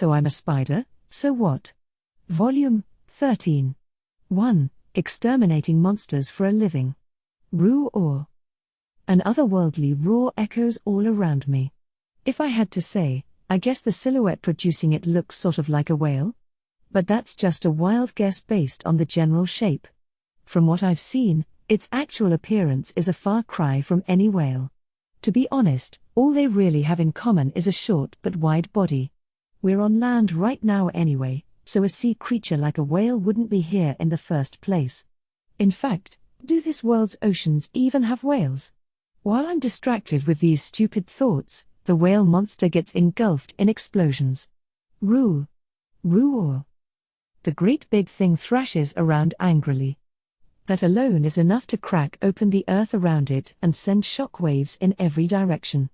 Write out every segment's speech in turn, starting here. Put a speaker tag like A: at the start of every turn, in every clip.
A: So I'm a spider, so what? Volume 13. 1. Exterminating monsters for a living. Roar. An otherworldly roar echoes all around me. If I had to say, I guess the silhouette producing it looks sort of like a whale. But that's just a wild guess based on the general shape. From what I've seen, its actual appearance is a far cry from any whale. To be honest, all they really have in common is a short but wide body. We're on land right now anyway, so a sea creature like a whale wouldn't be here in the first place. In fact, do this world's oceans even have whales? While I'm distracted with these stupid thoughts, the whale monster gets engulfed in explosions. Roar. Roar. The great big thing thrashes around angrily. That alone is enough to crack open the earth around it and send shockwaves in every direction.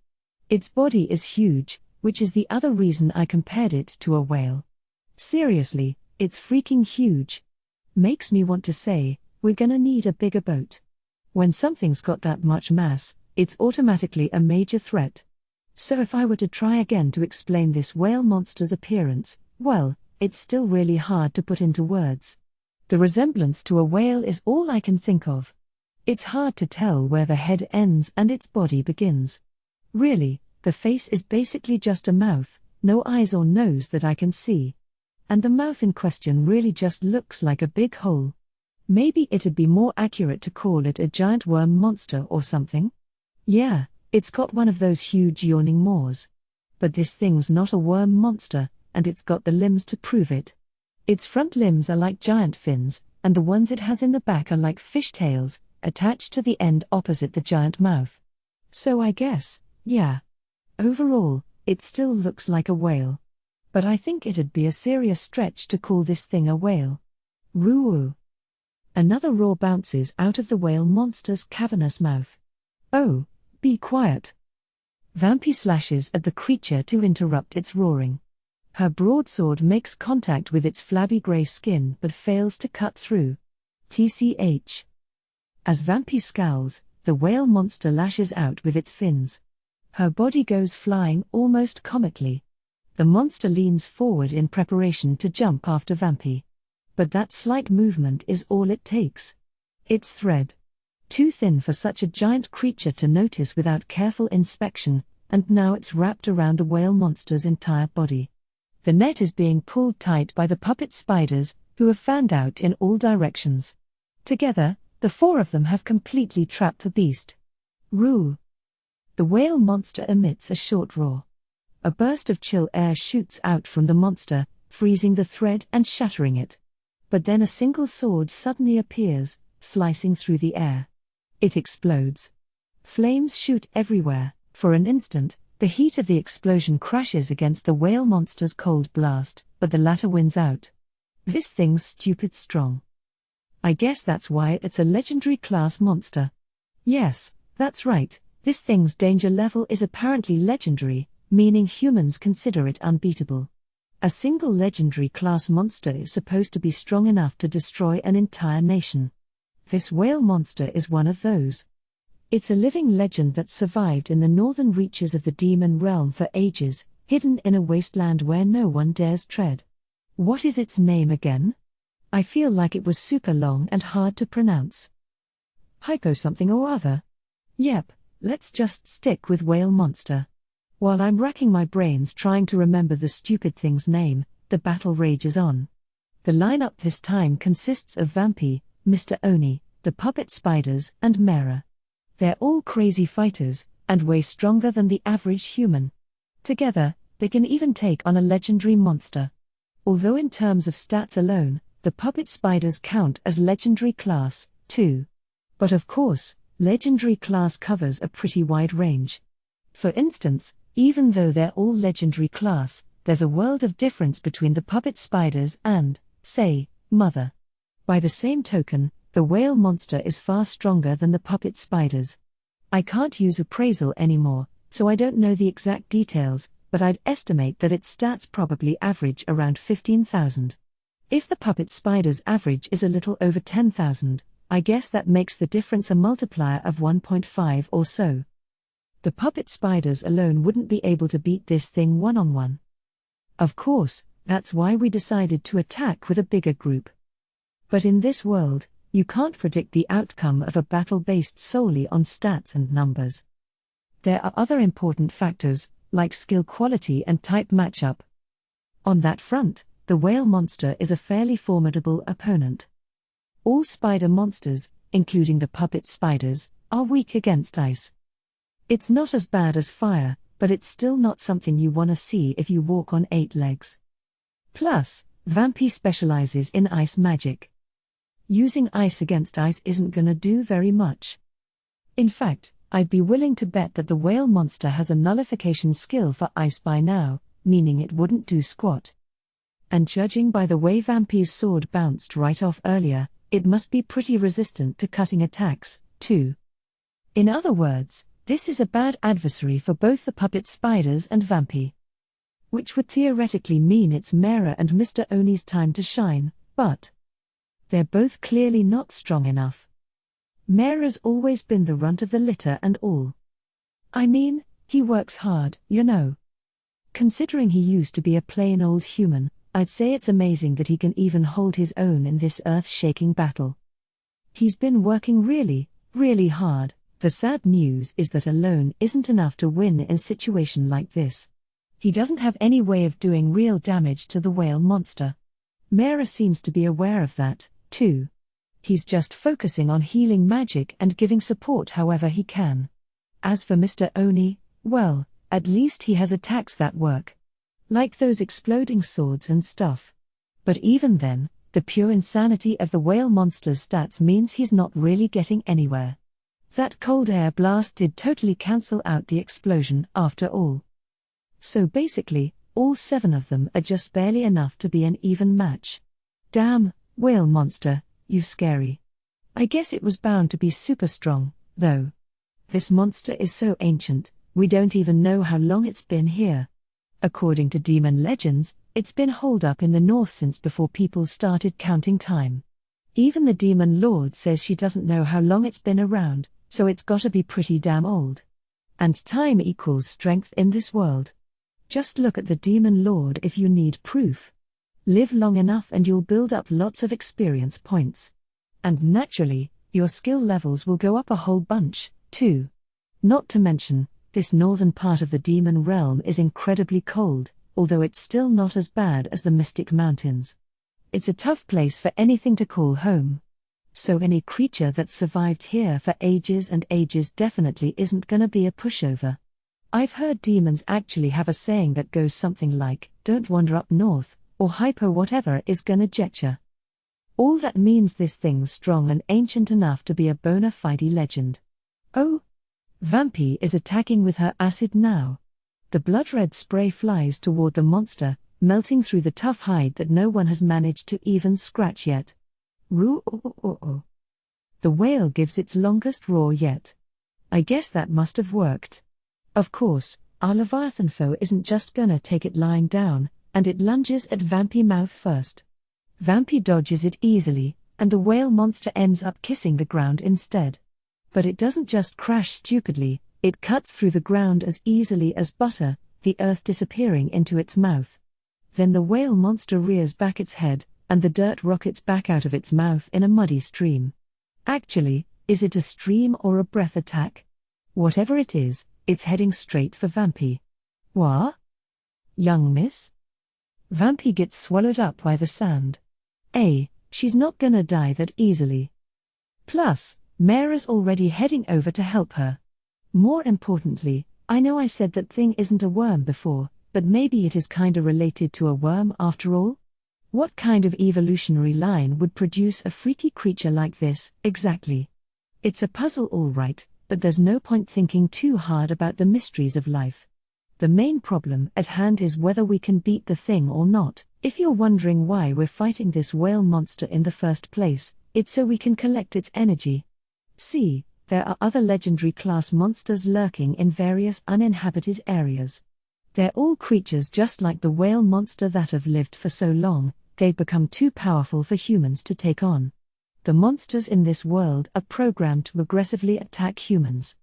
A: Its body is huge, which is the other reason I compared it to a whale. Seriously, it's freaking huge. Makes me want to say, we're gonna need a bigger boat. When something's got that much mass, it's automatically a major threat. So if I were to try again to explain this whale monster's appearance, well, it's still really hard to put into words. The resemblance to a whale is all I can think of. It's hard to tell where the head ends and its body begins. Really, the face is basically just a mouth, no eyes or nose that I can see. And the mouth in question really just looks like a big hole. Maybe it'd be more accurate to call it a giant worm monster or something? Yeah, it's got one of those huge yawning maws. But this thing's not a worm monster, and it's got the limbs to prove it. Its front limbs are like giant fins, and the ones it has in the back are like fishtails, attached to the end opposite the giant mouth. So I guess, yeah. Overall, it still looks like a whale. But I think it'd be a serious stretch to call this thing a whale. Roo. Another roar bounces out of the whale monster's cavernous mouth. Oh, be quiet. Vampy slashes at the creature to interrupt its roaring. Her broadsword makes contact with its flabby grey skin but fails to cut through. TCH. As Vampy scowls, the whale monster lashes out with its fins. Her body goes flying almost comically. The monster leans forward in preparation to jump after Vampy. But that slight movement is all it takes. It's thread. Too thin for such a giant creature to notice without careful inspection, and now it's wrapped around the whale monster's entire body. The net is being pulled tight by the puppet spiders, who have fanned out in all directions. Together, the four of them have completely trapped the beast. Roo. The whale monster emits a short roar. A burst of chill air shoots out from the monster, freezing the thread and shattering it. But then a single sword suddenly appears, slicing through the air. It explodes. Flames shoot everywhere. For an instant, the heat of the explosion crashes against the whale monster's cold blast, but the latter wins out. This thing's stupid strong. I guess that's why it's a legendary class monster. Yes, that's right, this thing's danger level is apparently legendary, meaning humans consider it unbeatable. A single legendary class monster is supposed to be strong enough to destroy an entire nation. This whale monster is one of those. It's a living legend that survived in the northern reaches of the demon realm for ages, hidden in a wasteland where no one dares tread. What is its name again? I feel like it was super long and hard to pronounce. Hypo something or other. Yep, let's just stick with whale monster. While I'm racking my brains trying to remember the stupid thing's name, the battle rages on. The lineup this time consists of Vampy, Mr. Oni, the puppet spiders, and Mera. They're all crazy fighters, and way stronger than the average human. Together, they can even take on a legendary monster. Although in terms of stats alone, the puppet spiders count as legendary class, too. But of course, legendary class covers a pretty wide range. For instance, even though they're all legendary class, there's a world of difference between the puppet spiders and, say, Mother. By the same token, the whale monster is far stronger than the puppet spiders. I can't use appraisal anymore, so I don't know the exact details, but I'd estimate that its stats probably average around 15,000. If the puppet spider's average is a little over 10,000, I guess that makes the difference a multiplier of 1.5 or so. The puppet spiders alone wouldn't be able to beat this thing one-on-one. Of course, that's why we decided to attack with a bigger group. But in this world, you can't predict the outcome of a battle based solely on stats and numbers. There are other important factors, like skill quality and type matchup. On that front, the whale monster is a fairly formidable opponent. All spider monsters, including the puppet spiders, are weak against ice. It's not as bad as fire, but it's still not something you want to see if you walk on 8 legs. Plus, Vampy specializes in ice magic. Using ice against ice isn't gonna do very much. In fact, I'd be willing to bet that the whale monster has a nullification skill for ice by now, meaning it wouldn't do squat. And judging by the way Vampy's sword bounced right off earlier, it must be pretty resistant to cutting attacks, too. In other words, this is a bad adversary for both the puppet spiders and Vampy. Which would theoretically mean it's Mera and Mr. Oni's time to shine, but they're both clearly not strong enough. Mera's always been the runt of the litter and all. I mean, he works hard, you know. Considering he used to be a plain old human, I'd say it's amazing that he can even hold his own in this earth-shaking battle. He's been working really, really hard. The sad news is that alone isn't enough to win in a situation like this. He doesn't have any way of doing real damage to the whale monster. Mera seems to be aware of that, too. He's just focusing on healing magic and giving support however he can. As for Mr. Oni, well, at least he has attacks that work. Like those exploding swords and stuff. But even then, the pure insanity of the whale monster's stats means he's not really getting anywhere. That cold air blast did totally cancel out the explosion after all. So basically, all 7 of them are just barely enough to be an even match. Damn, whale monster, you scary. I guess it was bound to be super strong, though. This monster is so ancient, we don't even know how long it's been here. According to demon legends, it's been holed up in the north since before people started counting time. Even the demon lord says she doesn't know how long it's been around, so it's gotta be pretty damn old. And time equals strength in this world. Just look at the demon lord if you need proof. Live long enough and you'll build up lots of experience points. And naturally, your skill levels will go up a whole bunch, too. Not to mention, this northern part of the demon realm is incredibly cold, although it's still not as bad as the Mystic Mountains. It's a tough place for anything to call home. So any creature that's survived here for ages and ages definitely isn't gonna be a pushover. I've heard demons actually have a saying that goes something like, "Don't wander up north," or "hypo whatever is gonna jetcha." All that means this thing's strong and ancient enough to be a bona fide legend. Oh! Vampy is attacking with her acid now. The blood-red spray flies toward the monster, melting through the tough hide that no one has managed to even scratch yet. Roo-oh-oh-oh. The whale gives its longest roar yet. I guess that must have worked. Of course, our Leviathan foe isn't just gonna take it lying down, and it lunges at Vampy mouth first. Vampy dodges it easily, and the whale monster ends up kissing the ground instead. But it doesn't just crash stupidly, it cuts through the ground as easily as butter, the earth disappearing into its mouth. Then the whale monster rears back its head, and the dirt rockets back out of its mouth in a muddy stream. Actually, is it a stream or a breath attack? Whatever it is, it's heading straight for Vampy. What? Young miss? Vampy gets swallowed up by the sand. She's not gonna die that easily. Plus, Mera's already heading over to help her. More importantly, I know I said that thing isn't a worm before, but maybe it is kinda related to a worm after all? What kind of evolutionary line would produce a freaky creature like this, exactly? It's a puzzle all right, but there's no point thinking too hard about the mysteries of life. The main problem at hand is whether we can beat the thing or not. If you're wondering why we're fighting this whale monster in the first place, it's so we can collect its energy. See, there are other legendary class monsters lurking in various uninhabited areas. They're all creatures just like the whale monster that have lived for so long, they've become too powerful for humans to take on. The monsters in this world are programmed to aggressively attack humans.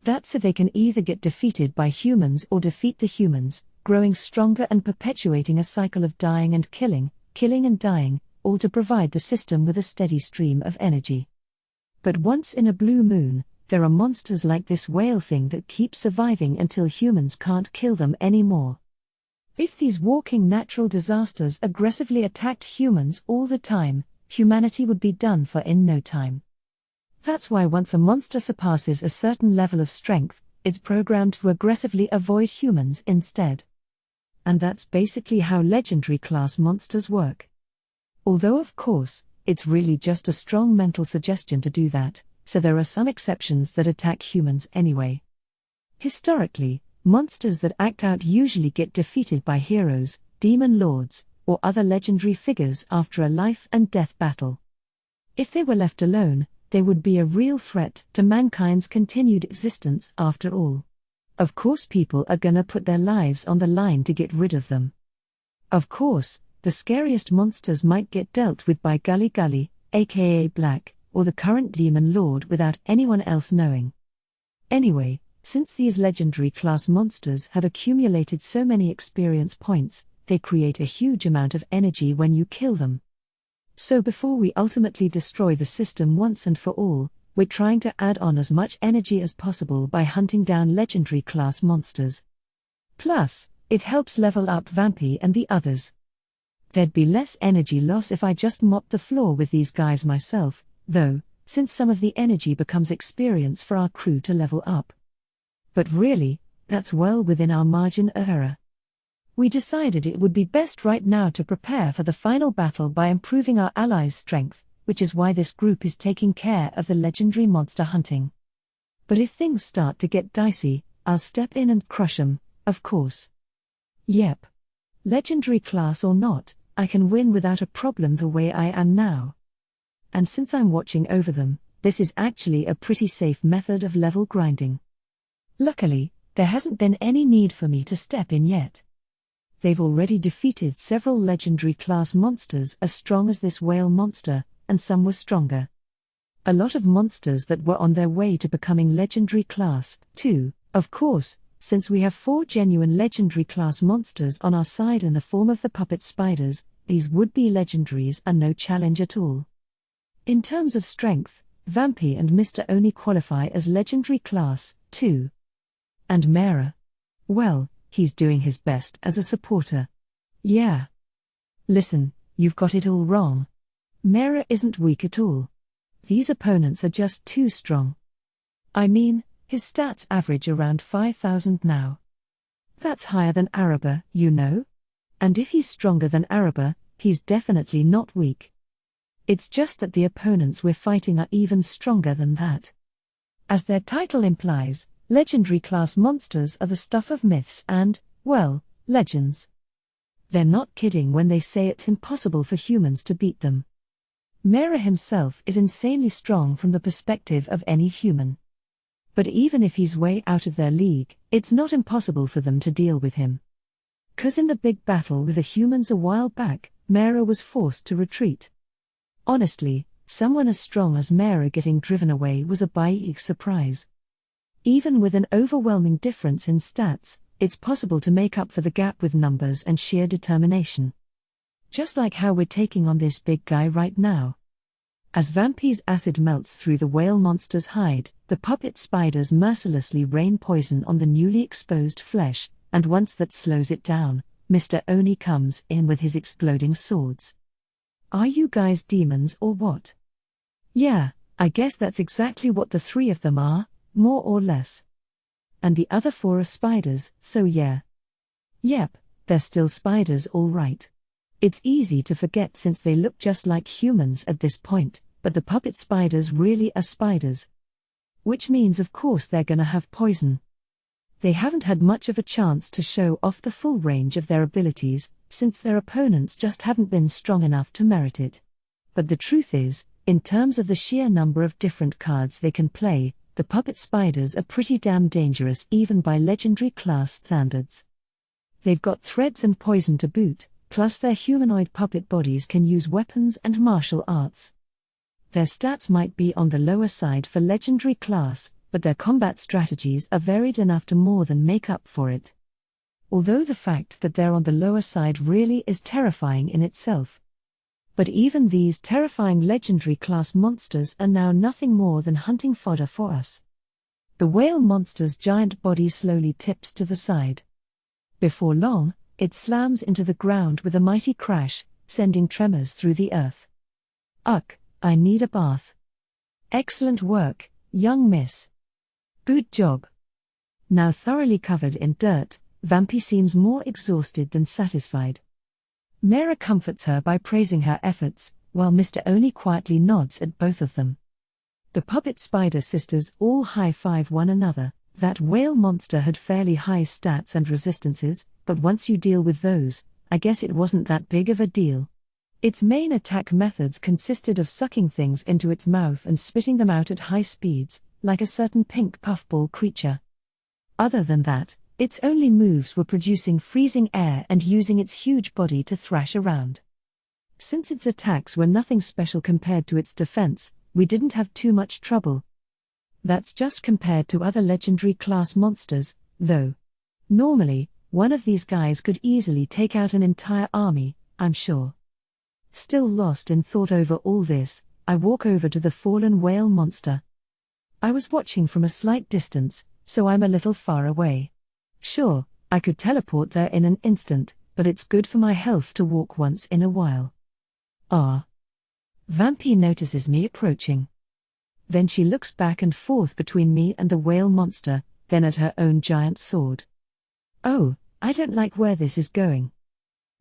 A: That's so they can either get defeated by humans or defeat the humans, growing stronger and perpetuating a cycle of dying and killing, killing and dying, all to provide the system with a steady stream of energy. But once in a blue moon, there are monsters like this whale thing that keep surviving until humans can't kill them anymore. If these walking natural disasters aggressively attacked humans all the time, humanity would be done for in no time. That's why once a monster surpasses a certain level of strength, it's programmed to aggressively avoid humans instead. And that's basically how legendary class monsters work. Although of course, it's really just a strong mental suggestion to do that, so there are some exceptions that attack humans anyway. Historically, monsters that act out usually get defeated by heroes, demon lords, or other legendary figures after a life and death battle. If they were left alone, they would be a real threat to mankind's continued existence after all. Of course people are gonna put their lives on the line to get rid of them. Of course, the scariest monsters might get dealt with by Gully Gully, aka Black, or the current Demon Lord without anyone else knowing. Anyway, since these legendary class monsters have accumulated so many experience points, they create a huge amount of energy when you kill them. So before we ultimately destroy the system once and for all, we're trying to add on as much energy as possible by hunting down legendary class monsters. Plus, it helps level up Vampy and the others. There'd be less energy loss if I just mopped the floor with these guys myself, though, since some of the energy becomes experience for our crew to level up. But really, that's well within our margin of error. We decided it would be best right now to prepare for the final battle by improving our allies' strength, which is why this group is taking care of the legendary monster hunting. But if things start to get dicey, I'll step in and crush 'em, of course. Yep. Legendary class or not, I can win without a problem the way I am now. And since I'm watching over them, this is actually a pretty safe method of level grinding. Luckily, there hasn't been any need for me to step in yet. They've already defeated several legendary class monsters as strong as this whale monster, and some were stronger. A lot of monsters that were on their way to becoming legendary class, too, of course, since we have 4 genuine legendary class monsters on our side in the form of the puppet spiders, these would-be legendaries are no challenge at all. In terms of strength, Vampy and Mr. Oni qualify as legendary class, too. And Mera? Well, he's doing his best as a supporter. Yeah. Listen, you've got it all wrong. Mera isn't weak at all. These opponents are just too strong. I mean, his stats average around 5,000 now. That's higher than Araba, you know? And if he's stronger than Araba, he's definitely not weak. It's just that the opponents we're fighting are even stronger than that. As their title implies, legendary class monsters are the stuff of myths and, well, legends. They're not kidding when they say it's impossible for humans to beat them. Mera himself is insanely strong from the perspective of any human. But even if he's way out of their league, it's not impossible for them to deal with him. 'Cause in the big battle with the humans a while back, Mera was forced to retreat. Honestly, someone as strong as Mera getting driven away was a big surprise. Even with an overwhelming difference in stats, it's possible to make up for the gap with numbers and sheer determination. Just like how we're taking on this big guy right now. As Vampy's acid melts through the whale monster's hide, the puppet spiders mercilessly rain poison on the newly exposed flesh, and once that slows it down, Mr. Oni comes in with his exploding swords. Are you guys demons or what? Yeah, I guess that's exactly what the 3 of them are, more or less. And the other 4 are spiders, so yeah. Yep, they're still spiders all right. It's easy to forget since they look just like humans at this point, but the puppet spiders really are spiders. Which means of course they're gonna have poison. They haven't had much of a chance to show off the full range of their abilities, since their opponents just haven't been strong enough to merit it. But the truth is, in terms of the sheer number of different cards they can play, the puppet spiders are pretty damn dangerous even by legendary class standards. They've got threads and poison to boot, plus their humanoid puppet bodies can use weapons and martial arts. Their stats might be on the lower side for legendary class, but their combat strategies are varied enough to more than make up for it. although the fact that they're on the lower side really is terrifying in itself. But even these terrifying legendary class monsters are now nothing more than hunting fodder for us. The whale monster's giant body slowly tips to the side. Before long, it slams into the ground with a mighty crash, sending tremors through the earth. Ugh, I need a bath. Excellent work, young miss. Good job. Now thoroughly covered in dirt, Vampy seems more exhausted than satisfied. Mera comforts her by praising her efforts, while Mr. Oni quietly nods at both of them. The puppet spider sisters all high-five one another. That whale monster had fairly high stats and resistances, but once you deal with those, I guess it wasn't that big of a deal. Its main attack methods consisted of sucking things into its mouth and spitting them out at high speeds, like a certain pink puffball creature. Other than that, its only moves were producing freezing air and using its huge body to thrash around. Since its attacks were nothing special compared to its defense, we didn't have too much trouble. That's just compared to other legendary class monsters, though. Normally, one of these guys could easily take out an entire army, I'm sure. Still lost in thought over all this, I walk over to the fallen whale monster. I was watching from a slight distance, so I'm a little far away. Sure, I could teleport there in an instant, but it's good for my health to walk once in a while. Ah. Vampy notices me approaching. Then she looks back and forth between me and the whale monster, then at her own giant sword. Oh, I don't like where this is going.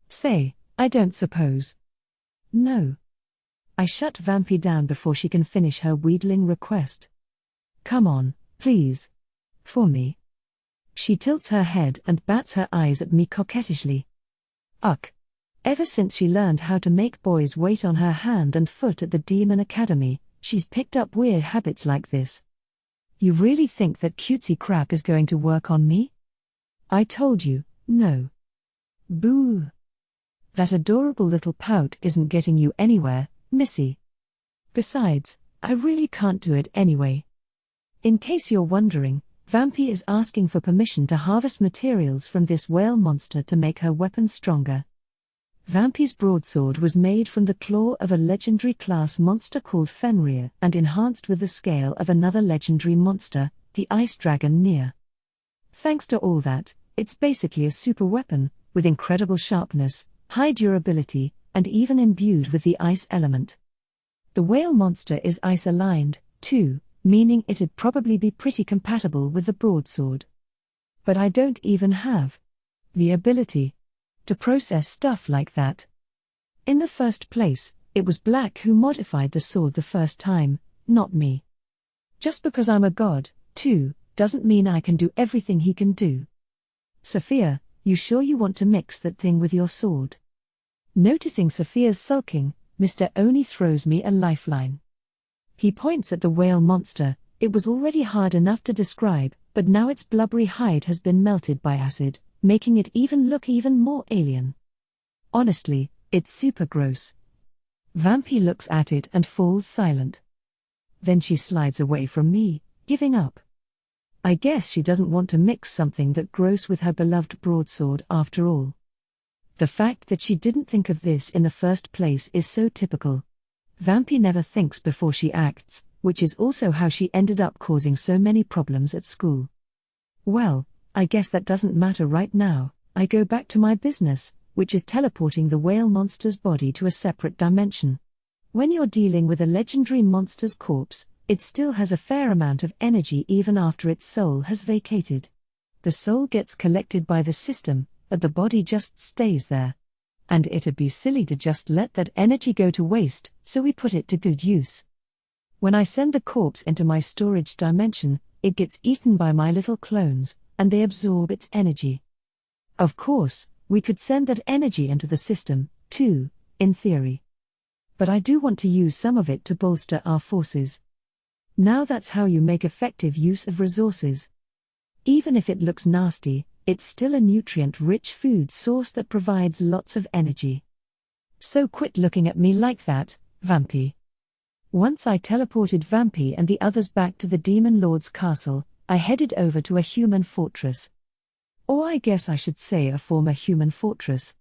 A: Say, I don't suppose. No. I shut Vampy down before she can finish her wheedling request. Come on, please. For me. She tilts her head and bats her eyes at me coquettishly. Ugh. Ever since she learned how to make boys wait on her hand and foot at the Demon Academy, she's picked up weird habits like this. You really think that cutesy crap is going to work on me? I told you, no. Boo. That adorable little pout isn't getting you anywhere, missy. Besides, I really can't do it anyway. In case you're wondering, Vampy is asking for permission to harvest materials from this whale monster to make her weapon stronger. Vampy's broadsword was made from the claw of a legendary class monster called Fenrir and enhanced with the scale of another legendary monster, the ice dragon Nier. Thanks to all that, it's basically a super weapon, with incredible sharpness, high durability, and even imbued with the ice element. The whale monster is ice-aligned, too, meaning it'd probably be pretty compatible with the broadsword. But I don't even have the ability to process stuff like that. In the first place, it was Black who modified the sword the first time, not me. Just because I'm a god, too, doesn't mean I can do everything he can do. Sophia, you sure you want to mix that thing with your sword? Noticing Sophia's sulking, Mr. Oni throws me a lifeline. He points at the whale monster. It was already hard enough to describe, but now its blubbery hide has been melted by acid, making it look even more alien. Honestly, it's super gross. Vampy looks at it and falls silent. Then she slides away from me, giving up. I guess she doesn't want to mix something that gross with her beloved broadsword after all. The fact that she didn't think of this in the first place is so typical. Vampy never thinks before she acts, which is also how she ended up causing so many problems at school. Well, I guess that doesn't matter right now. I go back to my business, which is teleporting the whale monster's body to a separate dimension. When you're dealing with a legendary monster's corpse, it still has a fair amount of energy even after its soul has vacated. The soul gets collected by the system, but the body just stays there. And it'd be silly to just let that energy go to waste, so we put it to good use. When I send the corpse into my storage dimension, it gets eaten by my little clones, and they absorb its energy. Of course, we could send that energy into the system, too, in theory. But I do want to use some of it to bolster our forces. Now that's how you make effective use of resources. Even if it looks nasty, it's still a nutrient-rich food source that provides lots of energy. So quit looking at me like that, Vampy. Once I teleported Vampy and the others back to the Demon Lord's castle, I headed over to a human fortress. Or I guess I should say a former human fortress.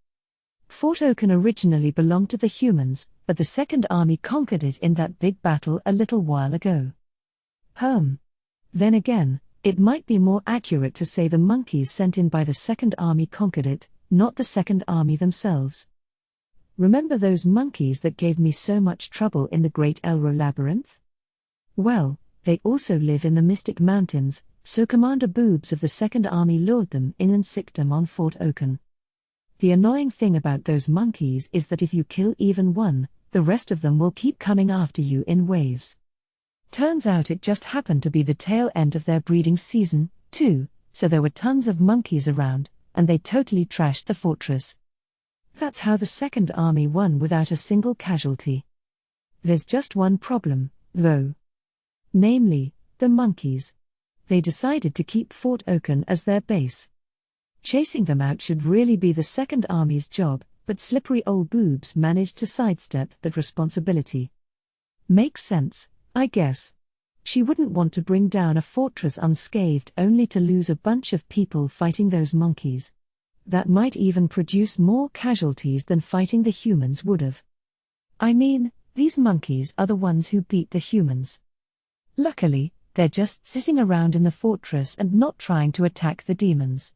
A: Fort Oaken originally belonged to the humans, but the Second Army conquered it in that big battle a little while ago. Then again, it might be more accurate to say the monkeys sent in by the Second Army conquered it, not the Second Army themselves. Remember those monkeys that gave me so much trouble in the Great Elro Labyrinth? Well, they also live in the Mystic Mountains, so Commander Boobs of the Second Army lured them in and sicked them on Fort Oaken. The annoying thing about those monkeys is that if you kill even one, the rest of them will keep coming after you in waves. Turns out it just happened to be the tail end of their breeding season, too, so there were tons of monkeys around, and they totally trashed the fortress. That's how the Second Army won without a single casualty. There's just one problem, though. Namely, the monkeys. They decided to keep Fort Oaken as their base. Chasing them out should really be the Second Army's job, but slippery old Boobs managed to sidestep that responsibility. Makes sense, I guess. She wouldn't want to bring down a fortress unscathed only to lose a bunch of people fighting those monkeys. That might even produce more casualties than fighting the humans would have. I mean, these monkeys are the ones who beat the humans. Luckily, they're just sitting around in the fortress and not trying to attack the demons.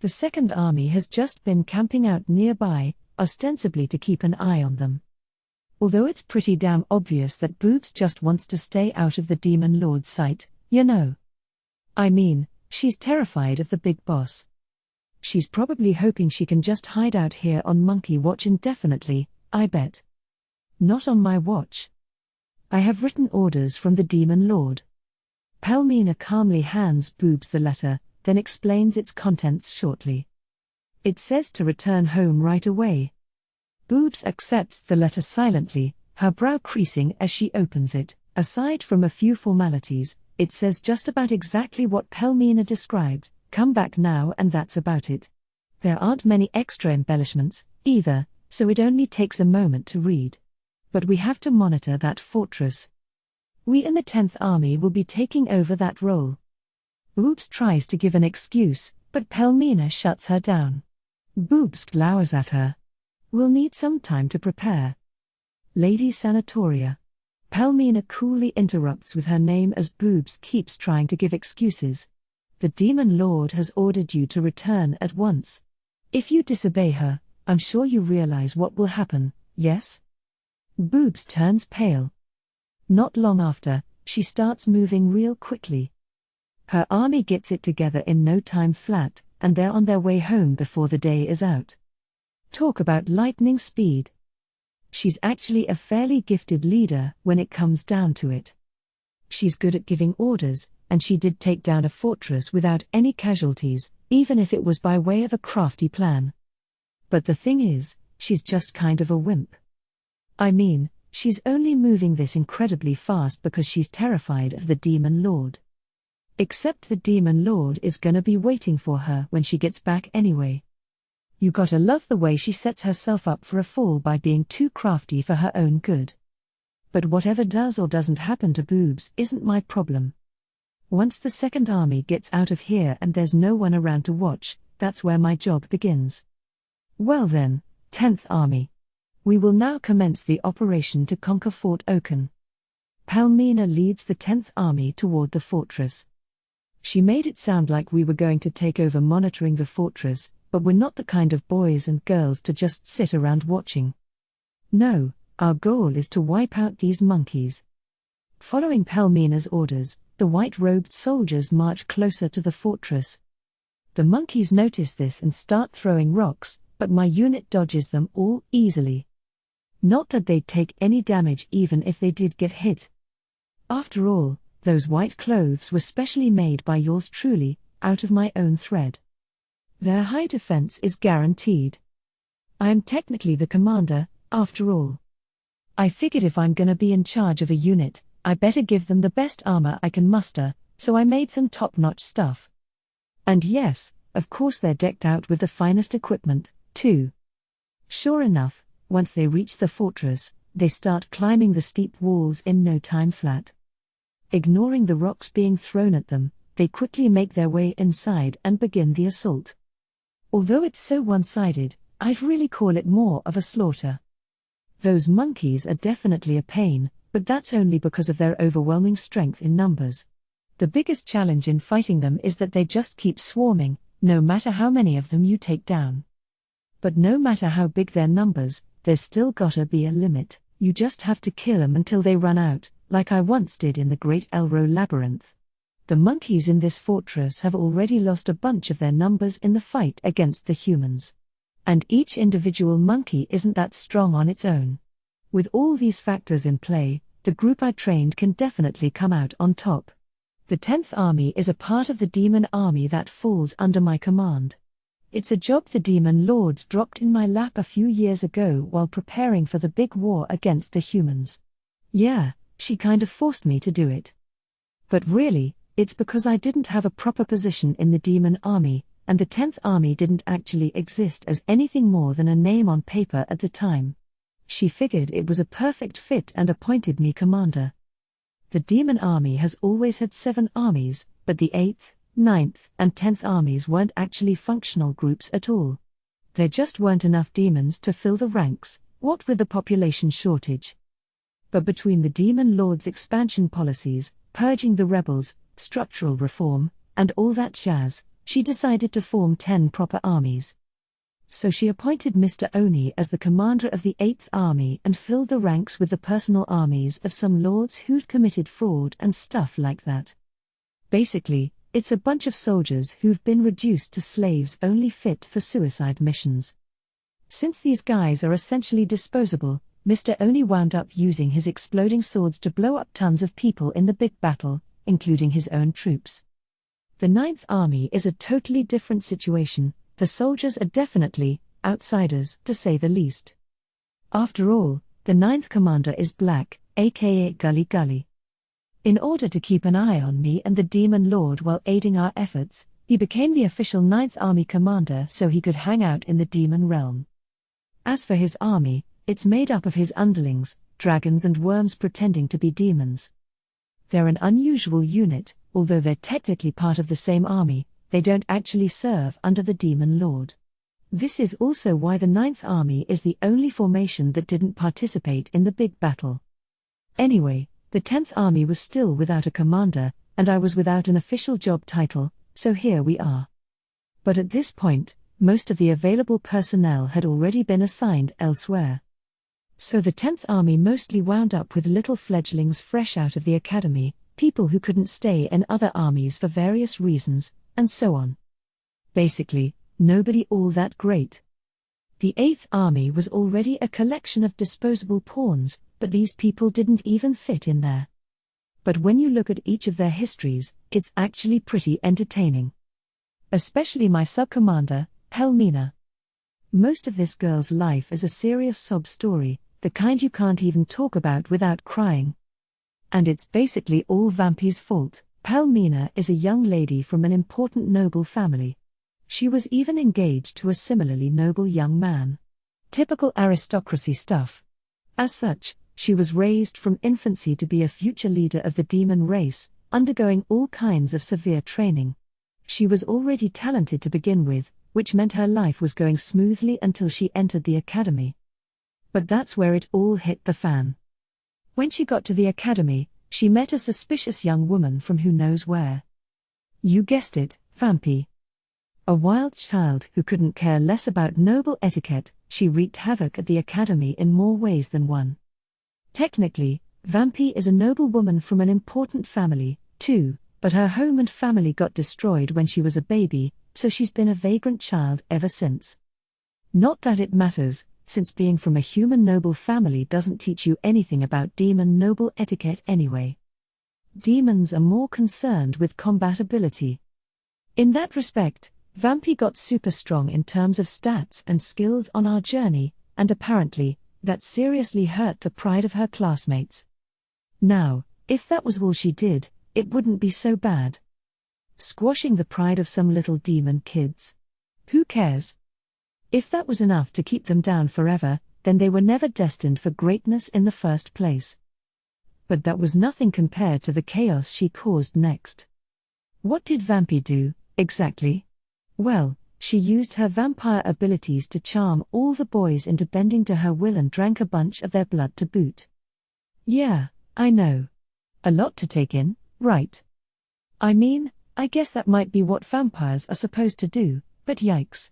A: The Second Army has just been camping out nearby, ostensibly to keep an eye on them. Although it's pretty damn obvious that Boobs just wants to stay out of the Demon Lord's sight, you know. I mean, she's terrified of the big boss. She's probably hoping she can just hide out here on Monkey Watch indefinitely, I bet. Not on my watch. I have written orders from the Demon Lord. Pelmina calmly hands Boobs the letter, then explains its contents shortly. It says to return home right away. Boobs accepts the letter silently, her brow creasing as she opens it. Aside from a few formalities, it says just about exactly what Pelmina described: come back now, and that's about it. There aren't many extra embellishments, either, so it only takes a moment to read. But we have to monitor that fortress. We in the 10th Army will be taking over that role. Boobs tries to give an excuse, but Pelmina shuts her down. Boobs glowers at her. We'll need some time to prepare. Lady Sanatoria. Pelmina coolly interrupts with her name as Boobs keeps trying to give excuses. The Demon Lord has ordered you to return at once. If you disobey her, I'm sure you realize what will happen, yes? Boobs turns pale. Not long after, she starts moving real quickly. Her army gets it together in no time flat, and they're on their way home before the day is out. Talk about lightning speed. She's actually a fairly gifted leader when it comes down to it. She's good at giving orders, and she did take down a fortress without any casualties, even if it was by way of a crafty plan. But the thing is, she's just kind of a wimp. I mean, she's only moving this incredibly fast because she's terrified of the Demon Lord. Except the Demon Lord is gonna be waiting for her when she gets back anyway. You gotta love the way she sets herself up for a fall by being too crafty for her own good. But whatever does or doesn't happen to Boobs isn't my problem. Once the Second Army gets out of here and there's no one around to watch, that's where my job begins. Well then, 10th Army. We will now commence the operation to conquer Fort Oaken. Pelmina leads the 10th Army toward the fortress. She made it sound like we were going to take over monitoring the fortress, but we're not the kind of boys and girls to just sit around watching. No, our goal is to wipe out these monkeys. Following Pelmina's orders, the white-robed soldiers march closer to the fortress. The monkeys notice this and start throwing rocks, but my unit dodges them all easily. Not that they'd take any damage even if they did get hit. After all, those white clothes were specially made by yours truly, out of my own thread. Their high defense is guaranteed. I am technically the commander, after all. I figured if I'm gonna be in charge of a unit, I better give them the best armor I can muster, so I made some top-notch stuff. And yes, of course they're decked out with the finest equipment, too. Sure enough, once they reach the fortress, they start climbing the steep walls in no time flat. Ignoring the rocks being thrown at them, they quickly make their way inside and begin the assault. Although it's so one-sided, I'd really call it more of a slaughter. Those monkeys are definitely a pain, but that's only because of their overwhelming strength in numbers. The biggest challenge in fighting them is that they just keep swarming, no matter how many of them you take down. But no matter how big their numbers, there's still gotta be a limit. You just have to kill them until they run out, like I once did in the Great Elro Labyrinth. The monkeys in this fortress have already lost a bunch of their numbers in the fight against the humans. And each individual monkey isn't that strong on its own. With all these factors in play, the group I trained can definitely come out on top. The 10th Army is a part of the demon army that falls under my command. It's a job the Demon Lord dropped in my lap a few years ago while preparing for the big war against the humans. Yeah, she kind of forced me to do it. But really, it's because I didn't have a proper position in the demon army, and the 10th Army didn't actually exist as anything more than a name on paper at the time. She figured it was a perfect fit and appointed me commander. The demon army has always had 7 armies, but the 8th, 9th, and 10th armies weren't actually functional groups at all. There just weren't enough demons to fill the ranks, what with the population shortage. But between the Demon Lord's expansion policies, purging the rebels, structural reform, and all that jazz, she decided to form 10 proper armies. So she appointed Mr. Oni as the commander of the 8th Army and filled the ranks with the personal armies of some lords who'd committed fraud and stuff like that. Basically, it's a bunch of soldiers who've been reduced to slaves only fit for suicide missions. Since these guys are essentially disposable, Mr. Oni wound up using his exploding swords to blow up tons of people in the big battle, including his own troops. The 9th Army is a totally different situation. The soldiers are definitely outsiders, to say the least. After all, the 9th commander is black, aka Gully Gully. In order to keep an eye on me and the Demon Lord while aiding our efforts, he became the official 9th Army commander so he could hang out in the demon realm. As for his army, it's made up of his underlings, dragons and worms pretending to be demons. They're an unusual unit, although they're technically part of the same army, they don't actually serve under the Demon Lord. This is also why the 9th Army is the only formation that didn't participate in the big battle. Anyway, the 10th Army was still without a commander, and I was without an official job title, so here we are. But at this point, most of the available personnel had already been assigned elsewhere. So the 10th Army mostly wound up with little fledglings fresh out of the academy, people who couldn't stay in other armies for various reasons, and so on. Basically, nobody all that great. The 8th Army was already a collection of disposable pawns, but these people didn't even fit in there. But when you look at each of their histories, it's actually pretty entertaining. Especially my sub-commander, Helmina. Most of this girl's life is a serious sob story, the kind you can't even talk about without crying. And it's basically all Vampy's fault. Helmina is a young lady from an important noble family. She was even engaged to a similarly noble young man. Typical aristocracy stuff. As such, she was raised from infancy to be a future leader of the demon race, undergoing all kinds of severe training. She was already talented to begin with, which meant her life was going smoothly until she entered the academy. But that's where it all hit the fan. When she got to the academy, she met a suspicious young woman from who knows where. You guessed it, Vampy. A wild child who couldn't care less about noble etiquette, she wreaked havoc at the academy in more ways than one. Technically, Vampy is a noble woman from an important family, too, but her home and family got destroyed when she was a baby, so she's been a vagrant child ever since. Not that it matters, since being from a human noble family doesn't teach you anything about demon noble etiquette anyway. Demons are more concerned with combatability. In that respect, Vampy got super strong in terms of stats and skills on our journey, and apparently, that seriously hurt the pride of her classmates. Now, if that was all she did, it wouldn't be so bad. Squashing the pride of some little demon kids. Who cares? If that was enough to keep them down forever, then they were never destined for greatness in the first place. But that was nothing compared to the chaos she caused next. What did Vampy do, exactly? Well, she used her vampire abilities to charm all the boys into bending to her will and drank a bunch of their blood to boot. Yeah, I know. A lot to take in, right? I mean, I guess that might be what vampires are supposed to do, but yikes.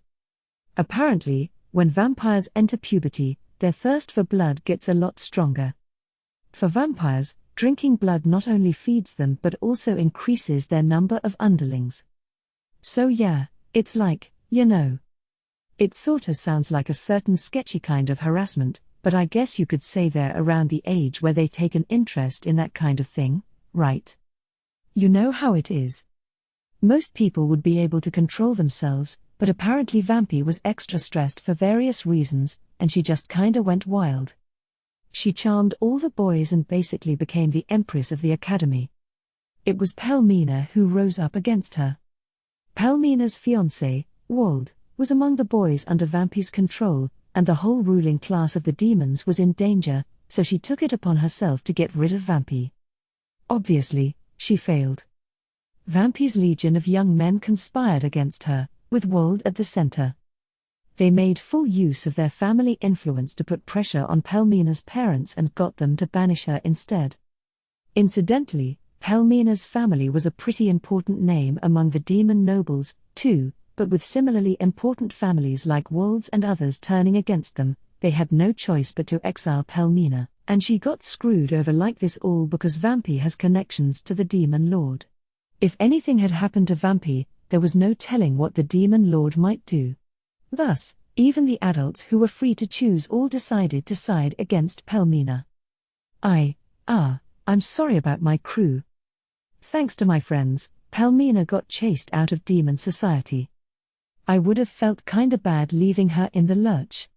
A: Apparently, when vampires enter puberty, their thirst for blood gets a lot stronger. For vampires, drinking blood not only feeds them but also increases their number of underlings. So yeah, it's like, you know. It sorta sounds like a certain sketchy kind of harassment, but I guess you could say they're around the age where they take an interest in that kind of thing, right? You know how it is. Most people would be able to control themselves, but apparently Vampy was extra stressed for various reasons, and she just kinda went wild. She charmed all the boys and basically became the empress of the academy. It was Pelmina who rose up against her. Pelmina's fiancé, Wald, was among the boys under Vampy's control, and the whole ruling class of the demons was in danger, so she took it upon herself to get rid of Vampy. Obviously, she failed. Vampy's legion of young men conspired against her, with Wald at the center. They made full use of their family influence to put pressure on Pelmina's parents and got them to banish her instead. Incidentally, Pelmina's family was a pretty important name among the demon nobles, too, but with similarly important families like Wald's and others turning against them, they had no choice but to exile Pelmina, and she got screwed over like this all because Vampy has connections to the Demon Lord. If anything had happened to Vampy, there was no telling what the Demon Lord might do. Thus, even the adults who were free to choose all decided to side against Pelmina. I'm sorry about my crew. Thanks to my friends, Pelmina got chased out of demon society. I would have felt kinda bad leaving her in the lurch.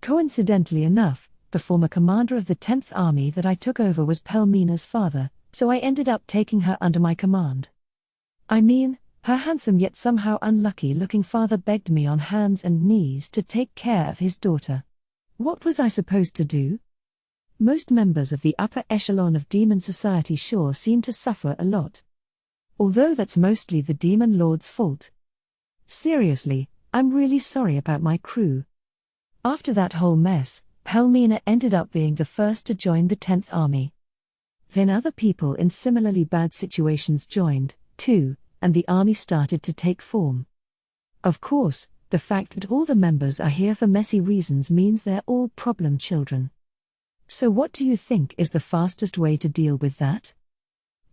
A: Coincidentally enough, the former commander of the 10th Army that I took over was Pelmina's father, so I ended up taking her under my command. I mean, her handsome yet somehow unlucky-looking father begged me on hands and knees to take care of his daughter. What was I supposed to do? Most members of the upper echelon of demon society sure seem to suffer a lot. Although that's mostly the Demon Lord's fault. Seriously, I'm really sorry about my crew. After that whole mess, Pelmina ended up being the first to join the 10th Army. Then other people in similarly bad situations joined, too, and the army started to take form. Of course, the fact that all the members are here for messy reasons means they're all problem children. So what do you think is the fastest way to deal with that?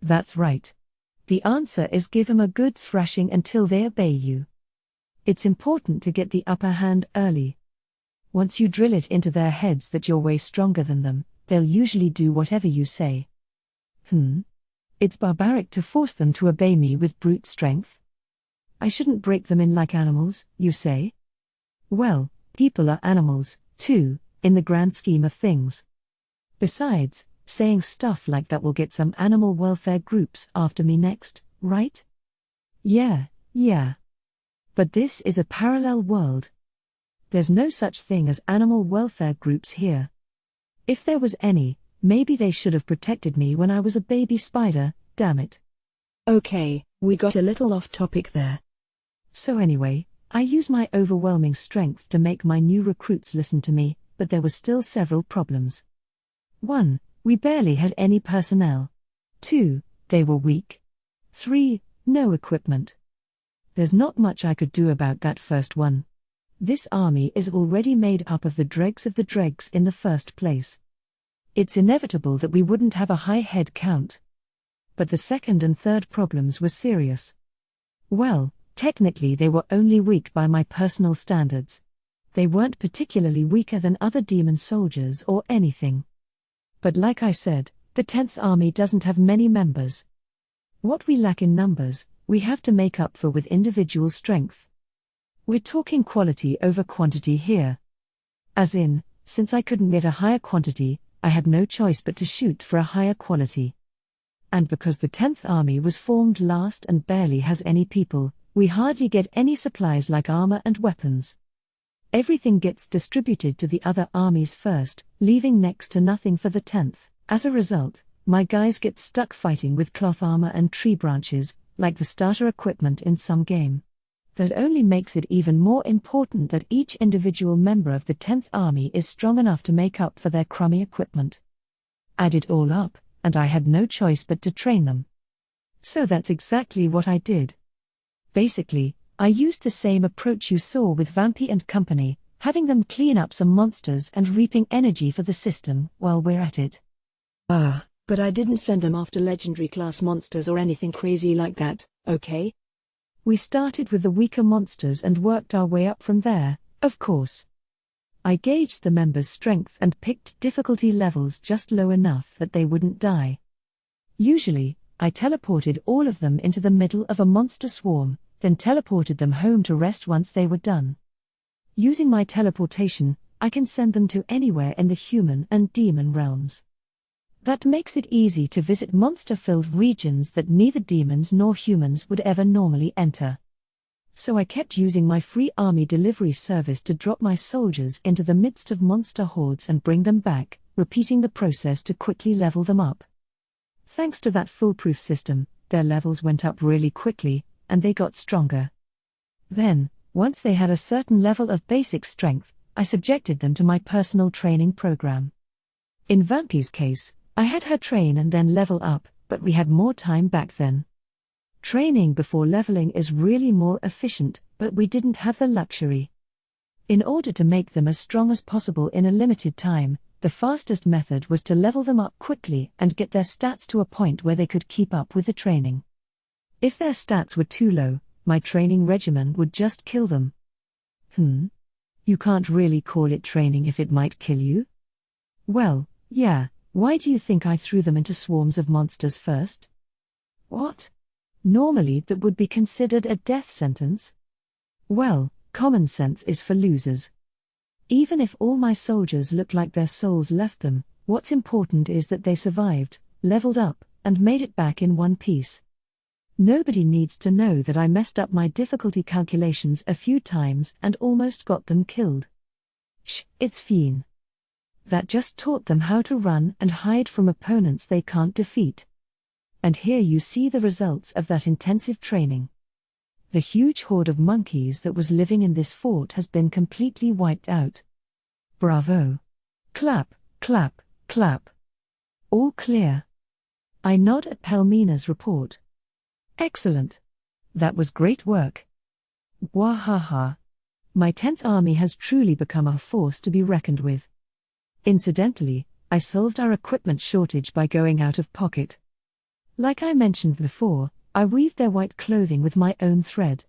A: That's right. The answer is give them a good thrashing until they obey you. It's important to get the upper hand early. Once you drill it into their heads that you're way stronger than them, they'll usually do whatever you say. It's barbaric to force them to obey me with brute strength. I shouldn't break them in like animals, you say? Well, people are animals, too, in the grand scheme of things. Besides, saying stuff like that will get some animal welfare groups after me next, right? Yeah. But this is a parallel world. There's no such thing as animal welfare groups here. If there was any, maybe they should have protected me when I was a baby spider, damn it. Okay, we got a little off topic there. So anyway, I use my overwhelming strength to make my new recruits listen to me, but there were still several problems. 1. We barely had any personnel. 2. They were weak. 3. No equipment. There's not much I could do about that first one. This army is already made up of the dregs of the dregs in the first place. It's inevitable that we wouldn't have a high head count. But the second and third problems were serious. Well, technically they were only weak by my personal standards. They weren't particularly weaker than other demon soldiers or anything. But like I said, the 10th Army doesn't have many members. What we lack in numbers, we have to make up for with individual strength. We're talking quality over quantity here. As in, since I couldn't get a higher quantity, I had no choice but to shoot for a higher quality. And because the 10th Army was formed last and barely has any people, we hardly get any supplies like armor and weapons. Everything gets distributed to the other armies first, leaving next to nothing for the 10th. As a result, my guys get stuck fighting with cloth armor and tree branches, like the starter equipment in some game. That only makes it even more important that each individual member of the 10th Army is strong enough to make up for their crummy equipment. Add it all up, and I had no choice but to train them. So that's exactly what I did. Basically, I used the same approach you saw with Vampy and company, having them clean up some monsters and reaping energy for the system while we're at it.
B: But I didn't send them after legendary class monsters or anything crazy like that, okay?
A: We started with the weaker monsters and worked our way up from there, of course. I gauged the members' strength and picked difficulty levels just low enough that they wouldn't die. Usually, I teleported all of them into the middle of a monster swarm, then teleported them home to rest once they were done. Using my teleportation, I can send them to anywhere in the human and demon realms. That makes it easy to visit monster-filled regions that neither demons nor humans would ever normally enter. So I kept using my free army delivery service to drop my soldiers into the midst of monster hordes and bring them back, repeating the process to quickly level them up. Thanks to that foolproof system, their levels went up really quickly, and they got stronger. Then, once they had a certain level of basic strength, I subjected them to my personal training program. In Vampy's case, I had her train and then level up, but we had more time back then. Training before leveling is really more efficient, but we didn't have the luxury. In order to make them as strong as possible in a limited time, the fastest method was to level them up quickly and get their stats to a point where they could keep up with the training. If their stats were too low, my training regimen would just kill them. You can't really call it training if it might kill you? Well, yeah. Why do you think I threw them into swarms of monsters first? What? Normally that would be considered a death sentence? Well, common sense is for losers. Even if all my soldiers look like their souls left them, what's important is that they survived, leveled up, and made it back in one piece. Nobody needs to know that I messed up my difficulty calculations a few times and almost got them killed. It's fine. That just taught them how to run and hide from opponents they can't defeat. And here you see the results of that intensive training. The huge horde of monkeys that was living in this fort has been completely wiped out. Bravo! Clap, clap, clap. All clear. I nod at Pelmina's report. Excellent. That was great work. Wahaha. My 10th Army has truly become a force to be reckoned with. Incidentally, I solved our equipment shortage by going out of pocket. Like I mentioned before, I weaved their white clothing with my own thread.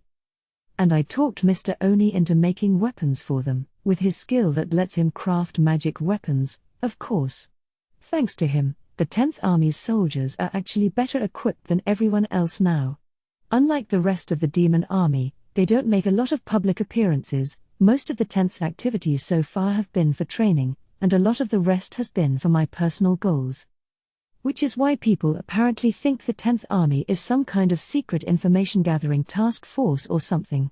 A: And I talked Mr. Oni into making weapons for them, with his skill that lets him craft magic weapons, of course. Thanks to him, the 10th Army's soldiers are actually better equipped than everyone else now. Unlike the rest of the Demon Army, they don't make a lot of public appearances. Most of the 10th's activities so far have been for training, and a lot of the rest has been for my personal goals. Which is why people apparently think the 10th Army is some kind of secret information-gathering task force or something.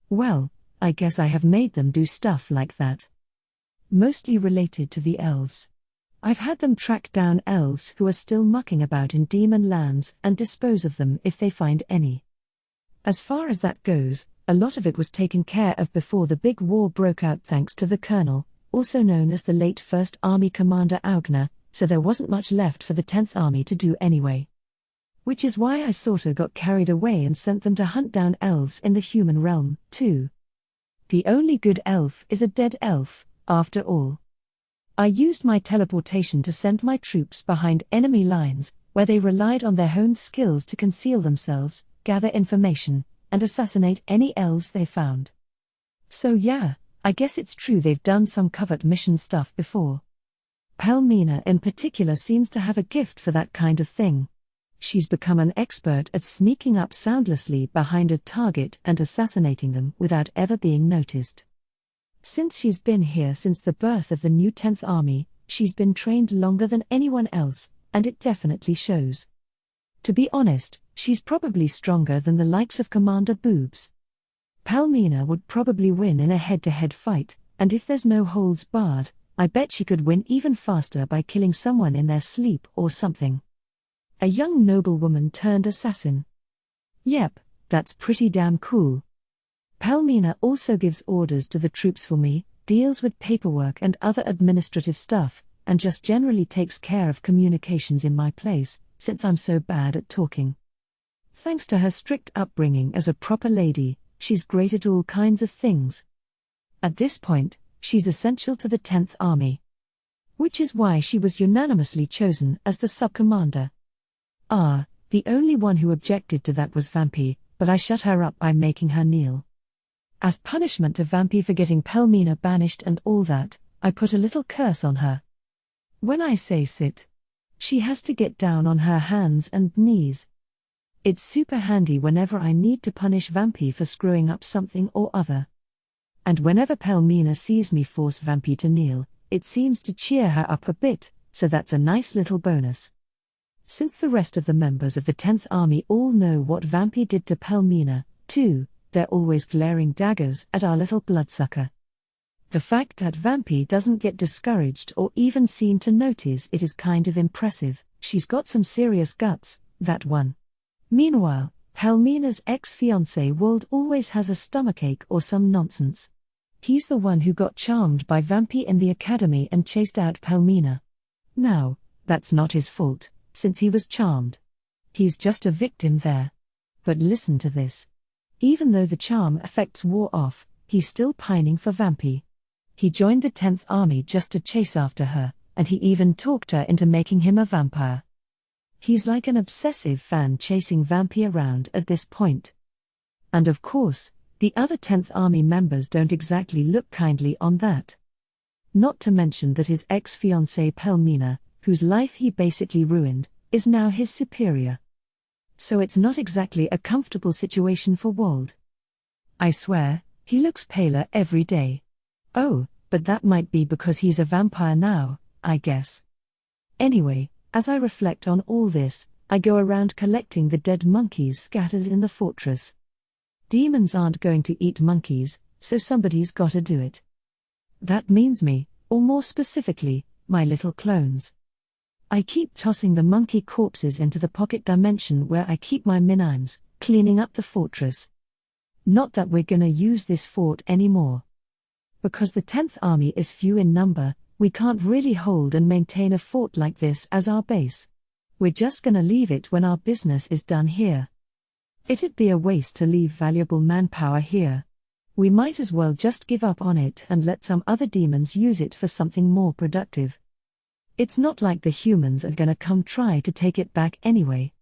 A: Well, I guess I have made them do stuff like that. Mostly related to the elves. I've had them track down elves who are still mucking about in demon lands and dispose of them if they find any. As far as that goes, a lot of it was taken care of before the big war broke out thanks to the Colonel, also known as the late 1st Army Commander Augner, so there wasn't much left for the 10th Army to do anyway. Which is why I sorta got carried away and sent them to hunt down elves in the human realm, too. The only good elf is a dead elf, after all. I used my teleportation to send my troops behind enemy lines, where they relied on their own skills to conceal themselves, gather information, and assassinate any elves they found. So yeah, I guess it's true they've done some covert mission stuff before. Pelmina in particular seems to have a gift for that kind of thing. She's become an expert at sneaking up soundlessly behind a target and assassinating them without ever being noticed. Since she's been here since the birth of the new 10th Army, she's been trained longer than anyone else, and it definitely shows. To be honest, she's probably stronger than the likes of Commander Boobs. Pelmina would probably win in a head-to-head fight, and if there's no holds barred, I bet she could win even faster by killing someone in their sleep or something. A young noblewoman turned assassin. Yep, That's pretty damn cool. Pelmina also gives orders to the troops for me, deals with paperwork and other administrative stuff, and just generally takes care of communications in my place, since I'm so bad at talking. Thanks to her strict upbringing as a proper lady, she's great at all kinds of things. At this point, she's essential to the 10th Army. Which is why she was unanimously chosen as the sub-commander. The only one who objected to that was Vampy, but I shut her up by making her kneel. As punishment to Vampy for getting Pelmina banished and all that, I put a little curse on her. When I say sit, she has to get down on her hands and knees. It's super handy whenever I need to punish Vampy for screwing up something or other. And whenever Pelmina sees me force Vampy to kneel, it seems to cheer her up a bit, so that's a nice little bonus. Since the rest of the members of the 10th Army all know what Vampy did to Pelmina, too, they're always glaring daggers at our little bloodsucker. The fact that Vampy doesn't get discouraged or even seem to notice it is kind of impressive. She's got some serious guts, that one. Meanwhile, Pelmina's ex-fiancé Wald always has a stomachache or some nonsense. He's the one who got charmed by Vampy in the academy and chased out Pelmina. Now, that's not his fault, since he was charmed. He's just a victim there. But listen to this. Even though the charm effects wore off, he's still pining for Vampy. He joined the 10th Army just to chase after her, and he even talked her into making him a vampire. He's like an obsessive fan chasing Vampy around at this point. And of course, the other 10th Army members don't exactly look kindly on that. Not to mention that his ex-fiancée Pelmina, whose life he basically ruined, is now his superior. So it's not exactly a comfortable situation for Wald. I swear, he looks paler every day. Oh, but that might be because he's a vampire now, I guess. Anyway, as I reflect on all this, I go around collecting the dead monkeys scattered in the fortress. Demons aren't going to eat monkeys, so somebody's gotta do it. That means me, or more specifically, my little clones. I keep tossing the monkey corpses into the pocket dimension where I keep my minimes, cleaning up the fortress. Not that we're gonna use this fort anymore. Because the 10th Army is few in number, we can't really hold and maintain a fort like this as our base. We're just gonna leave it when our business is done here. It'd be a waste to leave valuable manpower here. We might as well just give up on it and let some other demons use it for something more productive. It's not like the humans are gonna come try to take it back anyway.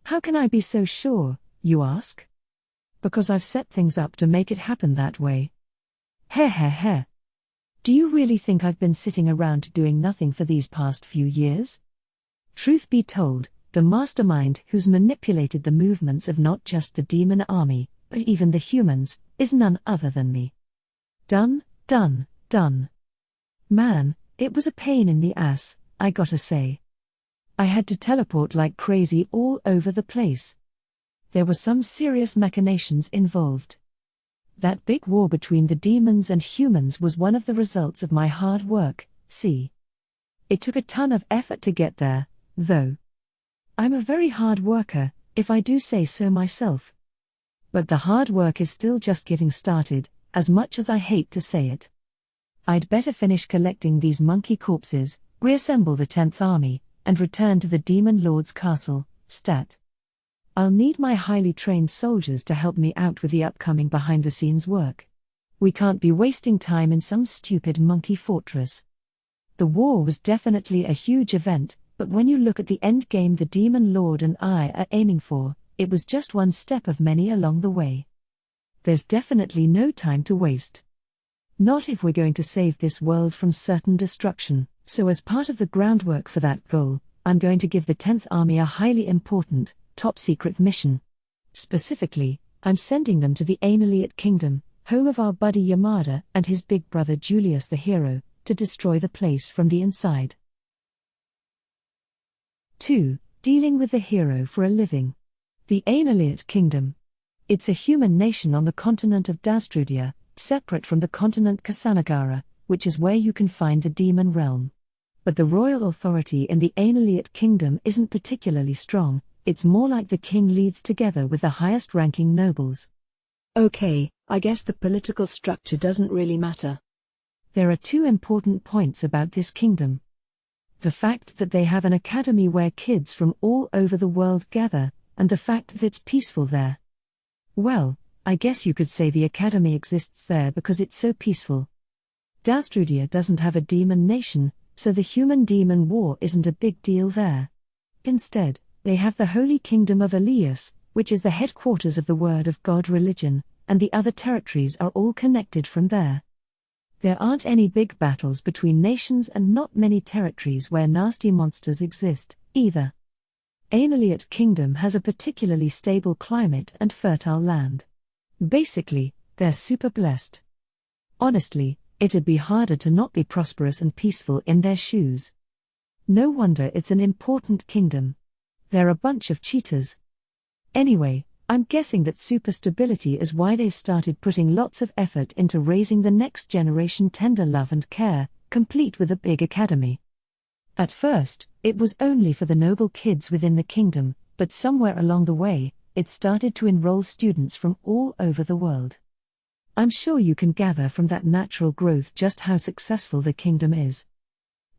A: How can I be so sure, you ask? Because I've set things up to make it happen that way. Heh. Do you really think I've been sitting around doing nothing for these past few years? Truth be told, the mastermind who's manipulated the movements of not just the demon army, but even the humans, is none other than me. Done. Man, it was a pain in the ass, I gotta say. I had to teleport like crazy all over the place. There were some serious machinations involved. That big war between the demons and humans was one of the results of my hard work, see. It took a ton of effort to get there, though. I'm a very hard worker, if I do say so myself. But the hard work is still just getting started, as much as I hate to say it. I'd better finish collecting these monkey corpses, reassemble the 10th Army, and return to the Demon Lord's castle, stat. I'll need my highly trained soldiers to help me out with the upcoming behind-the-scenes work. We can't be wasting time in some stupid monkey fortress. The war was definitely a huge event, but when you look at the end game the Demon Lord and I are aiming for, it was just one step of many along the way. There's definitely no time to waste. Not if we're going to save this world from certain destruction, so as part of the groundwork for that goal, I'm going to give the 10th Army a highly important, top-secret mission. Specifically, I'm sending them to the Interlude Kingdom, home of our buddy Yamada and his big brother Julius the Hero, to destroy the place from the inside. 2. Dealing with the hero for a living. The Interlude Kingdom. It's a human nation on the continent of Dastrudia, separate from the continent Kasanagara, which is where you can find the demon realm. But the royal authority in the Interlude Kingdom isn't particularly strong, It's more like the king leads together with the highest-ranking nobles.
B: Okay, I guess the political structure doesn't really matter.
A: There are two important points about this kingdom. The fact that they have an academy where kids from all over the world gather, and the fact that it's peaceful there. Well, I guess you could say the academy exists there because it's so peaceful. Dastrudia doesn't have a demon nation, so the human-demon war isn't a big deal there. Instead, they have the Holy Kingdom of Elias, which is the headquarters of the Word of God religion, and the other territories are all connected from there. There aren't any big battles between nations and not many territories where nasty monsters exist, either. Interlude Kingdom has a particularly stable climate and fertile land. Basically, they're super blessed. Honestly, it'd be harder to not be prosperous and peaceful in their shoes. No wonder it's an important kingdom. They're a bunch of cheaters. Anyway, I'm guessing that super stability is why they've started putting lots of effort into raising the next generation tender love and care, complete with a big academy. At first, it was only for the noble kids within the kingdom, but somewhere along the way, it started to enroll students from all over the world. I'm sure you can gather from that natural growth just how successful the kingdom is.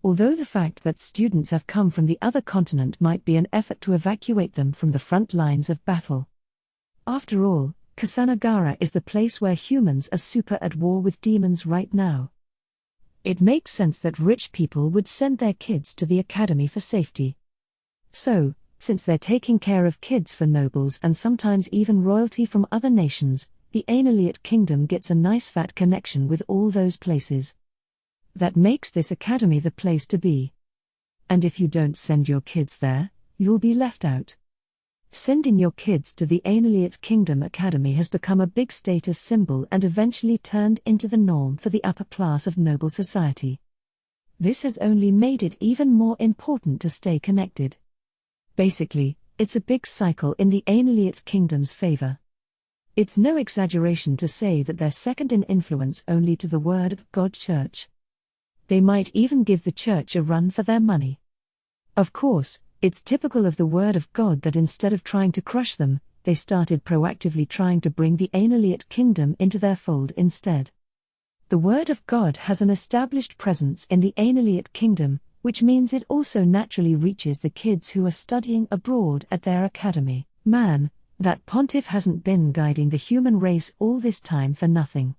A: Although the fact that students have come from the other continent might be an effort to evacuate them from the front lines of battle. After all, Kasanagara is the place where humans are super at war with demons right now. It makes sense that rich people would send their kids to the academy for safety. So, since they're taking care of kids for nobles and sometimes even royalty from other nations, the Interlude Kingdom gets a nice fat connection with all those places. That makes this academy the place to be. And if you don't send your kids there, you'll be left out. Sending your kids to the Interlude Kingdom Academy has become a big status symbol and eventually turned into the norm for the upper class of noble society. This has only made it even more important to stay connected. Basically, it's a big cycle in the Interlude Kingdom's favor. It's no exaggeration to say that they're second in influence only to the Word of God Church. They might even give the church a run for their money. Of course, it's typical of the Word of God that instead of trying to crush them, they started proactively trying to bring the Interlude Kingdom into their fold instead. The Word of God has an established presence in the Interlude Kingdom, which means it also naturally reaches the kids who are studying abroad at their academy. Man, that Pontiff hasn't been guiding the human race all this time for nothing.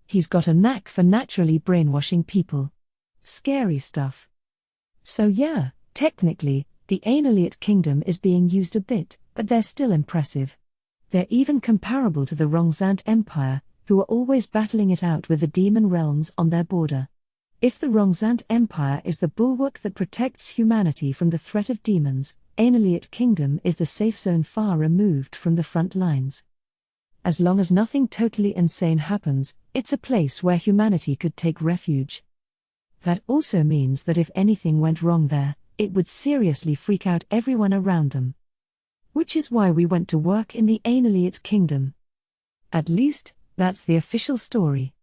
A: He's got a knack for naturally brainwashing people. Scary stuff. So yeah, technically, the Interlude Kingdom is being used a bit, but they're still impressive. They're even comparable to the Rongzant Empire, who are always battling it out with the demon realms on their border. If the Rongzant Empire is the bulwark that protects humanity from the threat of demons, Interlude Kingdom is the safe zone far removed from the front lines. As long as nothing totally insane happens, it's a place where humanity could take refuge. That also means that if anything went wrong there, it would seriously freak out everyone around them. Which is why we went to work in the Interlude Kingdom. At least, that's the official story.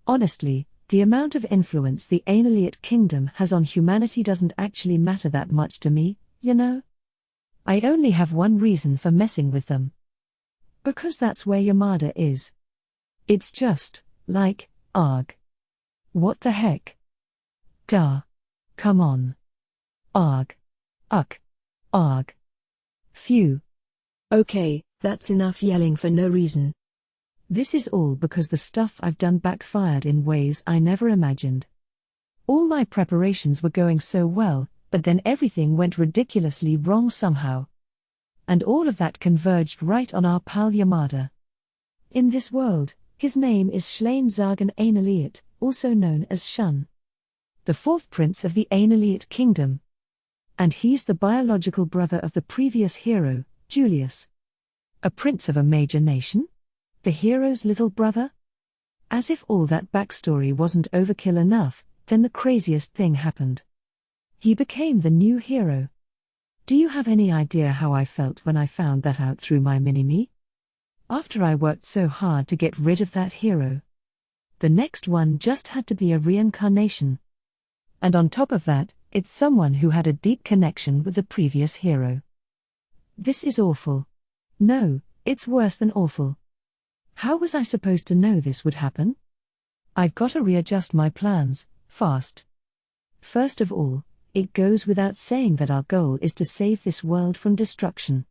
A: Honestly, the amount of influence the Interlude Kingdom has on humanity doesn't actually matter that much to me, you know? I only have one reason for messing with them. Because that's where Yamada is. It's just, like, arg. What the heck? Gah. Come on. Arg. Uck. Arg. Phew.
B: Okay, that's enough yelling for no reason.
A: This is all because the stuff I've done backfired in ways I never imagined. All my preparations were going so well, but then everything went ridiculously wrong somehow. And all of that converged right on our pal Yamada. In this world, his name is Schlein Zagan Interlude, also known as Shun. The fourth prince of the Interlude Kingdom. And he's the biological brother of the previous hero, Julius. A prince of a major nation? The hero's little brother? As if all that backstory wasn't overkill enough, then the craziest thing happened. He became the new hero. Do you have any idea how I felt when I found that out through my mini-me? After I worked so hard to get rid of that hero. The next one just had to be a reincarnation. And on top of that, it's someone who had a deep connection with the previous hero. This is awful. No, it's worse than awful. How was I supposed to know this would happen? I've got to readjust my plans, fast. First of all, it goes without saying that our goal is to save this world from destruction.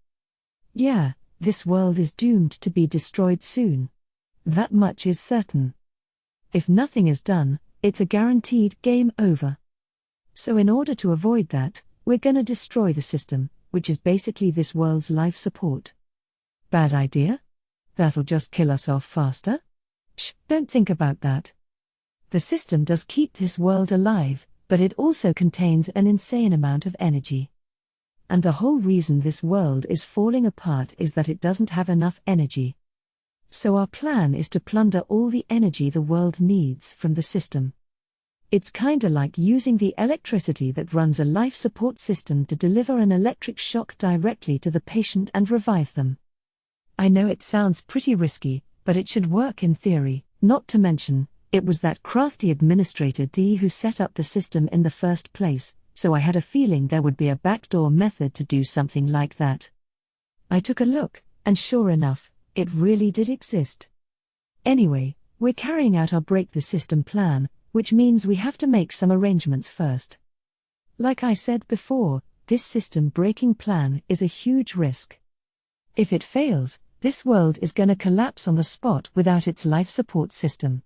A: Yeah, this world is doomed to be destroyed soon. That much is certain. If nothing is done, it's a guaranteed game over. So in order to avoid that, we're gonna destroy the system, which is basically this world's life support. Bad idea? That'll just kill us off faster? Shh, don't think about that. The system does keep this world alive, but it also contains an insane amount of energy. And the whole reason this world is falling apart is that it doesn't have enough energy. So our plan is to plunder all the energy the world needs from the system. It's kinda like using the electricity that runs a life support system to deliver an electric shock directly to the patient and revive them. I know it sounds pretty risky, but it should work in theory, not to mention, it was that crafty administrator D who set up the system in the first place, so I had a feeling there would be a backdoor method to do something like that. I took a look, and sure enough, it really did exist. Anyway, we're carrying out our break the system plan, which means we have to make some arrangements first. Like I said before, this system breaking plan is a huge risk. If it fails, this world is gonna collapse on the spot without its life support system.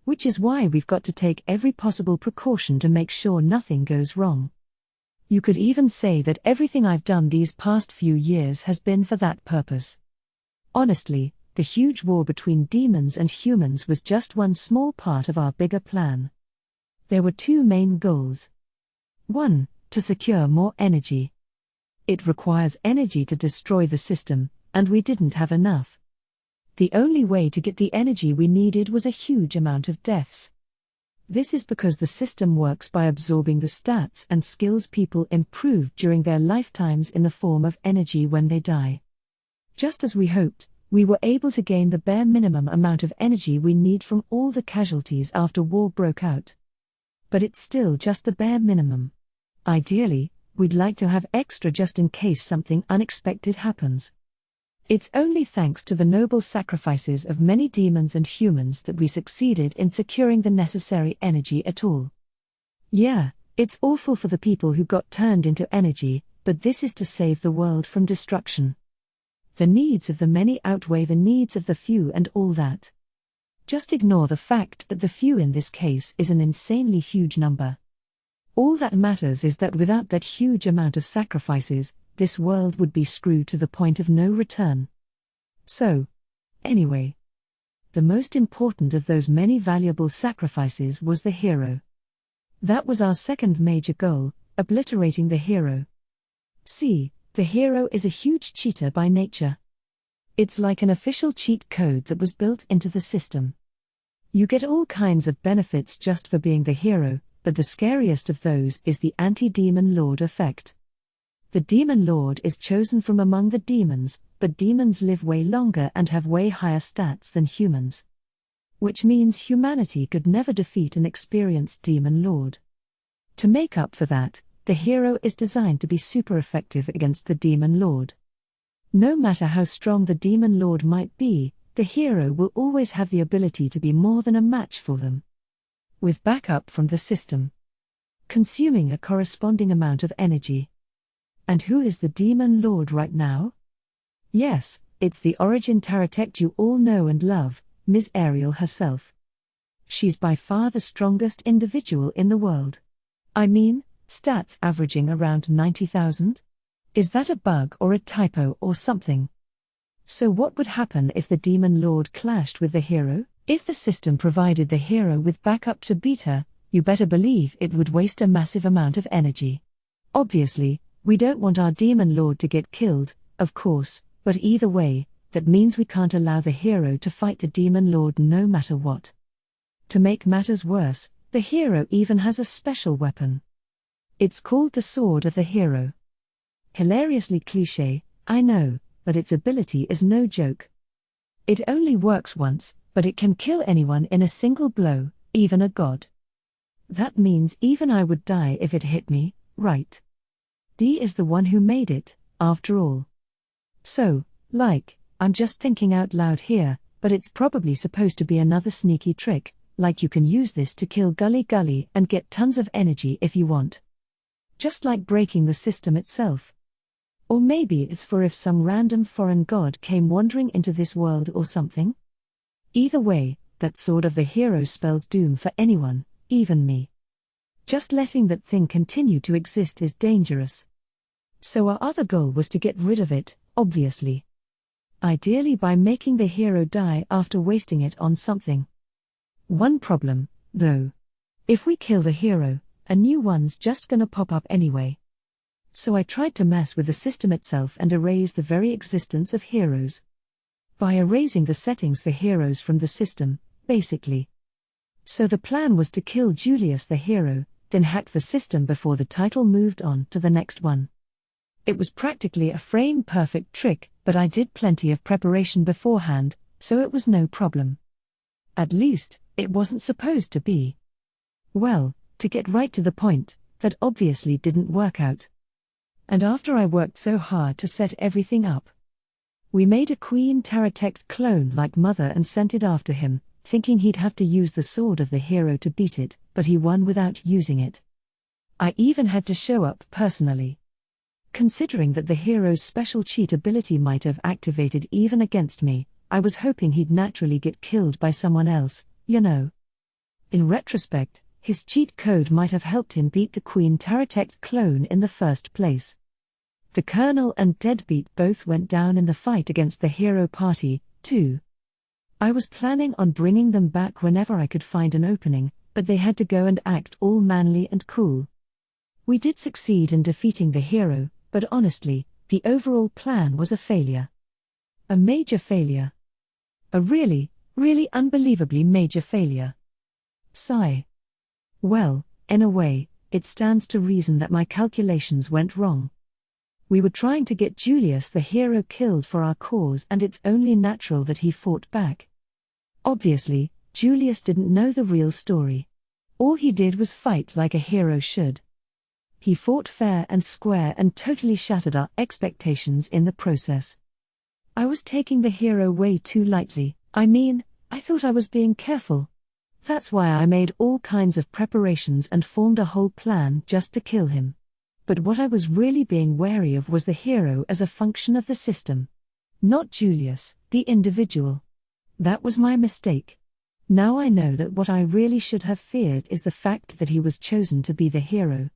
A: Which is why we've got to take every possible precaution to make sure nothing goes wrong. You could even say that everything I've done these past few years has been for that purpose. Honestly, the huge war between demons and humans was just one small part of our bigger plan. There were two main goals. 1. To secure more energy. It requires energy to destroy the system, and we didn't have enough. The only way to get the energy we needed was a huge amount of deaths. This is because the system works by absorbing the stats and skills people improve during their lifetimes in the form of energy when they die. Just as we hoped, we were able to gain the bare minimum amount of energy we need from all the casualties after war broke out. But it's still just the bare minimum. Ideally, we'd like to have extra just in case something unexpected happens. It's only thanks to the noble sacrifices of many demons and humans that we succeeded in securing the necessary energy at all. Yeah, it's awful for the people who got turned into energy, but this is to save the world from destruction. The needs of the many outweigh the needs of the few and all that. Just ignore the fact that the few in this case is an insanely huge number. All that matters is that without that huge amount of sacrifices, this world would be screwed to the point of no return. So, anyway, the most important of those many valuable sacrifices was the hero. That was our second major goal, obliterating the hero. See, the hero is a huge cheater by nature. It's like an official cheat code that was built into the system. You get all kinds of benefits just for being the hero, but the scariest of those is the anti-demon lord effect. The demon lord is chosen from among the demons, but demons live way longer and have way higher stats than humans. Which means humanity could never defeat an experienced demon lord. To make up for that, the hero is designed to be super effective against the demon lord. No matter how strong the demon lord might be, the hero will always have the ability to be more than a match for them. With backup from the system. Consuming a corresponding amount of energy. And who is the demon lord right now? Yes, it's the Origin Taratect you all know and love, Ms. Ariel herself. She's by far the strongest individual in the world. I mean, stats averaging around 90,000? Is that a bug or a typo or something? So what would happen if the demon lord clashed with the hero? If the system provided the hero with backup to beat her, you better believe it would waste a massive amount of energy. Obviously, we don't want our demon lord to get killed, of course, but either way, that means we can't allow the hero to fight the demon lord no matter what. To make matters worse, the hero even has a special weapon. It's called the Sword of the Hero. Hilariously cliché, I know, but its ability is no joke. It only works once, but it can kill anyone in a single blow, even a god. That means even I would die if it hit me, right? D is the one who made it, after all. So, I'm just thinking out loud here, but it's probably supposed to be another sneaky trick, like you can use this to kill Gully Gully and get tons of energy if you want. Just like breaking the system itself. Or maybe it's for if some random foreign god came wandering into this world or something? Either way, that Sword of the Hero spells doom for anyone, even me. Just letting that thing continue to exist is dangerous. So our other goal was to get rid of it, obviously. Ideally by making the hero die after wasting it on something. One problem, though. If we kill the hero, a new one's just gonna pop up anyway. So I tried to mess with the system itself and erase the very existence of heroes. By erasing the settings for heroes from the system, basically. So the plan was to kill Julius the hero, then hack the system before the title moved on to the next one. It was practically a frame-perfect trick, but I did plenty of preparation beforehand, so it was no problem. At least, it wasn't supposed to be. Well, to get right to the point, that obviously didn't work out. And after I worked so hard to set everything up, we made a Queen Taratect clone like Mother and sent it after him, thinking he'd have to use the Sword of the Hero to beat it, but he won without using it. I even had to show up personally. Considering that the hero's special cheat ability might have activated even against me, I was hoping he'd naturally get killed by someone else, you know. In retrospect, his cheat code might have helped him beat the Queen Taratect clone in the first place. The Colonel and Deadbeat both went down in the fight against the hero party, too. I was planning on bringing them back whenever I could find an opening, but they had to go and act all manly and cool. We did succeed in defeating the hero, but honestly, the overall plan was a failure. A major failure. A really, really unbelievably major failure. Sigh. Well, in a way, it stands to reason that my calculations went wrong. We were trying to get Julius the hero killed for our cause, and it's only natural that he fought back. Obviously, Julius didn't know the real story. All he did was fight like a hero should. He fought fair and square and totally shattered our expectations in the process. I was taking the hero way too lightly. I thought I was being careful. That's why I made all kinds of preparations and formed a whole plan just to kill him. But what I was really being wary of was the hero as a function of the system. Not Julius, the individual. That was my mistake. Now I know that what I really should have feared is the fact that he was chosen to be the hero.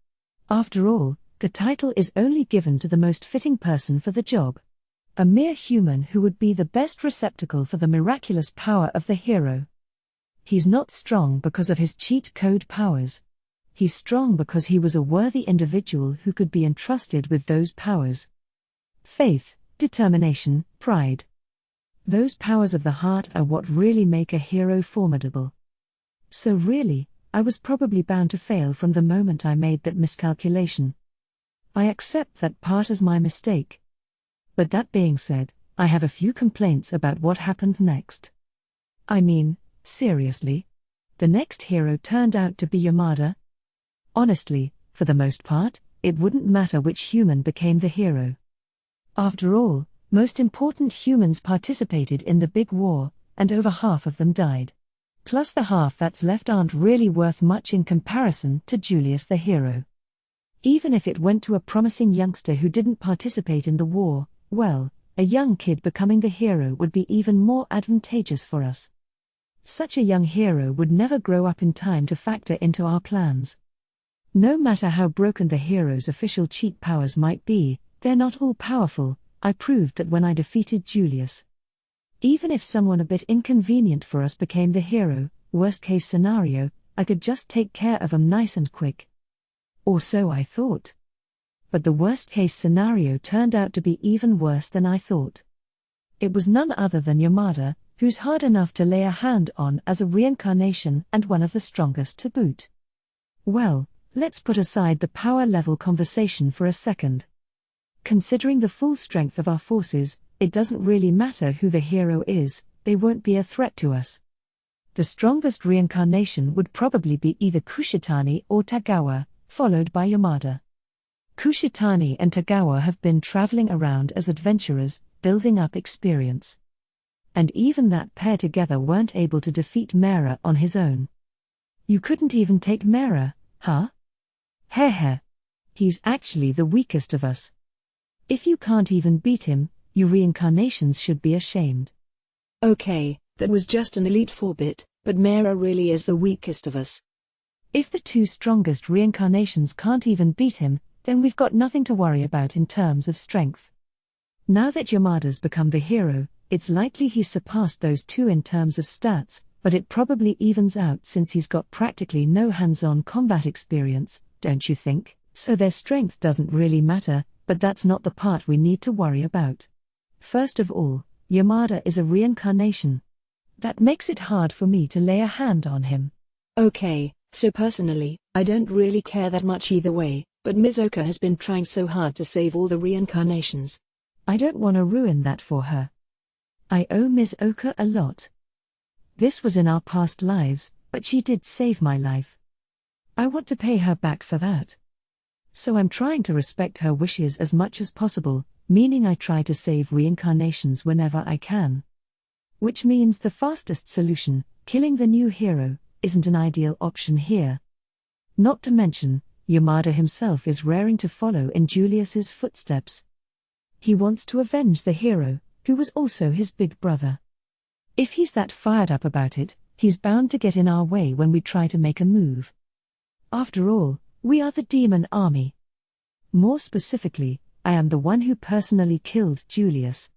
A: After all, the title is only given to the most fitting person for the job. A mere human who would be the best receptacle for the miraculous power of the hero. He's not strong because of his cheat code powers. He's strong because he was a worthy individual who could be entrusted with those powers. Faith, determination, pride. Those powers of the heart are what really make a hero formidable. So really, I was probably bound to fail from the moment I made that miscalculation. I accept that part as my mistake. But that being said, I have a few complaints about what happened next. Seriously? The next hero turned out to be Yamada? Honestly, for the most part, it wouldn't matter which human became the hero. After all, most important humans participated in the big war, and over half of them died. Plus the half that's left aren't really worth much in comparison to Julius the hero. Even if it went to a promising youngster who didn't participate in the war, well, a young kid becoming the hero would be even more advantageous for us. Such a young hero would never grow up in time to factor into our plans. No matter how broken the hero's official cheat powers might be, they're not all powerful. I proved that when I defeated Julius. Even if someone a bit inconvenient for us became the hero, worst case scenario, I could just take care of him nice and quick. Or so I thought. But the worst case scenario turned out to be even worse than I thought. It was none other than Yamada, who's hard enough to lay a hand on as a reincarnation and one of the strongest to boot. Well, let's put aside the power level conversation for a second. Considering the full strength of our forces, it doesn't really matter who the hero is, they won't be a threat to us. The strongest reincarnation would probably be either Kushitani or Tagawa, followed by Yamada. Kushitani and Tagawa have been traveling around as adventurers, building up experience. And even that pair together weren't able to defeat Mera on his own. You couldn't even take Mera, huh? Heh. He's actually the weakest of us. If you can't even beat him, you reincarnations should be ashamed.
B: Okay, that was just an Elite Four bit, but Mera really is the weakest of us.
A: If the two strongest reincarnations can't even beat him, then we've got nothing to worry about in terms of strength. Now that Yamada's become the hero, it's likely he's surpassed those two in terms of stats, but it probably evens out since he's got practically no hands-on combat experience, don't you think? So their strength doesn't really matter, but that's not the part we need to worry about. First of all, Yamada is a reincarnation. That makes it hard for me to lay a hand on him.
B: Okay, so personally, I don't really care that much either way, but Mizoka has been trying so hard to save all the reincarnations.
A: I don't want to ruin that for her. I owe Mizoka a lot. This was in our past lives, but she did save my life. I want to pay her back for that. So I'm trying to respect her wishes as much as possible, meaning I try to save reincarnations whenever I can. Which means the fastest solution, killing the new hero, isn't an ideal option here. Not to mention, Yamada himself is raring to follow in Julius's footsteps. He wants to avenge the hero, who was also his big brother. If he's that fired up about it, he's bound to get in our way when we try to make a move. After all, we are the demon army. More specifically, I am the one who personally killed Julius.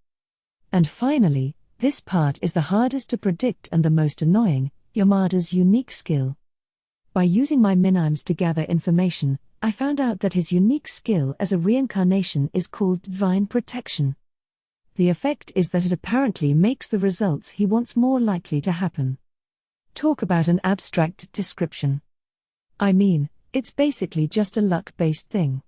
A: And finally, this part is the hardest to predict and the most annoying, Yamada's unique skill. By using my minimes to gather information, I found out that his unique skill as a reincarnation is called Divine Protection. The effect is that it apparently makes the results he wants more likely to happen. Talk about an abstract description. I mean, it's basically just a luck-based thing.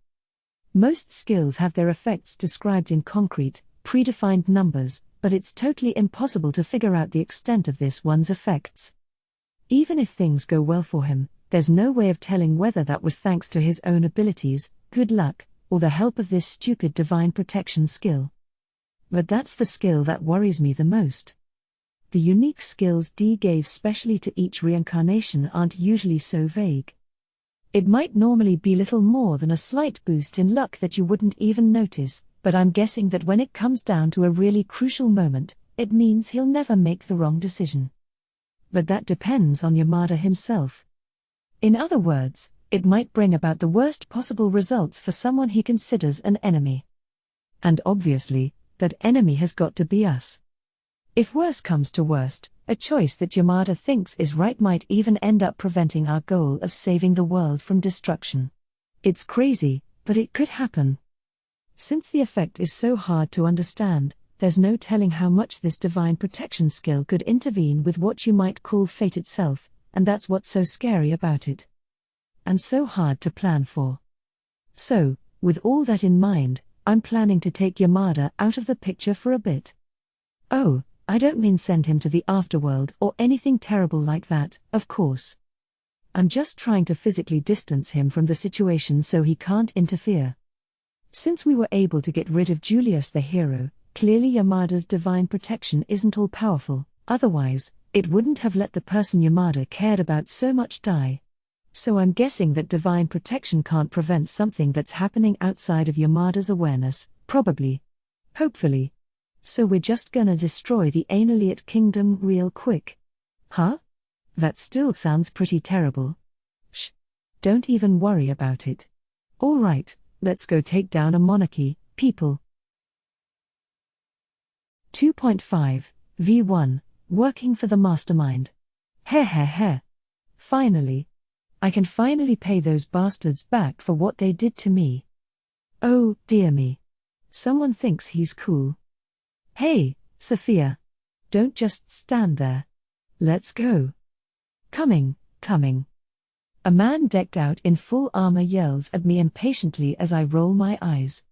A: Most skills have their effects described in concrete, predefined numbers, but it's totally impossible to figure out the extent of this one's effects. Even if things go well for him, there's no way of telling whether that was thanks to his own abilities, good luck, or the help of this stupid divine protection skill. But that's the skill that worries me the most. The unique skills D gave specially to each reincarnation aren't usually so vague. It might normally be little more than a slight boost in luck that you wouldn't even notice, but I'm guessing that when it comes down to a really crucial moment, it means he'll never make the wrong decision. But that depends on Yamada himself. In other words, it might bring about the worst possible results for someone he considers an enemy. And obviously, that enemy has got to be us. If worse comes to worst, a choice that Yamada thinks is right might even end up preventing our goal of saving the world from destruction. It's crazy, but it could happen. Since the effect is so hard to understand, there's no telling how much this divine protection skill could intervene with what you might call fate itself, and that's what's so scary about it. And so hard to plan for. So, with all that in mind, I'm planning to take Yamada out of the picture for a bit. Oh, I don't mean send him to the afterworld or anything terrible like that, of course. I'm just trying to physically distance him from the situation so he can't interfere. Since we were able to get rid of Julius the hero, clearly Yamada's divine protection isn't all powerful, otherwise, it wouldn't have let the person Yamada cared about so much die. So I'm guessing that divine protection can't prevent something that's happening outside of Yamada's awareness, probably. Hopefully. So we're just gonna destroy the Ainoliate Kingdom real quick. Huh? That still sounds pretty terrible. Shh. Don't even worry about it. Alright, let's go take down a monarchy, people. 2.5, V1, Working for the Mastermind. Heh. Finally. I can finally pay those bastards back for what they did to me. Oh, dear me. Someone thinks he's cool. Hey, Sophia. Don't just stand there. Let's go. Coming. A man decked out in full armor yells at me impatiently as I roll my eyes.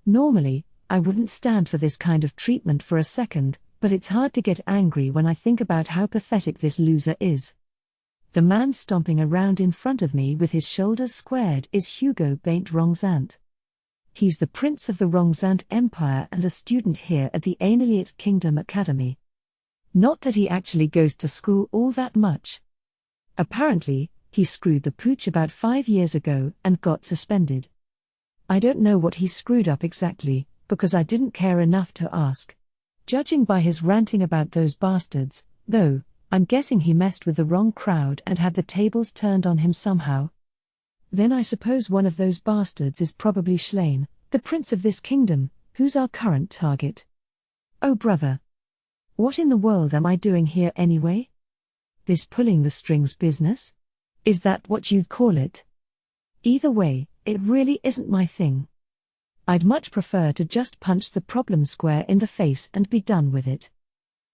A: Normally, I wouldn't stand for this kind of treatment for a second, but it's hard to get angry when I think about how pathetic this loser is. The man stomping around in front of me with his shoulders squared is Hugo Baint Rongzant. He's the prince of the Rongzant Empire and a student here at the Ainoliate Kingdom Academy. Not that he actually goes to school all that much. Apparently, he screwed the pooch about 5 years ago and got suspended. I don't know what he screwed up exactly, because I didn't care enough to ask. Judging by his ranting about those bastards, though, I'm guessing he messed with the wrong crowd and had the tables turned on him somehow. Then I suppose one of those bastards is probably Schlain, the prince of this kingdom, who's our current target. Oh brother. What in the world am I doing here anyway? This pulling the strings business? Is that what you'd call it? Either way, it really isn't my thing. I'd much prefer to just punch the problem square in the face and be done with it.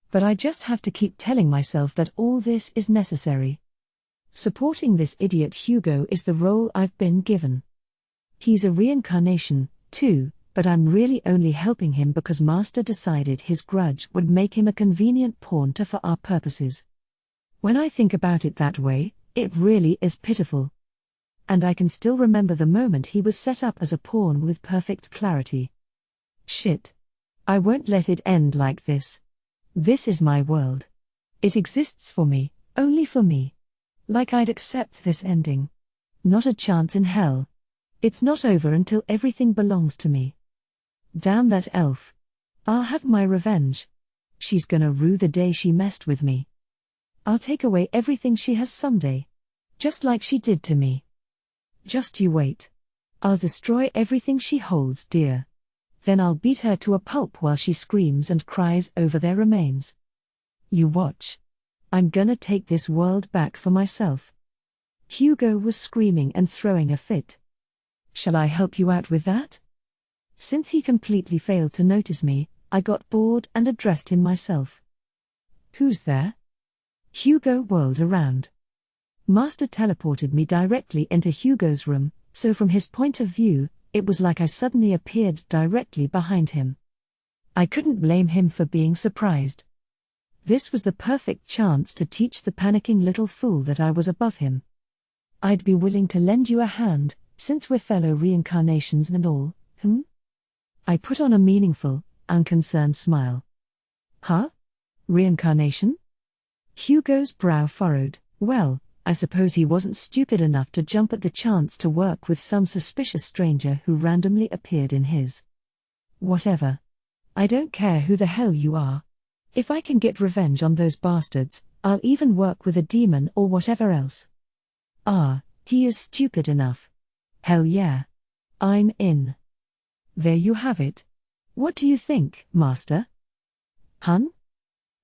A: But I just have to keep telling myself that all this is necessary. Supporting this idiot Hugo is the role I've been given. He's a reincarnation, too, but I'm really only helping him because Master decided his grudge would make him a convenient pawn for our purposes. When I think about it that way, it really is pitiful. And I can still remember the moment he was set up as a pawn with perfect clarity. Shit. I won't let it end like this. This is my world. It exists for me, only for me. Like I'd accept this ending. Not a chance in hell. It's not over until everything belongs to me. Damn that elf. I'll have my revenge. She's gonna rue the day she messed with me. I'll take away everything she has someday. Just like she did to me. Just you wait. I'll destroy everything she holds dear. Then I'll beat her to a pulp while she screams and cries over their remains. You watch. I'm gonna take this world back for myself. Hugo was screaming and throwing a fit. Shall I help you out with that? Since he completely failed to notice me, I got bored and addressed him myself. Who's there? Hugo whirled around. Master teleported me directly into Hugo's room, so from his point of view, it was like I suddenly appeared directly behind him. I couldn't blame him for being surprised. This was the perfect chance to teach the panicking little fool that I was above him. I'd be willing to lend you a hand, since we're fellow reincarnations and all, I put on a meaningful, unconcerned smile. Huh? Reincarnation? Hugo's brow furrowed. Well, I suppose he wasn't stupid enough to jump at the chance to work with some suspicious stranger who randomly appeared in his. Whatever. I don't care who the hell you are. If I can get revenge on those bastards, I'll even work with a demon or whatever else. Ah, he is stupid enough. Hell yeah. I'm in. There you have it. What do you think, Master? Hun?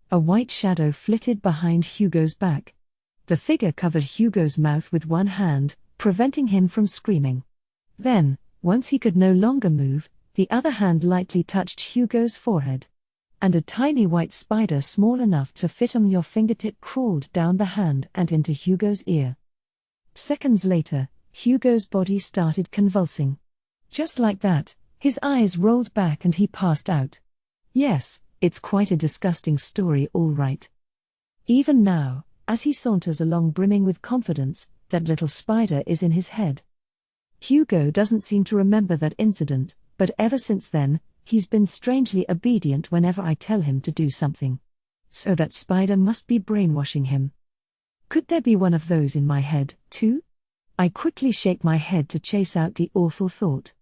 A: A white shadow flitted behind Hugo's back. The figure covered Hugo's mouth with one hand, preventing him from screaming. Then, once he could no longer move, the other hand lightly touched Hugo's forehead. And a tiny white spider small enough to fit on your fingertip crawled down the hand and into Hugo's ear. Seconds later, Hugo's body started convulsing. Just like that, his eyes rolled back and he passed out. Yes, it's quite a disgusting story all right. Even now, as he saunters along brimming with confidence, that little spider is in his head. Hugo doesn't seem to remember that incident, but ever since then, he's been strangely obedient whenever I tell him to do something. So that spider must be brainwashing him. Could there be one of those in my head, too? I quickly shake my head to chase out the awful thought.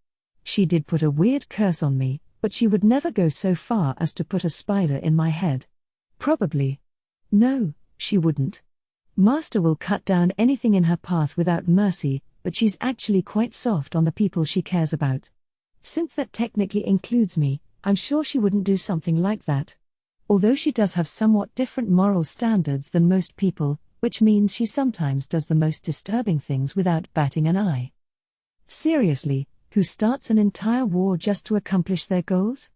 A: She did put a weird curse on me, but she would never go so far as to put a spider in my head. Probably. No, she wouldn't. Master will cut down anything in her path without mercy, but she's actually quite soft on the people she cares about. Since that technically includes me, I'm sure she wouldn't do something like that. Although she does have somewhat different moral standards than most people, which means she sometimes does the most disturbing things without batting an eye. Seriously, who starts an entire war just to accomplish their goals?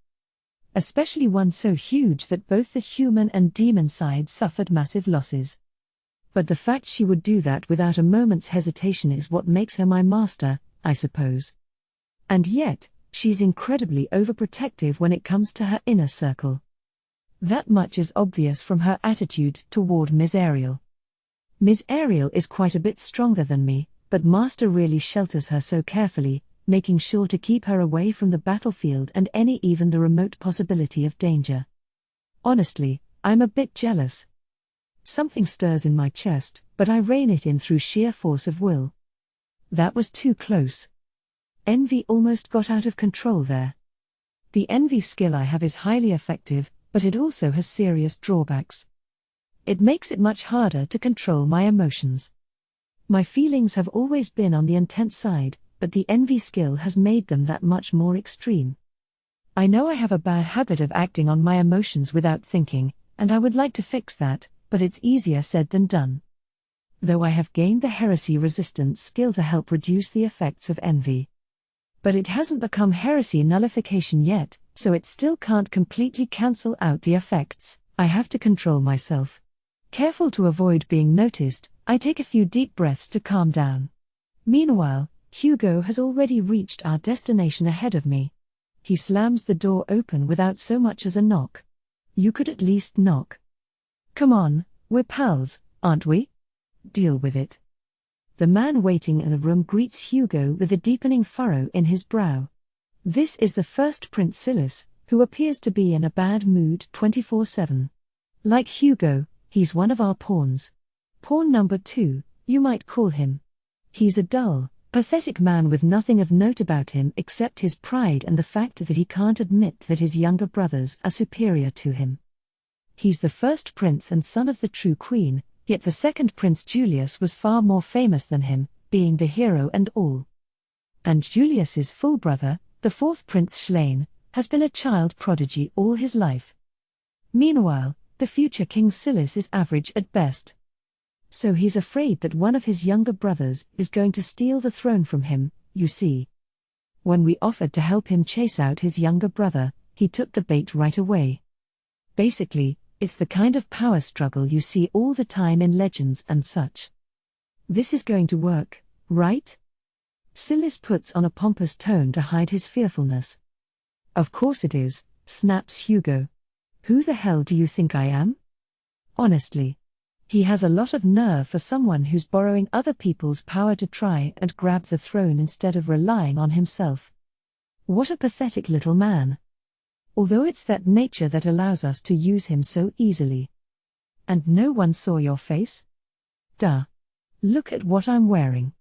A: Especially one so huge that both the human and demon sides suffered massive losses. But the fact she would do that without a moment's hesitation is what makes her my master, I suppose. And yet, she's incredibly overprotective when it comes to her inner circle. That much is obvious from her attitude toward Ms. Ariel. Ms. Ariel is quite a bit stronger than me, but Master really shelters her so carefully, making sure to keep her away from the battlefield and even the remote possibility of danger. Honestly, I'm a bit jealous. Something stirs in my chest, but I rein it in through sheer force of will. That was too close. Envy almost got out of control there. The envy skill I have is highly effective, but it also has serious drawbacks. It makes it much harder to control my emotions. My feelings have always been on the intense side, but the envy skill has made them that much more extreme. I know I have a bad habit of acting on my emotions without thinking, and I would like to fix that, but it's easier said than done. Though I have gained the heresy resistance skill to help reduce the effects of envy. But it hasn't become heresy nullification yet, so it still can't completely cancel out the effects. I have to control myself. Careful to avoid being noticed, I take a few deep breaths to calm down. Meanwhile, Hugo has already reached our destination ahead of me. He slams the door open without so much as a knock. You could at least knock. Come on, we're pals, aren't we? Deal with it. The man waiting in the room greets Hugo with a deepening furrow in his brow. This is the first Prince Silas, who appears to be in a bad mood 24/7. Like Hugo, he's one of our pawns. Pawn number 2, you might call him. He's a dull, pathetic man with nothing of note about him except his pride and the fact that he can't admit that his younger brothers are superior to him. He's the first prince and son of the true queen, yet the second Prince Julius was far more famous than him, being the hero and all. And Julius's full brother, the fourth Prince Schlein, has been a child prodigy all his life. Meanwhile, the future King Silas is average at best. So he's afraid that one of his younger brothers is going to steal the throne from him, you see. When we offered to help him chase out his younger brother, he took the bait right away. Basically, it's the kind of power struggle you see all the time in legends and such. This is going to work, right? Silas puts on a pompous tone to hide his fearfulness. Of course it is, snaps Hugo. Who the hell do you think I am? Honestly. He has a lot of nerve for someone who's borrowing other people's power to try and grab the throne instead of relying on himself. What a pathetic little man. Although it's that nature that allows us to use him so easily. And no one saw your face? Duh. Look at what I'm wearing.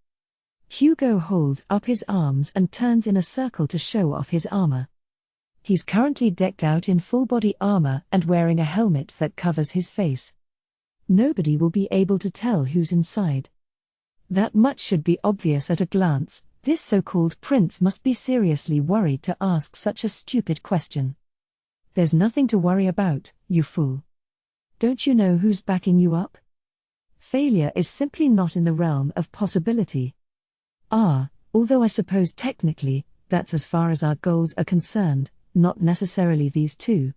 A: Hugo holds up his arms and turns in a circle to show off his armor. He's currently decked out in full-body armor and wearing a helmet that covers his face. Nobody will be able to tell who's inside. That much should be obvious at a glance. This so-called prince must be seriously worried to ask such a stupid question. There's nothing to worry about, you fool. Don't you know who's backing you up? Failure is simply not in the realm of possibility. Although I suppose technically, that's as far as our goals are concerned, not necessarily these two.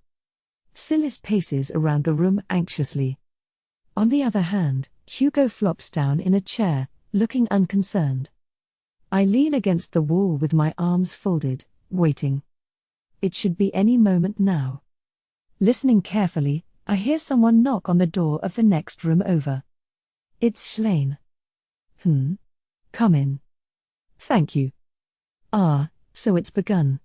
A: Silas paces around the room anxiously. On the other hand, Hugo flops down in a chair, looking unconcerned. I lean against the wall with my arms folded, waiting. It should be any moment now. Listening carefully, I hear someone knock on the door of the next room over. It's Schlein. Come in. Thank you. So it's begun.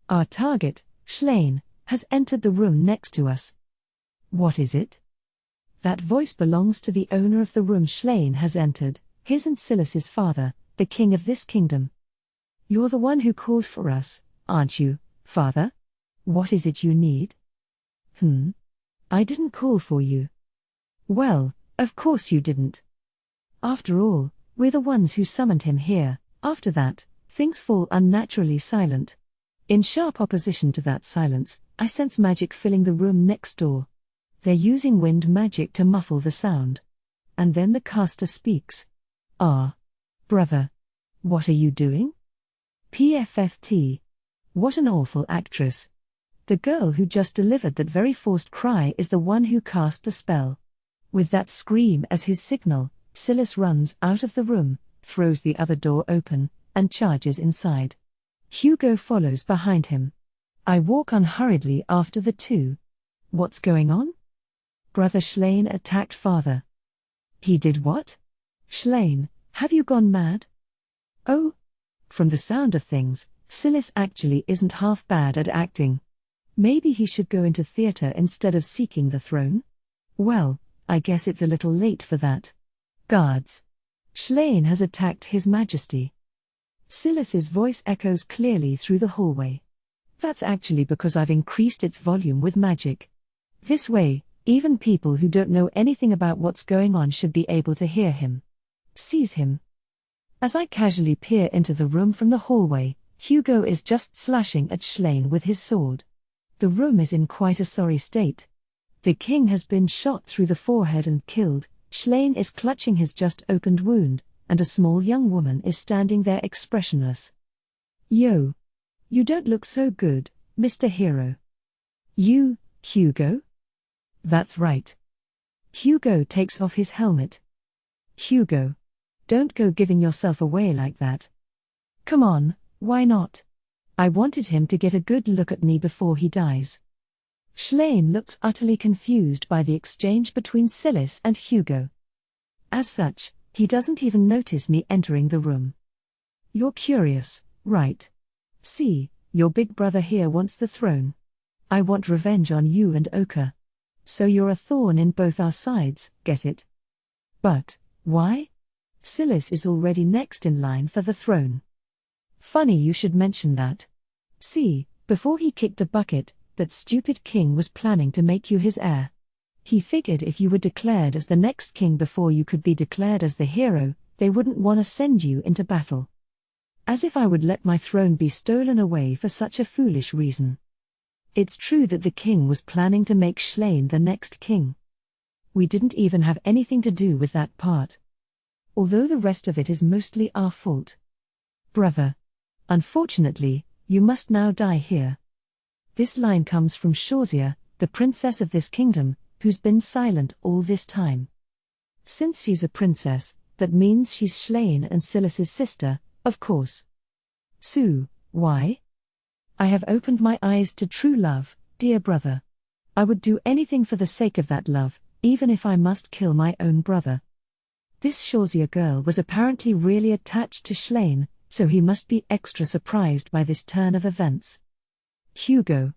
A: Our target, Schlein, has entered the room next to us. What is it? That voice belongs to the owner of the room Schlein has entered, his and Silas's father, the king of this kingdom. You're the one who called for us, aren't you, father? What is it you need? I didn't call for you. Well, of course you didn't. After all, we're the ones who summoned him here. After that, things fall unnaturally silent. In sharp opposition to that silence, I sense magic filling the room next door. They're using wind magic to muffle the sound. And then the caster speaks. Brother. What are you doing? PFFT. What an awful actress. The girl who just delivered that very forced cry is the one who cast the spell. With that scream as his signal, Silas runs out of the room, throws the other door open, and charges inside. Hugo follows behind him. I walk unhurriedly after the two. What's going on? Brother Schlein attacked father. He did what? Schlein, have you gone mad? Oh, From the sound of things, Silas actually isn't half bad at acting. Maybe he should go into theatre instead of seeking the throne? Well, I guess it's a little late for that. Guards! Schlein has attacked His Majesty. Silas's voice echoes clearly through the hallway. That's actually because I've increased its volume with magic. This way, even people who don't know anything about what's going on should be able to hear him. Seize him. As I casually peer into the room from the hallway, Hugo is just slashing at Schlein with his sword. The room is in quite a sorry state. The king has been shot through the forehead and killed, Schlein is clutching his just-opened wound, and a small young woman is standing there expressionless. Yo! You don't look so good, Mr. Hero. You, Hugo? That's right. Hugo takes off his helmet. Hugo! Don't go giving yourself away like that. Come on, why not? I wanted him to get a good look at me before he dies. Schlein looks utterly confused by the exchange between Silas and Hugo. As such, he doesn't even notice me entering the room. You're curious, right? See, your big brother here wants the throne. I want revenge on you and Oka. So you're a thorn in both our sides, get it? But, why? Silas is already next in line for the throne. Funny you should mention that. See, before he kicked the bucket, that stupid king was planning to make you his heir. He figured if you were declared as the next king before you could be declared as the hero, they wouldn't want to send you into battle. As if I would let my throne be stolen away for such a foolish reason. It's true that the king was planning to make Schlein the next king. We didn't even have anything to do with that part. Although the rest of it is mostly our fault. Brother. Unfortunately, you must now die here. This line comes from Shazia, the princess of this kingdom, who's been silent all this time. Since she's a princess, that means she's Schlein and Silas's sister, of course. Sue, why? I have opened my eyes to true love, dear brother. I would do anything for the sake of that love, even if I must kill my own brother. This Shazia girl was apparently really attached to Schlein, so he must be extra surprised by this turn of events. Hugo.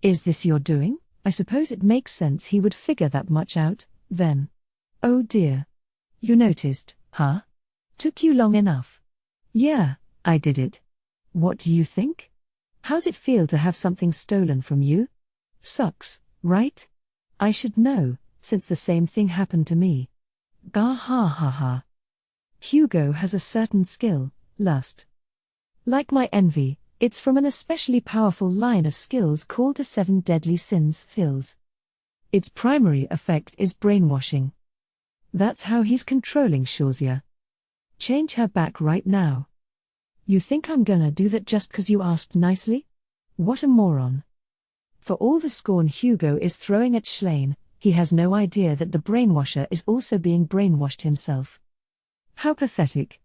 A: Is this your doing? I suppose it makes sense he would figure that much out, then. Oh dear. You noticed, huh? Took you long enough. Yeah, I did it. What do you think? How's it feel to have something stolen from you? Sucks, right? I should know, since the same thing happened to me. Gah ha ha ha. Hugo has a certain skill, lust. Like my envy, it's from an especially powerful line of skills called the 7 Deadly Sins skills. Its primary effect is brainwashing. That's how he's controlling Shazia. Change her back right now. You think I'm gonna do that just 'cause you asked nicely? What a moron. For all the scorn Hugo is throwing at Schlein, he has no idea that the brainwasher is also being brainwashed himself. How pathetic.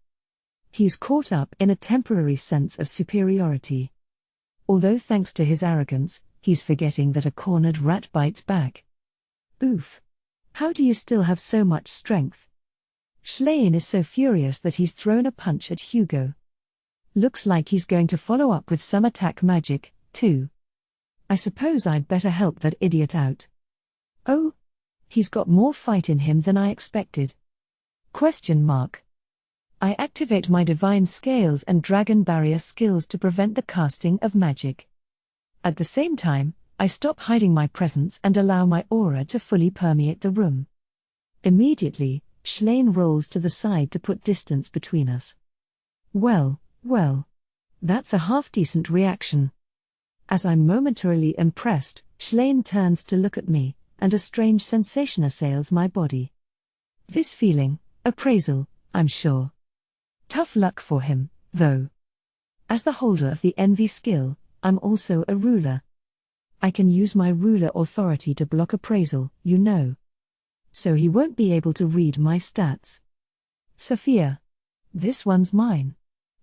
A: He's caught up in a temporary sense of superiority. Although thanks to his arrogance, he's forgetting that a cornered rat bites back. Oof. How do you still have so much strength? Schlein is so furious that he's thrown a punch at Hugo. Looks like he's going to follow up with some attack magic, too. I suppose I'd better help that idiot out. Oh? He's got more fight in him than I expected. Question mark. I activate my divine scales and dragon barrier skills to prevent the casting of magic. At the same time, I stop hiding my presence and allow my aura to fully permeate the room. Immediately, Schlein rolls to the side to put distance between us. Well, that's a half-decent reaction. As I'm momentarily impressed, Schlein turns to look at me, and a strange sensation assails my body. This feeling, appraisal, I'm sure. Tough luck for him, though. As the holder of the envy skill, I'm also a ruler. I can use my ruler authority to block appraisal, you know. So he won't be able to read my stats. Sophia. This one's mine.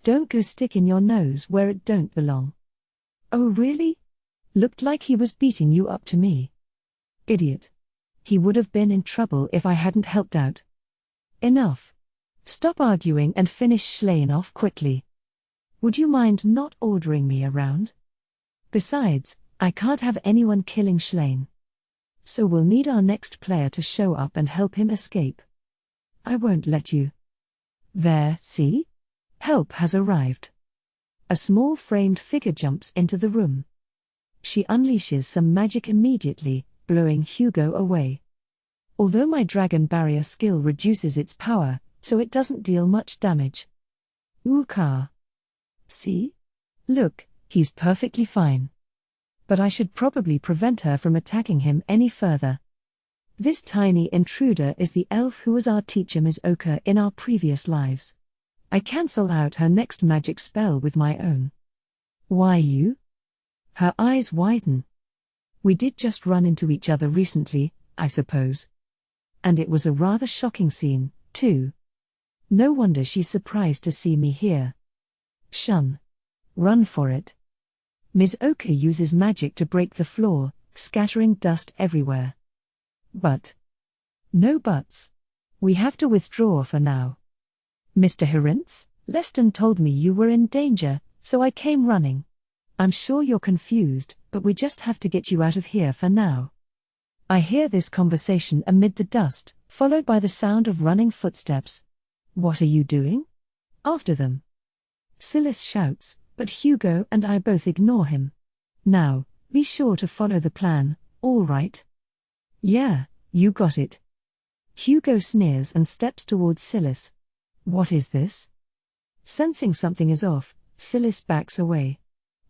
A: Don't go sticking your nose where it don't belong. Oh really? Looked like he was beating you up to me. Idiot. He would have been in trouble if I hadn't helped out. Enough. Stop arguing and finish Schlein off quickly. Would you mind not ordering me around? Besides, I can't have anyone killing Schlein. So we'll need our next player to show up and help him escape. I won't let you. There, see? Help has arrived. A small framed figure jumps into the room. She unleashes some magic immediately, blowing Hugo away. Although my dragon barrier skill reduces its power, so it doesn't deal much damage. Ooka. See? Look, he's perfectly fine. But I should probably prevent her from attacking him any further. This tiny intruder is the elf who was our teacher Ms. Oka in our previous lives. I cancel out her next magic spell with my own. Why you? Her eyes widen. We did just run into each other recently, I suppose. And it was a rather shocking scene, too. No wonder she's surprised to see me here. Shun. Run for it. Ms. Oka uses magic to break the floor, scattering dust everywhere. But. No buts. We have to withdraw for now. Mr. Hirintz, Leston told me you were in danger, so I came running. I'm sure you're confused, but we just have to get you out of here for now. I hear this conversation amid the dust, followed by the sound of running footsteps. What are you doing? After them. Silas shouts, but Hugo and I both ignore him. Now, be sure to follow the plan, all right? Yeah, you got it. Hugo sneers and steps towards Silas. What is this? Sensing something is off, Silas backs away.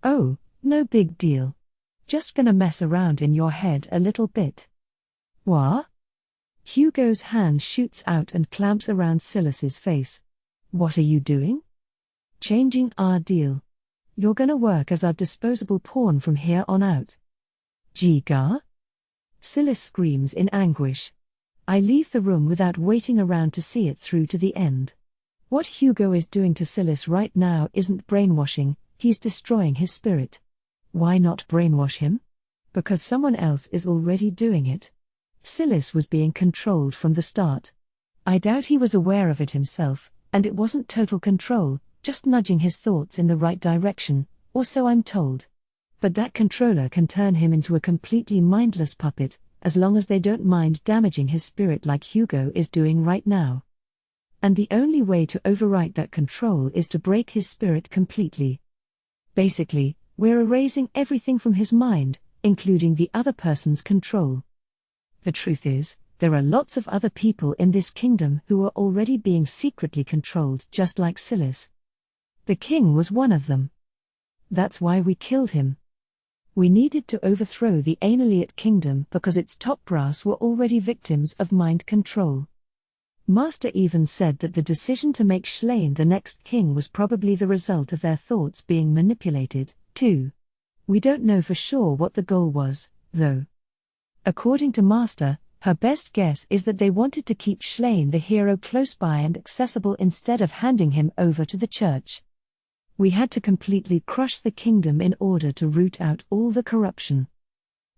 A: Oh, no big deal. Just gonna mess around in your head a little bit. What? Hugo's hand shoots out and clamps around Silas's face. What are you doing? Changing our deal. You're gonna work as our disposable pawn from here on out. Jigar? Silas screams in anguish. I leave the room without waiting around to see it through to the end. What Hugo is doing to Silas right now isn't brainwashing, he's destroying his spirit. Why not brainwash him? Because someone else is already doing it. Silas was being controlled from the start. I doubt he was aware of it himself, and it wasn't total control, just nudging his thoughts in the right direction, or so I'm told. But that controller can turn him into a completely mindless puppet, as long as they don't mind damaging his spirit like Hugo is doing right now. And the only way to overwrite that control is to break his spirit completely. Basically, we're erasing everything from his mind, including the other person's control. The truth is, there are lots of other people in this kingdom who are already being secretly controlled just like Silas. The king was one of them. That's why we killed him. We needed to overthrow the Ainoliate kingdom because its top brass were already victims of mind control. Master even said that the decision to make Schlein the next king was probably the result of their thoughts being manipulated, too. We don't know for sure what the goal was, though. According to Master, her best guess is that they wanted to keep Schlein the hero close by and accessible instead of handing him over to the church. We had to completely crush the kingdom in order to root out all the corruption.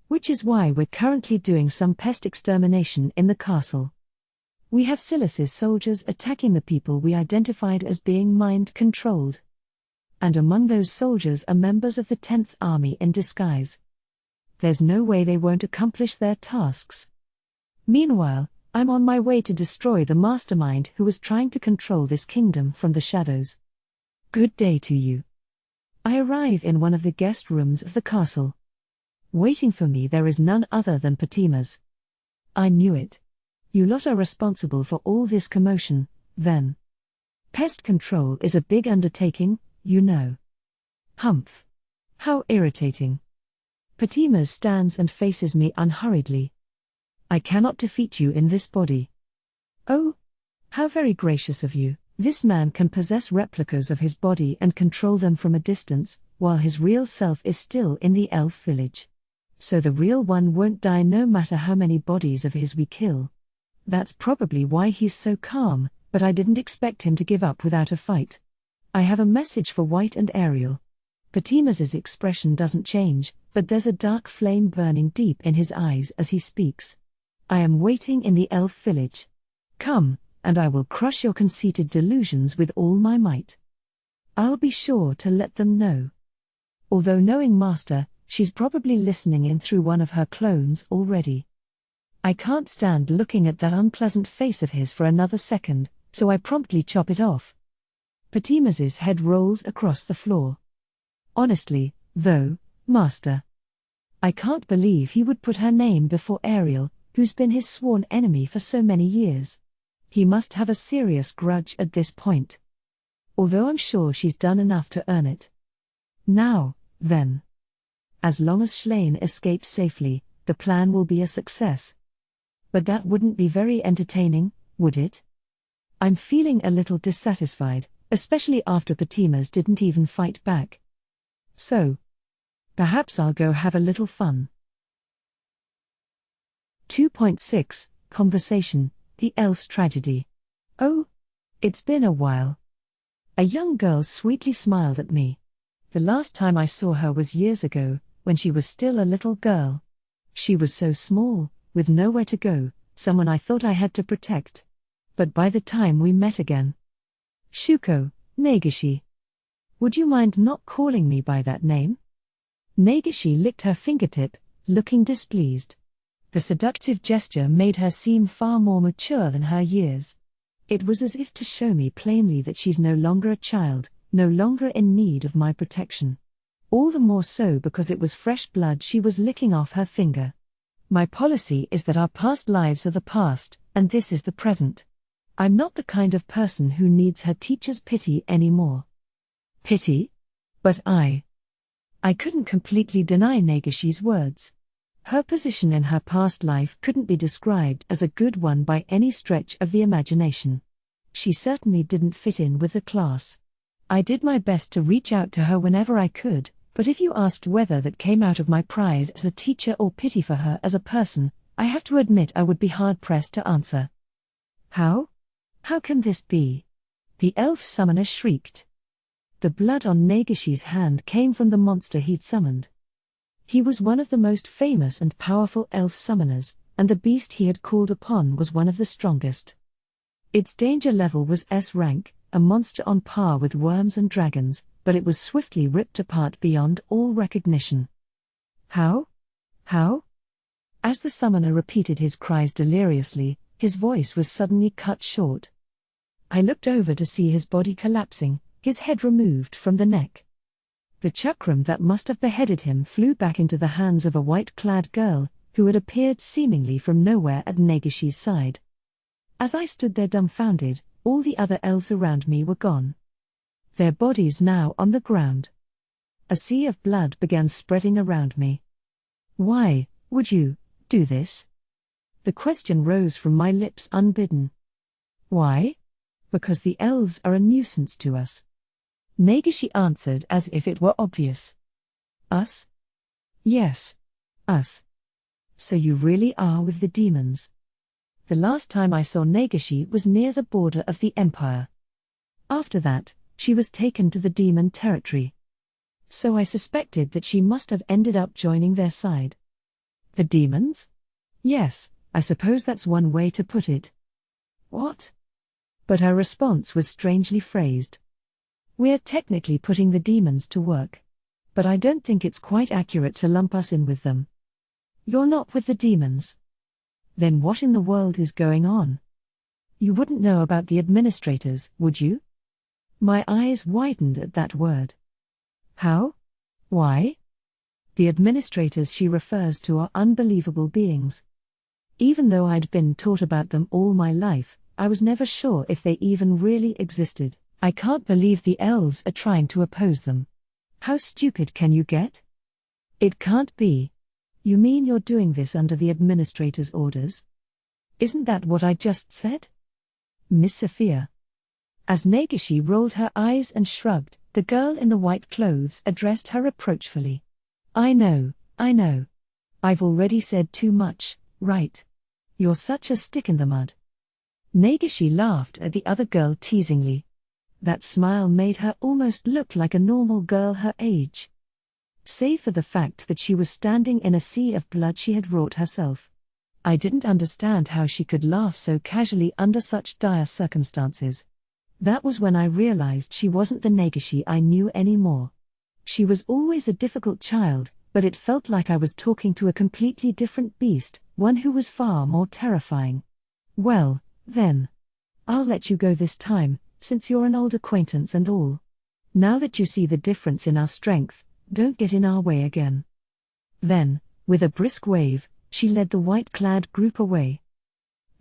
A: Which is why we're currently doing some pest extermination in the castle. We have Silas's soldiers attacking the people we identified as being mind-controlled. And among those soldiers are members of the 10th Army in disguise. There's no way they won't accomplish their tasks. Meanwhile, I'm on my way to destroy the Mastermind who was trying to control this kingdom from the shadows. Good day to you. I arrive in one of the guest rooms of the castle. Waiting for me there is none other than Progenys. I knew it. You lot are responsible for all this commotion, then. Pest control is a big undertaking, you know. Humph. How irritating. Progenys stands and faces me unhurriedly. I cannot defeat you in this body. Oh? How very gracious of you. This man can possess replicas of his body and control them from a distance, while his real self is still in the elf village. So the real one won't die no matter how many bodies of his we kill. That's probably why he's so calm, but I didn't expect him to give up without a fight. I have a message for White and Ariel. Progenys' expression doesn't change, but there's a dark flame burning deep in his eyes as he speaks. I am waiting in the elf village. Come, and I will crush your conceited delusions with all my might. I'll be sure to let them know. Although knowing Master, she's probably listening in through one of her clones already. I can't stand looking at that unpleasant face of his for another second, so I promptly chop it off. Progenys' head rolls across the floor. Honestly, though, Master, I can't believe he would put her name before Ariel, who's been his sworn enemy for so many years. He must have a serious grudge at this point. Although I'm sure she's done enough to earn it. Now, then. As long as Schlaine escapes safely, the plan will be a success. But that wouldn't be very entertaining, would it? I'm feeling a little dissatisfied, especially after Progenys didn't even fight back. So, perhaps I'll go have a little fun. 2.6 Conversation, The Elf's Tragedy. Oh, it's been a while. A young girl sweetly smiled at me. The last time I saw her was years ago, when she was still a little girl. She was so small, with nowhere to go, someone I thought I had to protect. But by the time we met again. Shuko, Negishi. Would you mind not calling me by that name? Negishi licked her fingertip, looking displeased. The seductive gesture made her seem far more mature than her years. It was as if to show me plainly that she's no longer a child, no longer in need of my protection. All the more so because it was fresh blood she was licking off her finger. My policy is that our past lives are the past, and this is the present. I'm not the kind of person who needs her teacher's pity anymore. Pity? But I couldn't completely deny Negishi's words. Her position in her past life couldn't be described as a good one by any stretch of the imagination. She certainly didn't fit in with the class. I did my best to reach out to her whenever I could, but if you asked whether that came out of my pride as a teacher or pity for her as a person, I have to admit I would be hard-pressed to answer. How? How can this be? The elf summoner shrieked. The blood on Negishi's hand came from the monster he'd summoned. He was one of the most famous and powerful elf summoners, and the beast he had called upon was one of the strongest. Its danger level was S rank, a monster on par with worms and dragons, but it was swiftly ripped apart beyond all recognition. How? How? As the summoner repeated his cries deliriously, his voice was suddenly cut short. I looked over to see his body collapsing, his head removed from the neck. The chakram that must have beheaded him flew back into the hands of a white-clad girl, who had appeared seemingly from nowhere at Negishi's side. As I stood there dumbfounded, all the other elves around me were gone. Their bodies now on the ground. A sea of blood began spreading around me. Why would you do this? The question rose from my lips unbidden. Why? Because the elves are a nuisance to us. Negishi answered as if it were obvious. Us? Yes. Us. So you really are with the demons. The last time I saw Negishi was near the border of the Empire. After that, she was taken to the demon territory. So I suspected that she must have ended up joining their side. The demons? Yes, I suppose that's one way to put it. What? But her response was strangely phrased. We're technically putting the demons to work. But I don't think it's quite accurate to lump us in with them. You're not with the demons. Then what in the world is going on? You wouldn't know about the administrators, would you? My eyes widened at that word. How? Why? The administrators she refers to are unbelievable beings. Even though I'd been taught about them all my life, I was never sure if they even really existed. I can't believe the elves are trying to oppose them. How stupid can you get? It can't be. You mean you're doing this under the administrator's orders? Isn't that what I just said? Miss Sophia. As Negishi rolled her eyes and shrugged, the girl in the white clothes addressed her reproachfully. I know. I've already said too much, right? You're such a stick in the mud. Negishi laughed at the other girl teasingly. That smile made her almost look like a normal girl her age. Save for the fact that she was standing in a sea of blood she had wrought herself. I didn't understand how she could laugh so casually under such dire circumstances. That was when I realized she wasn't the Nagashi I knew anymore. She was always a difficult child, but it felt like I was talking to a completely different beast, one who was far more terrifying. Well, then. I'll let you go this time, since you're an old acquaintance and all. Now that you see the difference in our strength, don't get in our way again. Then, with a brisk wave, she led the white-clad group away.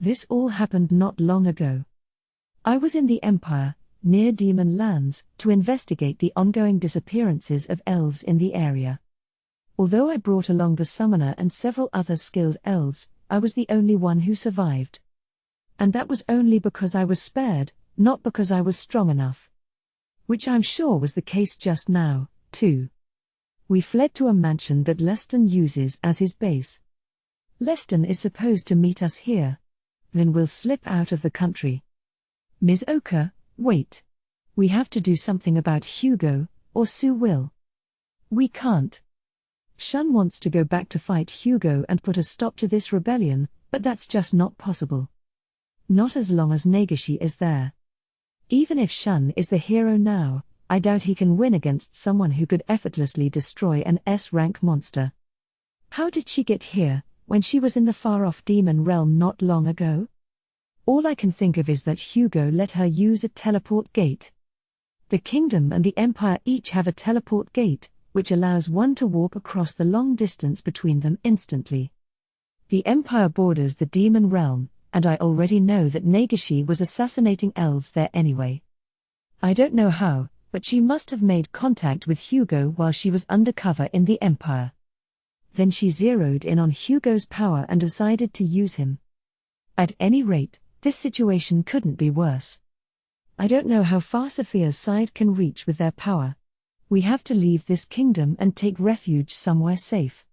A: This all happened not long ago. I was in the Empire, near Demon Lands, to investigate the ongoing disappearances of elves in the area. Although I brought along the summoner and several other skilled elves, I was the only one who survived. And that was only because I was spared, not because I was strong enough. Which I'm sure was the case just now, too. We fled to a mansion that Leston uses as his base. Leston is supposed to meet us here. Then we'll slip out of the country. Ms. Oka, wait. We have to do something about Hugo, or Sue will. We can't. Shun wants to go back to fight Hugo and put a stop to this rebellion, but that's just not possible. Not as long as Nagashi is there. Even if Shun is the hero now, I doubt he can win against someone who could effortlessly destroy an S-rank monster. How did she get here, when she was in the far-off demon realm not long ago? All I can think of is that Hugo let her use a teleport gate. The kingdom and the empire each have a teleport gate, which allows one to warp across the long distance between them instantly. The empire borders the demon realm, and I already know that Nagashi was assassinating elves there anyway. I don't know how, but she must have made contact with Hugo while she was undercover in the empire. Then she zeroed in on Hugo's power and decided to use him. At any rate, this situation couldn't be worse. I don't know how far Sophia's side can reach with their power. We have to leave this kingdom and take refuge somewhere safe.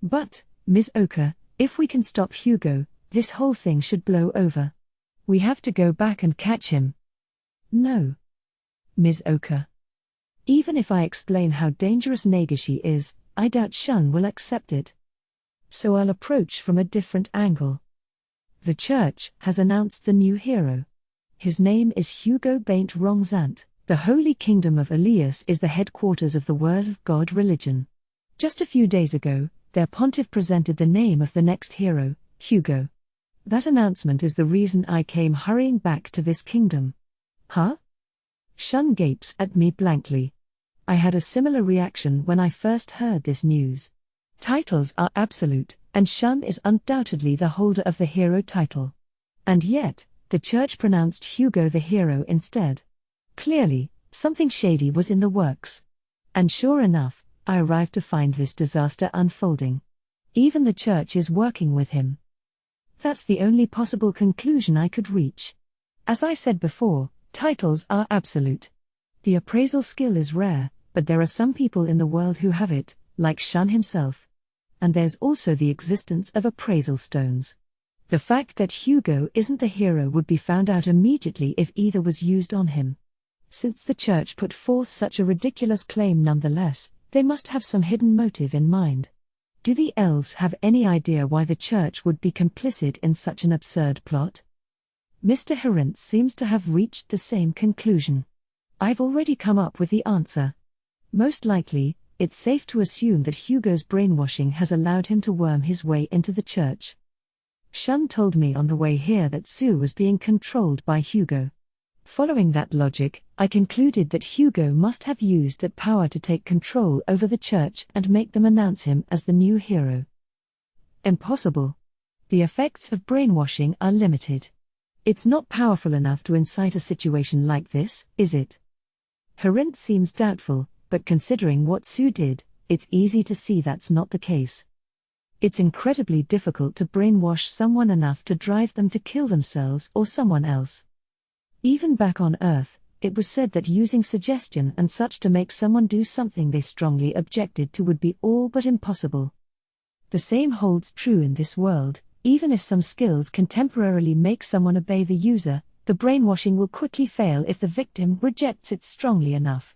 A: But, Ms. Oka, if we can stop Hugo, this whole thing should blow over. We have to go back and catch him. No. Ms. Oka. Even if I explain how dangerous Nagashi is, I doubt Shun will accept it. So I'll approach from a different angle. The church has announced the new hero. His name is Hugo Baint Rongzant. The Holy Kingdom of Elias is the headquarters of the Word of God religion. Just a few days ago, their Pontiff presented the name of the next hero, Hugo. That announcement is the reason I came hurrying back to this kingdom. Huh? Shun gapes at me blankly. I had a similar reaction when I first heard this news. Titles are absolute, and Shun is undoubtedly the holder of the hero title. And yet, the church pronounced Hugo the hero instead. Clearly, something shady was in the works. And sure enough, I arrived to find this disaster unfolding. Even the church is working with him. That's the only possible conclusion I could reach. As I said before, titles are absolute. The appraisal skill is rare, but there are some people in the world who have it, like Shun himself. And there's also the existence of appraisal stones. The fact that Hugo isn't the hero would be found out immediately if either was used on him. Since the church put forth such a ridiculous claim nonetheless, they must have some hidden motive in mind. Do the elves have any idea why the church would be complicit in such an absurd plot? Mr. Herentz seems to have reached the same conclusion. I've already come up with the answer. Most likely, it's safe to assume that Hugo's brainwashing has allowed him to worm his way into the church. Shun told me on the way here that Sue was being controlled by Hugo. Following that logic, I concluded that Hugo must have used that power to take control over the church and make them announce him as the new hero. Impossible. The effects of brainwashing are limited. It's not powerful enough to incite a situation like this, is it? Herent seems doubtful, but considering what Sue did, it's easy to see that's not the case. It's incredibly difficult to brainwash someone enough to drive them to kill themselves or someone else. Even back on Earth, it was said that using suggestion and such to make someone do something they strongly objected to would be all but impossible. The same holds true in this world. Even if some skills can temporarily make someone obey the user, the brainwashing will quickly fail if the victim rejects it strongly enough.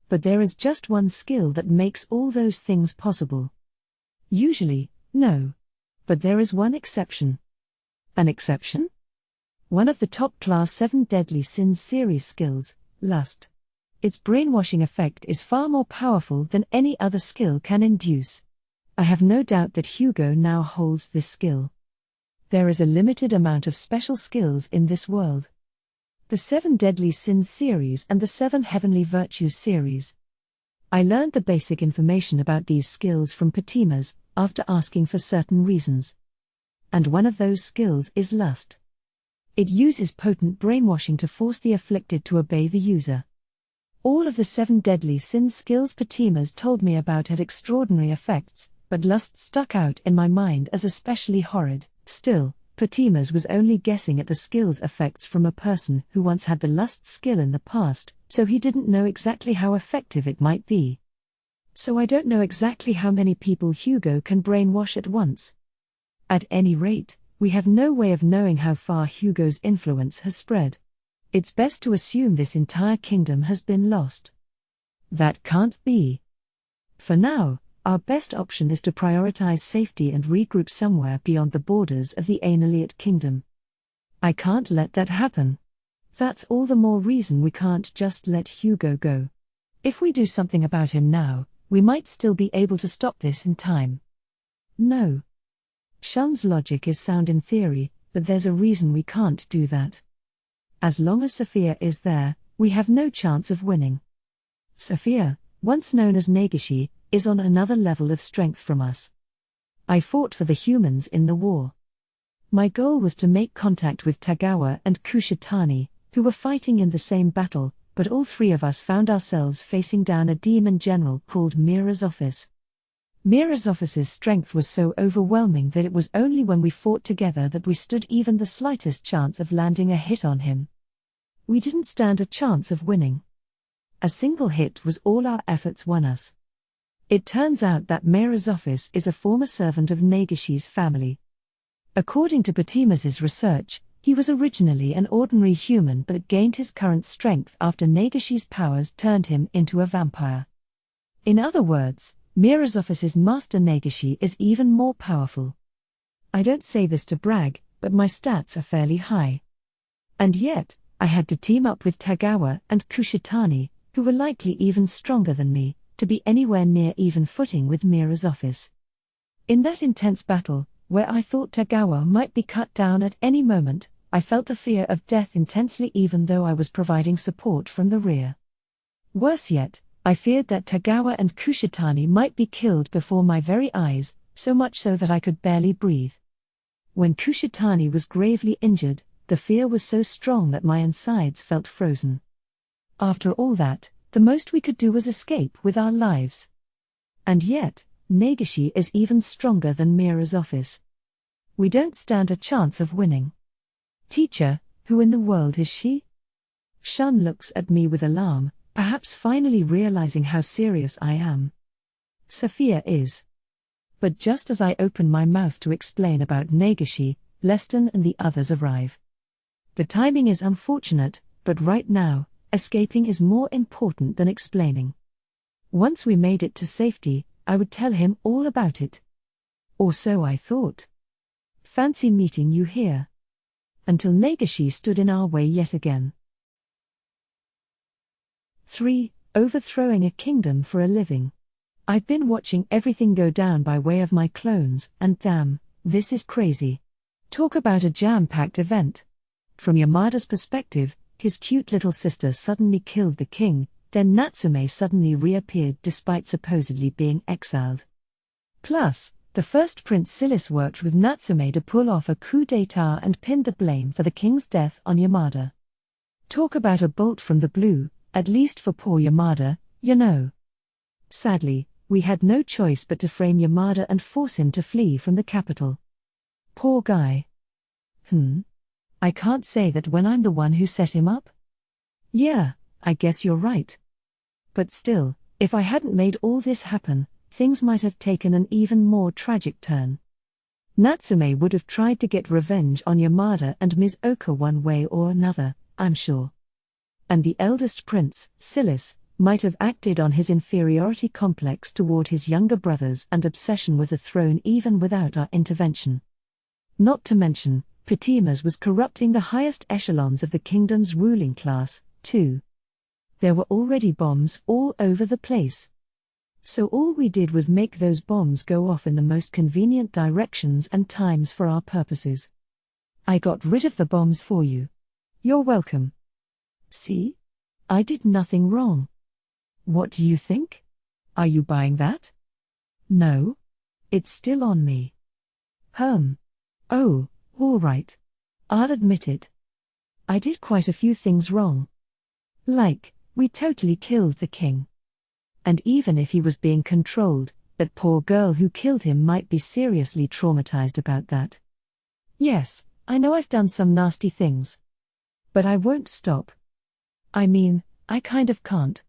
A: But there is just one skill that makes all those things possible. Usually, no. But there is one exception. An exception? One of the top-class 7 Deadly Sins series skills, Lust. Its brainwashing effect is far more powerful than any other skill can induce. I have no doubt that Hugo now holds this skill. There is a limited amount of special skills in this world. The 7 Deadly Sins series and the 7 Heavenly Virtues series. I learned the basic information about these skills from Progenys, after asking for certain reasons. And one of those skills is Lust. It uses potent brainwashing to force the afflicted to obey the user. All of the 7 Deadly Sins skills Progenys told me about had extraordinary effects, but Lust stuck out in my mind as especially horrid. Still, Progenys was only guessing at the skill's effects from a person who once had the Lust skill in the past, so he didn't know exactly how effective it might be. So I don't know exactly how many people Hugo can brainwash at once. At any rate, we have no way of knowing how far Hugo's influence has spread. It's best to assume this entire kingdom has been lost. That can't be. For now, our best option is to prioritize safety and regroup somewhere beyond the borders of the Interlude kingdom. I can't let that happen. That's all the more reason we can't just let Hugo go. If we do something about him now, we might still be able to stop this in time. No. Shun's logic is sound in theory, but there's a reason we can't do that. As long as Sophia is there, we have no chance of winning. Sophia, once known as Nagashi, is on another level of strength from us. I fought for the humans in the war. My goal was to make contact with Tagawa and Kushitani, who were fighting in the same battle, but all three of us found ourselves facing down a demon general called Mirazophis. Mirazophis's strength was so overwhelming that it was only when we fought together that we stood even the slightest chance of landing a hit on him. We didn't stand a chance of winning. A single hit was all our efforts won us. It turns out that Mirazophis is a former servant of Nagashi's family. According to Progenys' research, he was originally an ordinary human but gained his current strength after Nagashi's powers turned him into a vampire. In other words, Mirazophis's master Nagashi is even more powerful. I don't say this to brag, but my stats are fairly high. And yet, I had to team up with Tagawa and Kushitani, who were likely even stronger than me, to be anywhere near even footing with Mirazophis. In that intense battle, where I thought Tagawa might be cut down at any moment, I felt the fear of death intensely even though I was providing support from the rear. Worse yet, I feared that Tagawa and Kushitani might be killed before my very eyes, so much so that I could barely breathe. When Kushitani was gravely injured, the fear was so strong that my insides felt frozen. After all that, the most we could do was escape with our lives. And yet, Nagashi is even stronger than Mirazophis. We don't stand a chance of winning. Teacher, who in the world is she? Shun looks at me with alarm, perhaps finally realizing how serious I am. Sophia is. But just as I open my mouth to explain about Nagashi, Leston and the others arrive. The timing is unfortunate, but right now, escaping is more important than explaining. Once we made it to safety, I would tell him all about it. Or so I thought. Fancy meeting you here. Until Nagashi stood in our way yet again. 3. Overthrowing a kingdom for a living. I've been watching everything go down by way of my clones, and damn, this is crazy. Talk about a jam-packed event. From Yamada's perspective, his cute little sister suddenly killed the king, then Natsume suddenly reappeared despite supposedly being exiled. Plus, the first Prince Silis worked with Natsume to pull off a coup d'état and pinned the blame for the king's death on Yamada. Talk about a bolt from the blue, at least for poor Yamada, you know. Sadly, we had no choice but to frame Yamada and force him to flee from the capital. Poor guy. I can't say that when I'm the one who set him up? Yeah, I guess you're right. But still, if I hadn't made all this happen, things might have taken an even more tragic turn. Natsume would have tried to get revenge on Yamada and Ms. Oka one way or another, I'm sure. And the eldest prince, Silis, might have acted on his inferiority complex toward his younger brothers and obsession with the throne even without our intervention. Not to mention, Progenys was corrupting the highest echelons of the kingdom's ruling class, too. There were already bombs all over the place. So all we did was make those bombs go off in the most convenient directions and times for our purposes. I got rid of the bombs for you. You're welcome. See? I did nothing wrong. What do you think? Are you buying that? No? It's still on me. Oh, all right. I'll admit it. I did quite a few things wrong. Like, we totally killed the king. And even if he was being controlled, that poor girl who killed him might be seriously traumatized about that. Yes, I know I've done some nasty things. But I won't stop. I mean, I kind of can't.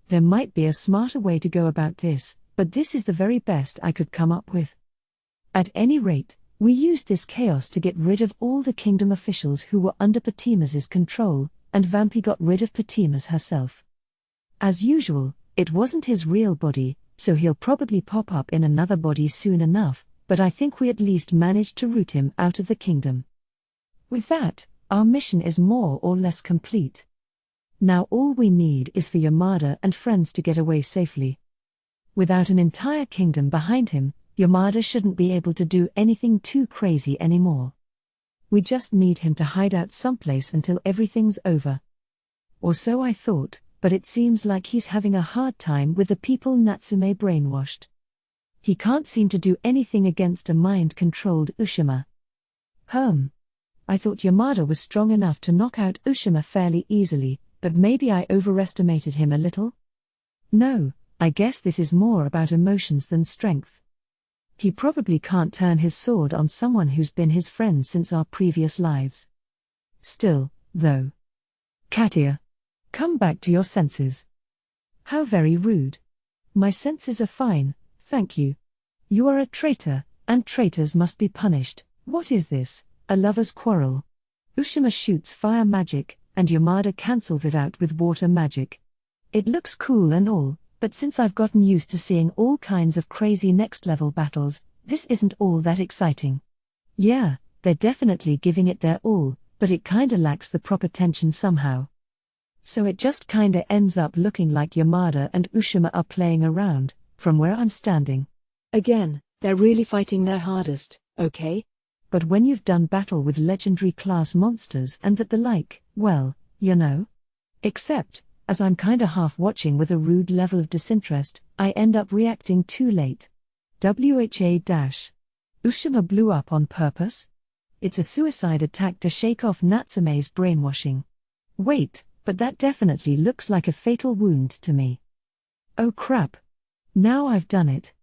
A: There might be a smarter way to go about this, but this is the very best I could come up with. At any rate, we used this chaos to get rid of all the kingdom officials who were under Progenys' control, and Vampy got rid of Progenys herself. As usual, it wasn't his real body, so he'll probably pop up in another body soon enough, but I think we at least managed to root him out of the kingdom. With that, our mission is more or less complete. Now all we need is for Yamada and friends to get away safely. Without an entire kingdom behind him, Yamada shouldn't be able to do anything too crazy anymore. We just need him to hide out someplace until everything's over. Or so I thought, but it seems like he's having a hard time with the people Natsume brainwashed. He can't seem to do anything against a mind-controlled Ushima. I thought Yamada was strong enough to knock out Ushima fairly easily, but maybe I overestimated him a little? No, I guess this is more about emotions than strength. He probably can't turn his sword on someone who's been his friend since our previous lives. Still, though. Katia. Come back to your senses. How very rude. My senses are fine, thank you. You are a traitor, and traitors must be punished. What is this, a lover's quarrel? Ushima shoots fire magic, and Yamada cancels it out with water magic. It looks cool and all, but since I've gotten used to seeing all kinds of crazy next-level battles, this isn't all that exciting. Yeah, they're definitely giving it their all, but it kinda lacks the proper tension somehow. So it just kinda ends up looking like Yamada and Ushima are playing around, from where I'm standing.
B: Again, they're really fighting their hardest, okay?
A: But when you've done battle with legendary class monsters and that the like, well, you know. Except, as I'm kinda half watching with a rude level of disinterest, I end up reacting too late. Ushima blew up on purpose? It's a suicide attack to shake off Natsume's brainwashing. Wait, but that definitely looks like a fatal wound to me. Oh crap. Now I've done it.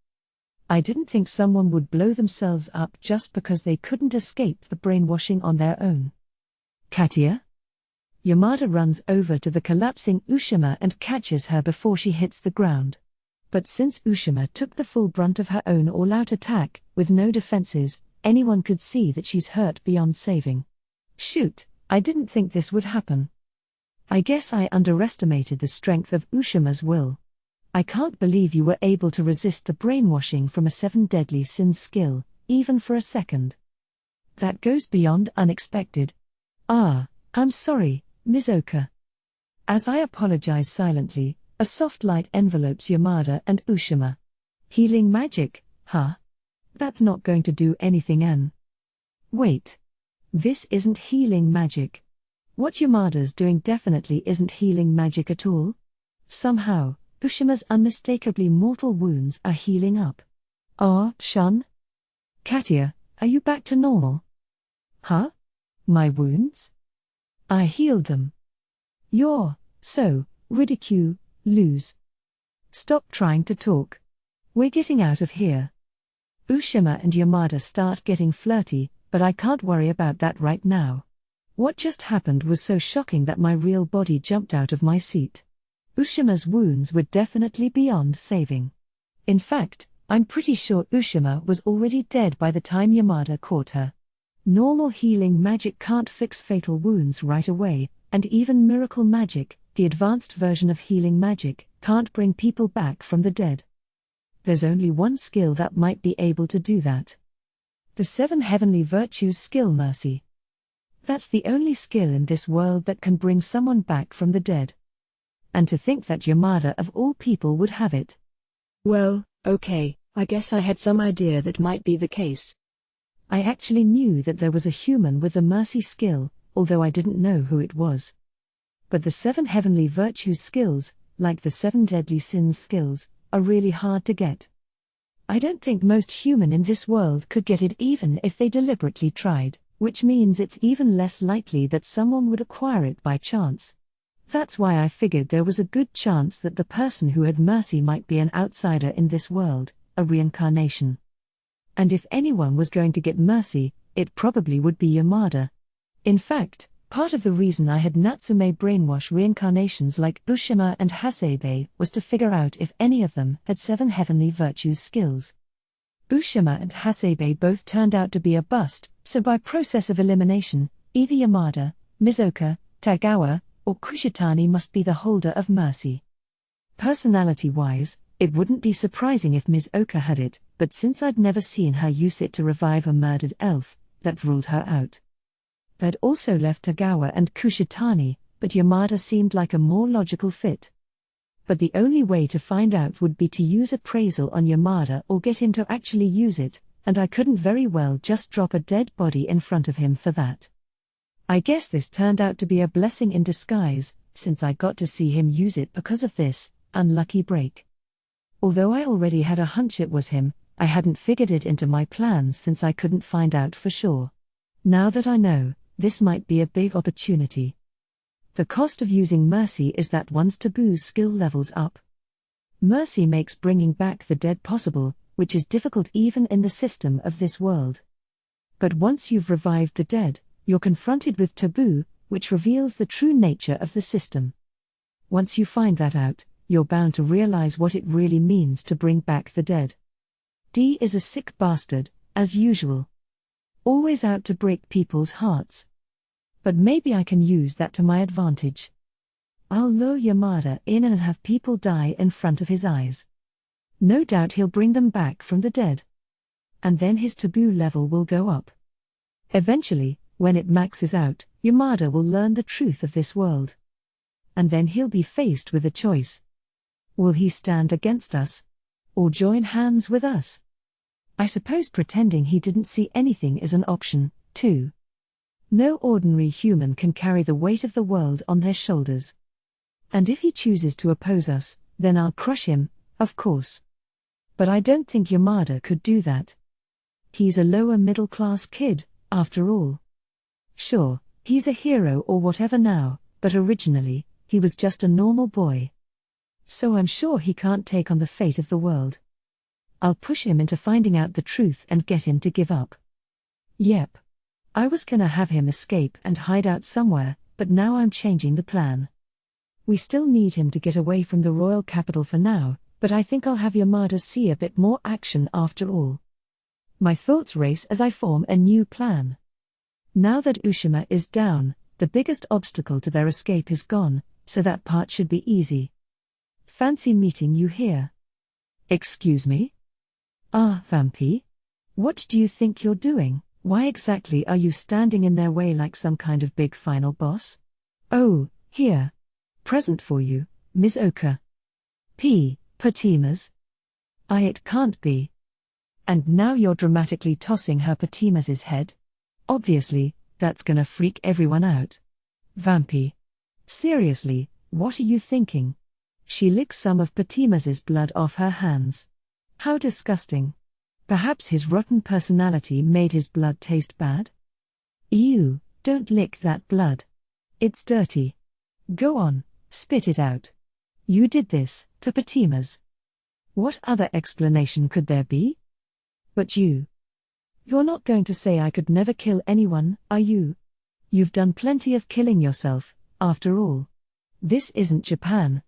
A: I didn't think someone would blow themselves up just because they couldn't escape the brainwashing on their own. Katia? Yamada runs over to the collapsing Ushima and catches her before she hits the ground. But since Ushima took the full brunt of her own all-out attack, with no defenses, anyone could see that she's hurt beyond saving. Shoot, I didn't think this would happen. I guess I underestimated the strength of Ushima's will. I can't believe you were able to resist the brainwashing from a 7 deadly sins skill, even for a second. That goes beyond unexpected. I'm sorry, Ms. Oka. As I apologize silently, a soft light envelopes Yamada and Ushima. Healing magic, huh? That's not going to do anything. Wait. This isn't healing magic. What Yamada's doing definitely isn't healing magic at all. Somehow, Ushima's unmistakably mortal wounds are healing up. Shun? Katia, are you back to normal? Huh? My wounds? I healed them. You're so ridiculous. Stop trying to talk. We're getting out of here. Ushima and Yamada start getting flirty, but I can't worry about that right now. What just happened was so shocking that my real body jumped out of my seat. Ushima's wounds were definitely beyond saving. In fact, I'm pretty sure Ushima was already dead by the time Yamada caught her. Normal healing magic can't fix fatal wounds right away, and even miracle magic, the advanced version of healing magic, can't bring people back from the dead. There's only one skill that might be able to do that. The 7 heavenly virtues skill mercy. That's the only skill in this world that can bring someone back from the dead. And to think that Yamada of all people would have it.
B: Well, okay, I guess I had some idea that might be the case.
A: I actually knew that there was a human with the mercy skill, although I didn't know who it was. But the 7 heavenly virtues skills, like the 7 deadly sins skills, are really hard to get. I don't think most human in this world could get it even if they deliberately tried, which means it's even less likely that someone would acquire it by chance. That's why I figured there was a good chance that the person who had mercy might be an outsider in this world, a reincarnation. And if anyone was going to get mercy, it probably would be Yamada. In fact, part of the reason I had Natsume brainwash reincarnations like Ushima and Hasebe was to figure out if any of them had 7 heavenly virtues skills. Ushima and Hasebe both turned out to be a bust, so by process of elimination, either Yamada, Mizoka, Tagawa, or Kushitani must be the holder of mercy. Personality-wise, it wouldn't be surprising if Mizoka had it, but since I'd never seen her use it to revive a murdered elf, that ruled her out. That also left Tagawa and Kushitani, but Yamada seemed like a more logical fit. But the only way to find out would be to use appraisal on Yamada or get him to actually use it, and I couldn't very well just drop a dead body in front of him for that. I guess this turned out to be a blessing in disguise, since I got to see him use it because of this unlucky break. Although I already had a hunch it was him, I hadn't figured it into my plans since I couldn't find out for sure. Now that I know, this might be a big opportunity. The cost of using mercy is that one's taboo skill levels up. Mercy makes bringing back the dead possible, which is difficult even in the system of this world. But once you've revived the dead, you're confronted with taboo, which reveals the true nature of the system. Once you find that out, you're bound to realize what it really means to bring back the dead. D is a sick bastard, as usual. Always out to break people's hearts. But maybe I can use that to my advantage. I'll lure Yamada in and have people die in front of his eyes. No doubt he'll bring them back from the dead. And then his taboo level will go up. Eventually, when it maxes out, Yamada will learn the truth of this world. And then he'll be faced with a choice. Will he stand against us? Or join hands with us? I suppose pretending he didn't see anything is an option, too. No ordinary human can carry the weight of the world on their shoulders. And if he chooses to oppose us, then I'll crush him, of course. But I don't think Yamada could do that. He's a lower middle-class kid, after all. Sure, he's a hero or whatever now, but originally, he was just a normal boy. So I'm sure he can't take on the fate of the world. I'll push him into finding out the truth and get him to give up. Yep. I was gonna have him escape and hide out somewhere, but now I'm changing the plan. We still need him to get away from the royal capital for now, but I think I'll have Yamada see a bit more action after all. My thoughts race as I form a new plan. Now that Ushima is down, the biggest obstacle to their escape is gone, so that part should be easy. Fancy meeting you here. Excuse me? Ah, Vampy? What do you think you're doing? Why exactly are you standing in their way like some kind of big final boss? Oh, here. Present for you, Ms. Oka. P. Patimas. It can't be. And now you're dramatically tossing her Patimas's head? Obviously, that's gonna freak everyone out. Vampy. Seriously, what are you thinking? She licks some of Patimas's blood off her hands. How disgusting. Perhaps his rotten personality made his blood taste bad? Ew, don't lick that blood. It's dirty. Go on, spit it out. You did this, to Patimas. What other explanation could there be? But you're not going to say I could never kill anyone, are you? You've done plenty of killing yourself, after all. This isn't Japan.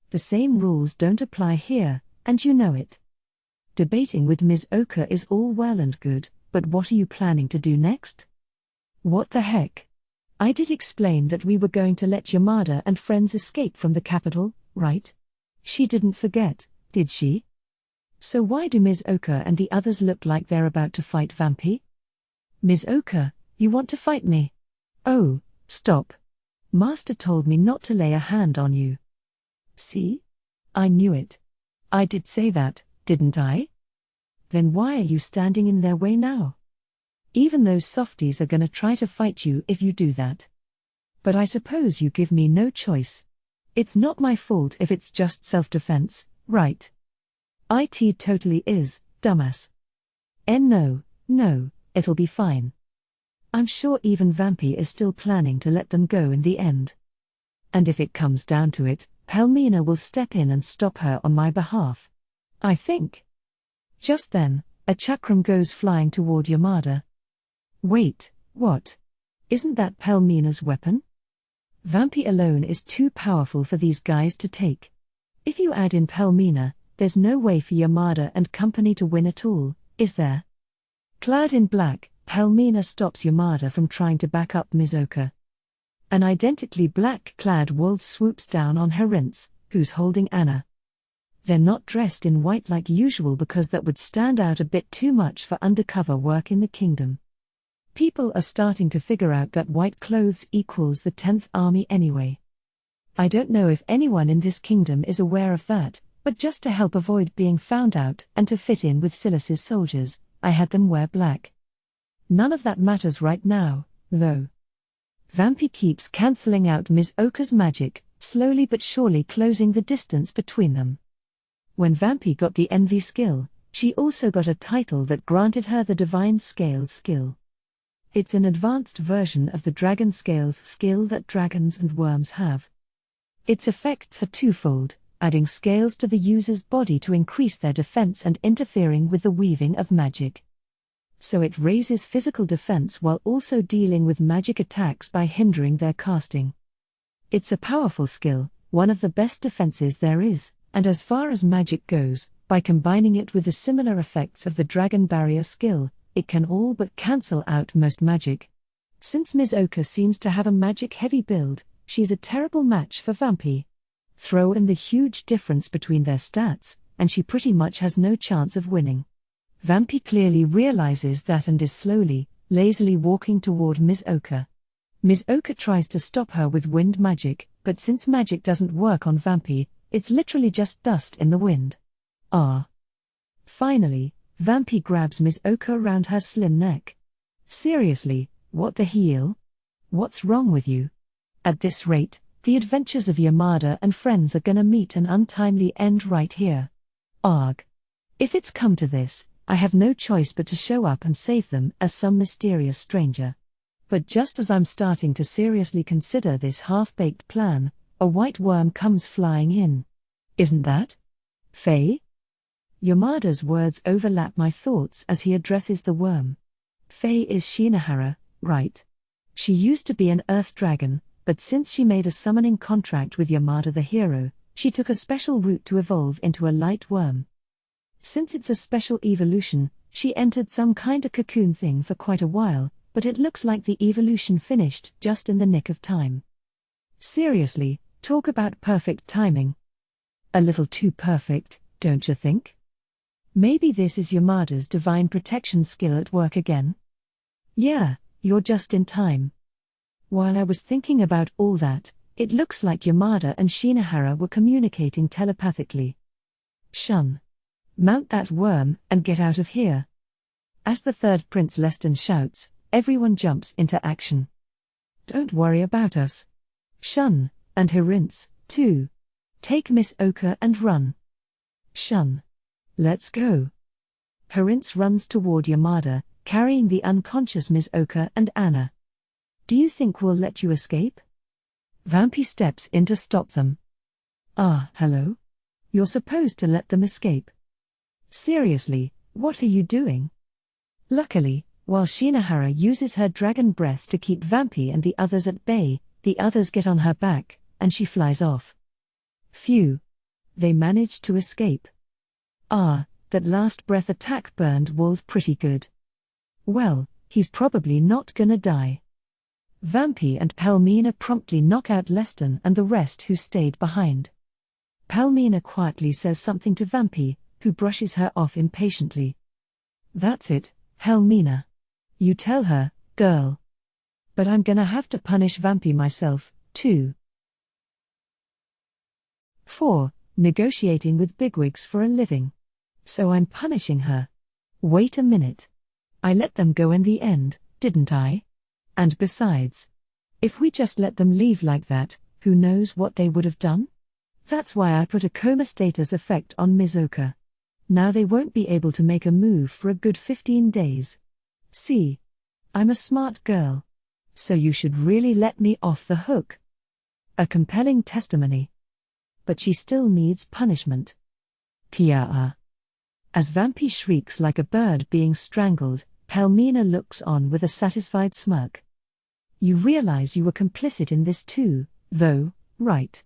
A: The same rules don't apply here, and you know it. Debating with Ms. Oka is all well and good, but what are you planning to do next? What the heck? I did explain that we were going to let Yamada and friends escape from the capital, right? She didn't forget, did she? So why do Ms. Oka and the others look like they're about to fight Vampy? Ms. Oka, you want to fight me? Oh, stop. Master told me not to lay a hand on you. See? I knew it. I did say that, didn't I? Then why are you standing in their way now? Even those softies are gonna try to fight you if you do that. But I suppose you give me no choice. It's not my fault if it's just self-defense, right? It totally is, dumbass. No, it'll be fine. I'm sure even Vampy is still planning to let them go in the end. And if it comes down to it, Pelmina will step in and stop her on my behalf. I think. Just then, a chakram goes flying toward Yamada. Wait, what? Isn't that Pelmina's weapon? Vampy alone is too powerful for these guys to take. If you add in Pelmina, there's no way for Yamada and company to win at all, is there? Clad in black, Pelmina stops Yamada from trying to back up Mizoka. An identically black-clad Wold swoops down on Herince, who's holding Anna. They're not dressed in white like usual because that would stand out a bit too much for undercover work in the kingdom. People are starting to figure out that white clothes equals the 10th Army anyway. I don't know if anyone in this kingdom is aware of that, but just to help avoid being found out and to fit in with Silas's soldiers, I had them wear black. None of that matters right now, though. Vampy keeps cancelling out Ms. Oka's magic, slowly but surely closing the distance between them. When Vampy got the Envy skill, she also got a title that granted her the Divine Scales skill. It's an advanced version of the Dragon Scales skill that dragons and worms have. Its effects are twofold, adding scales to the user's body to increase their defense and interfering with the weaving of magic. So it raises physical defense while also dealing with magic attacks by hindering their casting. It's a powerful skill, one of the best defenses there is, and as far as magic goes, by combining it with the similar effects of the Dragon Barrier skill, it can all but cancel out most magic. Since Ms. Oka seems to have a magic-heavy build, she's a terrible match for Vampy. Throw in the huge difference between their stats, and she pretty much has no chance of winning. Vampy clearly realizes that and is slowly, lazily walking toward Ms. Oka. Ms. Oka tries to stop her with wind magic, but since magic doesn't work on Vampy, it's literally just dust in the wind. Finally, Vampy grabs Ms. Oka around her slim neck. Seriously, what the heel? What's wrong with you? At this rate, the adventures of Yamada and friends are gonna meet an untimely end right here. Arg. If it's come to this, I have no choice but to show up and save them as some mysterious stranger. But just as I'm starting to seriously consider this half-baked plan, a white worm comes flying in. Isn't that Faye? Yamada's words overlap my thoughts as he addresses the worm. Faye is Shinahara, right? She used to be an earth dragon, but since she made a summoning contract with Yamada the hero, she took a special route to evolve into a light worm. Since it's a special evolution, she entered some kinda cocoon thing for quite a while, but it looks like the evolution finished just in the nick of time. Seriously, talk about perfect timing. A little too perfect, don't you think? Maybe this is Yamada's divine protection skill at work again? Yeah, you're just in time. While I was thinking about all that, it looks like Yamada and Shinahara were communicating telepathically. Shun. Mount that worm and get out of here. As the third Prince Leston shouts, everyone jumps into action. Don't worry about us. Shun, and Herince, too. Take Miss Oka and run. Shun. Let's go. Herince runs toward Yamada, carrying the unconscious Miss Oka and Anna. Do you think we'll let you escape? Vampy steps in to stop them. Hello? You're supposed to let them escape. Seriously, what are you doing? Luckily, while Shinahara uses her dragon breath to keep Vampy and the others at bay, the others get on her back, and she flies off. Phew. They managed to escape. That last breath attack burned Wold pretty good. Well, he's probably not gonna die. Vampy and Pelmina promptly knock out Leston and the rest who stayed behind. Pelmina quietly says something to Vampy, who brushes her off impatiently. That's it, Pelmina. You tell her, girl. But I'm gonna have to punish Vampy myself, too. 4. Negotiating with bigwigs for a living. So I'm punishing her. Wait a minute. I let them go in the end, didn't I? And besides, if we just let them leave like that, who knows what they would have done? That's why I put a coma status effect on Ms. Oka. Now they won't be able to make a move for a good 15 days. See? I'm a smart girl. So you should really let me off the hook. A compelling testimony. But she still needs punishment. Kiaa. As Vampy shrieks like a bird being strangled, Pelmina looks on with a satisfied smirk. You realize you were complicit in this too, though, right?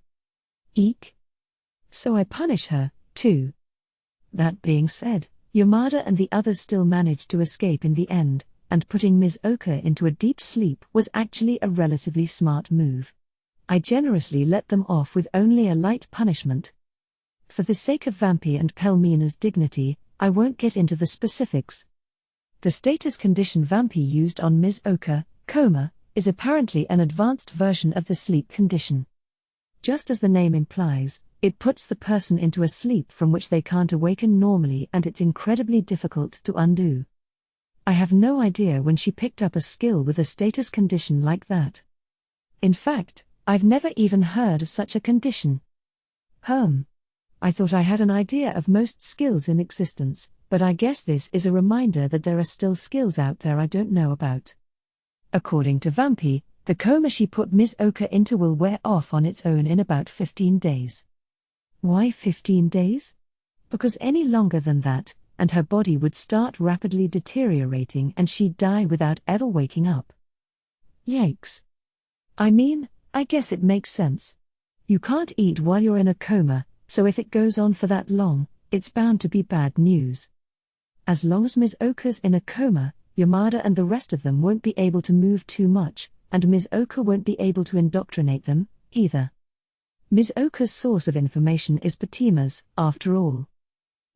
A: Eek. So I punish her, too. That being said, Yamada and the others still managed to escape in the end, and putting Ms. Oka into a deep sleep was actually a relatively smart move. I generously let them off with only a light punishment. For the sake of Vampy and Pelmina's dignity, I won't get into the specifics. The status condition Vampy used on Ms. Oka, coma, is apparently an advanced version of the sleep condition. Just as the name implies, it puts the person into a sleep from which they can't awaken normally, and it's incredibly difficult to undo. I have no idea when she picked up a skill with a status condition like that. In fact, I've never even heard of such a condition. I thought I had an idea of most skills in existence, but I guess this is a reminder that there are still skills out there I don't know about. According to Vampy, the coma she put Ms. Oka into will wear off on its own in about 15 days. Why 15 days? Because any longer than that, and her body would start rapidly deteriorating and she'd die without ever waking up. Yikes. I mean, I guess it makes sense. You can't eat while you're in a coma, so if it goes on for that long, it's bound to be bad news. As long as Ms. Oka's in a coma, Yamada and the rest of them won't be able to move too much, and Ms. Oka won't be able to indoctrinate them, either. Ms. Oka's source of information is Patima's, after all.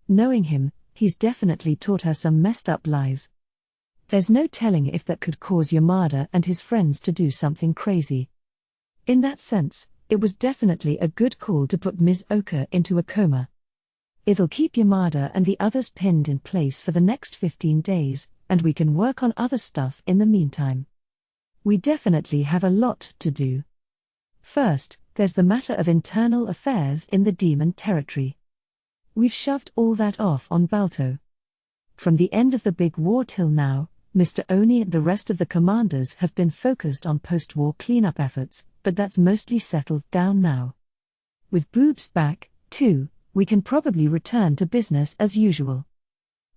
A: Knowing him, he's definitely taught her some messed up lies. There's no telling if that could cause Yamada and his friends to do something crazy. In that sense, it was definitely a good call to put Ms. Oka into a coma. It'll keep Yamada and the others pinned in place for the next 15 days, and we can work on other stuff in the meantime. We definitely have a lot to do. First, there's the matter of internal affairs in the demon territory. We've shoved all that off on Balto. From the end of the big war till now, Mr. Oni and the rest of the commanders have been focused on post-war cleanup efforts, but that's mostly settled down now. With Boobs back, too, we can probably return to business as usual.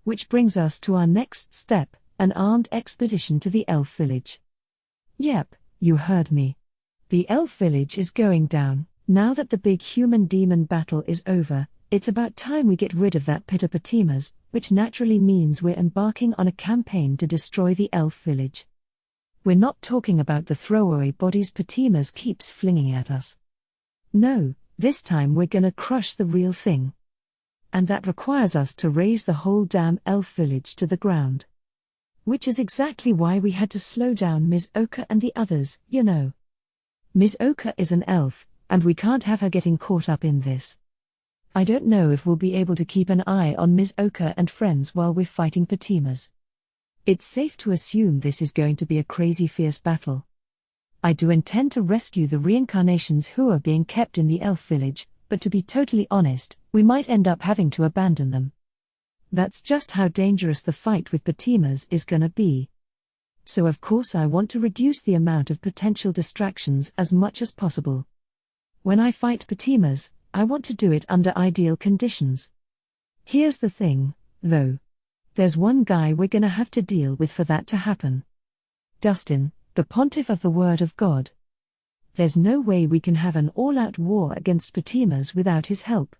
A: Which brings us to our next step, an armed expedition to the elf village. Yep, you heard me. The elf village is going down. Now that the big human-demon battle is over, it's about time we get rid of that pit of Patima's, which naturally means we're embarking on a campaign to destroy the elf village. We're not talking about the throwaway bodies Patima's keeps flinging at us. No, this time we're gonna crush the real thing. And that requires us to raise the whole damn elf village to the ground. Which is exactly why we had to slow down Ms. Oka and the others, you know. Ms. Oka is an elf, and we can't have her getting caught up in this. I don't know if we'll be able to keep an eye on Ms. Oka and friends while we're fighting Patima's. It's safe to assume this is going to be a crazy fierce battle. I do intend to rescue the reincarnations who are being kept in the elf village, but to be totally honest, we might end up having to abandon them. That's just how dangerous the fight with Patima's is gonna be. So of course I want to reduce the amount of potential distractions as much as possible. When I fight Patima's, I want to do it under ideal conditions. Here's the thing, though. There's one guy we're gonna have to deal with for that to happen. Dustin, the Pontiff of the Word of God. There's no way we can have an all-out war against Patima's without his help.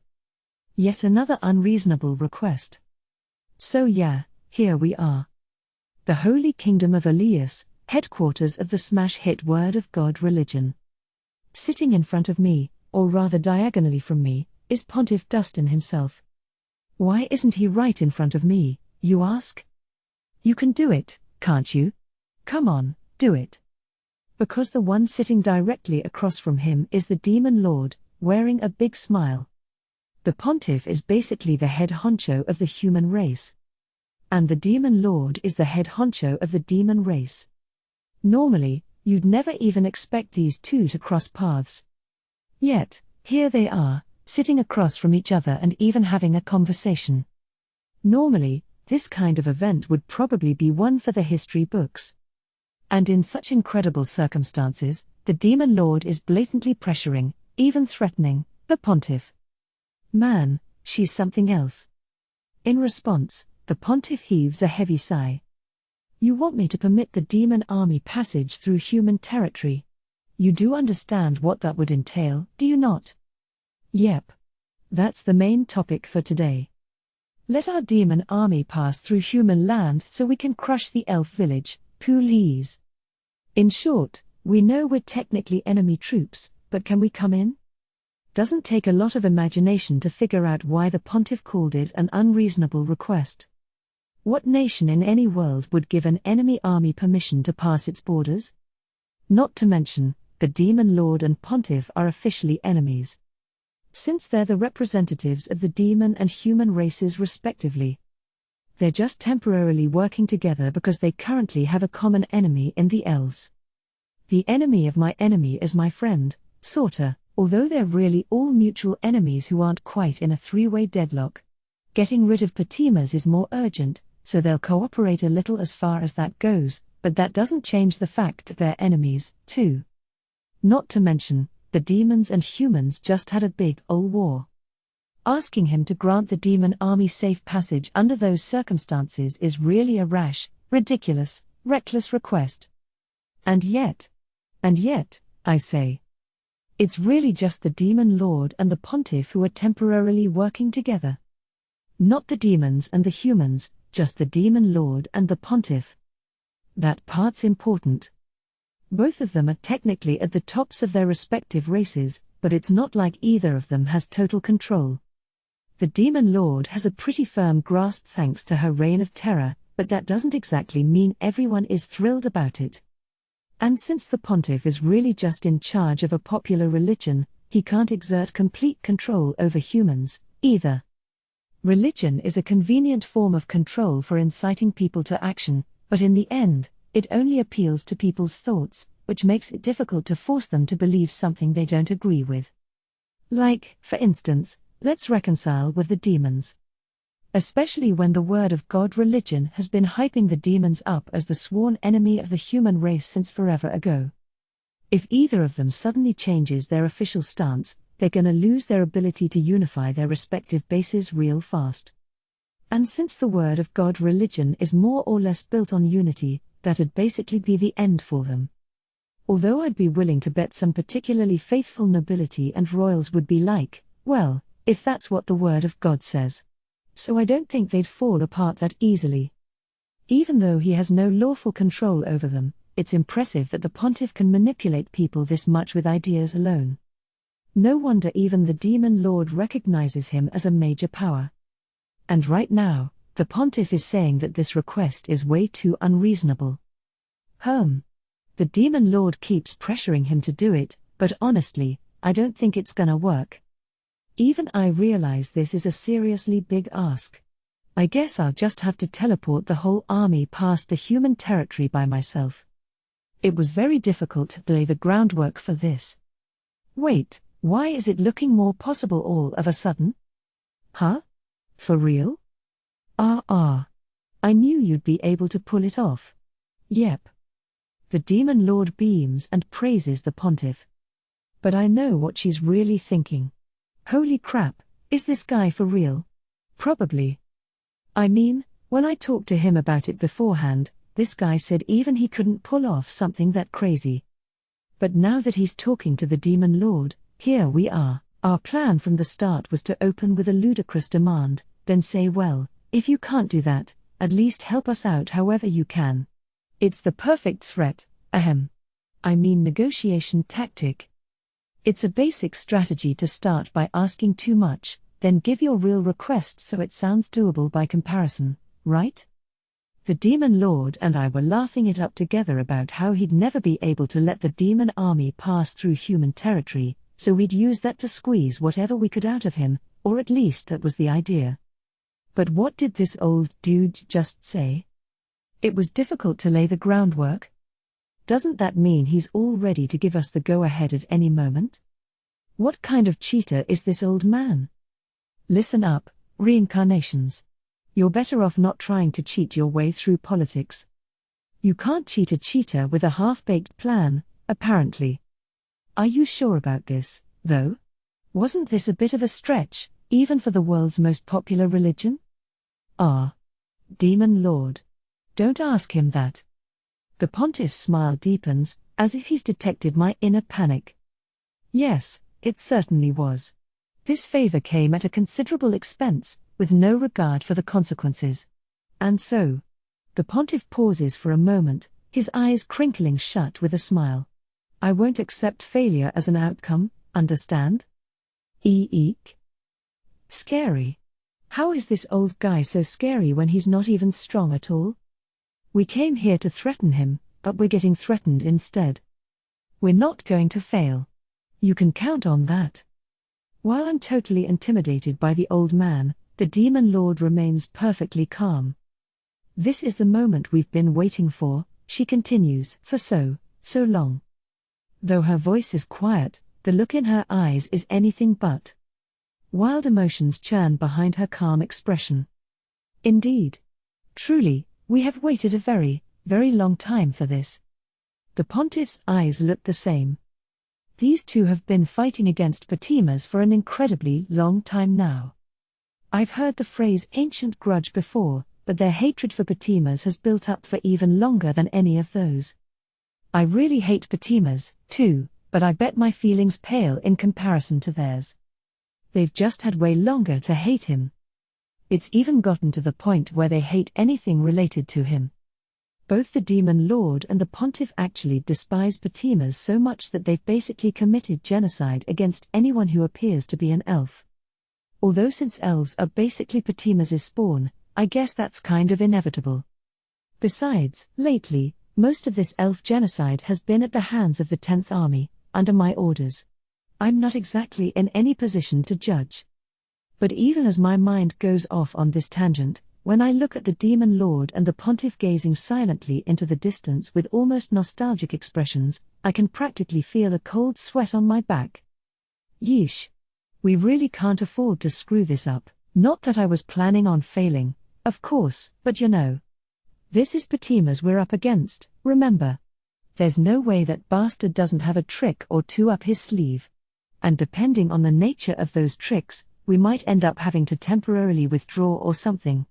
A: Yet another unreasonable request. So yeah, here we are. The Holy Kingdom of Elias, headquarters of the smash hit Word of God religion. Sitting in front of me, or rather diagonally from me, is Pontiff Dustin himself. Why isn't he right in front of me, you ask? You can do it, can't you? Come on, do it. Because the one sitting directly across from him is the demon lord, wearing a big smile. The Pontiff is basically the head honcho of the human race. And the demon lord is the head honcho of the demon race. Normally, you'd never even expect these two to cross paths. Yet, here they are, sitting across from each other and even having a conversation. Normally, this kind of event would probably be one for the history books. And in such incredible circumstances, the demon lord is blatantly pressuring, even threatening, the Pontiff. Man, she's something else. In response, the Pontiff heaves a heavy sigh. You want me to permit the demon army passage through human territory? You do understand what that would entail, do you not? Yep. That's the main topic for today. Let our demon army pass through human land so we can crush the elf village, please. In short, we know we're technically enemy troops, but can we come in? Doesn't take a lot of imagination to figure out why the Pontiff called it an unreasonable request. What nation in any world would give an enemy army permission to pass its borders? Not to mention, the demon lord and Pontiff are officially enemies. Since they're the representatives of the demon and human races respectively. They're just temporarily working together because they currently have a common enemy in the elves. The enemy of my enemy is my friend, sorta, although they're really all mutual enemies who aren't quite in a three-way deadlock. Getting rid of Patimas is more urgent, so they'll cooperate a little as far as that goes, but that doesn't change the fact that they're enemies, too. Not to mention, the demons and humans just had a big ol' war. Asking him to grant the demon army safe passage under those circumstances is really a rash, ridiculous, reckless request. And yet, I say, it's really just the demon lord and the Pontiff who are temporarily working together. Not the demons and the humans, just the demon lord and the Pontiff. That part's important. Both of them are technically at the tops of their respective races, but it's not like either of them has total control. The demon lord has a pretty firm grasp thanks to her reign of terror, but that doesn't exactly mean everyone is thrilled about it. And since the Pontiff is really just in charge of a popular religion, he can't exert complete control over humans, either. Religion is a convenient form of control for inciting people to action, but in the end, it only appeals to people's thoughts, which makes it difficult to force them to believe something they don't agree with. Like, for instance, let's reconcile with the demons. Especially when the Word of God religion has been hyping the demons up as the sworn enemy of the human race since forever ago. If either of them suddenly changes their official stance, they're gonna lose their ability to unify their respective bases real fast. And since the Word of God religion is more or less built on unity, that'd basically be the end for them. Although I'd be willing to bet some particularly faithful nobility and royals would be like, well, if that's what the Word of God says. So I don't think they'd fall apart that easily. Even though he has no lawful control over them, it's impressive that the Pontiff can manipulate people this much with ideas alone. No wonder even the demon lord recognizes him as a major power. And right now, the Pontiff is saying that this request is way too unreasonable. The demon lord keeps pressuring him to do it, but honestly, I don't think it's gonna work. Even I realize this is a seriously big ask. I guess I'll just have to teleport the whole army past the human territory by myself. It was very difficult to lay the groundwork for this. Wait, why is it looking more possible all of a sudden? Huh? For real? I knew you'd be able to pull it off. Yep. The demon lord beams and praises the Pontiff. But I know what she's really thinking. Holy crap, is this guy for real? Probably. I mean, when I talked to him about it beforehand, this guy said even he couldn't pull off something that crazy. But now that he's talking to the demon lord, here we are. Our plan from the start was to open with a ludicrous demand, then say, well, if you can't do that, at least help us out however you can. It's the perfect threat, negotiation tactic. It's a basic strategy to start by asking too much, then give your real request so it sounds doable by comparison, right? The Demon Lord and I were laughing it up together about how he'd never be able to let the demon army pass through human territory, so we'd use that to squeeze whatever we could out of him, or at least that was the idea. But what did this old dude just say? It was difficult to lay the groundwork? Doesn't that mean he's all ready to give us the go-ahead at any moment? What kind of cheater is this old man? Listen up, reincarnations. You're better off not trying to cheat your way through politics. You can't cheat a cheater with a half-baked plan, apparently. Are you sure about this, though? Wasn't this a bit of a stretch, even for the world's most popular religion? Demon Lord. Don't ask him that. The Pontiff's smile deepens, as if he's detected my inner panic. Yes, it certainly was. This favor came at a considerable expense, with no regard for the consequences. And so, the Pontiff pauses for a moment, his eyes crinkling shut with a smile. I won't accept failure as an outcome, understand? Eek. Scary. How is this old guy so scary when he's not even strong at all? We came here to threaten him, but we're getting threatened instead. We're not going to fail. You can count on that. While I'm totally intimidated by the old man, the Demon Lord remains perfectly calm. This is the moment we've been waiting for, she continues, for so long. Though her voice is quiet, the look in her eyes is anything but. Wild emotions churn behind her calm expression. Indeed. Truly, we have waited a very, very long time for this. The Pontiff's eyes look the same. These two have been fighting against Progenys for an incredibly long time now. I've heard the phrase ancient grudge before, but their hatred for Progenys has built up for even longer than any of those. I really hate Progenys, too, but I bet my feelings pale in comparison to theirs. They've just had way longer to hate him. It's even gotten to the point where they hate anything related to him. Both the Demon Lord and the Pontiff actually despise Progenys so much that they've basically committed genocide against anyone who appears to be an elf. Although since elves are basically Progenys' spawn, I guess that's kind of inevitable. Besides, lately, most of this elf genocide has been at the hands of the 10th Army, under my orders. I'm not exactly in any position to judge. But even as my mind goes off on this tangent, when I look at the Demon Lord and the Pontiff gazing silently into the distance with almost nostalgic expressions, I can practically feel a cold sweat on my back. Yeesh. We really can't afford to screw this up. Not that I was planning on failing, of course, but you know. This is Progenys we're up against, remember. There's no way that bastard doesn't have a trick or two up his sleeve. And depending on the nature of those tricks, we might end up having to temporarily withdraw or something.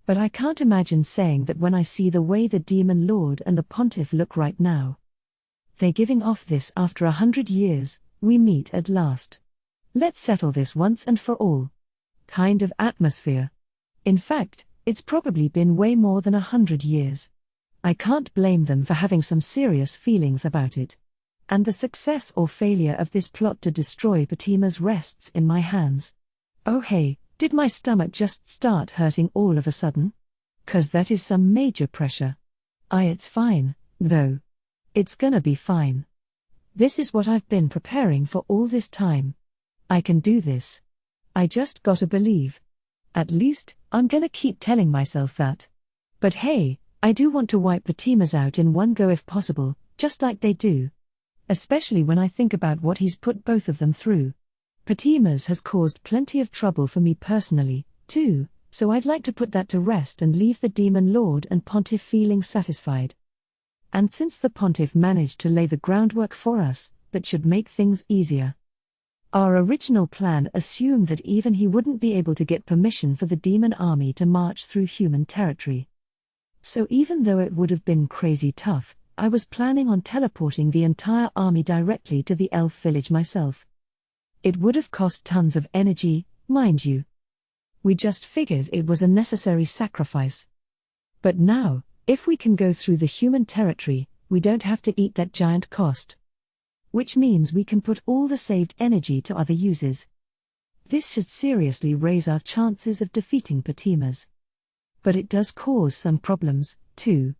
A: But I can't imagine saying that when I see the way the Demon Lord and the Pontiff look right now. They're giving off this after 100 years, we meet at last. Let's settle this once and for all. Kind of atmosphere. In fact, it's probably been way more than 100 years. I can't blame them for having some serious feelings about it. And the success or failure of this plot to destroy Progenys rests in my hands. Oh hey, did my stomach just start hurting all of a sudden? 'Cause that is some major pressure. It's fine, though. It's gonna be fine. This is what I've been preparing for all this time. I can do this. I just gotta believe. At least, I'm gonna keep telling myself that. But hey, I do want to wipe Progenys out in one go if possible, just like they do. Especially when I think about what he's put both of them through. Progenys has caused plenty of trouble for me personally, too, so I'd like to put that to rest and leave the Demon Lord and Pontiff feeling satisfied. And since the Pontiff managed to lay the groundwork for us, that should make things easier. Our original plan assumed that even he wouldn't be able to get permission for the demon army to march through human territory. So even though it would have been crazy tough, I was planning on teleporting the entire army directly to the elf village myself. It would have cost tons of energy, mind you. We just figured it was a necessary sacrifice. But now, if we can go through the human territory, we don't have to eat that giant cost. Which means we can put all the saved energy to other uses. This should seriously raise our chances of defeating Progenys. But it does cause some problems, 2.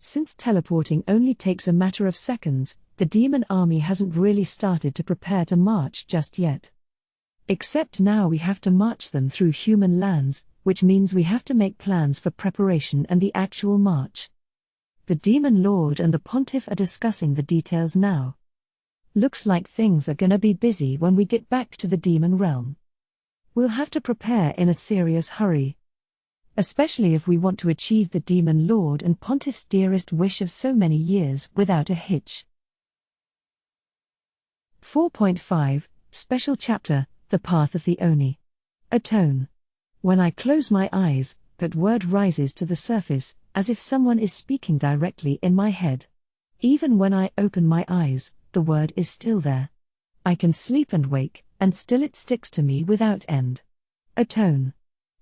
A: Since teleporting only takes a matter of seconds, the demon army hasn't really started to prepare to march just yet. Except now we have to march them through human lands, which means we have to make plans for preparation and the actual march. The Demon Lord and the Pontiff are discussing the details now. Looks like things are gonna be busy when we get back to the demon realm. We'll have to prepare in a serious hurry. Especially if we want to achieve the Demon Lord and Pontiff's dearest wish of so many years without a hitch. 4.5, Special Chapter, The Path of the Oni. Atone. When I close my eyes, that word rises to the surface, as if someone is speaking directly in my head. Even when I open my eyes, the word is still there. I can sleep and wake, and still it sticks to me without end. Atone.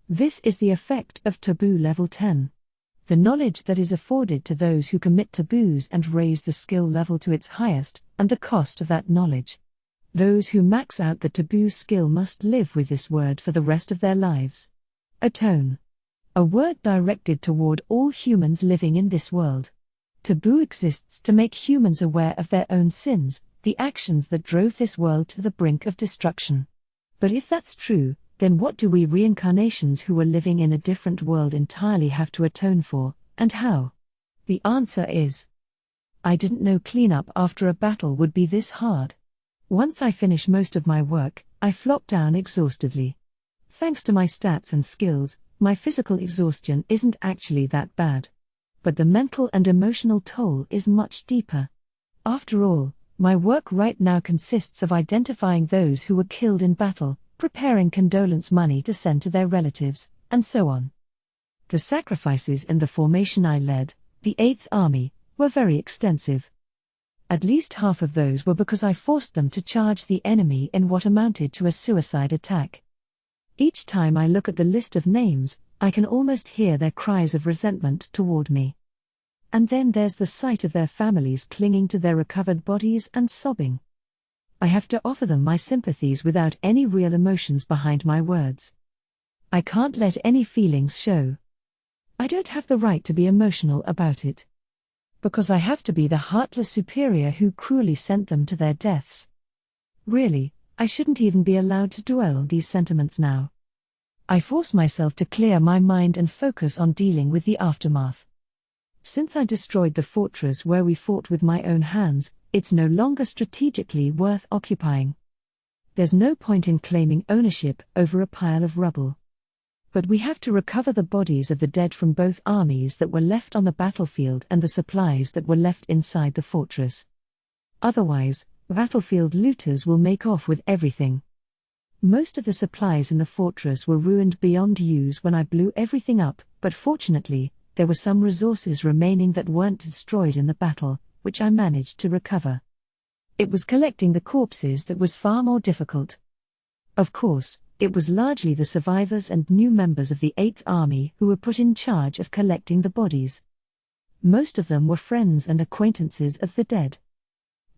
A: This is the effect of Taboo Level 10. The knowledge that is afforded to those who commit taboos and raise the skill level to its highest, and the cost of that knowledge. Those who max out the taboo skill must live with this word for the rest of their lives. Atone. A word directed toward all humans living in this world. Taboo exists to make humans aware of their own sins, the actions that drove this world to the brink of destruction. But if that's true, then what do we reincarnations who are living in a different world entirely have to atone for, and how? The answer is: I didn't know cleanup after a battle would be this hard. Once I finish most of my work, I flop down exhaustedly. Thanks to my stats and skills, my physical exhaustion isn't actually that bad. But the mental and emotional toll is much deeper. After all, my work right now consists of identifying those who were killed in battle, preparing condolence money to send to their relatives, and so on. The sacrifices in the formation I led, the 8th Army, were very extensive. At least half of those were because I forced them to charge the enemy in what amounted to a suicide attack. Each time I look at the list of names, I can almost hear their cries of resentment toward me. And then there's the sight of their families clinging to their recovered bodies and sobbing. I have to offer them my sympathies without any real emotions behind my words. I can't let any feelings show. I don't have the right to be emotional about it. Because I have to be the heartless superior who cruelly sent them to their deaths. Really, I shouldn't even be allowed to dwell on these sentiments now. I force myself to clear my mind and focus on dealing with the aftermath. Since I destroyed the fortress where we fought with my own hands, it's no longer strategically worth occupying. There's no point in claiming ownership over a pile of rubble. But we have to recover the bodies of the dead from both armies that were left on the battlefield and the supplies that were left inside the fortress. Otherwise, battlefield looters will make off with everything. Most of the supplies in the fortress were ruined beyond use when I blew everything up, but fortunately, there were some resources remaining that weren't destroyed in the battle, which I managed to recover. It was collecting the corpses that was far more difficult. Of course, it was largely the survivors and new members of the 8th Army who were put in charge of collecting the bodies. Most of them were friends and acquaintances of the dead.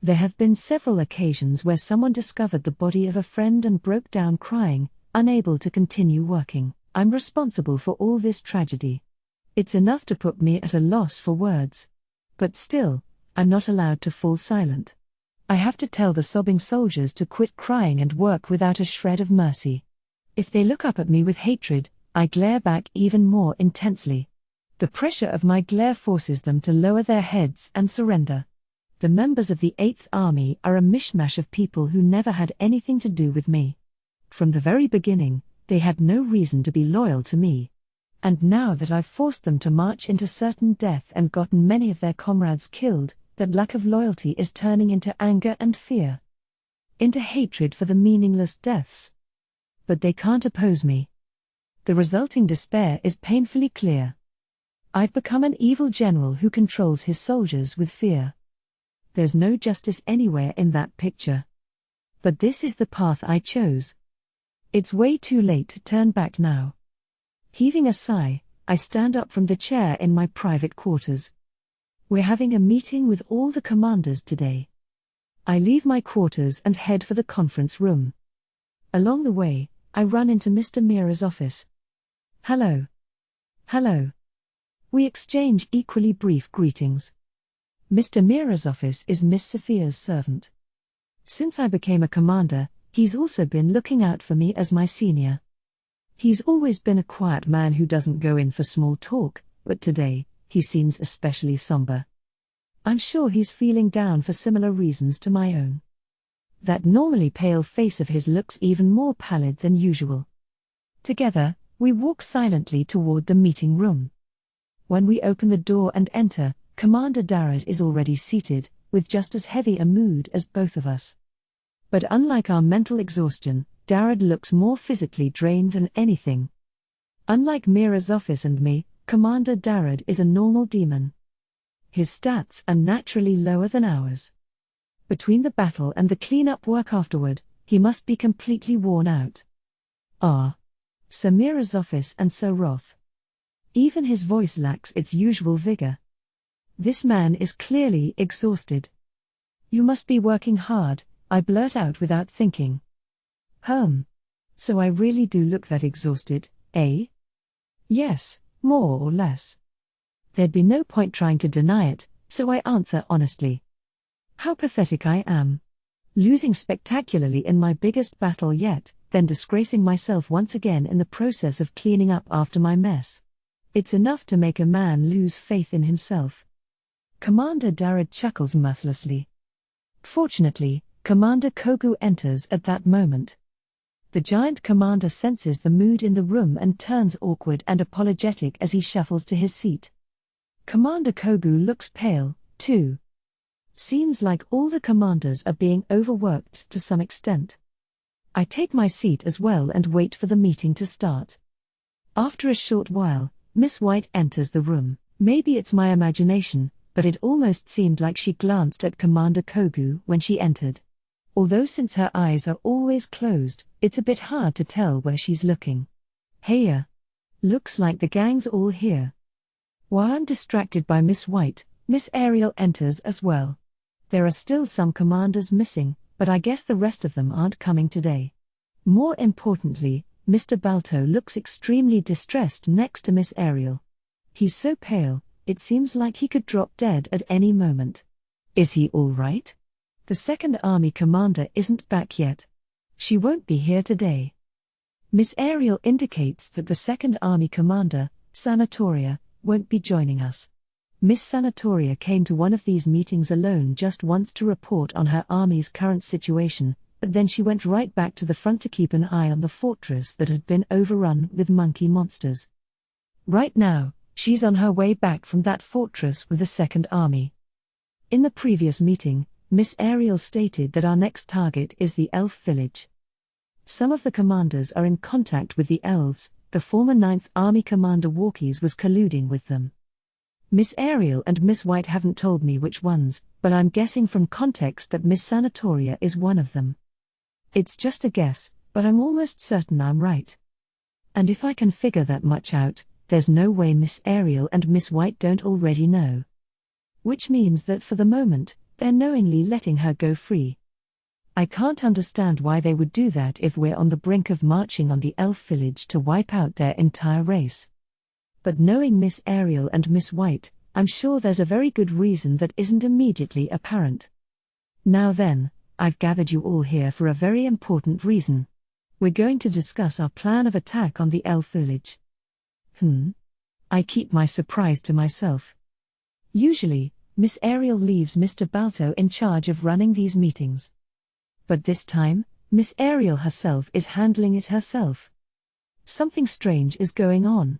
A: There have been several occasions where someone discovered the body of a friend and broke down crying, unable to continue working. I'm responsible for all this tragedy. It's enough to put me at a loss for words. But still, I'm not allowed to fall silent. I have to tell the sobbing soldiers to quit crying and work without a shred of mercy. If they look up at me with hatred, I glare back even more intensely. The pressure of my glare forces them to lower their heads and surrender. The members of the 8th Army are a mishmash of people who never had anything to do with me. From the very beginning, they had no reason to be loyal to me. And now that I've forced them to march into certain death and gotten many of their comrades killed, that lack of loyalty is turning into anger and fear. Into hatred for the meaningless deaths. But they can't oppose me. The resulting despair is painfully clear. I've become an evil general who controls his soldiers with fear. There's no justice anywhere in that picture. But this is the path I chose. It's way too late to turn back now. Heaving a sigh, I stand up from the chair in my private quarters. We're having a meeting with all the commanders today. I leave my quarters and head for the conference room. Along the way, I run into Mr. Mira's office. Hello. Hello. We exchange equally brief greetings. Mr. Mira's office is Miss Sophia's servant. Since I became a commander, he's also been looking out for me as my senior. He's always been a quiet man who doesn't go in for small talk, but today, he seems especially somber. I'm sure he's feeling down for similar reasons to my own. That normally pale face of his looks even more pallid than usual. Together, we walk silently toward the meeting room. When we open the door and enter, Commander Darrett is already seated, with just as heavy a mood as both of us. But unlike our mental exhaustion, Darrett looks more physically drained than anything. Unlike Mira's office and me, Commander Darrett is a normal demon. His stats are naturally lower than ours. Between the battle and the cleanup work afterward, he must be completely worn out. So Mira's office and so Roth. Even his voice lacks its usual vigor. This man is clearly exhausted. You must be working hard, I blurt out without thinking. So I really do look that exhausted, eh? Yes, more or less. There'd be no point trying to deny it, so I answer honestly. How pathetic I am. Losing spectacularly in my biggest battle yet, then disgracing myself once again in the process of cleaning up after my mess. It's enough to make a man lose faith in himself. Commander Darrett chuckles mirthlessly. Fortunately, Commander Kogu enters at that moment. The giant commander senses the mood in the room and turns awkward and apologetic as he shuffles to his seat. Commander Kogu looks pale, too. Seems like all the commanders are being overworked to some extent. I take my seat as well and wait for the meeting to start. After a short while, Miss White enters the room. Maybe it's my imagination, but it almost seemed like she glanced at Commander Kogu when she entered. Although since her eyes are always closed, it's a bit hard to tell where she's looking. Heya. Looks like the gang's all here. While I'm distracted by Miss White, Miss Ariel enters as well. There are still some commanders missing, but I guess the rest of them aren't coming today. More importantly, Mr. Balto looks extremely distressed next to Miss Ariel. He's so pale, it seems like he could drop dead at any moment. Is he all right? The Second Army commander isn't back yet. She won't be here today. Miss Ariel indicates that the Second Army commander, Sanatoria, won't be joining us. Miss Sanatoria came to one of these meetings alone just once to report on her army's current situation, but then she went right back to the front to keep an eye on the fortress that had been overrun with monkey monsters. Right now, she's on her way back from that fortress with the Second Army. In the previous meeting, Miss Ariel stated that our next target is the Elf Village. Some of the commanders are in contact with the elves. The former 9th Army Commander Walkies was colluding with them. Miss Ariel and Miss White haven't told me which ones, but I'm guessing from context that Miss Sanatoria is one of them. It's just a guess, but I'm almost certain I'm right. And if I can figure that much out, there's no way Miss Ariel and Miss White don't already know. Which means that for the moment, they're knowingly letting her go free. I can't understand why they would do that if we're on the brink of marching on the Elf Village to wipe out their entire race. But knowing Miss Ariel and Miss White, I'm sure there's a very good reason that isn't immediately apparent. Now then, I've gathered you all here for a very important reason. We're going to discuss our plan of attack on the Elf Village. I keep my surprise to myself. Usually, Miss Ariel leaves Mr. Balto in charge of running these meetings. But this time, Miss Ariel herself is handling it herself. Something strange is going on.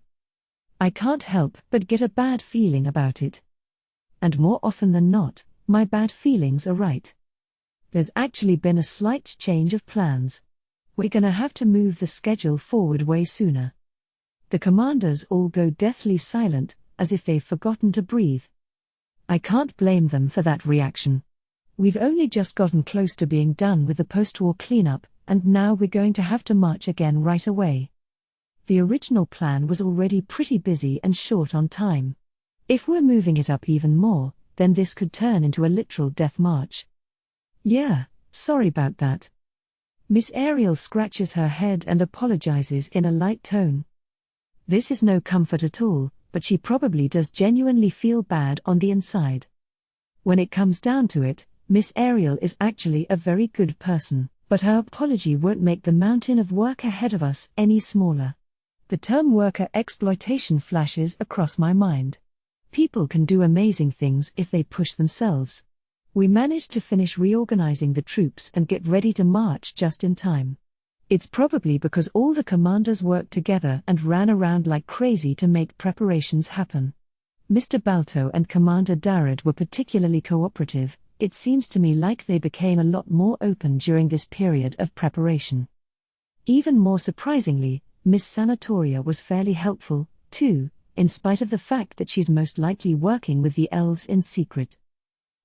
A: I can't help but get a bad feeling about it. And more often than not, my bad feelings are right. There's actually been a slight change of plans. We're gonna have to move the schedule forward way sooner. The commanders all go deathly silent, as if they've forgotten to breathe. I can't blame them for that reaction. We've only just gotten close to being done with the post-war cleanup, and now we're going to have to march again right away. The original plan was already pretty busy and short on time. If we're moving it up even more, then this could turn into a literal death march. Yeah, sorry about that. Miss Ariel scratches her head and apologizes in a light tone. This is no comfort at all, but she probably does genuinely feel bad on the inside. When it comes down to it, Miss Ariel is actually a very good person, but her apology won't make the mountain of work ahead of us any smaller. The term worker exploitation flashes across my mind. People can do amazing things if they push themselves. We managed to finish reorganizing the troops and get ready to march just in time. It's probably because all the commanders worked together and ran around like crazy to make preparations happen. Mr. Balto and Commander Darrad were particularly cooperative. It seems to me like they became a lot more open during this period of preparation. Even more surprisingly, Miss Sanatoria was fairly helpful, too, in spite of the fact that she's most likely working with the elves in secret.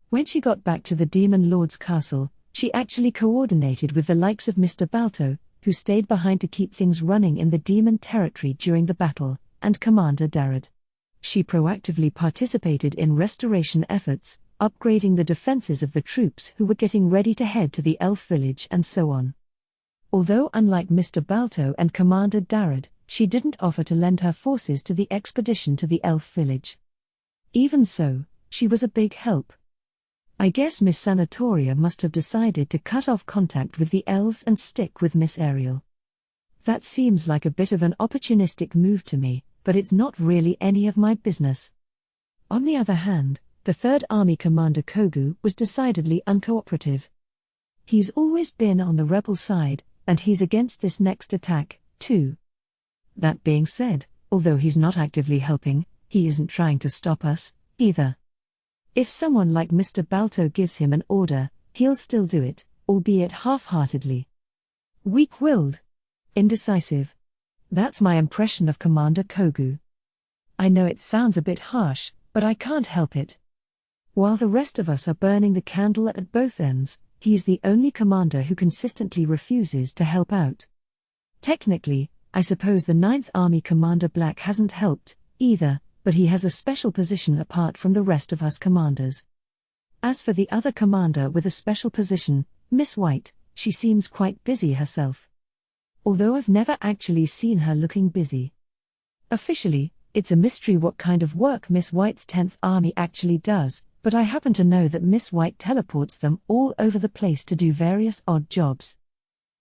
A: When she got back to the Demon Lord's castle, she actually coordinated with the likes of Mr. Balto, who stayed behind to keep things running in the demon territory during the battle, and Commander Darrad. She proactively participated in restoration efforts, upgrading the defenses of the troops who were getting ready to head to the elf village and so on. Although unlike Mr. Balto and Commander Darrad, she didn't offer to lend her forces to the expedition to the elf village. Even so, she was a big help. I guess Miss Sanatoria must have decided to cut off contact with the elves and stick with Miss Ariel. That seems like a bit of an opportunistic move to me, but it's not really any of my business. On the other hand, the Third Army Commander Kogu was decidedly uncooperative. He's always been on the rebel side, and he's against this next attack, too. That being said, although he's not actively helping, he isn't trying to stop us, either. If someone like Mr. Balto gives him an order, he'll still do it, albeit half-heartedly. Weak-willed. Indecisive. That's my impression of Commander Kogu. I know it sounds a bit harsh, but I can't help it. While the rest of us are burning the candle at both ends, he's the only commander who consistently refuses to help out. Technically, I suppose the 9th Army Commander Black hasn't helped, either, but he has a special position apart from the rest of us commanders. As for the other commander with a special position, Miss White, she seems quite busy herself. Although I've never actually seen her looking busy. Officially, it's a mystery what kind of work Miss White's 10th Army actually does, but I happen to know that Miss White teleports them all over the place to do various odd jobs.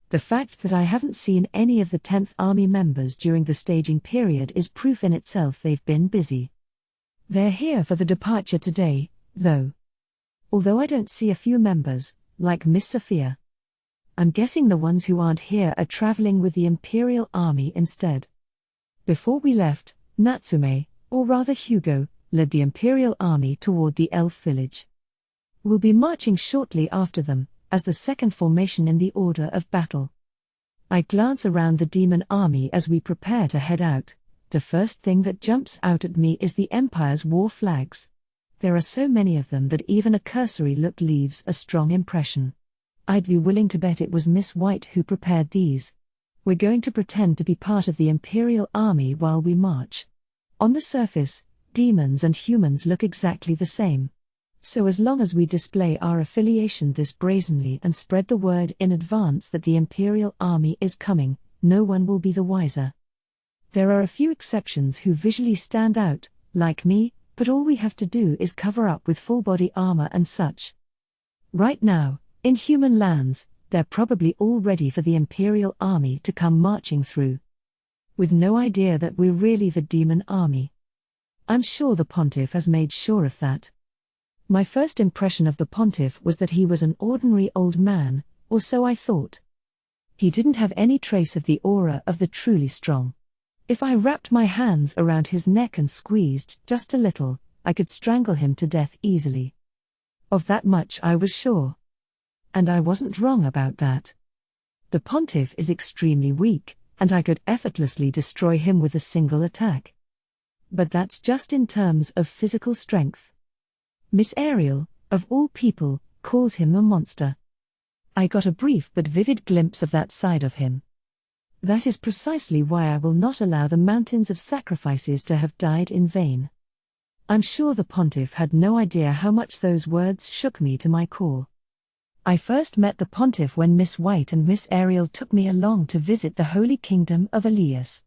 A: The fact that I haven't seen any of the 10th Army members during the staging period is proof in itself they've been busy. They're here for the departure today, though. Although I don't see a few members, like Miss Sophia. I'm guessing the ones who aren't here are traveling with the Imperial Army instead. Before we left, Natsume, or rather Hugo, led the Imperial Army toward the elf village. We'll be marching shortly after them, as the second formation in the order of battle. I glance around the demon army as we prepare to head out. The first thing that jumps out at me is the Empire's war flags. There are so many of them that even a cursory look leaves a strong impression. I'd be willing to bet it was Miss White who prepared these. We're going to pretend to be part of the Imperial Army while we march. On the surface, demons and humans look exactly the same. So as long as we display our affiliation this brazenly and spread the word in advance that the Imperial Army is coming, no one will be the wiser. There are a few exceptions who visually stand out, like me, but all we have to do is cover up with full-body armor and such. Right now, in human lands, they're probably all ready for the Imperial Army to come marching through. With no idea that we're really the demon army. I'm sure the Pontiff has made sure of that. My first impression of the Pontiff was that he was an ordinary old man, or so I thought. He didn't have any trace of the aura of the truly strong. If I wrapped my hands around his neck and squeezed just a little, I could strangle him to death easily. Of that much I was sure. And I wasn't wrong about that. The Pontiff is extremely weak, and I could effortlessly destroy him with a single attack. But that's just in terms of physical strength. Miss Ariel, of all people, calls him a monster. I got a brief but vivid glimpse of that side of him. That is precisely why I will not allow the mountains of sacrifices to have died in vain. I'm sure the Pontiff had no idea how much those words shook me to my core. I first met the Pontiff when Miss White and Miss Ariel took me along to visit the Holy Kingdom of Elias.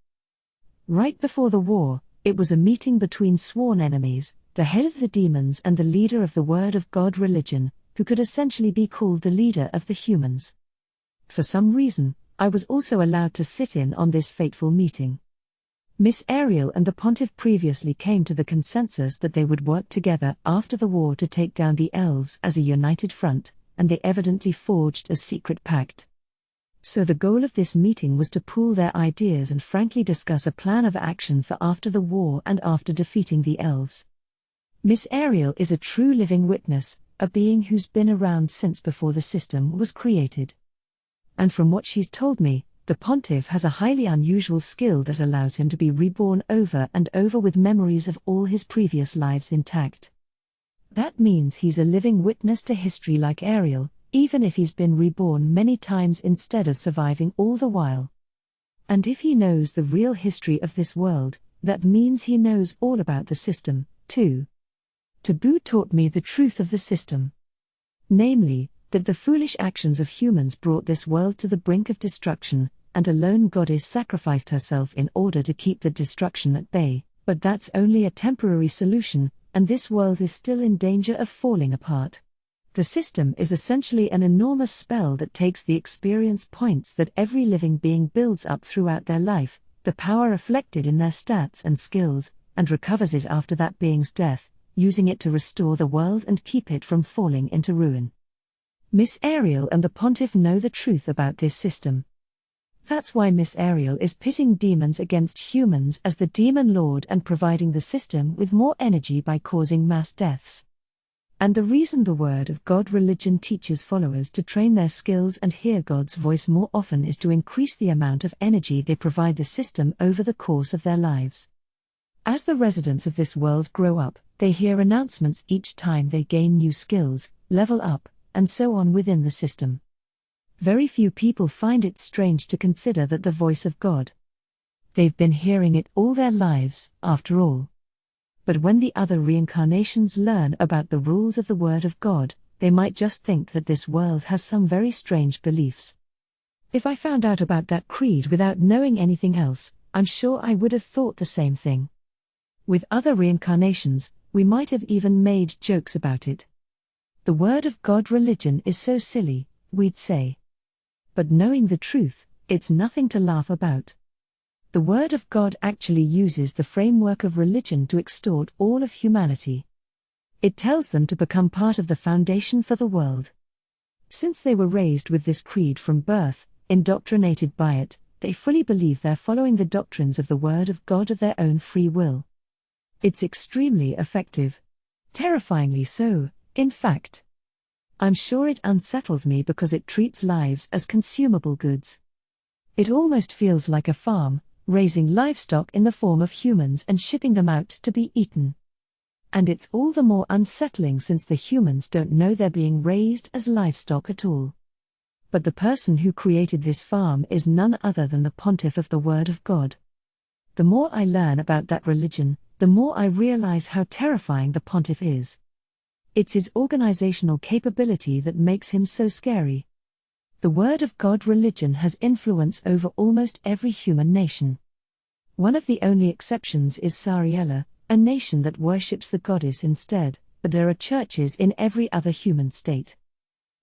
A: Right before the war, It was a meeting between sworn enemies, the head of the demons and the leader of the Word of God religion, who could essentially be called the leader of the humans. For some reason, I was also allowed to sit in on this fateful meeting. Miss Ariel and the Pontiff previously came to the consensus that they would work together after the war to take down the elves as a united front, and they evidently forged a secret pact. So the goal of this meeting was to pool their ideas and frankly discuss a plan of action for after the war and after defeating the elves. Miss Ariel is a true living witness, a being who's been around since before the system was created. And from what she's told me, the Pontiff has a highly unusual skill that allows him to be reborn over and over with memories of all his previous lives intact. That means he's a living witness to history like Ariel, even if he's been reborn many times instead of surviving all the while. And if he knows the real history of this world, that means he knows all about the system, too. Taboo taught me the truth of the system. Namely, that the foolish actions of humans brought this world to the brink of destruction, and a lone goddess sacrificed herself in order to keep the destruction at bay, but that's only a temporary solution, and this world is still in danger of falling apart. The system is essentially an enormous spell that takes the experience points that every living being builds up throughout their life, the power reflected in their stats and skills, and recovers it after that being's death, using it to restore the world and keep it from falling into ruin. Miss Ariel and the Pontiff know the truth about this system. That's why Miss Ariel is pitting demons against humans as the demon lord and providing the system with more energy by causing mass deaths. And the reason the Word of God religion teaches followers to train their skills and hear God's voice more often is to increase the amount of energy they provide the system over the course of their lives. As the residents of this world grow up, they hear announcements each time they gain new skills, level up, and so on within the system. Very few people find it strange to consider that the voice of God. They've been hearing it all their lives, after all. But when the other reincarnations learn about the rules of the Word of God, they might just think that this world has some very strange beliefs. If I found out about that creed without knowing anything else, I'm sure I would have thought the same thing. With other reincarnations, we might have even made jokes about it. The Word of God religion is so silly, we'd say. But knowing the truth, it's nothing to laugh about. The Word of God actually uses the framework of religion to extort all of humanity. It tells them to become part of the foundation for the world. Since they were raised with this creed from birth, indoctrinated by it, they fully believe they're following the doctrines of the Word of God of their own free will. It's extremely effective. Terrifyingly so, in fact. I'm sure it unsettles me because it treats lives as consumable goods. It almost feels like a farm, raising livestock in the form of humans and shipping them out to be eaten. And it's all the more unsettling since the humans don't know they're being raised as livestock at all. But the person who created this farm is none other than the Pontiff of the Word of God. The more I learn about that religion, the more I realize how terrifying the Pontiff is. It's his organizational capability that makes him so scary. The Word of God religion has influence over almost every human nation. One of the only exceptions is Sariella, a nation that worships the goddess instead, but there are churches in every other human state.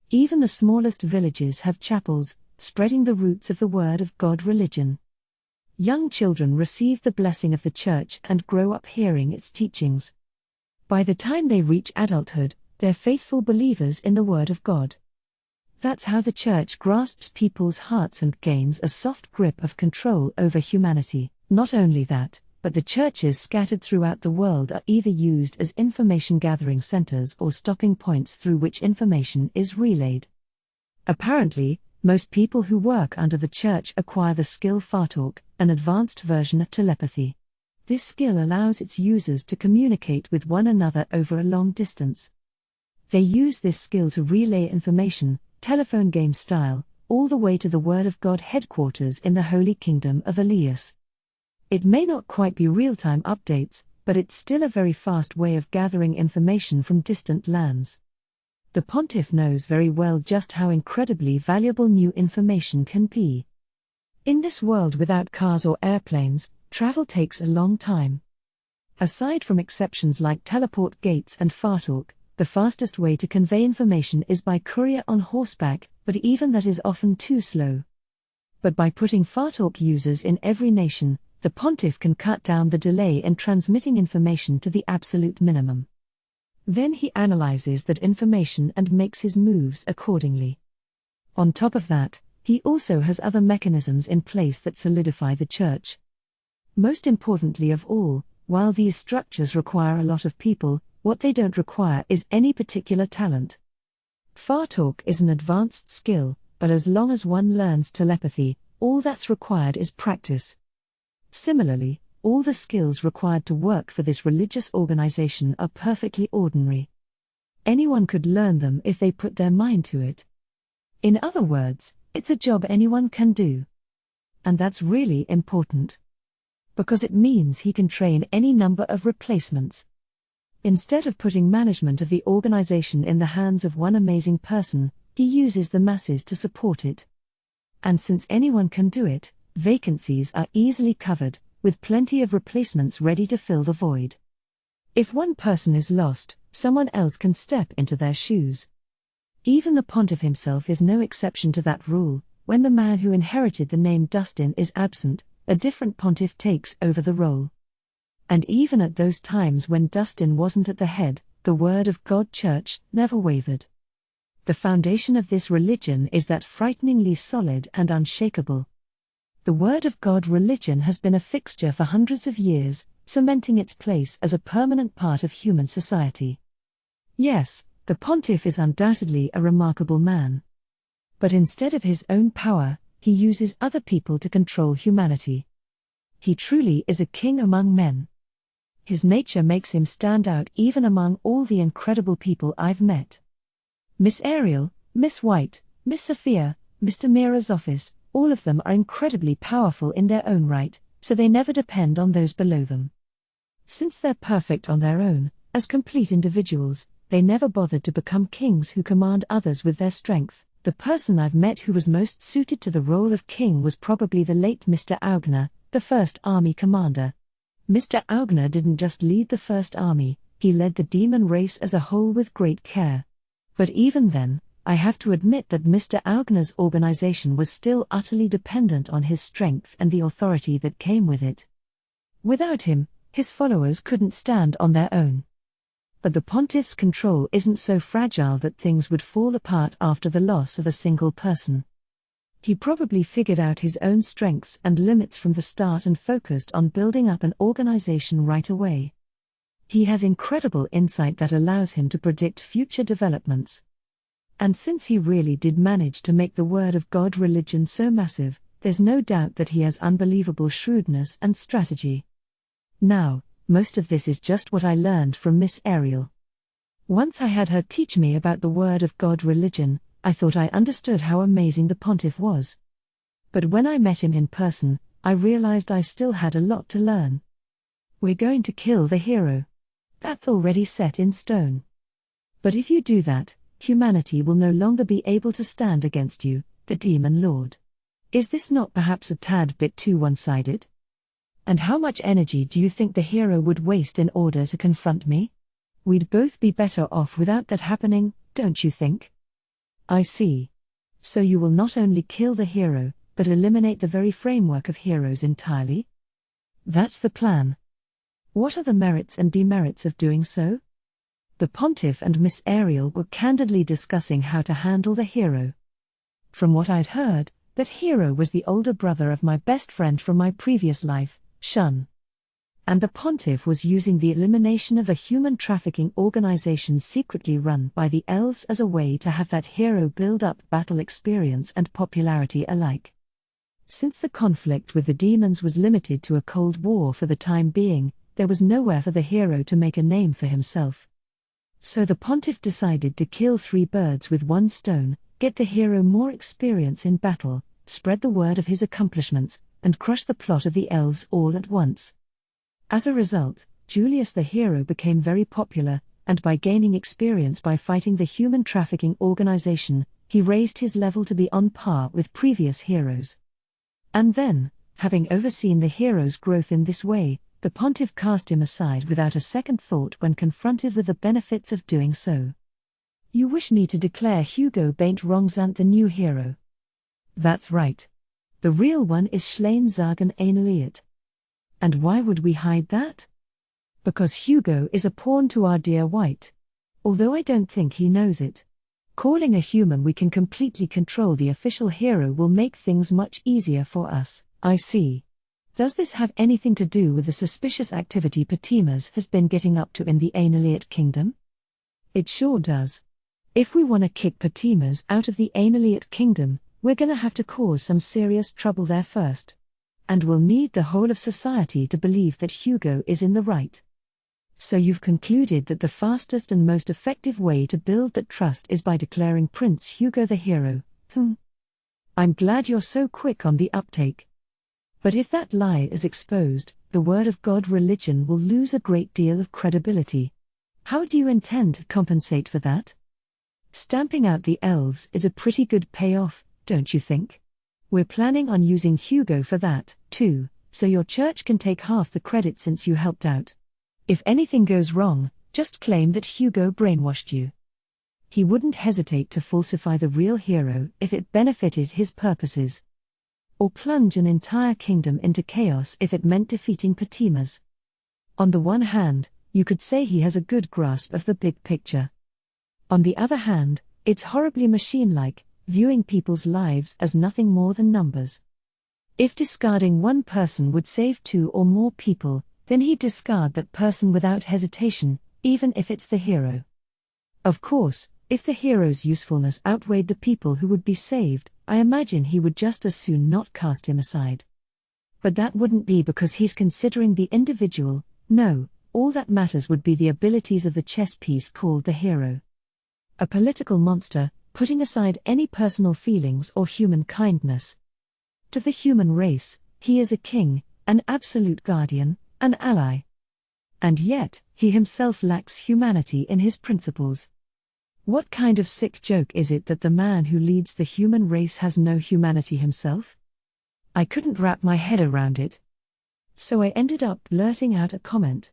A: Even the smallest villages have chapels, spreading the roots of the Word of God religion. Young children receive the blessing of the church and grow up hearing its teachings. By the time they reach adulthood, they're faithful believers in the Word of God. That's how the church grasps people's hearts and gains a soft grip of control over humanity. Not only that, but the churches scattered throughout the world are either used as information gathering centers or stopping points through which information is relayed. Apparently, most people who work under the church acquire the skill Fartalk, an advanced version of telepathy. This skill allows its users to communicate with one another over a long distance. They use this skill to relay information, telephone game style, all the way to the Word of God headquarters in the Holy Kingdom of Elias. It may not quite be real-time updates, but it's still a very fast way of gathering information from distant lands. The Pontiff knows very well just how incredibly valuable new information can be. In this world without cars or airplanes, travel takes a long time. Aside from exceptions like teleport gates and fartalk, the fastest way to convey information is by courier on horseback, but even that is often too slow. But by putting fartalk users in every nation, the Pontiff can cut down the delay in transmitting information to the absolute minimum. Then he analyzes that information and makes his moves accordingly. On top of that, he also has other mechanisms in place that solidify the church. Most importantly of all, while these structures require a lot of people, what they don't require is any particular talent. Fartalk is an advanced skill, but as long as one learns telepathy, all that's required is practice. Similarly, all the skills required to work for this religious organization are perfectly ordinary. Anyone could learn them if they put their mind to it. In other words, it's a job anyone can do. And that's really important, because it means he can train any number of replacements. Instead of putting management of the organization in the hands of one amazing person, he uses the masses to support it. And since anyone can do it, vacancies are easily covered, with plenty of replacements ready to fill the void. If one person is lost, someone else can step into their shoes. Even the Pontiff himself is no exception to that rule. When the man who inherited the name Dustin is absent, a different Pontiff takes over the role. And even at those times when Dustin wasn't at the head, the Word of God Church never wavered. The foundation of this religion is that frighteningly solid and unshakable. The Word of God religion has been a fixture for hundreds of years, cementing its place as a permanent part of human society. Yes, the Pontiff is undoubtedly a remarkable man. But instead of his own power, he uses other people to control humanity. He truly is a king among men. His nature makes him stand out even among all the incredible people I've met. Miss Ariel, Miss White, Miss Sophia, Mr. Mira's office, all of them are incredibly powerful in their own right, so they never depend on those below them. Since they're perfect on their own, as complete individuals, they never bothered to become kings who command others with their strength. The person I've met who was most suited to the role of king was probably the late Mr. Augner, the First Army commander. Mr. Augner didn't just lead the First Army, he led the demon race as a whole with great care. But even then, I have to admit that Mr. Augner's organization was still utterly dependent on his strength and the authority that came with it. Without him, his followers couldn't stand on their own. But the Pontiff's control isn't so fragile that things would fall apart after the loss of a single person. He probably figured out his own strengths and limits from the start and focused on building up an organization right away. He has incredible insight that allows him to predict future developments. And since he really did manage to make the Word of God religion so massive, there's no doubt that he has unbelievable shrewdness and strategy. Now, most of this is just what I learned from Miss Ariel. Once I had her teach me about the Word of God religion, I thought I understood how amazing the Pontiff was. But when I met him in person, I realized I still had a lot to learn. We're going to kill the hero. That's already set in stone. But if you do that, humanity will no longer be able to stand against you, the Demon Lord. Is this not perhaps a tad bit too one-sided? And how much energy do you think the hero would waste in order to confront me? We'd both be better off without that happening, don't you think? I see. So you will not only kill the hero, but eliminate the very framework of heroes entirely? That's the plan. What are the merits and demerits of doing so? The Pontiff and Miss Ariel were candidly discussing how to handle the hero. From what I'd heard, that hero was the older brother of my best friend from my previous life, Shun. And the Pontiff was using the elimination of a human trafficking organization secretly run by the elves as a way to have that hero build up battle experience and popularity alike. Since the conflict with the demons was limited to a cold war for the time being, there was nowhere for the hero to make a name for himself. So the Pontiff decided to kill 3 birds with 1 stone, get the hero more experience in battle, spread the word of his accomplishments, and crush the plot of the elves all at once. As a result, Julius the hero became very popular, and by gaining experience by fighting the human trafficking organization, he raised his level to be on par with previous heroes. And then, having overseen the hero's growth in this way, The Pontiff cast him aside without a second thought when confronted with the benefits of doing so. You wish me to declare Hugo Baint Rongzant the new hero? That's right. The real one is Schlein Zagen Eineliet. And why would we hide that? Because Hugo is a pawn to our dear White. Although I don't think he knows it. Calling a human we can completely control the official hero will make things much easier for us. I see. Does this have anything to do with the suspicious activity Progenys has been getting up to in the Eineliet kingdom? It sure does. If we want to kick Progenys out of the Eineliet kingdom, we're gonna have to cause some serious trouble there first. And we'll need the whole of society to believe that Hugo is in the right. So you've concluded that the fastest and most effective way to build that trust is by declaring Prince Hugo the hero. I'm glad you're so quick on the uptake. But if that lie is exposed, the Word of God religion will lose a great deal of credibility. How do you intend to compensate for that? Stamping out the elves is a pretty good payoff, don't you think? We're planning on using Hugo for that, too, so your church can take half the credit since you helped out. If anything goes wrong, just claim that Hugo brainwashed you. He wouldn't hesitate to falsify the real hero if it benefited his purposes. Or plunge an entire kingdom into chaos if it meant defeating Progenys. On the one hand, you could say he has a good grasp of the big picture. On the other hand, it's horribly machine-like, viewing people's lives as nothing more than numbers. If discarding one person would save 2 or more people, then he'd discard that person without hesitation, even if it's the hero. Of course, if the hero's usefulness outweighed the people who would be saved, I imagine he would just as soon not cast him aside. But that wouldn't be because he's considering the individual. No, all that matters would be the abilities of the chess piece called the hero. A political monster, putting aside any personal feelings or human kindness. To the human race, he is a king, an absolute guardian, an ally. And yet, he himself lacks humanity in his principles. What kind of sick joke is it that the man who leads the human race has no humanity himself? I couldn't wrap my head around it. So I ended up blurting out a comment.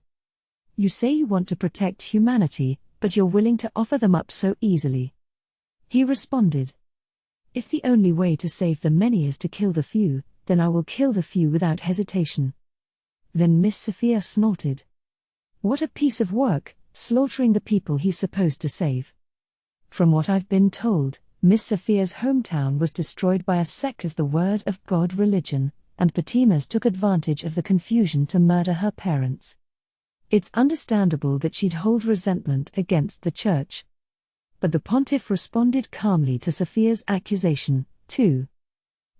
A: You say you want to protect humanity, but you're willing to offer them up so easily. He responded. If the only way to save the many is to kill the few, then I will kill the few without hesitation. Then Miss Sophia snorted. What a piece of work, slaughtering the people he's supposed to save. From what I've been told, Miss Sophia's hometown was destroyed by a sect of the Word of God religion, and Progenys took advantage of the confusion to murder her parents. It's understandable that she'd hold resentment against the church. But the Pontiff responded calmly to Sophia's accusation, too.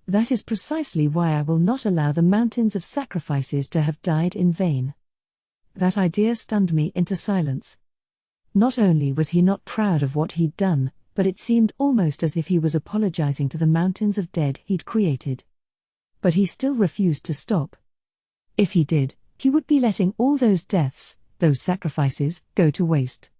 A: That is precisely why I will not allow the mountains of sacrifices to have died in vain. That idea stunned me into silence. Not only was he not proud of what he'd done, but it seemed almost as if he was apologizing to the mountains of dead he'd created. But he still refused to stop. If he did, he would be letting all those deaths, those sacrifices, go to waste.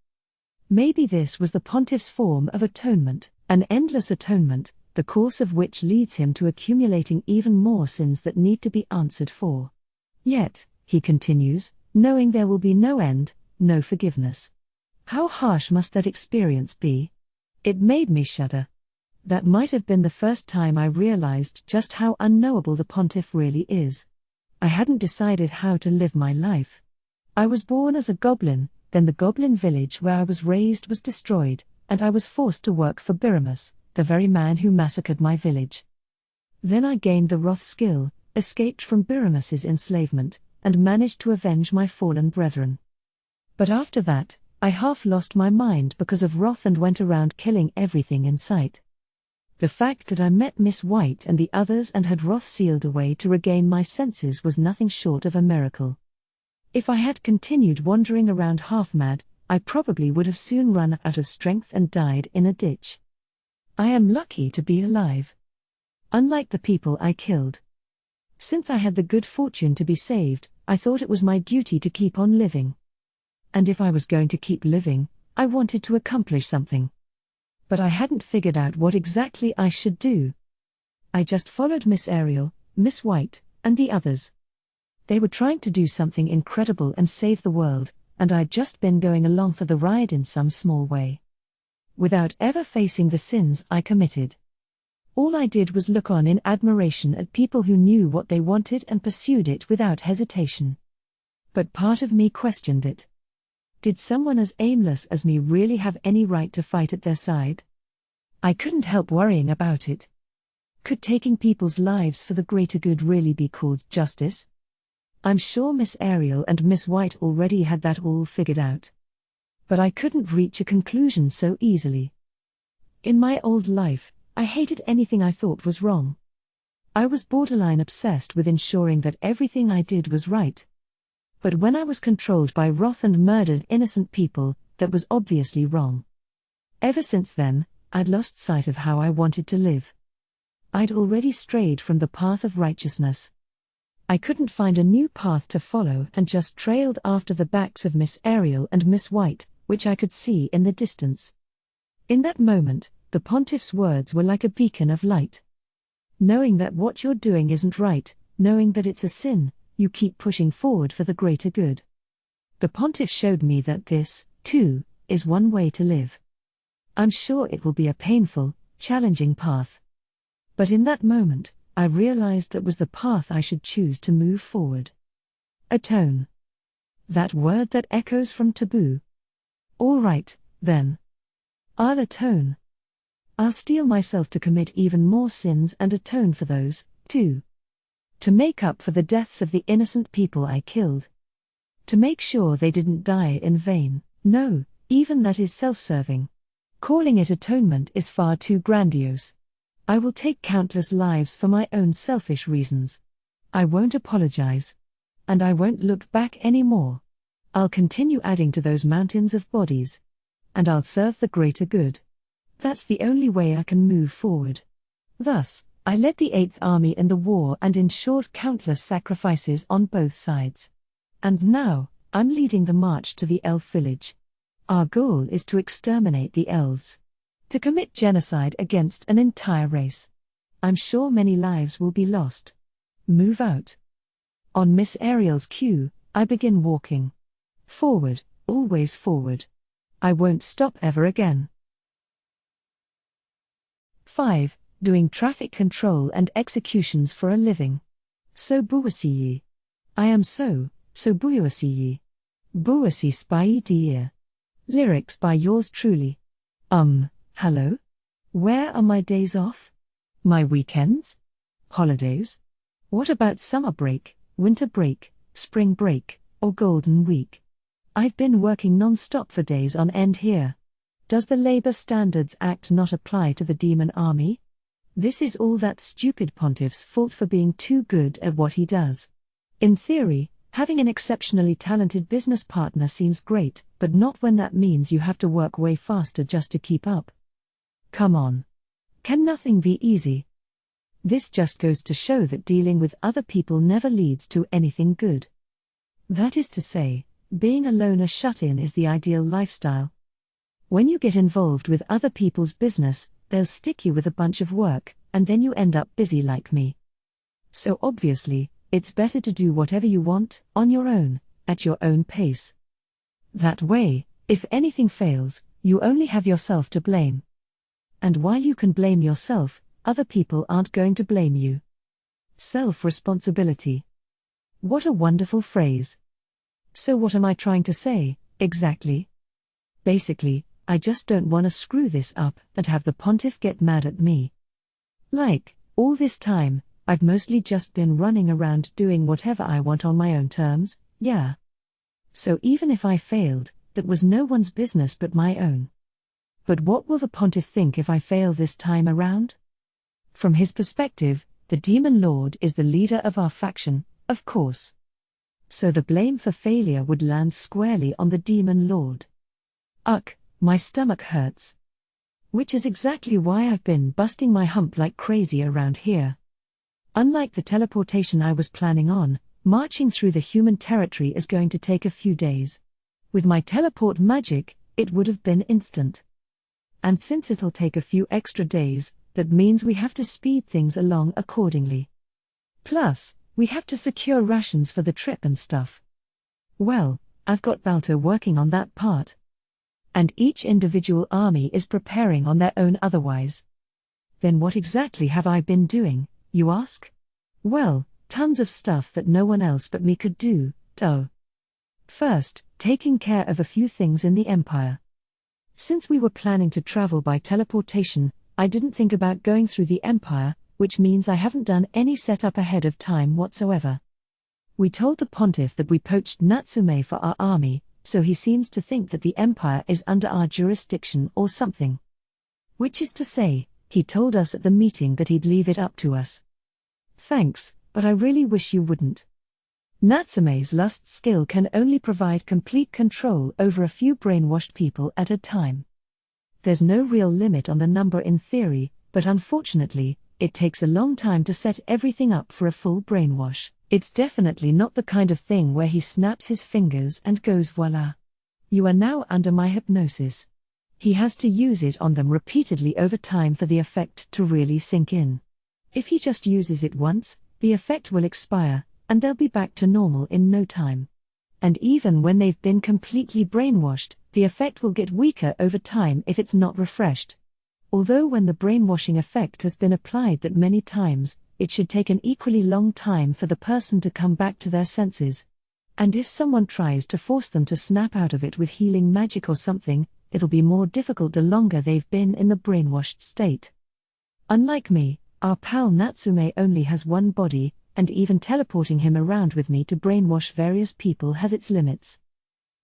A: Maybe this was the Pontiff's form of atonement, an endless atonement, the course of which leads him to accumulating even more sins that need to be answered for. Yet, he continues, knowing there will be no end, no forgiveness. How harsh must that experience be? It made me shudder. That might have been the first time I realized just how unknowable the Pontiff really is. I hadn't decided how to live my life. I was born as a goblin, then the goblin village where I was raised was destroyed, and I was forced to work for Biramus, the very man who massacred my village. Then I gained the Wrath skill, escaped from Biramus's enslavement, and managed to avenge my fallen brethren. But after that, I half lost my mind because of wrath and went around killing everything in sight. The fact that I met Miss White and the others and had wrath sealed away to regain my senses was nothing short of a miracle. If I had continued wandering around half-mad, I probably would have soon run out of strength and died in a ditch. I am lucky to be alive. Unlike the people I killed. Since I had the good fortune to be saved, I thought it was my duty to keep on living. And if I was going to keep living, I wanted to accomplish something. But I hadn't figured out what exactly I should do. I just followed Miss Ariel, Miss White, and the others. They were trying to do something incredible and save the world, and I'd just been going along for the ride in some small way, without ever facing the sins I committed. All I did was look on in admiration at people who knew what they wanted and pursued it without hesitation. But part of me questioned it. Did someone as aimless as me really have any right to fight at their side? I couldn't help worrying about it. Could taking people's lives for the greater good really be called justice? I'm sure Miss Ariel and Miss White already had that all figured out. But I couldn't reach a conclusion so easily. In my old life, I hated anything I thought was wrong. I was borderline obsessed with ensuring that everything I did was right. But when I was controlled by wrath and murdered innocent people, that was obviously wrong. Ever since then, I'd lost sight of how I wanted to live. I'd already strayed from the path of righteousness. I couldn't find a new path to follow and just trailed after the backs of Miss Ariel and Miss White, which I could see in the distance. In that moment, the Pontiff's words were like a beacon of light. Knowing that what you're doing isn't right, knowing that it's a sin, you keep pushing forward for the greater good. The Pontiff showed me that this, too, is one way to live. I'm sure it will be a painful, challenging path. But in that moment, I realized that was the path I should choose to move forward. Atone. That word that echoes from taboo. All right, then. I'll atone. I'll steel myself to commit even more sins and atone for those, too. To make up for the deaths of the innocent people I killed. To make sure they didn't die in vain. No, even that is self-serving. Calling it atonement is far too grandiose. I will take countless lives for my own selfish reasons. I won't apologize. And I won't look back anymore. I'll continue adding to those mountains of bodies. And I'll serve the greater good. That's the only way I can move forward. Thus, I led the 8th Army in the war and ensured countless sacrifices on both sides. And now, I'm leading the march to the elf village. Our goal is to exterminate the elves. To commit genocide against an entire race. I'm sure many lives will be lost. Move out. On Miss Ariel's cue, I begin walking. Forward, always forward. I won't stop ever again. 5. Doing traffic control and executions for a living. So buwasiyi. I am so buwasiyi. Buwasi spy dear. Lyrics by yours truly. Hello? Where are my days off? My weekends? Holidays? What about summer break, winter break, spring break, or golden week? I've been working non-stop for days on end here. Does the Labor Standards Act not apply to the demon army? This is all that stupid Pontiff's fault for being too good at what he does. In theory, having an exceptionally talented business partner seems great, but not when that means you have to work way faster just to keep up. Come on. Can nothing be easy? This just goes to show that dealing with other people never leads to anything good. That is to say, being a loner shut-in is the ideal lifestyle. When you get involved with other people's business, they'll stick you with a bunch of work, and then you end up busy like me. So obviously, it's better to do whatever you want, on your own, at your own pace. That way, if anything fails, you only have yourself to blame. And while you can blame yourself, other people aren't going to blame you. Self-responsibility. What a wonderful phrase. So what am I trying to say, exactly? Basically, I just don't want to screw this up and have the Pontiff get mad at me. Like, all this time, I've mostly just been running around doing whatever I want on my own terms, yeah. So even if I failed, that was no one's business but my own. But what will the Pontiff think if I fail this time around? From his perspective, the Demon Lord is the leader of our faction, of course. So the blame for failure would land squarely on the Demon Lord. Ugh, my stomach hurts. Which is exactly why I've been busting my hump like crazy around here. Unlike the teleportation I was planning on, marching through the human territory is going to take a few days. With my teleport magic, it would have been instant. And since it'll take a few extra days, that means we have to speed things along accordingly. Plus, We have to secure rations for the trip and stuff. Well, I've got Balto working on that part. And each individual army is preparing on their own otherwise. Then what exactly have I been doing, you ask? Well, tons of stuff that no one else but me could do. First, taking care of a few things in the Empire. Since we were planning to travel by teleportation, I didn't think about going through the Empire, which means I haven't done any setup ahead of time whatsoever. We told the Pontiff that we poached Natsume for our army, so he seems to think that the Empire is under our jurisdiction or something. Which is to say, he told us at the meeting that he'd leave it up to us. Thanks, but I really wish you wouldn't. Natsume's lust skill can only provide complete control over a few brainwashed people at a time. There's no real limit on the number in theory, but unfortunately, it takes a long time to set everything up for a full brainwash. It's definitely not the kind of thing where he snaps his fingers and goes voila. You are now under my hypnosis. He has to use it on them repeatedly over time for the effect to really sink in. If he just uses it once, the effect will expire, and they'll be back to normal in no time. And even when they've been completely brainwashed, the effect will get weaker over time if it's not refreshed. Although when the brainwashing effect has been applied that many times, it should take an equally long time for the person to come back to their senses. And if someone tries to force them to snap out of it with healing magic or something, it'll be more difficult the longer they've been in the brainwashed state. Unlike me, our pal Natsume only has one body, and even teleporting him around with me to brainwash various people has its limits.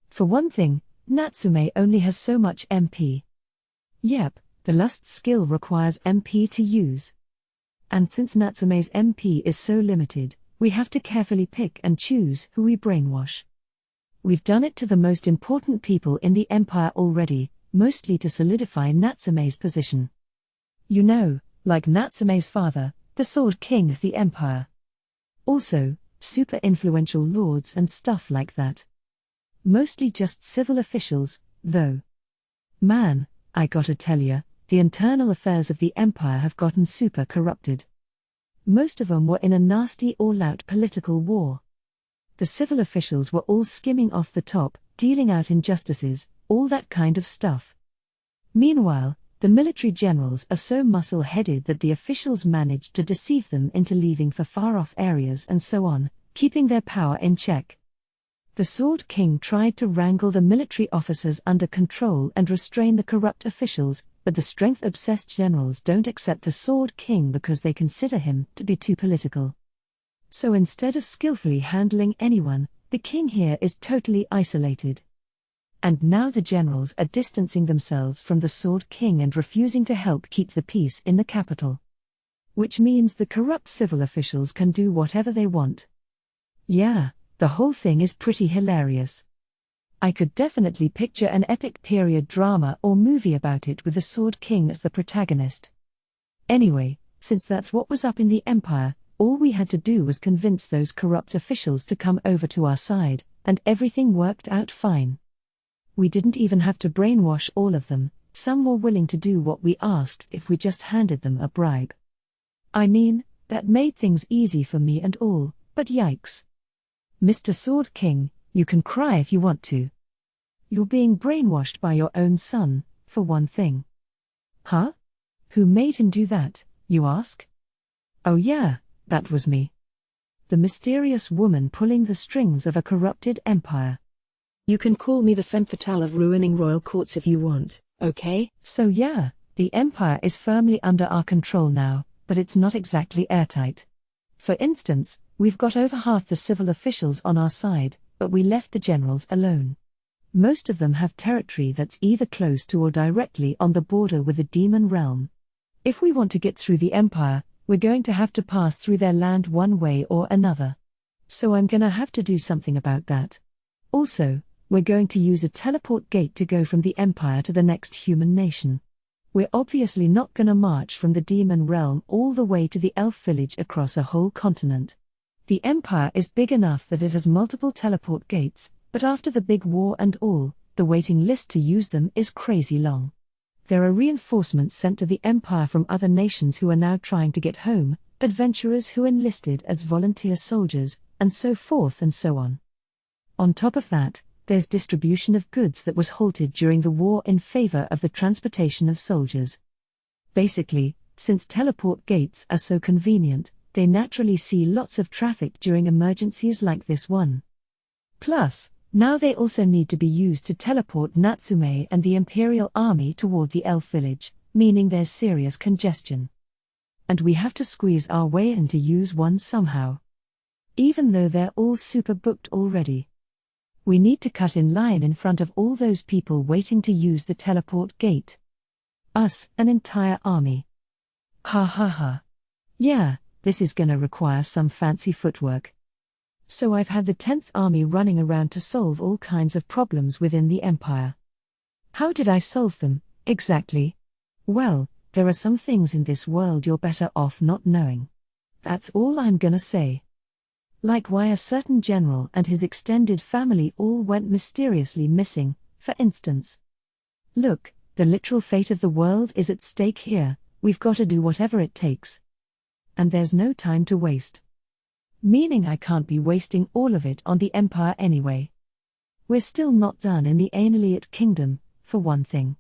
A: For one thing, Natsume only has so much MP. Yep, the lust skill requires MP to use. And since Natsume's MP is so limited, we have to carefully pick and choose who we brainwash. We've done it to the most important people in the Empire already, mostly to solidify Natsume's position. You know, like Natsume's father, the Sword King of the Empire. Also, super influential lords and stuff like that. Mostly just civil officials, though. Man, I gotta tell ya, the internal affairs of the Empire have gotten super corrupted. Most of them were in a nasty all-out political war. The civil officials were all skimming off the top, dealing out injustices, all that kind of stuff. Meanwhile, the military generals are so muscle-headed that the officials managed to deceive them into leaving for far-off areas and so on, keeping their power in check. The Sword King tried to wrangle the military officers under control and restrain the corrupt officials, but the strength-obsessed generals don't accept the Sword King because they consider him to be too political. So instead of skillfully handling anyone, the king here is totally isolated. And now the generals are distancing themselves from the Sword King and refusing to help keep the peace in the capital. Which means the corrupt civil officials can do whatever they want. Yeah, the whole thing is pretty hilarious. I could definitely picture an epic period drama or movie about it with the Sword King as the protagonist. Anyway, since that's what was up in the Empire, all we had to do was convince those corrupt officials to come over to our side, and everything worked out fine. We didn't even have to brainwash all of them, some were willing to do what we asked if we just handed them a bribe. I mean, that made things easy for me and all, but yikes. Mr. Sword King, you can cry if you want to. You're being brainwashed by your own son, for one thing. Huh? Who made him do that, you ask? Oh yeah, that was me. The mysterious woman pulling the strings of a corrupted empire.
B: You can call me the femme fatale of ruining royal courts if you want, okay?
A: So yeah, the empire is firmly under our control now, but it's not exactly airtight. For instance, we've got over half the civil officials on our side, but we left the generals alone. Most of them have territory that's either close to or directly on the border with the demon realm. If we want to get through the empire, we're going to have to pass through their land one way or another. So I'm gonna have to do something about that. Also, we're going to use a teleport gate to go from the empire to the next human nation. We're obviously not gonna march from the demon realm all the way to the elf village across a whole continent. The empire is big enough that it has multiple teleport gates, but after the big war and all, the waiting list to use them is crazy long. There are reinforcements sent to the empire from other nations who are now trying to get home, adventurers who enlisted as volunteer soldiers, and so forth and so on. On top of that, there's distribution of goods that was halted during the war in favor of the transportation of soldiers. Basically, since teleport gates are so convenient, they naturally see lots of traffic during emergencies like this one. Plus, now they also need to be used to teleport Natsume and the Imperial Army toward the elf village, meaning there's serious congestion. And we have to squeeze our way in to use one somehow. Even though they're all super booked already. We need to cut in line in front of all those people waiting to use the teleport gate. Us, an entire army. Ha ha ha. Yeah, this is gonna require some fancy footwork. So I've had the 10th Army running around to solve all kinds of problems within the Empire. How did I solve them, exactly? Well, there are some things in this world you're better off not knowing. That's all I'm gonna say. Like why a certain general and his extended family all went mysteriously missing, for instance. Look, the literal fate of the world is at stake here, we've got to do whatever it takes. And there's no time to waste. Meaning I can't be wasting all of it on the Empire anyway. We're still not done in the Interlude Kingdom, for one thing.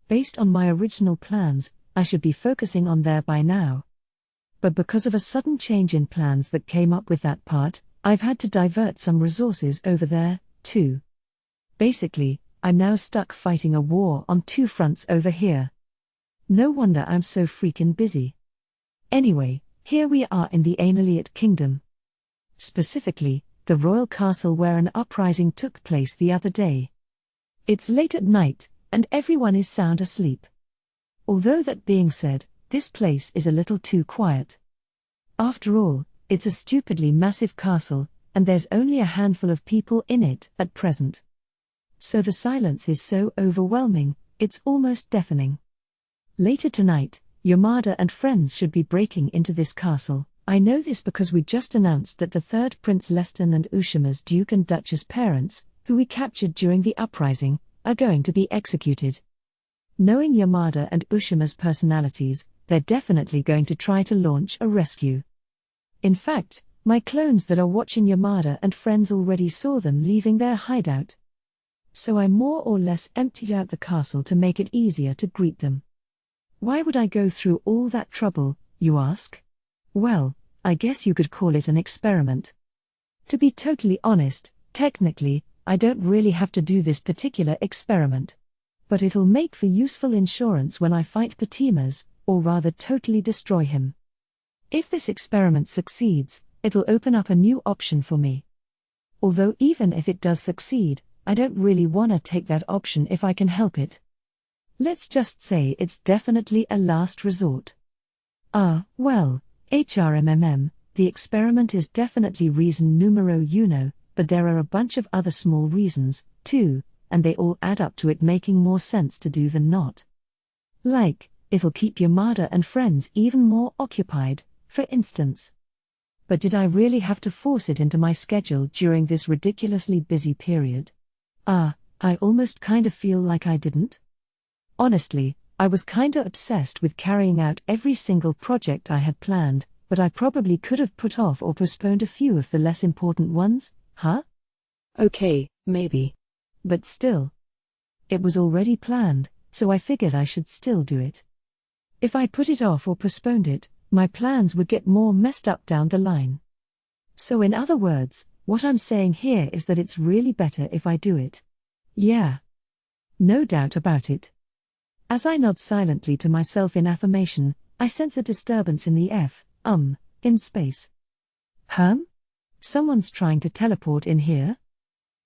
A: Based on my original plans, I should be focusing on there by now. But because of a sudden change in plans that came up with that part, I've had to divert some resources over there, too. Basically, I'm now stuck fighting a war on 2 fronts over here. No wonder I'm so freaking busy. Anyway, here we are in the Interlude Kingdom. Specifically, the royal castle where an uprising took place the other day. It's late at night, and everyone is sound asleep. Although that being said, this place is a little too quiet. After all, it's a stupidly massive castle, and there's only a handful of people in it at present. So the silence is so overwhelming, it's almost deafening. Later tonight, Yamada and friends should be breaking into this castle. I know this because we just announced that the third Prince Leston and Ushima's Duke and Duchess parents, who we captured during the uprising, are going to be executed. Knowing Yamada and Ushima's personalities, they're definitely going to try to launch a rescue. In fact, my clones that are watching Yamada and friends already saw them leaving their hideout. So I more or less emptied out the castle to make it easier to greet them. Why would I go through all that trouble, you ask? Well, I guess you could call it an experiment. To be totally honest, technically, I don't really have to do this particular experiment. But it'll make for useful insurance when I fight Patimas, or rather totally destroy him. If this experiment succeeds, it'll open up a new option for me. Although even if it does succeed, I don't really want to take that option if I can help it. Let's just say it's definitely a last resort. Well, HRMMM, the experiment is definitely reason numero uno, but there are a bunch of other small reasons, too, and they all add up to it making more sense to do than not. Like, it'll keep Yamada and friends even more occupied, for instance. But did I really have to force it into my schedule during this ridiculously busy period? I almost kinda feel like I didn't. Honestly, I was kinda obsessed with carrying out every single project I had planned, but I probably could have put off or postponed a few of the less important ones, huh?
B: Okay, maybe.
A: But still. It was already planned, so I figured I should still do it. If I put it off or postponed it, my plans would get more messed up down the line. So in other words, what I'm saying here is that it's really better if I do it. Yeah. No doubt about it. As I nod silently to myself in affirmation, I sense a disturbance in the in space. Someone's trying to teleport in here?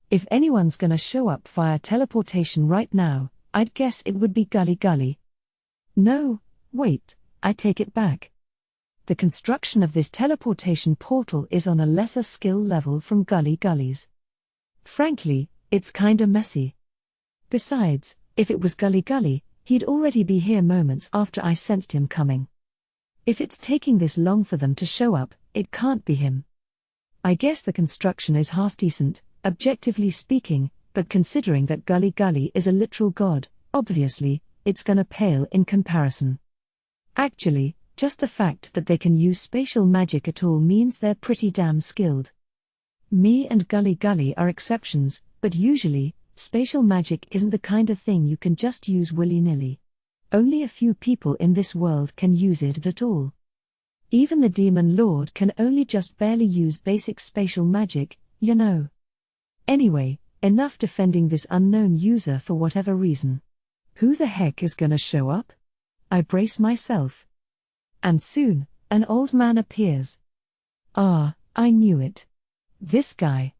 A: If anyone's gonna show up via teleportation right now, I'd guess it would be Gully Gully. No, wait, I take it back. The construction of this teleportation portal is on a lesser skill level from Gully Gully's. Frankly, it's kinda messy. Besides, if it was Gully Gully, he'd already be here moments after I sensed him coming. If it's taking this long for them to show up, it can't be him. I guess the construction is half decent, objectively speaking, but considering that Gully Gully is a literal god, obviously, it's gonna pale in comparison. Actually, Just the fact that they can use spatial magic at all means they're pretty damn skilled. Me and Gully Gully are exceptions, but usually, spatial magic isn't the kind of thing you can just use willy-nilly. Only a few people in this world can use it at all. Even the Demon Lord can only just barely use basic spatial magic, you know. Anyway, enough defending this unknown user for whatever reason. Who the heck is gonna show up? I brace myself. And soon, an old man appears. Ah, I knew it. This guy.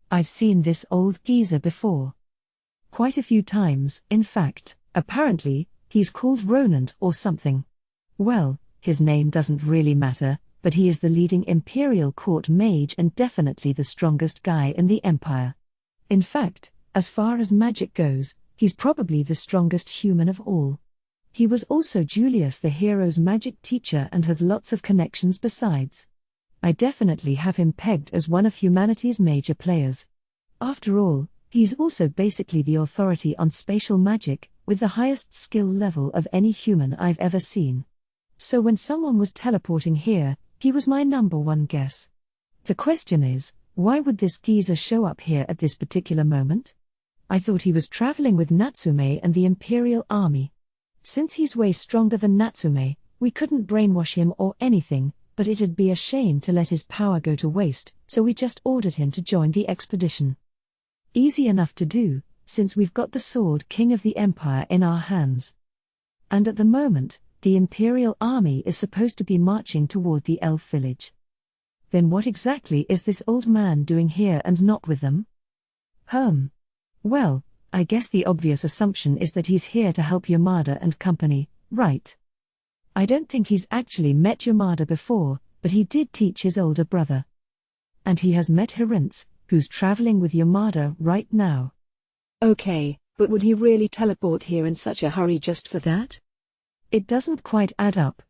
A: I've seen this old geezer before. Quite a few times, in fact. Apparently, he's called Ronant or something. Well, his name doesn't really matter, but he is the leading Imperial Court mage and definitely the strongest guy in the Empire. In fact, as far as magic goes, he's probably the strongest human of all. He was also Julius the hero's magic teacher and has lots of connections besides. I definitely have him pegged as one of humanity's major players. After all, he's also basically the authority on spatial magic, with the highest skill level of any human I've ever seen. So when someone was teleporting here, he was my number one guess. The question is, why would this geezer show up here at this particular moment? I thought he was traveling with Natsume and the Imperial Army. Since he's way stronger than Natsume, we couldn't brainwash him or anything, but it'd be a shame to let his power go to waste, so we just ordered him to join the expedition. Easy enough to do, since we've got the Sword King of the Empire in our hands. And at the moment, the Imperial Army is supposed to be marching toward the elf village. Then what exactly is this old man doing here and not with them? Well, I guess the obvious assumption is that he's here to help Yamada and company, right? I don't think he's actually met Yamada before, but he did teach his older brother. And he has met Hirintz, who's traveling with Yamada right now.
B: Okay, but would he really teleport here in such a hurry just for that?
A: It doesn't quite add up.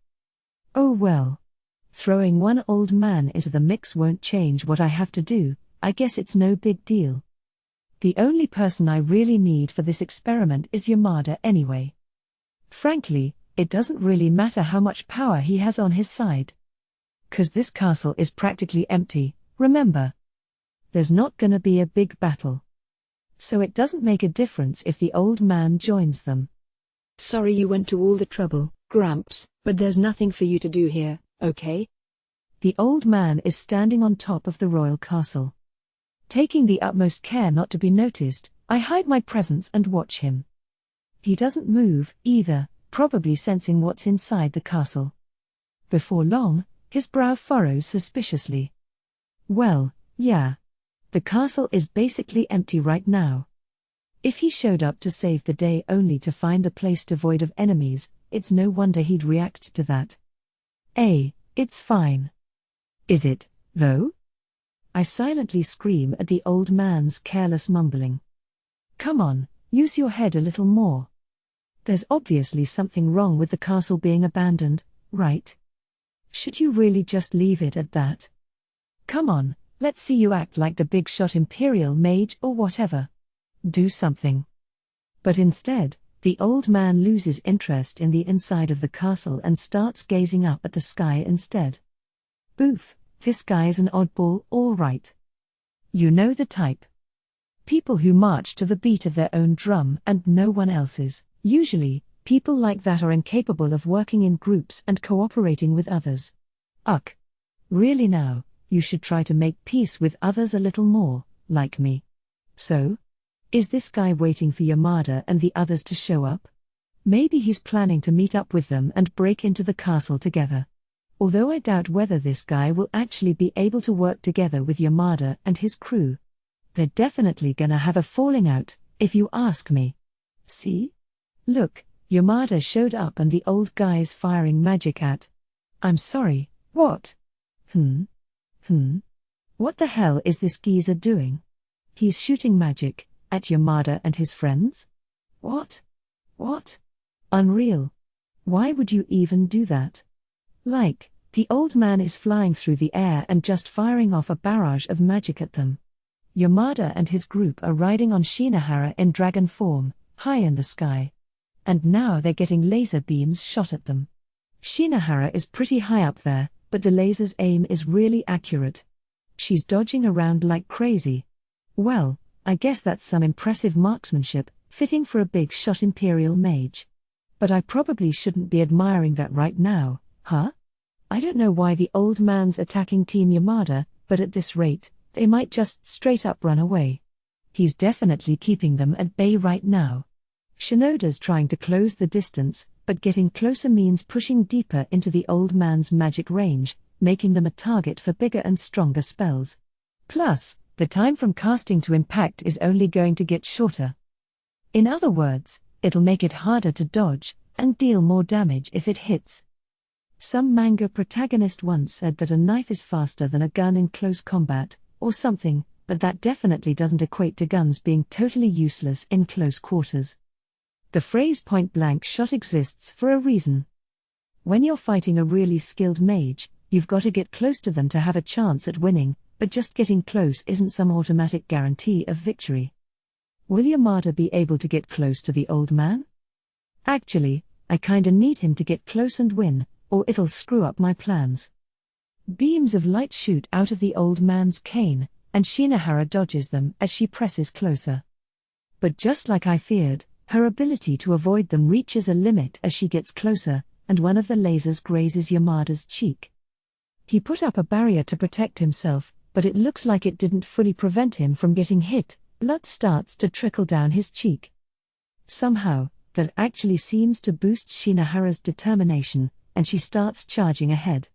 A: Oh well. Throwing one old man into the mix won't change what I have to do, I guess it's no big deal. The only person I really need for this experiment is Yamada anyway. Frankly, it doesn't really matter how much power he has on his side. 'Cause this castle is practically empty, remember? There's not gonna be a big battle. So it doesn't make a difference if the old man joins them.
B: Sorry you went to all the trouble, Gramps, but there's nothing for you to do here, okay?
A: The old man is standing on top of the royal castle. Taking the utmost care not to be noticed, I hide my presence and watch him. He doesn't move, either, probably sensing what's inside the castle. Before long, his brow furrows suspiciously. Well, yeah. The castle is basically empty right now. If he showed up to save the day only to find the place devoid of enemies, it's no wonder he'd react to that. It's fine. Is it, though? I silently scream at the old man's careless mumbling. Come on, use your head a little more. There's obviously something wrong with the castle being abandoned, right? Should you really just leave it at that? Come on, let's see you act like the big shot Imperial mage or whatever. Do something. But instead, the old man loses interest in the inside of the castle and starts gazing up at the sky instead. Boof, this guy is an oddball, all right. You know the type. People who march to the beat of their own drum and no one else's. Usually, people like that are incapable of working in groups and cooperating with others. Ugh. Really now, you should try to make peace with others a little more, like me. So? Is this guy waiting for Yamada and the others to show up? Maybe he's planning to meet up with them and break into the castle together. Although I doubt whether this guy will actually be able to work together with Yamada and his crew. They're definitely gonna have a falling out, if you ask me. See? Look, Yamada showed up and the old guy's firing magic at. I'm sorry, what? What the hell is this geezer doing? He's shooting magic at Yamada and his friends? What? Unreal. Why would you even do that? Like, the old man is flying through the air and just firing off a barrage of magic at them. Yamada and his group are riding on Shinahara in dragon form, high in the sky. And now they're getting laser beams shot at them. Shinohara is pretty high up there, but the laser's aim is really accurate. She's dodging around like crazy. Well, I guess that's some impressive marksmanship, fitting for a big shot Imperial mage. But I probably shouldn't be admiring that right now, huh? I don't know why the old man's attacking Team Yamada, but at this rate, they might just straight up run away. He's definitely keeping them at bay right now. Shinoda's trying to close the distance, but getting closer means pushing deeper into the old man's magic range, making them a target for bigger and stronger spells. Plus, the time from casting to impact is only going to get shorter. In other words, it'll make it harder to dodge, and deal more damage if it hits. Some manga protagonist once said that a knife is faster than a gun in close combat, or something, but that definitely doesn't equate to guns being totally useless in close quarters. The phrase point-blank shot exists for a reason. When you're fighting a really skilled mage, you've got to get close to them to have a chance at winning, but just getting close isn't some automatic guarantee of victory. Will Yamada be able to get close to the old man? Actually, I kinda need him to get close and win, or it'll screw up my plans. Beams of light shoot out of the old man's cane, and Shinohara dodges them as she presses closer. But just like I feared, her ability to avoid them reaches a limit as she gets closer, and one of the lasers grazes Yamada's cheek. He put up a barrier to protect himself, but it looks like it didn't fully prevent him from getting hit. Blood starts to trickle down his cheek. Somehow, that actually seems to boost Shinohara's determination, and she starts charging ahead.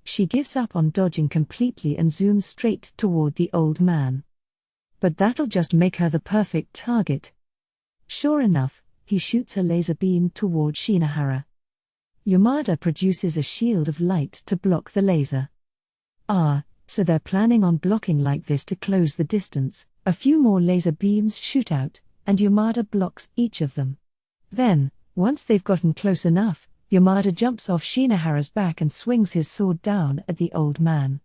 A: She gives up on dodging completely and zooms straight toward the old man. But that'll just make her the perfect target. Sure enough, he shoots a laser beam toward Shinohara. Yamada produces a shield of light to block the laser. So they're planning on blocking like this to close the distance. A few more laser beams shoot out, and Yamada blocks each of them. Then, once they've gotten close enough, Yamada jumps off Shinohara's back and swings his sword down at the old man.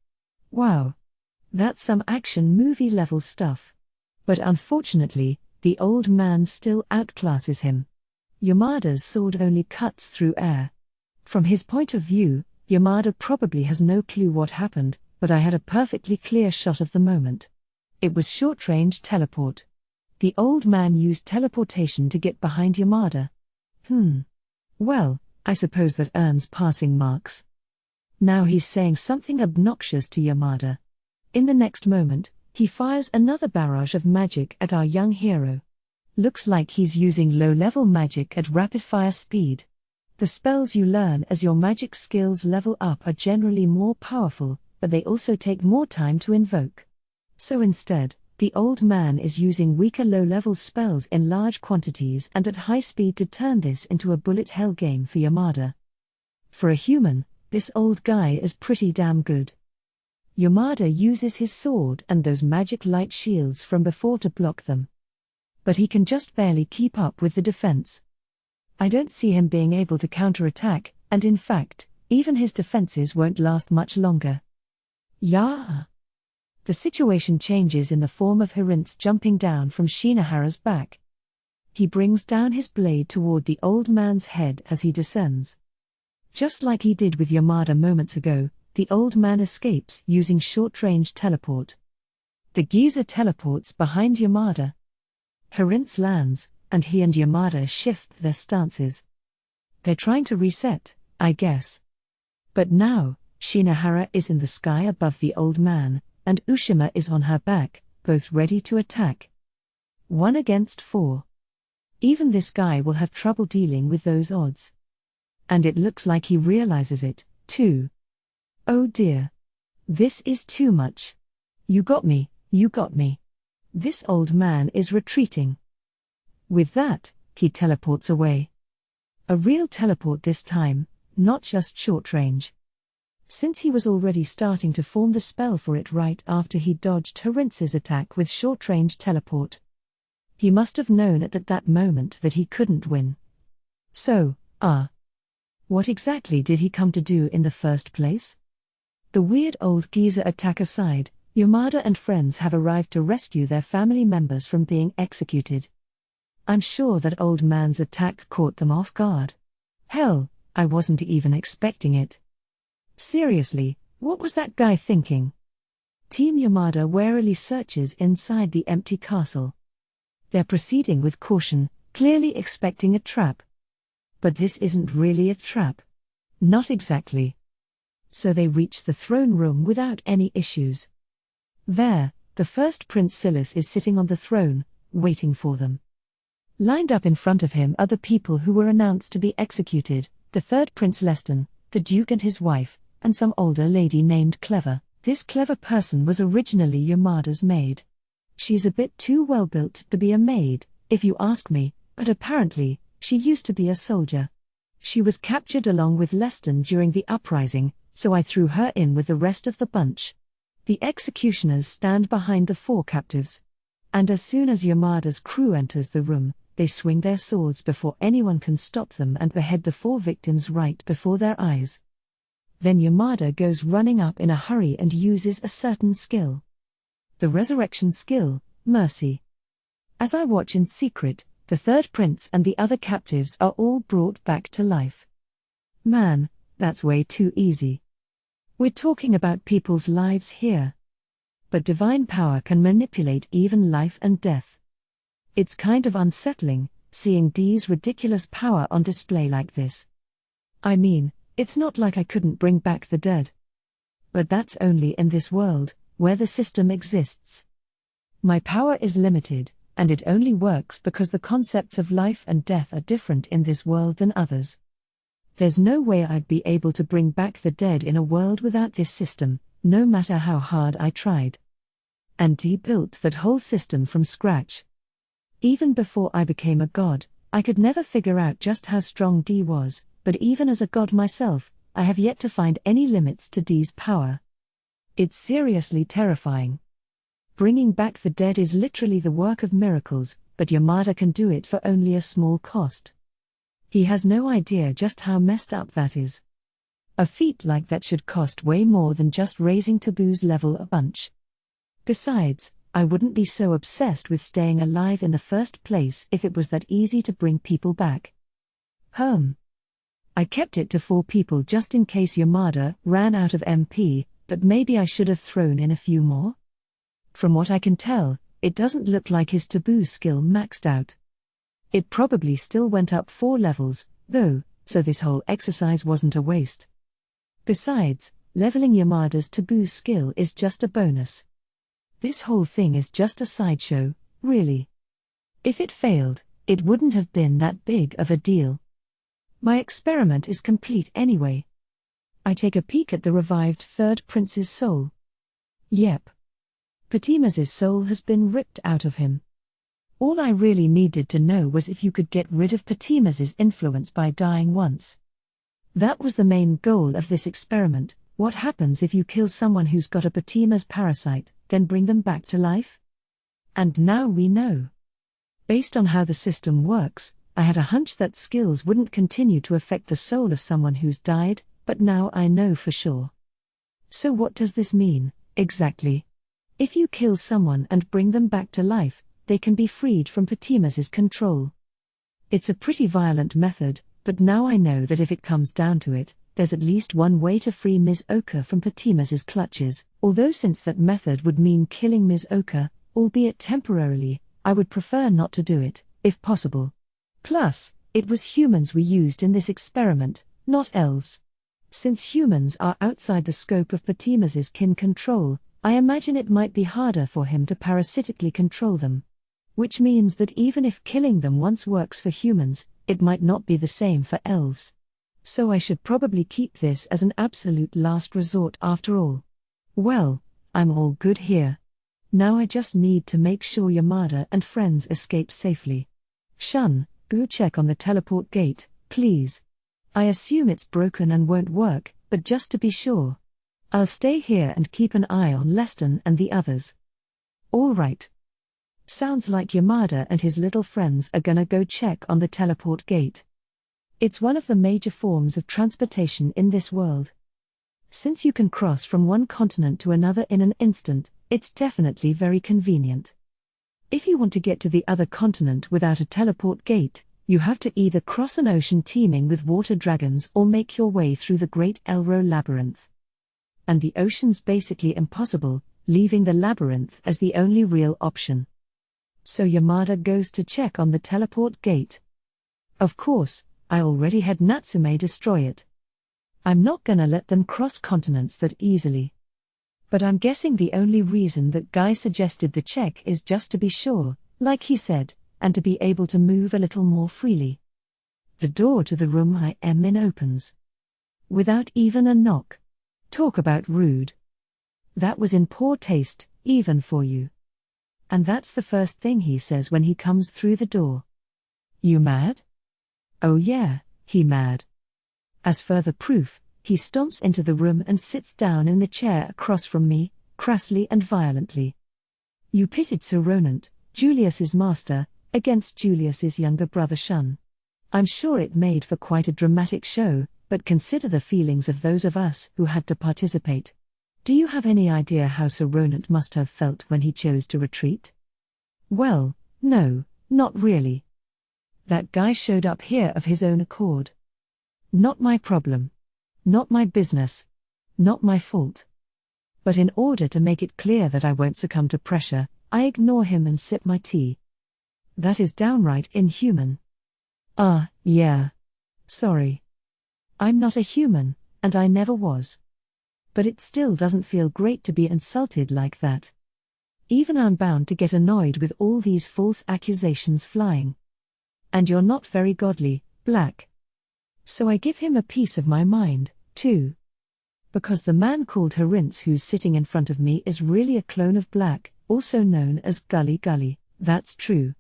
A: Wow! That's some action movie level stuff. But unfortunately, the old man still outclasses him. Yamada's sword only cuts through air. From his point of view, Yamada probably has no clue what happened, but I had a perfectly clear shot of the moment. It was short-range teleport. The old man used teleportation to get behind Yamada. Well, I suppose that earns passing marks. Now he's saying something obnoxious to Yamada. In the next moment, he fires another barrage of magic at our young hero. Looks like he's using low-level magic at rapid-fire speed. The spells you learn as your magic skills level up are generally more powerful, but they also take more time to invoke. So instead, the old man is using weaker low-level spells in large quantities and at high speed to turn this into a bullet hell game for Yamada. For a human, this old guy is pretty damn good. Yamada uses his sword and those magic light shields from before to block them. But he can just barely keep up with the defense. I don't see him being able to counterattack, and in fact, even his defenses won't last much longer. Yeah. The situation changes in the form of Hirintz jumping down from Shinohara's back. He brings down his blade toward the old man's head as he descends. Just like he did with Yamada moments ago, the old man escapes using short-range teleport. The geezer teleports behind Yamada. Hirintz lands, and he and Yamada shift their stances. They're trying to reset, I guess. But now, Shinohara is in the sky above the old man, and Ushima is on her back, both ready to attack. 1 against 4. Even this guy will have trouble dealing with those odds. And it looks like he realizes it, too. Oh dear. This is too much. You got me, you got me. This old man is retreating. With that, he teleports away. A real teleport this time, not just short range. Since he was already starting to form the spell for it right after he dodged Hirintz's attack with short-range teleport. He must have known at that moment that he couldn't win. So, what exactly did he come to do in the first place? The weird old geezer attack aside, Yamada and friends have arrived to rescue their family members from being executed. I'm sure that old man's attack caught them off guard. Hell, I wasn't even expecting it. Seriously, what was that guy thinking? Team Yamada warily searches inside the empty castle. They're proceeding with caution, clearly expecting a trap. But this isn't really a trap. Not exactly. So they reach the throne room without any issues. There, the first Prince Silas is sitting on the throne, waiting for them. Lined up in front of him are the people who were announced to be executed, the third Prince Leston, the Duke and his wife, and some older lady named Clever. This clever person was originally Yamada's maid. She's a bit too well built to be a maid, if you ask me, but apparently, she used to be a soldier. She was captured along with Leston during the uprising, so I threw her in with the rest of the bunch. The executioners stand behind the 4 captives. And as soon as Yamada's crew enters the room, they swing their swords before anyone can stop them and behead the 4 victims right before their eyes. Then Yamada goes running up in a hurry and uses a certain skill. The resurrection skill, Mercy. As I watch in secret, the third prince and the other captives are all brought back to life. Man, that's way too easy. We're talking about people's lives here. But divine power can manipulate even life and death. It's kind of unsettling, seeing Dee's ridiculous power on display like this. I mean, it's not like I couldn't bring back the dead. But that's only in this world, where the system exists. My power is limited, and it only works because the concepts of life and death are different in this world than others. There's no way I'd be able to bring back the dead in a world without this system, no matter how hard I tried. And Dee built that whole system from scratch. Even before I became a god, I could never figure out just how strong Dee was, but even as a god myself, I have yet to find any limits to Dee's power. It's seriously terrifying. Bringing back the dead is literally the work of miracles, but Yamada can do it for only a small cost. He has no idea just how messed up that is. A feat like that should cost way more than just raising Taboo's level a bunch. Besides, I wouldn't be so obsessed with staying alive in the first place if it was that easy to bring people back. I kept it to 4 people just in case Yamada ran out of MP, but maybe I should have thrown in a few more? From what I can tell, it doesn't look like his Taboo skill maxed out. It probably still went up 4 levels, though, so this whole exercise wasn't a waste. Besides, leveling Yamada's Taboo skill is just a bonus. This whole thing is just a sideshow, really. If it failed, it wouldn't have been that big of a deal. My experiment is complete anyway. I take a peek at the revived third prince's soul. Yep. Patimas's soul has been ripped out of him. All I really needed to know was if you could get rid of Patimas's influence by dying once. That was the main goal of this experiment. What happens if you kill someone who's got a Patimas parasite, then bring them back to life? And now we know. Based on how the system works, I had a hunch that skills wouldn't continue to affect the soul of someone who's died, but now I know for sure. So what does this mean, exactly? If you kill someone and bring them back to life, they can be freed from Patimas's control. It's a pretty violent method, but now I know that if it comes down to it, there's at least one way to free Ms. Oka from Patimas's clutches, although since that method would mean killing Ms. Oka, albeit temporarily, I would prefer not to do it, if possible. Plus, it was humans we used in this experiment, not elves. Since humans are outside the scope of Patimas's kin control, I imagine it might be harder for him to parasitically control them. Which means that even if killing them once works for humans, it might not be the same for elves. So I should probably keep this as an absolute last resort after all. Well, I'm all good here. Now I just need to make sure Yamada and friends escape safely. Shun, go check on the teleport gate, please. I assume it's broken and won't work, but just to be sure. I'll stay here and keep an eye on Leston and the others. All right. Sounds like Yamada and his little friends are gonna go check on the teleport gate. It's one of the major forms of transportation in this world. Since you can cross from one continent to another in an instant, it's definitely very convenient. If you want to get to the other continent without a teleport gate, You have to either cross an ocean teeming with water dragons or make your way through the Great Elro Labyrinth. And the ocean's basically impossible, leaving the labyrinth as the only real option. So Yamada goes to check on the teleport gate. Of course, I already had Natsume destroy it. I'm not gonna let them cross continents that easily. But I'm guessing the only reason that Guy suggested the check is just to be sure, like he said, and to be able to move a little more freely. The door to the room I am in opens. Without even a knock. Talk about rude. That was in poor taste, even for you. And that's the first thing he says when he comes through the door. You mad? Oh yeah, he mad. As further proof, he stomps into the room and sits down in the chair across from me, crassly and violently. You pitted Sir Ronant, Julius's master, against Julius's younger brother Shun. I'm sure it made for quite a dramatic show, but consider the feelings of those of us who had to participate. Do you have any idea how Sir Ronant must have felt when he chose to retreat? Well, no, not really. That guy showed up here of his own accord. Not my problem. Not my business. Not my fault. But in order to make it clear that I won't succumb to pressure, I ignore him and sip my tea. That is downright inhuman. Yeah. Sorry. I'm not a human, and I never was. But it still doesn't feel great to be insulted like that. Even I'm bound to get annoyed with all these false accusations flying. And you're not very godly, Black. So I give him a piece of my mind, too. Because the man called Harince who's sitting in front of me is really a clone of Black, also known as Gully Gully. That's true.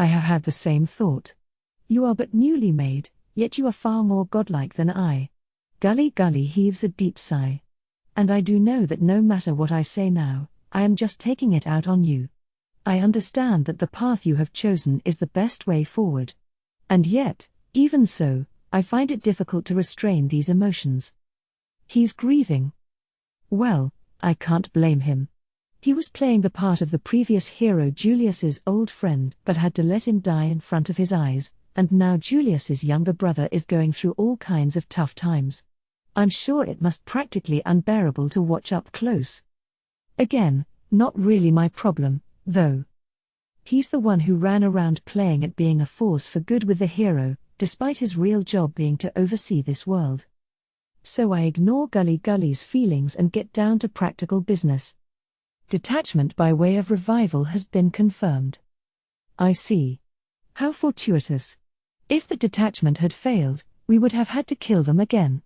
A: I have had the same thought. You are but newly made, yet you are far more godlike than I. Gully Gully heaves a deep sigh. And I do know that no matter what I say now, I am just taking it out on you. I understand that the path you have chosen is the best way forward. And yet, even so, I find it difficult to restrain these emotions. He's grieving. Well, I can't blame him. He was playing the part of the previous hero Julius's old friend but had to let him die in front of his eyes, and now Julius's younger brother is going through all kinds of tough times. I'm sure it must practically unbearable to watch up close. Again, not really my problem, though. He's the one who ran around playing at being a force for good with the hero, despite his real job being to oversee this world. So I ignore Gully Gully's feelings and get down to practical business. Detachment by way of revival has been confirmed. I see. How fortuitous. If the detachment had failed, we would have had to kill them again.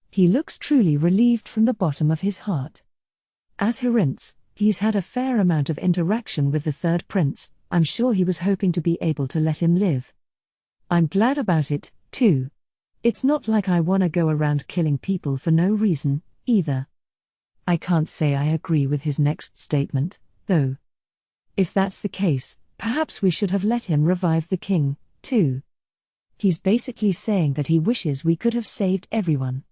A: He looks truly relieved from the bottom of his heart. As Harince, he's had a fair amount of interaction with the third prince. I'm sure he was hoping to be able to let him live. I'm glad about it, too. It's not like I wanna go around killing people for no reason, either. I can't say I agree with his next statement, though. If that's the case, perhaps we should have let him revive the king, too. He's basically saying that he wishes we could have saved everyone.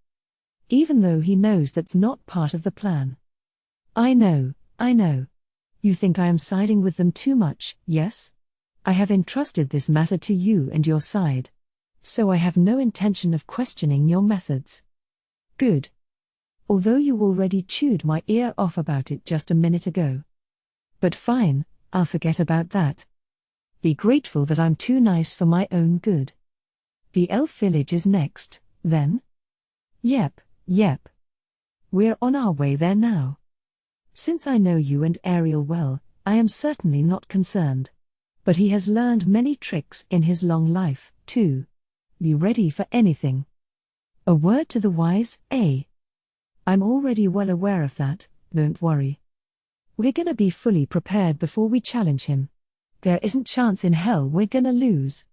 A: Even though he knows that's not part of the plan. I know. You think I am siding with them too much, yes? I have entrusted this matter to you and your side. So I have no intention of questioning your methods. Good. Although you already chewed my ear off about it just a minute ago. But fine, I'll forget about that. Be grateful that I'm too nice for my own good. The elf village is next, then? Yep. We're on our way there now. Since I know you and Ariel well, I am certainly not concerned. But he has learned many tricks in his long life, too. Be ready for anything. A word to the wise, eh? I'm already well aware of that, don't worry. We're gonna be fully prepared before we challenge him. There isn't chance in hell we're gonna lose.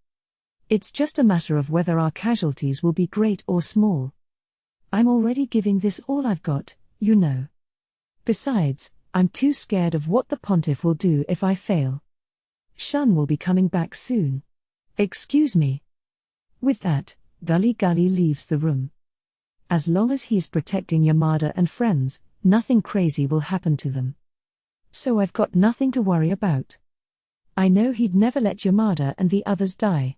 A: It's just a matter of whether our casualties will be great or small. I'm already giving this all I've got, you know. Besides, I'm too scared of what the Pontiff will do if I fail. Shun will be coming back soon. Excuse me. With that, Gully Gully leaves the room. As long as he's protecting Yamada and friends, nothing crazy will happen to them. So I've got nothing to worry about. I know he'd never let Yamada and the others die.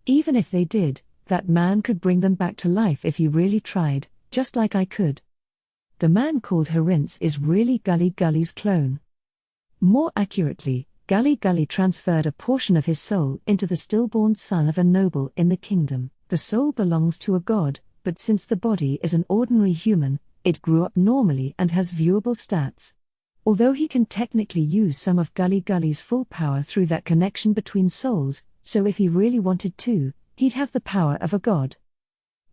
A: Even if they did, that man could bring them back to life if he really tried, just like I could. The man called Herince is really Gully Gully's clone. More accurately, Gully Gully transferred a portion of his soul into the stillborn son of a noble in the kingdom. The soul belongs to a god, but since the body is an ordinary human, it grew up normally and has viewable stats. Although he can technically use some of Gully Gully's full power through that connection between souls, so if he really wanted to, he'd have the power of a god.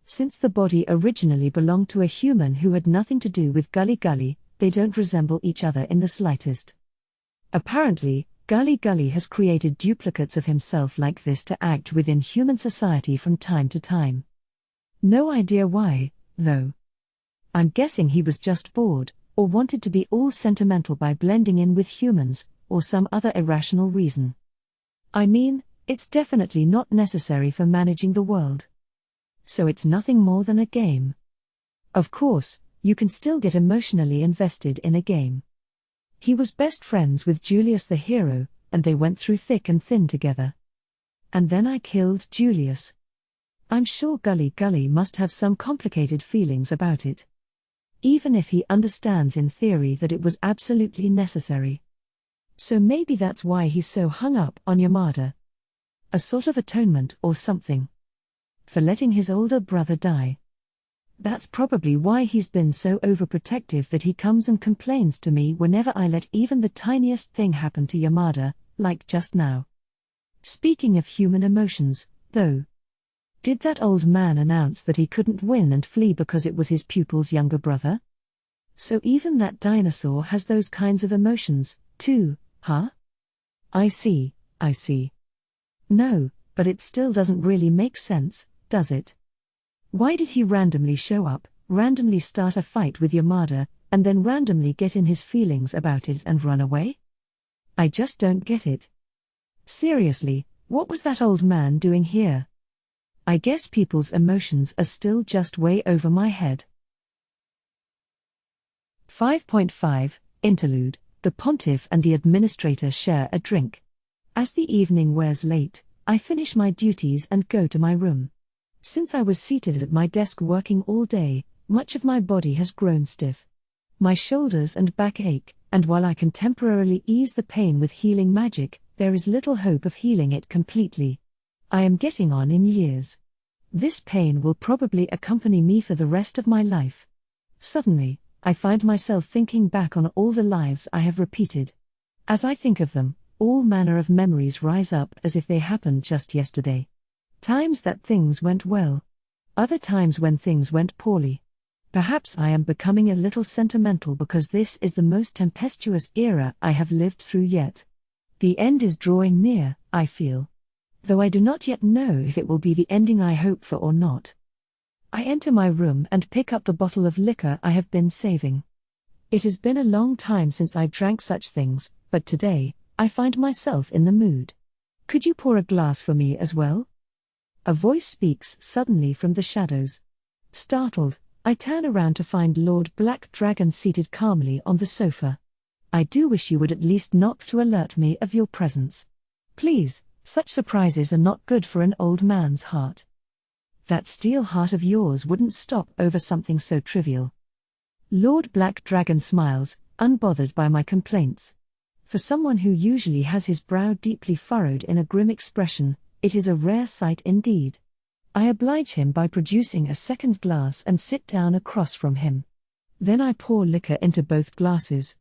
A: Since the body originally belonged to a human who had nothing to do with Gully Gully, they don't resemble each other in the slightest. Apparently, Gully Gully has created duplicates of himself like this to act within human society from time to time. No idea why, though. I'm guessing he was just bored, or wanted to be all sentimental by blending in with humans, or some other irrational reason. I mean, it's definitely not necessary for managing the world. So it's nothing more than a game. Of course, you can still get emotionally invested in a game. He was best friends with Julius the hero, and they went through thick and thin together. And then I killed Julius. I'm sure Gully Gully must have some complicated feelings about it. Even if he understands in theory that it was absolutely necessary. So maybe that's why he's so hung up on Yamada. A sort of atonement or something. For letting his older brother die. That's probably why he's been so overprotective that he comes and complains to me whenever I let even the tiniest thing happen to Yamada, like just now. Speaking of human emotions, though. Did that old man announce that he couldn't win and flee because it was his pupil's younger brother? So even that dinosaur has those kinds of emotions, too, huh? I see. No, but it still doesn't really make sense, does it? Why did he randomly show up, randomly start a fight with Yamada, and then randomly get in his feelings about it and run away? I just don't get it. Seriously, what was that old man doing here? I guess people's emotions are still just way over my head. 5.5 Interlude. The Pontiff and the Administrator share a drink. As the evening wears late, I finish my duties and go to my room. Since I was seated at my desk working all day, much of my body has grown stiff. My shoulders and back ache, and while I can temporarily ease the pain with healing magic, there is little hope of healing it completely. I am getting on in years. This pain will probably accompany me for the rest of my life. Suddenly, I find myself thinking back on all the lives I have repeated. As I think of them, all manner of memories rise up as if they happened just yesterday. Times that things went well. Other times when things went poorly. Perhaps I am becoming a little sentimental because this is the most tempestuous era I have lived through yet. The end is drawing near, I feel. Though I do not yet know if it will be the ending I hope for or not. I enter my room and pick up the bottle of liquor I have been saving. It has been a long time since I drank such things, but today, I find myself in the mood. Could you pour a glass for me as well? A voice speaks suddenly from the shadows. Startled, I turn around to find Lord Black Dragon seated calmly on the sofa. I do wish you would at least knock to alert me of your presence. Please, such surprises are not good for an old man's heart. That steel heart of yours wouldn't stop over something so trivial. Lord Black Dragon smiles, unbothered by my complaints. For someone who usually has his brow deeply furrowed in a grim expression, it is a rare sight indeed. I oblige him by producing a second glass and sit down across from him. Then I pour liquor into both glasses.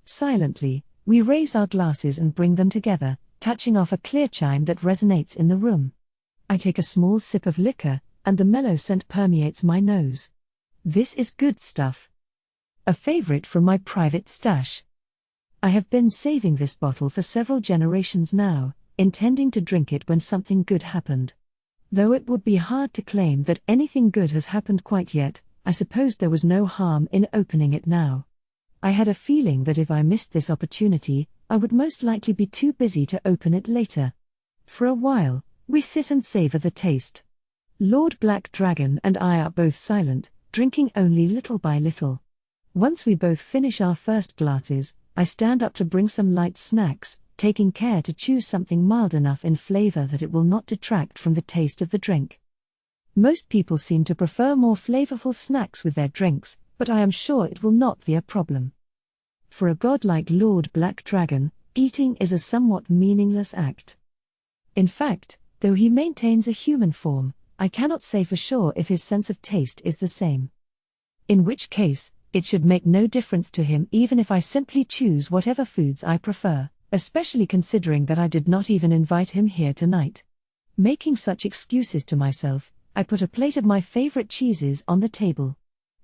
A: Silently, we raise our glasses and bring them together, touching off a clear chime that resonates in the room. I take a small sip of liquor, and the mellow scent permeates my nose. This is good stuff. A favorite from my private stash. I have been saving this bottle for several generations now, intending to drink it when something good happened. Though it would be hard to claim that anything good has happened quite yet, I suppose there was no harm in opening it now. I had a feeling that if I missed this opportunity, I would most likely be too busy to open it later. For a while, we sit and savor the taste. Lord Black Dragon and I are both silent, drinking only little by little. Once we both finish our first glasses, I stand up to bring some light snacks, taking care to choose something mild enough in flavor that it will not detract from the taste of the drink. Most people seem to prefer more flavorful snacks with their drinks, but I am sure it will not be a problem. For a god like Lord Black Dragon, eating is a somewhat meaningless act. In fact, though he maintains a human form, I cannot say for sure if his sense of taste is the same. In which case, it should make no difference to him even if I simply choose whatever foods I prefer, especially considering that I did not even invite him here tonight. Making such excuses to myself, I put a plate of my favorite cheeses on the table.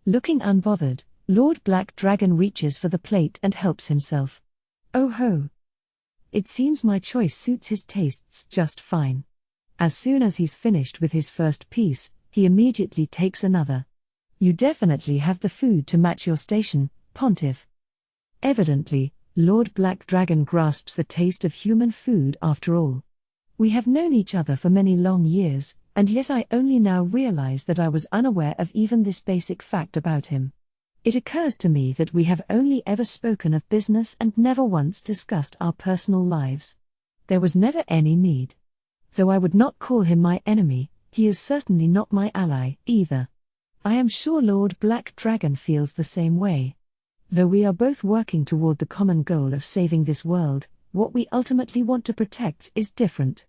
A: Looking unbothered, Lord Black Dragon reaches for the plate and helps himself. Oh ho! It seems my choice suits his tastes just fine. As soon as he's finished with his first piece, he immediately takes another. You definitely have the food to match your station, Pontiff. Evidently, Lord Black Dragon grasps the taste of human food after all. We have known each other for many long years, and yet I only now realize that I was unaware of even this basic fact about him. It occurs to me that we have only ever spoken of business and never once discussed our personal lives. There was never any need. Though I would not call him my enemy, he is certainly not my ally, either. I am sure Lord Black Dragon feels the same way. Though we are both working toward the common goal of saving this world, what we ultimately want to protect is different.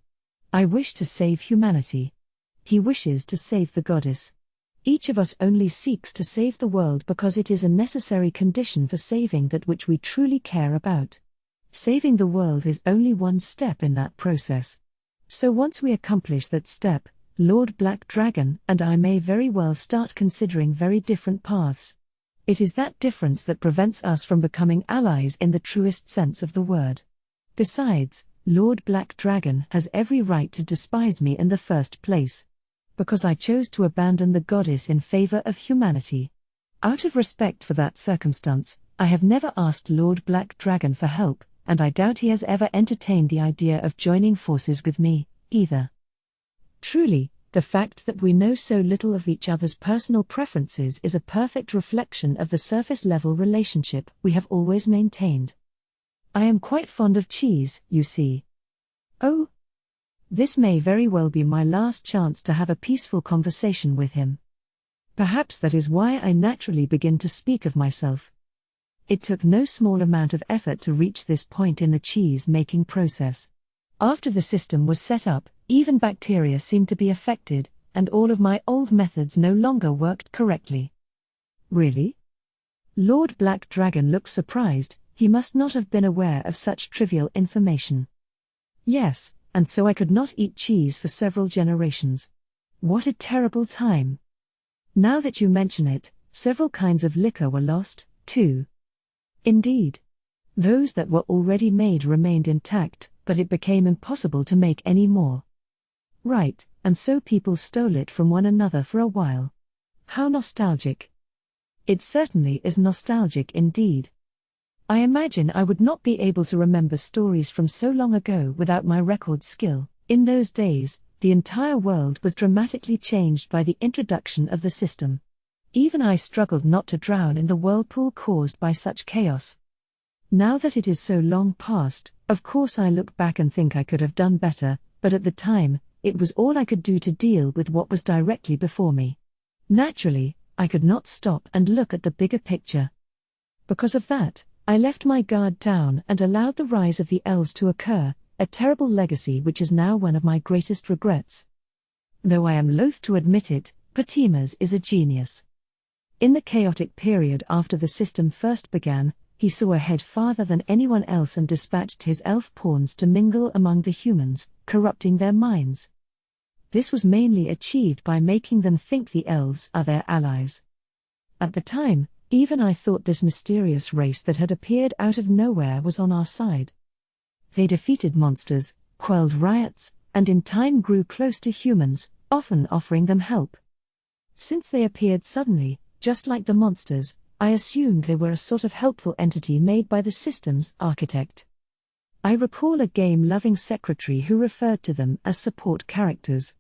A: I wish to save humanity. He wishes to save the goddess. Each of us only seeks to save the world because it is a necessary condition for saving that which we truly care about. Saving the world is only one step in that process. So once we accomplish that step, Lord Black Dragon and I may very well start considering very different paths. It is that difference that prevents us from becoming allies in the truest sense of the word. Besides, Lord Black Dragon has every right to despise me in the first place. Because I chose to abandon the goddess in favor of humanity. Out of respect for that circumstance, I have never asked Lord Black Dragon for help, and I doubt he has ever entertained the idea of joining forces with me, either. Truly, the fact that we know so little of each other's personal preferences is a perfect reflection of the surface-level relationship we have always maintained. I am quite fond of cheese, you see. Oh, this may very well be my last chance to have a peaceful conversation with him. Perhaps that is why I naturally begin to speak of myself. It took no small amount of effort to reach this point in the cheese-making process. After the system was set up, even bacteria seemed to be affected, and all of my old methods no longer worked correctly. Really? Lord Black Dragon looked surprised. He must not have been aware of such trivial information. Yes, and so I could not eat cheese for several generations. What a terrible time. Now that you mention it, several kinds of liquor were lost, too. Indeed. Those that were already made remained intact, but it became impossible to make any more. Right, and so people stole it from one another for a while. How nostalgic. It certainly is nostalgic indeed. I imagine I would not be able to remember stories from so long ago without my record skill. In those days, the entire world was dramatically changed by the introduction of the system. Even I struggled not to drown in the whirlpool caused by such chaos. Now that it is so long past, of course I look back and think I could have done better, but at the time, it was all I could do to deal with what was directly before me. Naturally, I could not stop and look at the bigger picture. Because of that, I left my guard down and allowed the rise of the elves to occur, a terrible legacy which is now one of my greatest regrets. Though I am loath to admit it, Progenys is a genius. In the chaotic period after the system first began, he saw ahead farther than anyone else and dispatched his elf pawns to mingle among the humans, corrupting their minds. This was mainly achieved by making them think the elves are their allies. At the time, even I thought this mysterious race that had appeared out of nowhere was on our side. They defeated monsters, quelled riots, and in time grew close to humans, often offering them help. Since they appeared suddenly, just like the monsters, I assumed they were a sort of helpful entity made by the system's architect. I recall a game-loving secretary who referred to them as support characters.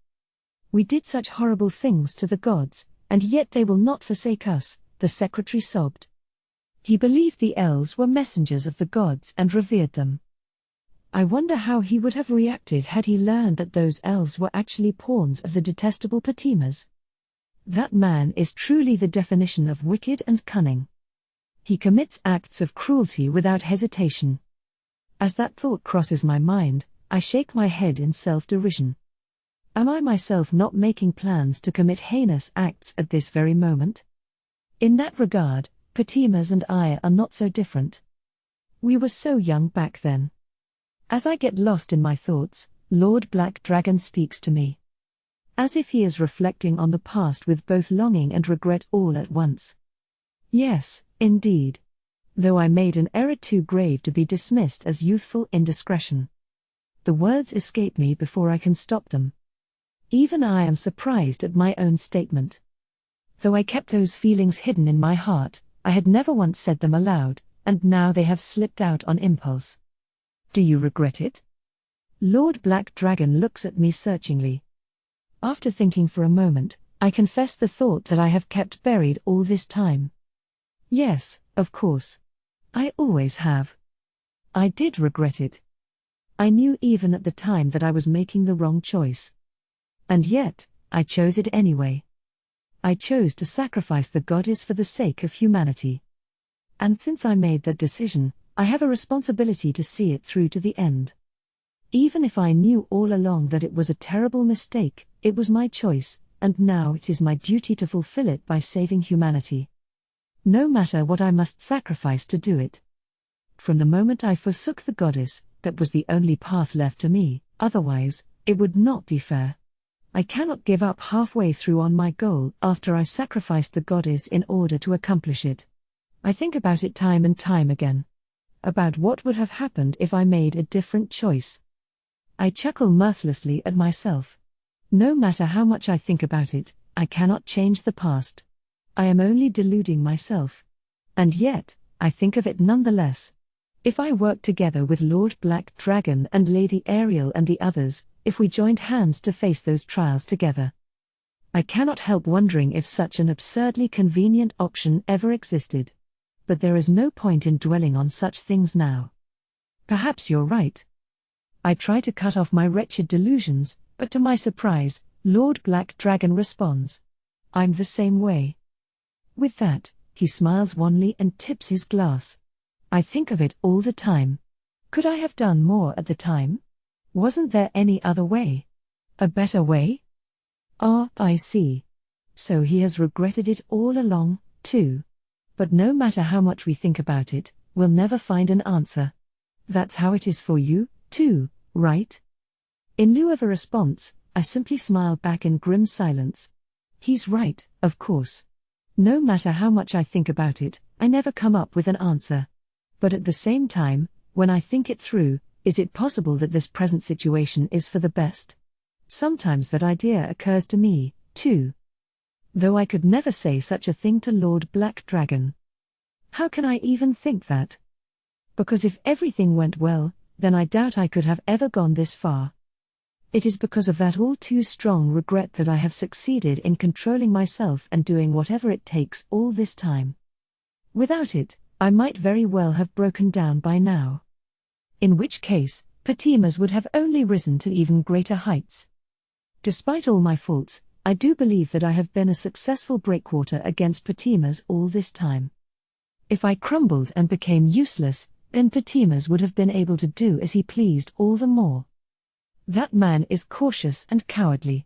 A: We did such horrible things to the gods, and yet they will not forsake us, the secretary sobbed. He believed the elves were messengers of the gods and revered them. I wonder how he would have reacted had he learned that those elves were actually pawns of the detestable Pontiff. That man is truly the definition of wicked and cunning. He commits acts of cruelty without hesitation. As that thought crosses my mind, I shake my head in self-derision. Am I myself not making plans to commit heinous acts at this very moment? In that regard, Pontiff and I are not so different. We were so young back then. As I get lost in my thoughts, Lord Black Dragon speaks to me. As if he is reflecting on the past with both longing and regret all at once. Yes, indeed. Though I made an error too grave to be dismissed as youthful indiscretion. The words escape me before I can stop them. Even I am surprised at my own statement. Though I kept those feelings hidden in my heart, I had never once said them aloud, and now they have slipped out on impulse. Do you regret it? Lord Black Dragon looks at me searchingly. After thinking for a moment, I confess the thought that I have kept buried all this time. Yes, of course. I always have. I did regret it. I knew even at the time that I was making the wrong choice. And yet, I chose it anyway. I chose to sacrifice the goddess for the sake of humanity. And since I made that decision, I have a responsibility to see it through to the end. Even if I knew all along that it was a terrible mistake, it was my choice, and now it is my duty to fulfill it by saving humanity. No matter what I must sacrifice to do it. From the moment I forsook the goddess, that was the only path left to me, otherwise, it would not be fair. I cannot give up halfway through on my goal after I sacrificed the goddess in order to accomplish it. I think about it time and time again. About what would have happened if I made a different choice. I chuckle mirthlessly at myself. No matter how much I think about it, I cannot change the past. I am only deluding myself. And yet, I think of it nonetheless. If I worked together with Lord Black Dragon and Lady Ariel and the others, if we joined hands to face those trials together. I cannot help wondering if such an absurdly convenient option ever existed. But there is no point in dwelling on such things now. Perhaps you're right. I try to cut off my wretched delusions, but to my surprise, Lord Black Dragon responds. I'm the same way. With that, he smiles wanly and tips his glass. I think of it all the time. Could I have done more at the time? Wasn't there any other way? A better way? Ah, I see. So he has regretted it all along, too. But no matter how much we think about it, we'll never find an answer. That's how it is for you, too, right? In lieu of a response, I simply smile back in grim silence. He's right, of course. No matter how much I think about it, I never come up with an answer. But at the same time, when I think it through, is it possible that this present situation is for the best? Sometimes that idea occurs to me, too. Though I could never say such a thing to Lord Black Dragon. How can I even think that? Because if everything went well, then I doubt I could have ever gone this far. It is because of that all too strong regret that I have succeeded in controlling myself and doing whatever it takes all this time. Without it, I might very well have broken down by now. In which case, Pontiff would have only risen to even greater heights. Despite all my faults, I do believe that I have been a successful breakwater against Pontiff all this time. If I crumbled and became useless, then Pontiff would have been able to do as he pleased all the more. That man is cautious and cowardly.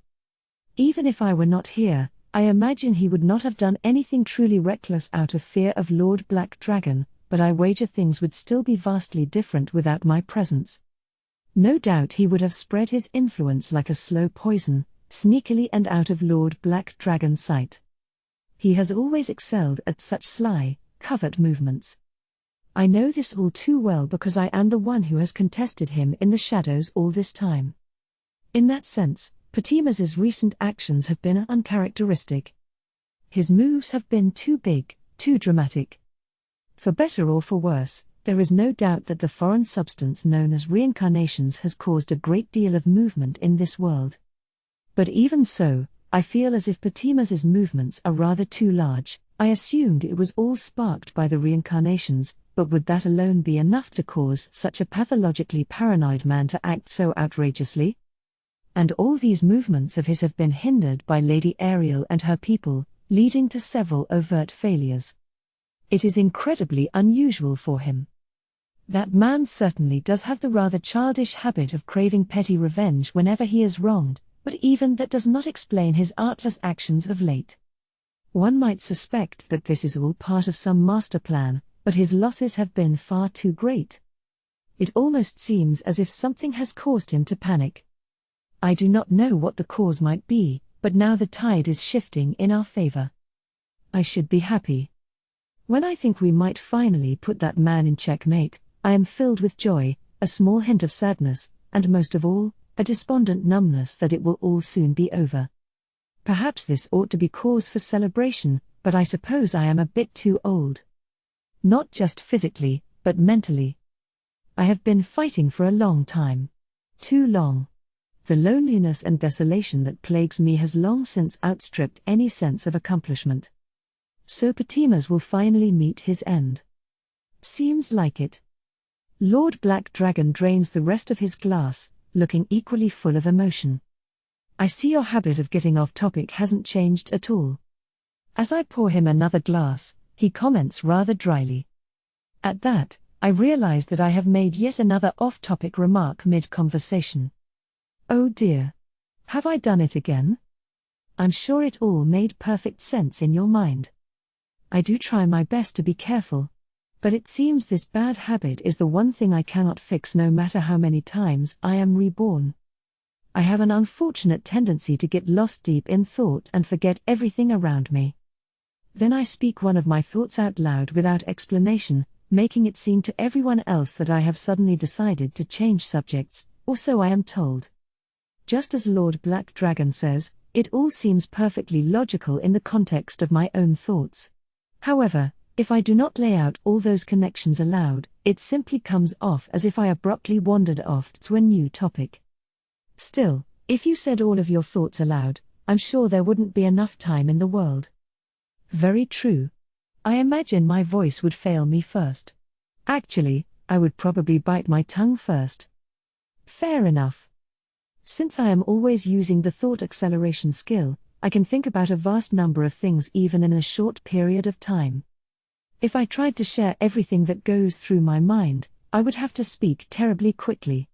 A: Even if I were not here, I imagine he would not have done anything truly reckless out of fear of Lord Black Dragon, but I wager things would still be vastly different without my presence. No doubt he would have spread his influence like a slow poison, sneakily and out of Lord Black Dragon's sight. He has always excelled at such sly, covert movements. I know this all too well because I am the one who has contested him in the shadows all this time. In that sense, Pontiff's recent actions have been uncharacteristic. His moves have been too big, too dramatic. For better or for worse, there is no doubt that the foreign substance known as reincarnations has caused a great deal of movement in this world. But even so, I feel as if Pontiff's movements are rather too large. I assumed it was all sparked by the reincarnations, but would that alone be enough to cause such a pathologically paranoid man to act so outrageously? And all these movements of his have been hindered by Lady Ariel and her people, leading to several overt failures. It is incredibly unusual for him. That man certainly does have the rather childish habit of craving petty revenge whenever he is wronged, but even that does not explain his artless actions of late. One might suspect that this is all part of some master plan, but his losses have been far too great. It almost seems as if something has caused him to panic. I do not know what the cause might be, but now the tide is shifting in our favor. I should be happy. When I think we might finally put that man in checkmate, I am filled with joy, a small hint of sadness, and most of all, a despondent numbness that it will all soon be over. Perhaps this ought to be cause for celebration, but I suppose I am a bit too old. Not just physically, but mentally. I have been fighting for a long time. Too long. The loneliness and desolation that plagues me has long since outstripped any sense of accomplishment. So Progenys will finally meet his end. Seems like it. Lord Black Dragon drains the rest of his glass, looking equally full of emotion. I see your habit of getting off topic hasn't changed at all. As I pour him another glass, he comments rather dryly. At that, I realize that I have made yet another off-topic remark mid-conversation. Oh dear. Have I done it again? I'm sure it all made perfect sense in your mind. I do try my best to be careful. But it seems this bad habit is the one thing I cannot fix no matter how many times I am reborn. I have an unfortunate tendency to get lost deep in thought and forget everything around me. Then I speak one of my thoughts out loud without explanation, making it seem to everyone else that I have suddenly decided to change subjects, or so I am told. Just as Lord Black Dragon says, it all seems perfectly logical in the context of my own thoughts. However, if I do not lay out all those connections aloud, it simply comes off as if I abruptly wandered off to a new topic. Still, if you said all of your thoughts aloud, I'm sure there wouldn't be enough time in the world. Very true. I imagine my voice would fail me first. Actually, I would probably bite my tongue first. Fair enough. Since I am always using the thought acceleration skill, I can think about a vast number of things even in a short period of time. If I tried to share everything that goes through my mind, I would have to speak terribly quickly.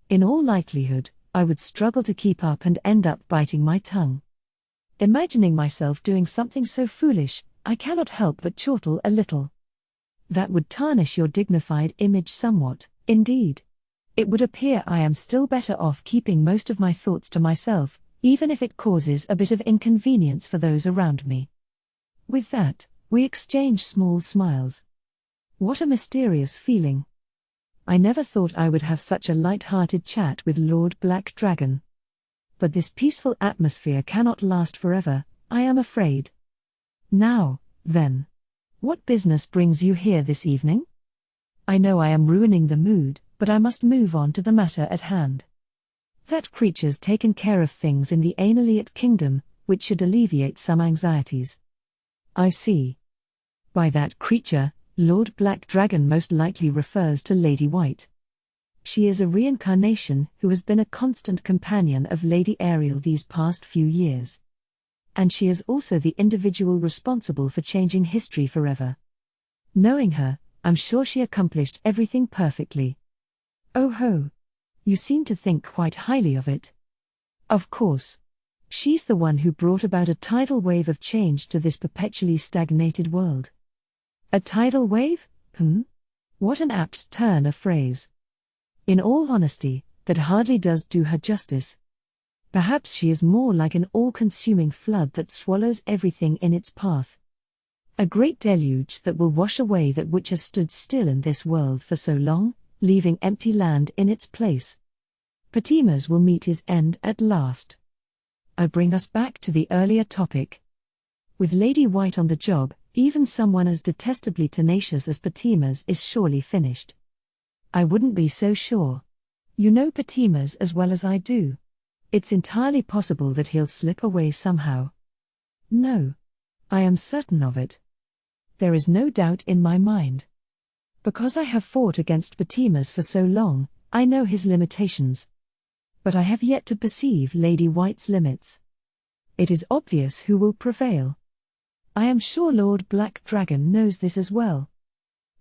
A: In all likelihood, I would struggle to keep up and end up biting my tongue. Imagining myself doing something so foolish, I cannot help but chortle a little. That would tarnish your dignified image somewhat, indeed. It would appear I am still better off keeping most of my thoughts to myself, even if it causes a bit of inconvenience for those around me. With that, we exchange small smiles. What a mysterious feeling. I never thought I would have such a light-hearted chat with Lord Black Dragon. But this peaceful atmosphere cannot last forever, I am afraid. Now, then. What business brings you here this evening? I know I am ruining the mood, but I must move on to the matter at hand. That creature's taken care of things in the Interlude kingdom, which should alleviate some anxieties. I see. By that creature, Lord Black Dragon most likely refers to Lady White. She is a reincarnation who has been a constant companion of Lady Ariel these past few years. And she is also the individual responsible for changing history forever. Knowing her, I'm sure she accomplished everything perfectly. Oh ho! You seem to think quite highly of it. Of course. She's the one who brought about a tidal wave of change to this perpetually stagnated world. A tidal wave? What an apt turn of phrase. In all honesty, that hardly does do her justice. Perhaps she is more like an all-consuming flood that swallows everything in its path. A great deluge that will wash away that which has stood still in this world for so long, leaving empty land in its place. Progenys will meet his end at last. I bring us back to the earlier topic. With Lady White on the job, even someone as detestably tenacious as Progenys is surely finished. I wouldn't be so sure. You know Progenys as well as I do. It's entirely possible that he'll slip away somehow. No. I am certain of it. There is no doubt in my mind. Because I have fought against Progenys for so long, I know his limitations. But I have yet to perceive Lady White's limits. It is obvious who will prevail. I am sure Lord Black Dragon knows this as well.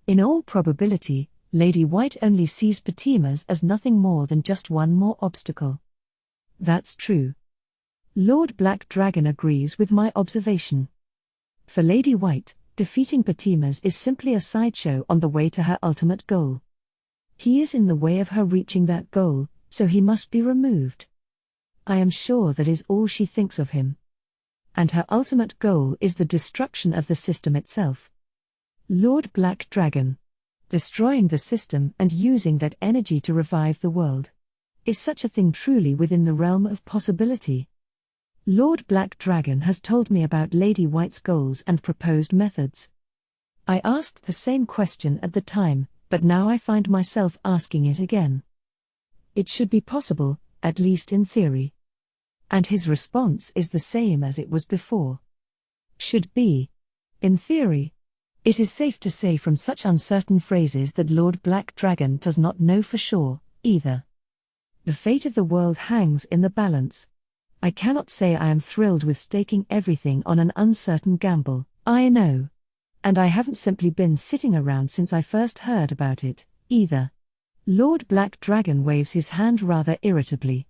A: In all probability, Lady White only sees Progenys as nothing more than just one more obstacle. That's true. Lord Black Dragon agrees with my observation. For Lady White, defeating Progenys is simply a sideshow on the way to her ultimate goal. He is in the way of her reaching that goal, so he must be removed. I am sure that is all she thinks of him. And her ultimate goal is the destruction of the system itself. Lord Black Dragon. Destroying the system and using that energy to revive the world. Is such a thing truly within the realm of possibility? Lord Black Dragon has told me about Lady White's goals and proposed methods. I asked the same question at the time, but now I find myself asking it again. It should be possible, at least in theory. And his response is the same as it was before. Should be. In theory. It is safe to say from such uncertain phrases that Lord Black Dragon does not know for sure, either. The fate of the world hangs in the balance. I cannot say I am thrilled with staking everything on an uncertain gamble, I know. And I haven't simply been sitting around since I first heard about it, either. Lord Black Dragon waves his hand rather irritably.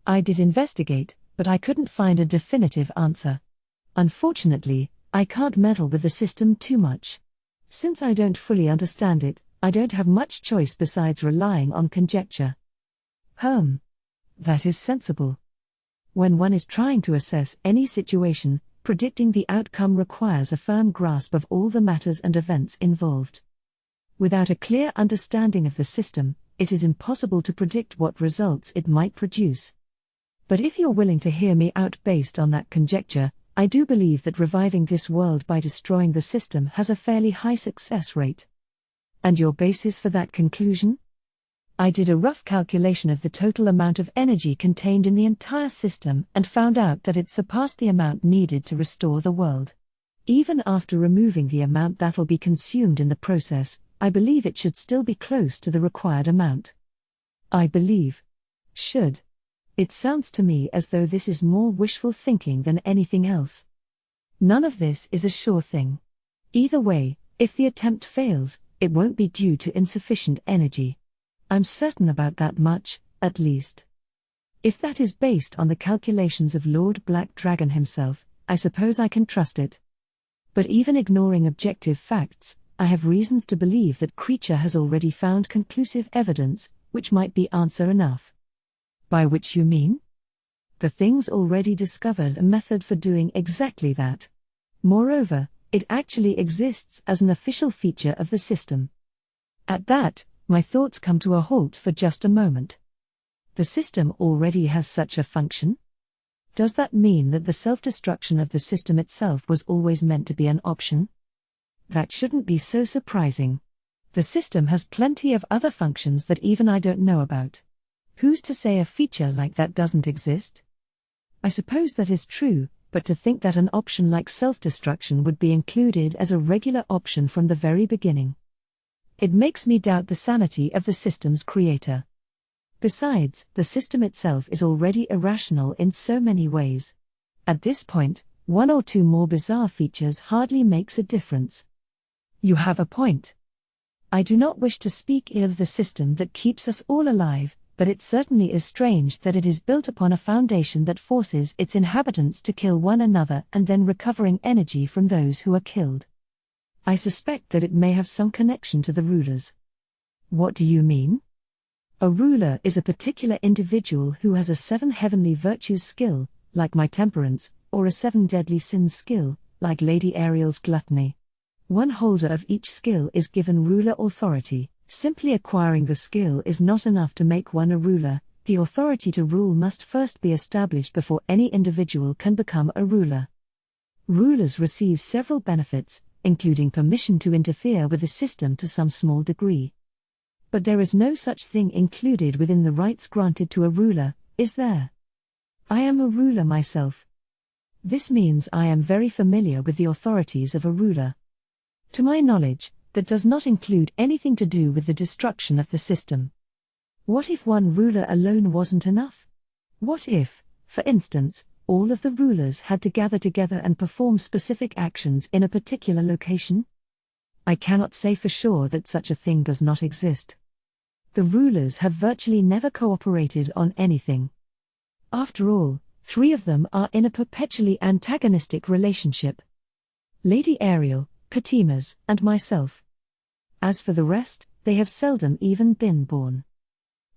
A: I did investigate, but I couldn't find a definitive answer. Unfortunately, I can't meddle with the system too much. Since I don't fully understand it, I don't have much choice besides relying on conjecture. That is sensible. When one is trying to assess any situation, predicting the outcome requires a firm grasp of all the matters and events involved. Without a clear understanding of the system, it is impossible to predict what results it might produce. But if you're willing to hear me out based on that conjecture, I do believe that reviving this world by destroying the system has a fairly high success rate. And your basis for that conclusion? I did a rough calculation of the total amount of energy contained in the entire system and found out that it surpassed the amount needed to restore the world. Even after removing the amount that'll be consumed in the process, I believe it should still be close to the required amount. I believe. Should. It sounds to me as though this is more wishful thinking than anything else. None of this is a sure thing. Either way, if the attempt fails, it won't be due to insufficient energy. I'm certain about that much, at least. If that is based on the calculations of Lord Black Dragon himself, I suppose I can trust it. But even ignoring objective facts, I have reasons to believe that Creature has already found conclusive evidence, which might be answer enough. By which you mean? The thing's already discovered a method for doing exactly that. Moreover, it actually exists as an official feature of the system. At that, my thoughts come to a halt for just a moment. The system already has such a function? Does that mean that the self-destruction of the system itself was always meant to be an option? That shouldn't be so surprising. The system has plenty of other functions that even I don't know about. Who's to say a feature like that doesn't exist? I suppose that is true, but to think that an option like self-destruction would be included as a regular option from the very beginning. It makes me doubt the sanity of the system's creator. Besides, the system itself is already irrational in so many ways. At this point, one or two more bizarre features hardly makes a difference. You have a point. I do not wish to speak ill of the system that keeps us all alive, but it certainly is strange that it is built upon a foundation that forces its inhabitants to kill one another and then recovering energy from those who are killed. I suspect that it may have some connection to the rulers. What do you mean? A ruler is a particular individual who has a 7 heavenly virtues skill, like my temperance, or a 7 deadly sins skill, like Lady Ariel's gluttony. One holder of each skill is given ruler authority. Simply acquiring the skill is not enough to make one a ruler. The authority to rule must first be established before any individual can become a ruler. Rulers receive several benefits, including permission to interfere with the system to some small degree. But there is no such thing included within the rights granted to a ruler, is there? I am a ruler myself. This means I am very familiar with the authorities of a ruler. To my knowledge, that does not include anything to do with the destruction of the system. What if one ruler alone wasn't enough? What if, for instance, all of the rulers had to gather together and perform specific actions in a particular location? I cannot say for sure that such a thing does not exist. The rulers have virtually never cooperated on anything. After all, 3 of them are in a perpetually antagonistic relationship: Lady Ariel, Progenys, and myself. As for the rest, they have seldom even been born.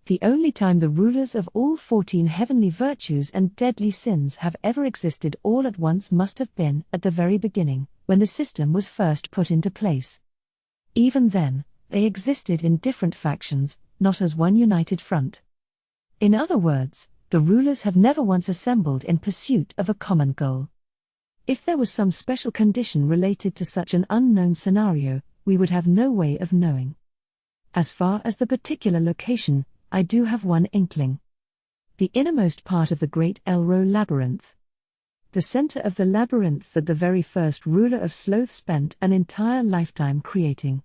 A: The only time the rulers of all 14 heavenly virtues and deadly sins have ever existed all at once must have been at the very beginning, when the system was first put into place. Even then, they existed in different factions, not as one united front. In other words, the rulers have never once assembled in pursuit of a common goal. If there was some special condition related to such an unknown scenario, we would have no way of knowing. As far as the particular location, I do have one inkling. The innermost part of the Great Elro Labyrinth. The center of the labyrinth that the very first ruler of Sloth spent an entire lifetime creating.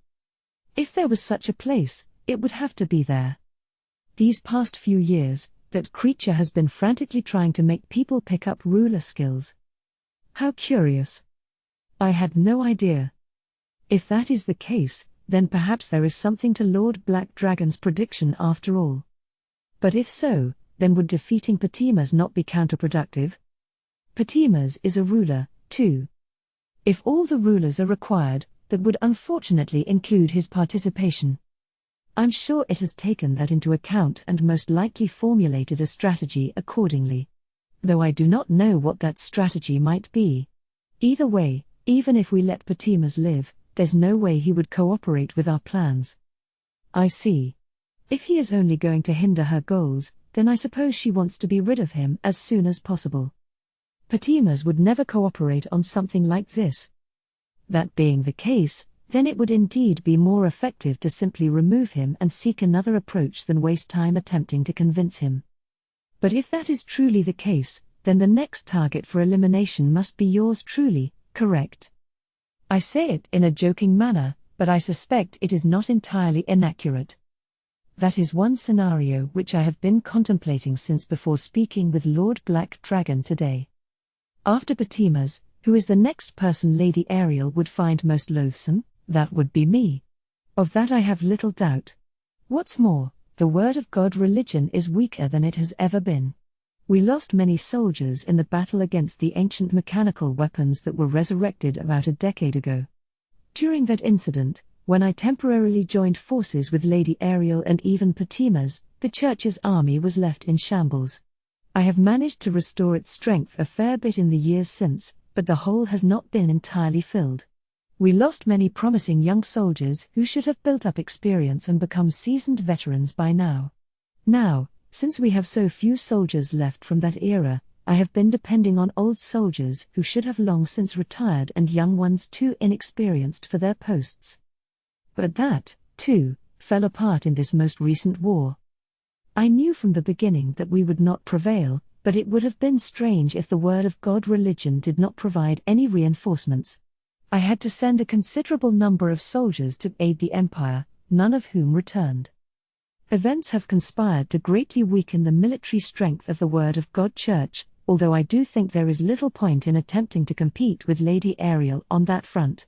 A: If there was such a place, it would have to be there. These past few years, that creature has been frantically trying to make people pick up ruler skills. How curious. I had no idea. If that is the case, then perhaps there is something to Lord Black Dragon's prediction after all. But if so, then would defeating Progenys not be counterproductive? Progenys is a ruler, too. If all the rulers are required, that would unfortunately include his participation. I'm sure it has taken that into account and most likely formulated a strategy accordingly. Though I do not know what that strategy might be. Either way, even if we let Progenys live, there's no way he would cooperate with our plans. I see. If he is only going to hinder her goals, then I suppose she wants to be rid of him as soon as possible. Progenys would never cooperate on something like this. That being the case, then it would indeed be more effective to simply remove him and seek another approach than waste time attempting to convince him. But if that is truly the case, then the next target for elimination must be yours truly, correct? I say it in a joking manner, but I suspect it is not entirely inaccurate. That is one scenario which I have been contemplating since before speaking with Lord Black Dragon today. After Progenys, who is the next person Lady Ariel would find most loathsome? That would be me. Of that I have little doubt. What's more, the Word of God religion is weaker than it has ever been. We lost many soldiers in the battle against the ancient mechanical weapons that were resurrected about a decade ago. During that incident, when I temporarily joined forces with Lady Ariel and even Progenys, the Church's army was left in shambles. I have managed to restore its strength a fair bit in the years since, but the hole has not been entirely filled. We lost many promising young soldiers who should have built up experience and become seasoned veterans by now. Now, since we have so few soldiers left from that era, I have been depending on old soldiers who should have long since retired and young ones too inexperienced for their posts. But that, too, fell apart in this most recent war. I knew from the beginning that we would not prevail, but it would have been strange if the Word of God religion did not provide any reinforcements. I had to send a considerable number of soldiers to aid the Empire, none of whom returned. Events have conspired to greatly weaken the military strength of the Word of God Church, although I do think there is little point in attempting to compete with Lady Ariel on that front.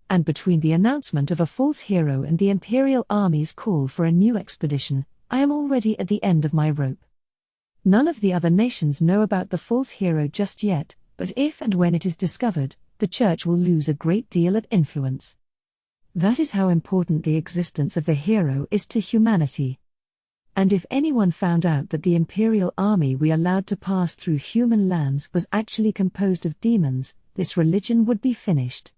A: And between the announcement of a false hero and the Imperial Army's call for a new expedition, I am already at the end of my rope. None of the other nations know about the false hero just yet, but if and when it is discovered, the Church will lose a great deal of influence. That is how important the existence of the hero is to humanity. And if anyone found out that the Imperial Army we allowed to pass through human lands was actually composed of demons, this religion would be finished.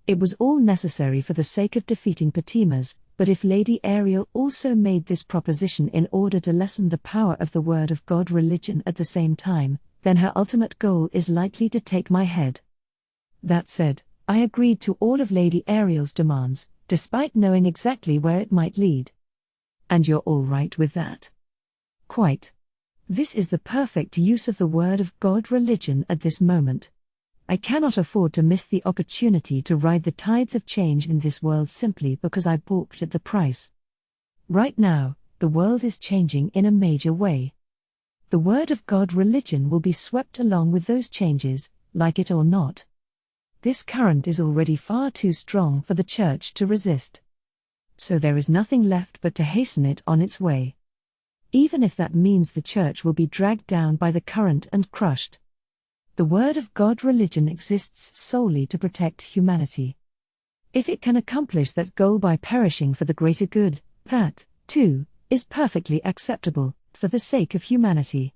A: It was all necessary for the sake of defeating Progenys, but if Lady Ariel also made this proposition in order to lessen the power of the Word of God religion at the same time, then her ultimate goal is likely to take my head. That said, I agreed to all of Lady Ariel's demands, despite knowing exactly where it might lead. And you're all right with that? Quite. This is the perfect use of the Word of God religion at this moment. I cannot afford to miss the opportunity to ride the tides of change in this world simply because I balked at the price. Right now, the world is changing in a major way. The Word of God religion will be swept along with those changes, like it or not. This current is already far too strong for the Church to resist. So there is nothing left but to hasten it on its way. Even if that means the Church will be dragged down by the current and crushed. The Word of God religion exists solely to protect humanity. If it can accomplish that goal by perishing for the greater good, that, too, is perfectly acceptable, for the sake of humanity.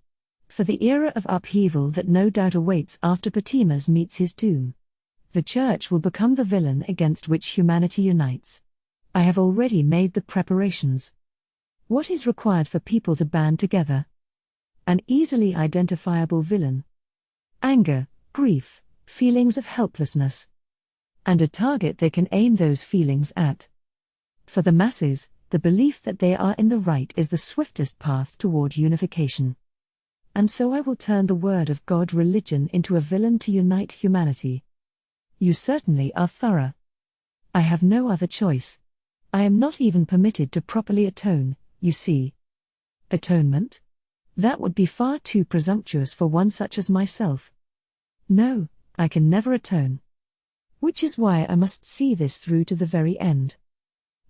A: For the era of upheaval that no doubt awaits after Progenys meets his doom. The Church will become the villain against which humanity unites. I have already made the preparations. What is required for people to band together? An easily identifiable villain. Anger, grief, feelings of helplessness. And a target they can aim those feelings at. For the masses, the belief that they are in the right is the swiftest path toward unification. And so I will turn the Word of God religion into a villain to unite humanity. You certainly are thorough. I have no other choice. I am not even permitted to properly atone, you see. Atonement? That would be far too presumptuous for one such as myself. No, I can never atone. Which is why I must see this through to the very end.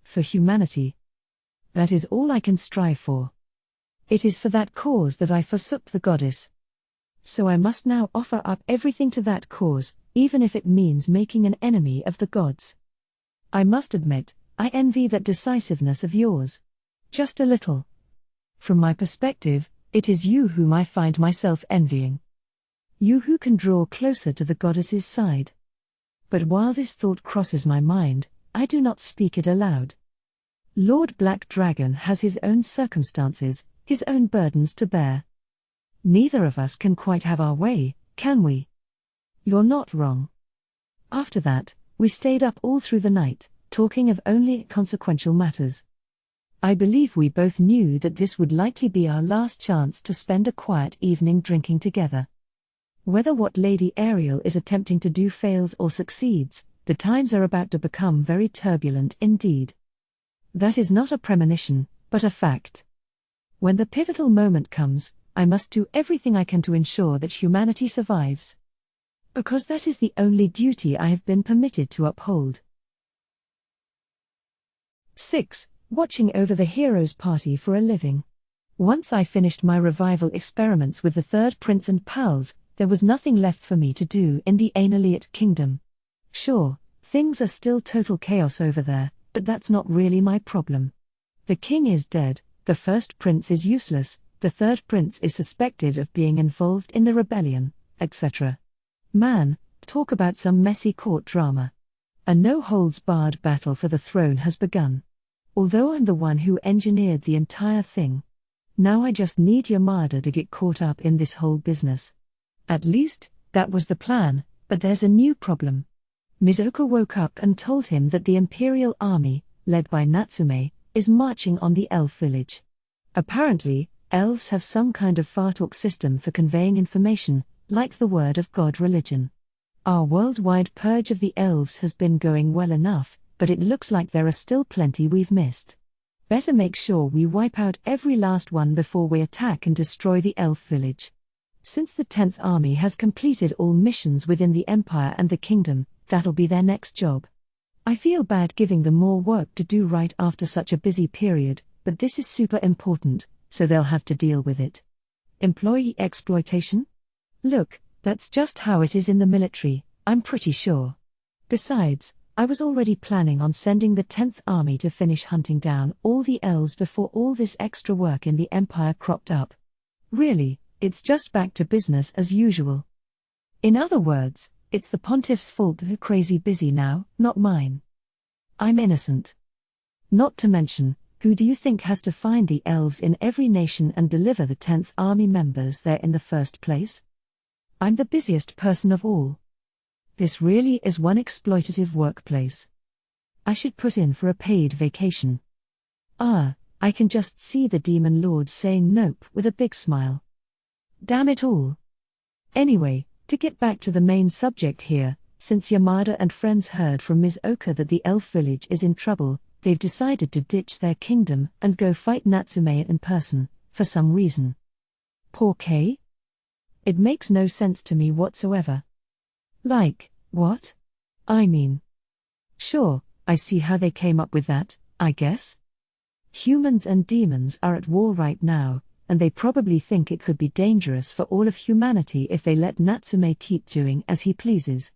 A: For humanity. That is all I can strive for. It is for that cause that I forsook the goddess. So I must now offer up everything to that cause, even if it means making an enemy of the gods. I must admit, I envy that decisiveness of yours. Just a little. From my perspective, it is you whom I find myself envying. You who can draw closer to the goddess's side. But while this thought crosses my mind, I do not speak it aloud. Lord Black Dragon has his own circumstances, his own burdens to bear. Neither of us can quite have our way, can we? You're not wrong. After that, we stayed up all through the night, talking of only consequential matters. I believe we both knew that this would likely be our last chance to spend a quiet evening drinking together. Whether what Lady Ariel is attempting to do fails or succeeds, the times are about to become very turbulent indeed. That is not a premonition, but a fact. When the pivotal moment comes, I must do everything I can to ensure that humanity survives. Because that is the only duty I have been permitted to uphold. 6. Watching over the hero's party for a living. Once I finished my revival experiments with the third prince and pals, there was nothing left for me to do in the Interlude kingdom. Sure, things are still total chaos over there, but that's not really my problem. The king is dead, the first prince is useless, the third prince is suspected of being involved in the rebellion, etc. Man, talk about some messy court drama. A no-holds-barred battle for the throne has begun. Although I'm the one who engineered the entire thing. Now I just need Yamada to get caught up in this whole business. At least, that was the plan, but there's a new problem. Mizoka woke up and told him that the Imperial Army, led by Natsume, is marching on the elf village. Apparently, elves have some kind of far-talk system for conveying information, like the Word of God religion. Our worldwide purge of the elves has been going well enough, but it looks like there are still plenty we've missed. Better make sure we wipe out every last one before we attack and destroy the elf village. Since the 10th Army has completed all missions within the Empire and the Kingdom, that'll be their next job. I feel bad giving them more work to do right after such a busy period, but this is super important, so they'll have to deal with it. Employee exploitation? Look, that's just how it is in the military, I'm pretty sure. Besides, I was already planning on sending the 10th Army to finish hunting down all the elves before all this extra work in the Empire cropped up. Really, it's just back to business as usual. In other words, it's the Pontiff's fault that they're crazy busy now, not mine. I'm innocent. Not to mention, who do you think has to find the elves in every nation and deliver the 10th Army members there in the first place? I'm the busiest person of all. This really is one exploitative workplace. I should put in for a paid vacation. I can just see the demon lord saying nope with a big smile. Damn it all. Anyway, To get back to the main subject here, since Yamada and friends heard from Ms. Oka that the elf village is in trouble, they've decided to ditch their kingdom and go fight Natsume in person, for some reason. Poor Kei? It makes no sense to me whatsoever. Like, what? I mean. Sure, I see how they came up with that, I guess. Humans and demons are at war right now, and they probably think it could be dangerous for all of humanity if they let Natsume keep doing as he pleases.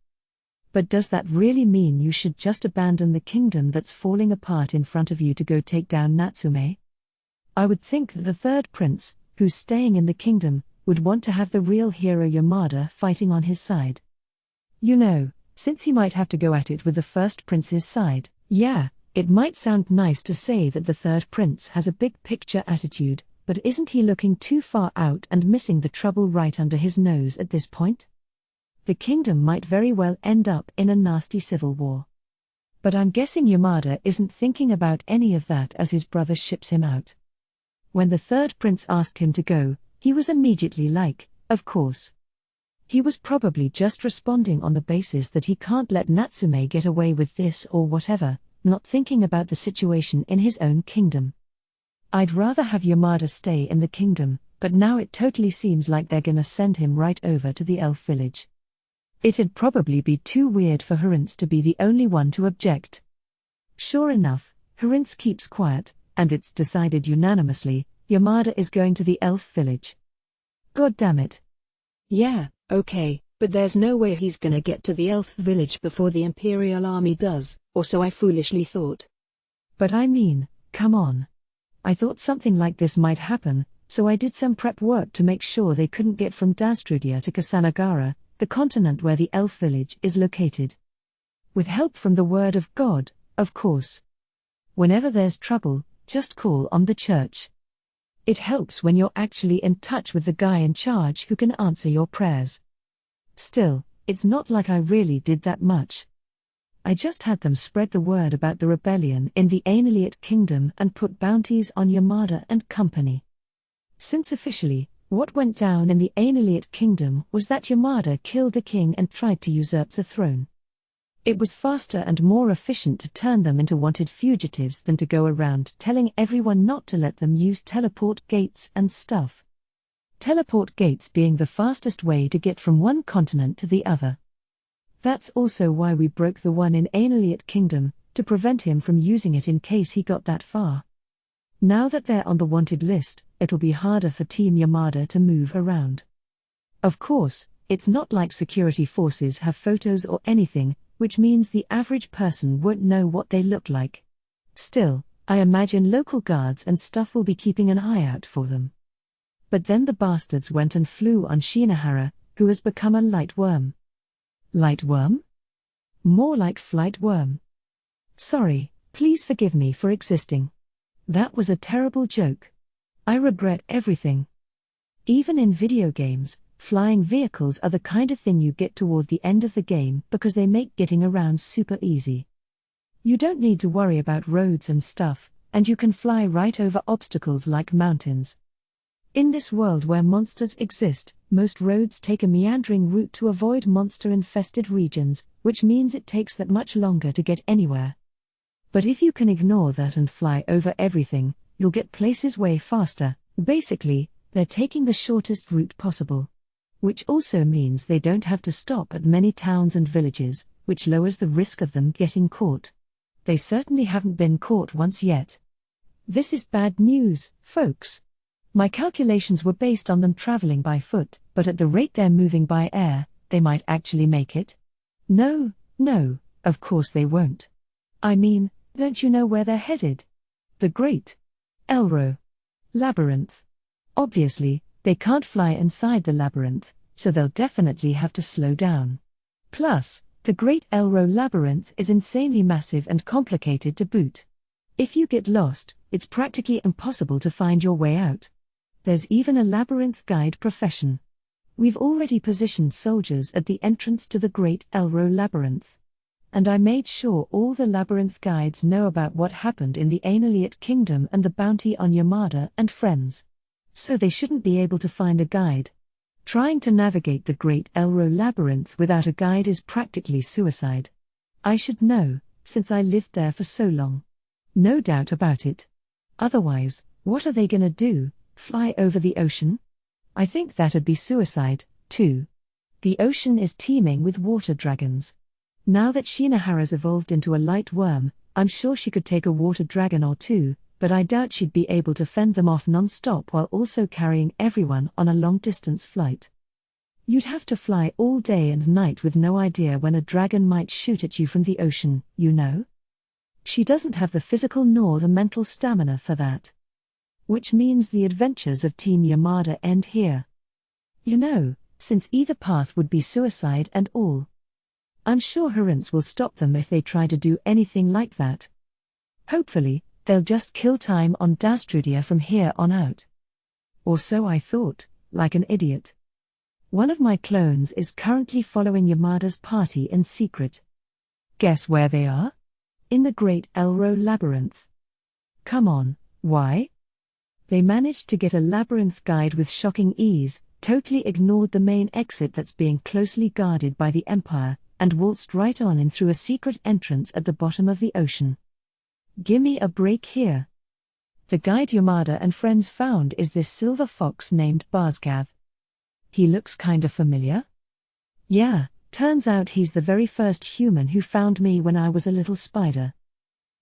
A: But does that really mean you should just abandon the kingdom that's falling apart in front of you to go take down Natsume? I would think that the third prince, who's staying in the kingdom, would want to have the real hero Yamada fighting on his side. You know, since he might have to go at it with the first prince's side, yeah, it might sound nice to say that the third prince has a big picture attitude, but isn't he looking too far out and missing the trouble right under his nose at this point? The kingdom might very well end up in a nasty civil war. But I'm guessing Yamada isn't thinking about any of that as his brother ships him out. When the third prince asked him to go, he was immediately like, of course. He was probably just responding on the basis that he can't let Natsume get away with this or whatever, not thinking about the situation in his own kingdom. I'd rather have Yamada stay in the kingdom, but now it totally seems like they're gonna send him right over to the elf village. It'd probably be too weird for Hurintz to be the only one to object. Sure enough, Hurintz keeps quiet, and it's decided unanimously, Yamada is going to the elf village. God damn it.
B: Yeah, okay, but there's no way he's gonna get to the elf village before the Imperial army does, or so I foolishly thought.
A: But I mean, come on. I thought something like this might happen, so I did some prep work to make sure they couldn't get from Dastrudia to Kasanagara, the continent where the elf village is located. With help from the word of God, of course. Whenever there's trouble, just call on the church. It helps when you're actually in touch with the guy in charge who can answer your prayers. Still, it's not like I really did that much. I just had them spread the word about the rebellion in the Ainoliate kingdom and put bounties on Yamada and company. Since officially, what went down in the Ainoliate kingdom was that Yamada killed the king and tried to usurp the throne. It was faster and more efficient to turn them into wanted fugitives than to go around telling everyone not to let them use teleport gates and stuff. Teleport gates being the fastest way to get from one continent to the other. That's also why we broke the one in Ainoliate kingdom, to prevent him from using it in case he got that far. Now that they're on the wanted list, it'll be harder for Team Yamada to move around. Of course, it's not like security forces have photos or anything, which means the average person won't know what they look like. Still, I imagine local guards and stuff will be keeping an eye out for them. But then the bastards went and flew on Shinohara, who has become a light worm. Light worm? More like flight worm. Sorry, please forgive me for existing. That was a terrible joke. I regret everything. Even in video games, flying vehicles are the kind of thing you get toward the end of the game because they make getting around super easy. You don't need to worry about roads and stuff, and you can fly right over obstacles like mountains. In this world where monsters exist, most roads take a meandering route to avoid monster-infested regions, which means it takes that much longer to get anywhere. But if you can ignore that and fly over everything, you'll get places way faster. Basically, they're taking the shortest route possible. Which also means they don't have to stop at many towns and villages, which lowers the risk of them getting caught. They certainly haven't been caught once yet. This is bad news, folks. My calculations were based on them traveling by foot, but at the rate they're moving by air, they might actually make it. No, of course they won't. I mean, don't you know where they're headed? The Great Elro Labyrinth. Obviously, they can't fly inside the labyrinth, so they'll definitely have to slow down. Plus, the Great Elro Labyrinth is insanely massive and complicated to boot. If you get lost, it's practically impossible to find your way out. There's even a labyrinth guide profession. We've already positioned soldiers at the entrance to the Great Elro Labyrinth. And I made sure all the labyrinth guides know about what happened in the Ainoliate Kingdom and the bounty on Yamada and friends. So they shouldn't be able to find a guide. Trying to navigate the Great Elro Labyrinth without a guide is practically suicide. I should know, since I lived there for so long. No doubt about it. Otherwise, what are they gonna do, fly over the ocean? I think that'd be suicide, too. The ocean is teeming with water dragons. Now that Shinohara's evolved into a light worm, I'm sure she could take a water dragon or two, but I doubt she'd be able to fend them off non-stop while also carrying everyone on a long-distance flight. You'd have to fly all day and night with no idea when a dragon might shoot at you from the ocean, you know? She doesn't have the physical nor the mental stamina for that. Which means the adventures of Team Yamada end here. You know, since either path would be suicide and all. I'm sure Harintz will stop them if they try to do anything like that. Hopefully, they'll just kill time on Dastrudia from here on out. Or so I thought, like an idiot. One of my clones is currently following Yamada's party in secret. Guess where they are? In the Great Elro Labyrinth. Come on, why? They managed to get a labyrinth guide with shocking ease, totally ignored the main exit that's being closely guarded by the Empire, and waltzed right on in through a secret entrance at the bottom of the ocean. Gimme a break here. The guide Yamada and friends found is this silver fox named Barzgath. He looks kinda familiar? Yeah, turns out he's the very first human who found me when I was a little spider.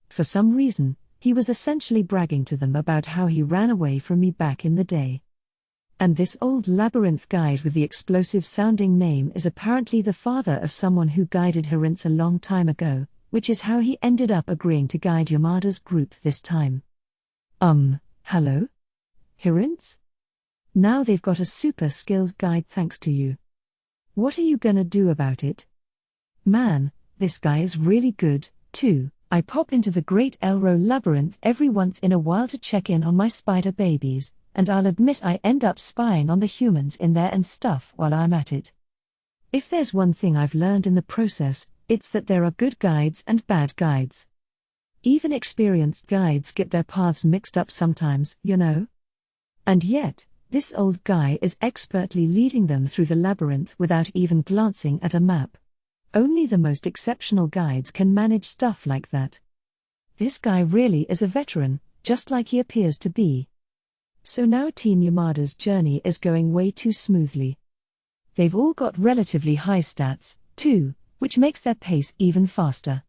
A: For some reason, he was essentially bragging to them about how he ran away from me back in the day. And this old labyrinth guide with the explosive-sounding name is apparently the father of someone who guided Harintz a long time ago, which is how he ended up agreeing to guide Yamada's group this time. Hello? Harintz? Now they've got a super skilled guide thanks to you. What are you gonna do about it? Man, this guy is really good, too. I pop into the Great Elro Labyrinth every once in a while to check in on my spider babies, and I'll admit I end up spying on the humans in there and stuff while I'm at it. If there's one thing I've learned in the process, it's that there are good guides and bad guides. Even experienced guides get their paths mixed up sometimes, you know? And yet, this old guy is expertly leading them through the labyrinth without even glancing at a map. Only the most exceptional guides can manage stuff like that. This guy really is a veteran, just like he appears to be. So now Team Yamada's journey is going way too smoothly. They've all got relatively high stats, too, which makes their pace even faster.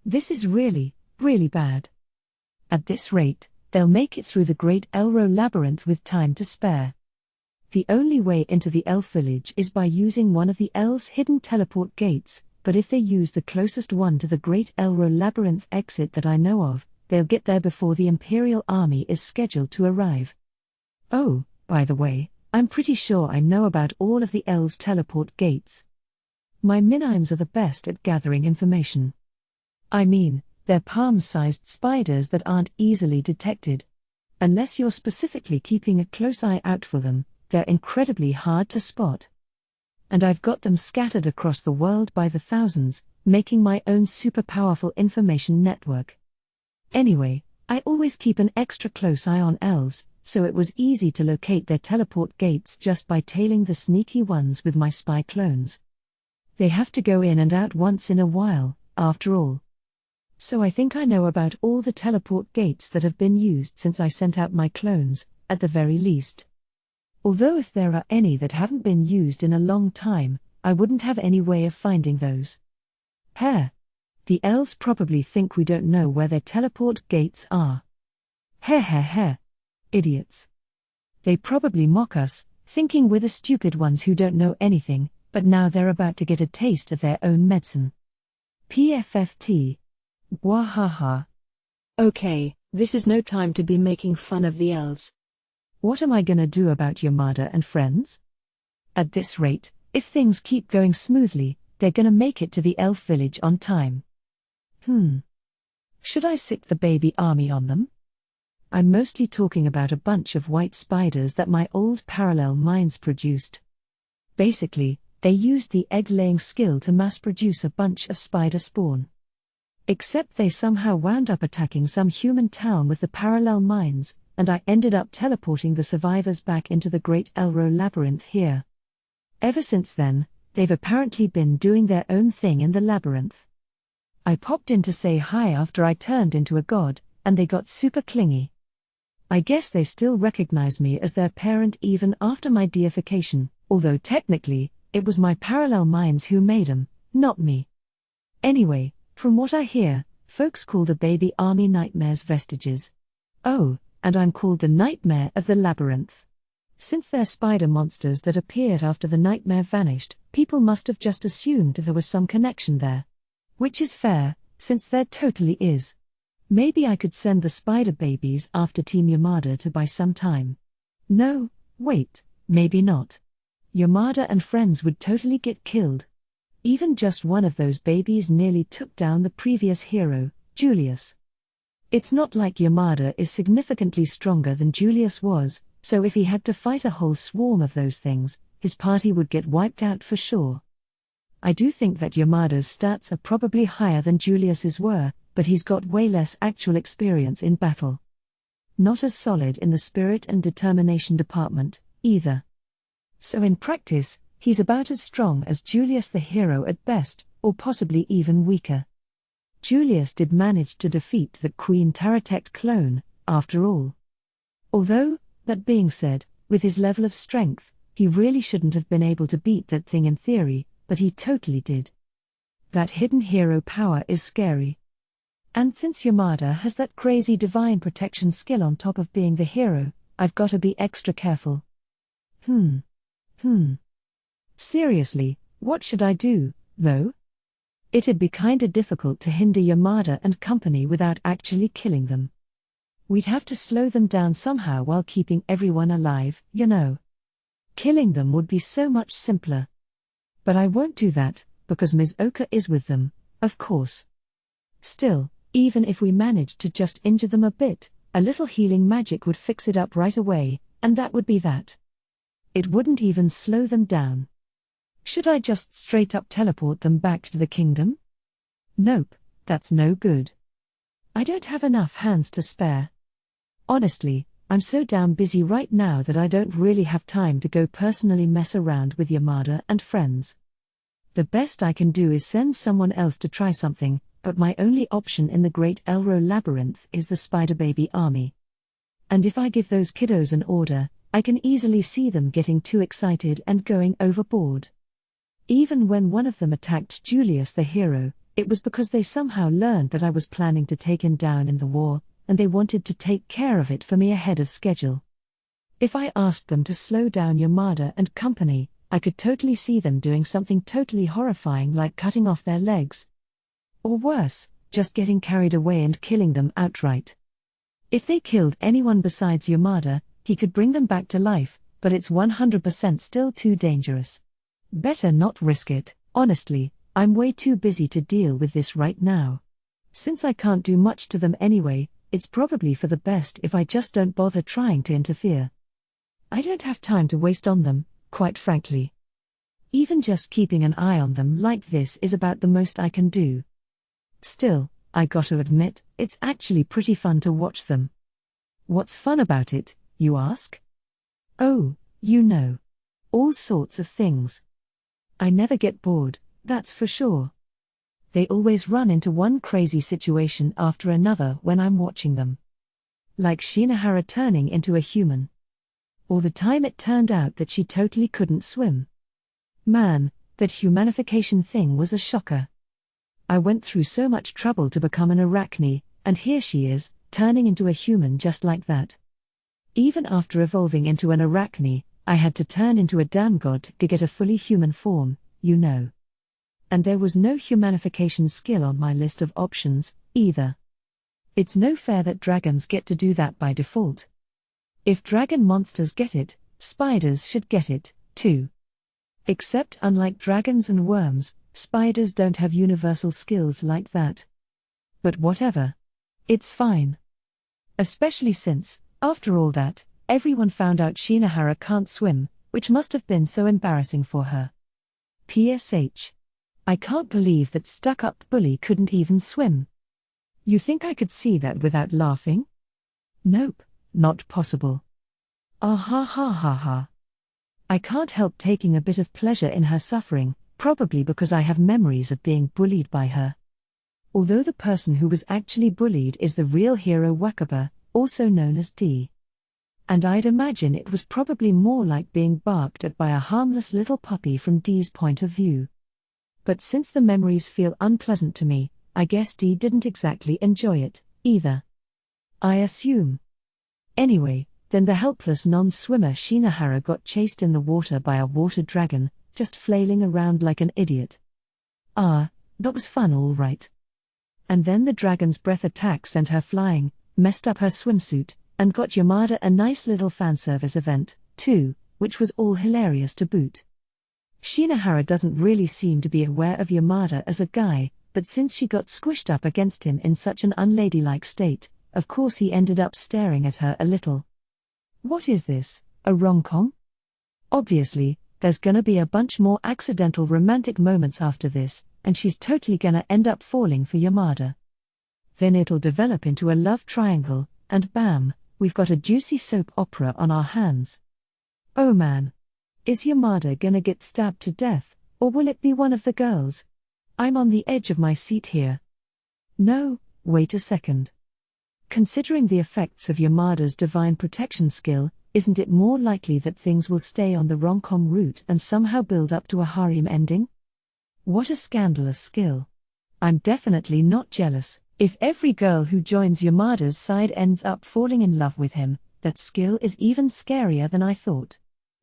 A: This is really, really bad. At this rate, they'll make it through the Great Elro Labyrinth with time to spare. The only way into the elf village is by using one of the elves' hidden teleport gates, but if they use the closest one to the Great Elro Labyrinth exit that I know of, they'll get there before the Imperial Army is scheduled to arrive. Oh, by the way, I'm pretty sure I know about all of the elves' teleport gates. My minimes are the best at gathering information. I mean, they're palm-sized spiders that aren't easily detected. Unless you're specifically keeping a close eye out for them, they're incredibly hard to spot. And I've got them scattered across the world by the thousands, making my own super powerful information network. Anyway, I always keep an extra close eye on elves, so it was easy to locate their teleport gates just by tailing the sneaky ones with my spy clones. They have to go in and out once in a while, after all. So I think I know about all the teleport gates that have been used since I sent out my clones, at the very least. Although if there are any that haven't been used in a long time, I wouldn't have any way of finding those. Heh. The elves probably think we don't know where their teleport gates are. Heh. Idiots. They probably mock us, thinking we're the stupid ones who don't know anything, but now they're about to get a taste of their own medicine. PFFT. Wahaha.
B: Okay, this is no time to be making fun of the elves.
A: What am I gonna do about Yamada and friends? At this rate, if things keep going smoothly, they're gonna make it to the elf village on time. Should I sick the baby army on them? I'm mostly talking about a bunch of white spiders that my old parallel minds produced. Basically, they used the egg-laying skill to mass-produce a bunch of spider spawn. Except they somehow wound up attacking some human town with the parallel mines, and I ended up teleporting the survivors back into the Great Elro labyrinth here. Ever since then, they've apparently been doing their own thing in the labyrinth. I popped in to say hi after I turned into a god, and they got super clingy. I guess they still recognize me as their parent even after my deification, although technically, it was my parallel minds who made them, not me. Anyway, from what I hear, folks call the baby army nightmares vestiges. Oh, and I'm called the Nightmare of the Labyrinth. Since they're spider monsters that appeared after the nightmare vanished, people must have just assumed there was some connection there. Which is fair, since there totally is. Maybe I could send the spider babies after Team Yamada to buy some time. No, wait, maybe not. Yamada and friends would totally get killed. Even just one of those babies nearly took down the previous hero, Julius. It's not like Yamada is significantly stronger than Julius was, so if he had to fight a whole swarm of those things, his party would get wiped out for sure. I do think that Yamada's stats are probably higher than Julius's were, but he's got way less actual experience in battle. Not as solid in the spirit and determination department, either. So in practice, he's about as strong as Julius the hero at best, or possibly even weaker. Julius did manage to defeat the Queen Taratect clone, after all. Although, that being said, with his level of strength, he really shouldn't have been able to beat that thing in theory, but he totally did. That hidden hero power is scary. And since Yamada has that crazy divine protection skill on top of being the hero, I've gotta be extra careful. Seriously, what should I do, though? It'd be kinda difficult to hinder Yamada and company without actually killing them. We'd have to slow them down somehow while keeping everyone alive, you know. Killing them would be so much simpler. But I won't do that, because Ms. Oka is with them, of course. Still, even if we managed to just injure them a bit, a little healing magic would fix it up right away, and that would be that. It wouldn't even slow them down. Should I just straight up teleport them back to the kingdom? Nope, that's no good. I don't have enough hands to spare. Honestly, I'm so damn busy right now that I don't really have time to go personally mess around with Yamada and friends. The best I can do is send someone else to try something, but my only option in the Great Elro Labyrinth is the Spider Baby Army. And if I give those kiddos an order, I can easily see them getting too excited and going overboard. Even when one of them attacked Julius the hero, it was because they somehow learned that I was planning to take him down in the war, and they wanted to take care of it for me ahead of schedule. If I asked them to slow down Yamada and company, I could totally see them doing something totally horrifying like cutting off their legs. Or worse, just getting carried away and killing them outright. If they killed anyone besides Yamada, he could bring them back to life, but it's 100% still too dangerous. Better not risk it. Honestly, I'm way too busy to deal with this right now. Since I can't do much to them anyway, it's probably for the best if I just don't bother trying to interfere. I don't have time to waste on them, quite frankly. Even just keeping an eye on them like this is about the most I can do. Still, I gotta admit, it's actually pretty fun to watch them. What's fun about it, you ask? Oh, you know. All sorts of things. I never get bored, that's for sure. They always run into one crazy situation after another when I'm watching them. Like Shinohara turning into a human. Or the time it turned out that she totally couldn't swim. Man, that humanification thing was a shocker. I went through so much trouble to become an Arachne, and here she is, turning into a human just like that. Even after evolving into an Arachne, I had to turn into a damn god to get a fully human form, you know. And there was no humanification skill on my list of options, either. It's no fair that dragons get to do that by default. If dragon monsters get it, spiders should get it, too. Except unlike dragons and worms, spiders don't have universal skills like that. But whatever. It's fine. Especially since, after all that, everyone found out Shinohara can't swim, which must have been so embarrassing for her. PSH. I can't believe that stuck-up bully couldn't even swim. You think I could see that without laughing? Nope, not possible. Ah ha ha ha ha. I can't help taking a bit of pleasure in her suffering, probably because I have memories of being bullied by her. Although the person who was actually bullied is the real hero Wakaba, also known as D. And I'd imagine it was probably more like being barked at by a harmless little puppy from D's point of view. But since the memories feel unpleasant to me, I guess D didn't exactly enjoy it, either. I assume. Anyway, then the helpless non-swimmer Shinahara got chased in the water by a water dragon, just flailing around like an idiot. Ah, that was fun all right. And then the dragon's breath attack sent her flying, messed up her swimsuit, and got Yamada a nice little fanservice event, too, which was all hilarious to boot. Shinahara doesn't really seem to be aware of Yamada as a guy, but since she got squished up against him in such an unladylike state, of course he ended up staring at her a little. What is this, a rom-com? Obviously, there's gonna be a bunch more accidental romantic moments after this, and she's totally gonna end up falling for Yamada. Then it'll develop into a love triangle, and bam, we've got a juicy soap opera on our hands. Oh man. Is Yamada gonna get stabbed to death, or will it be one of the girls? I'm on the edge of my seat here. No, wait a second. Considering the effects of Yamada's divine protection skill, isn't it more likely that things will stay on the rom-com route and somehow build up to a harem ending? What a scandalous skill. I'm definitely not jealous. If every girl who joins Yamada's side ends up falling in love with him, that skill is even scarier than I thought.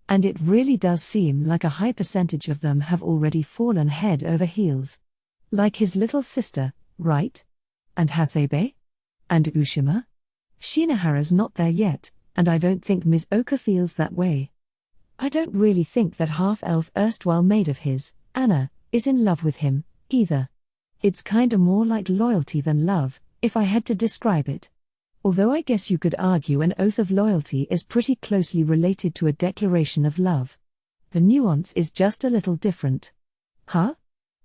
A: And it really does seem like a high percentage of them have already fallen head over heels. Like his little sister, right? And Hasebe? And Ushima? Shinahara's not there yet, and I don't think Ms. Oka feels that way. I don't really think that half-elf erstwhile maid of his, Anna, is in love with him, either. It's kinda more like loyalty than love, if I had to describe it. Although I guess you could argue an oath of loyalty is pretty closely related to a declaration of love. The nuance is just a little different. Huh?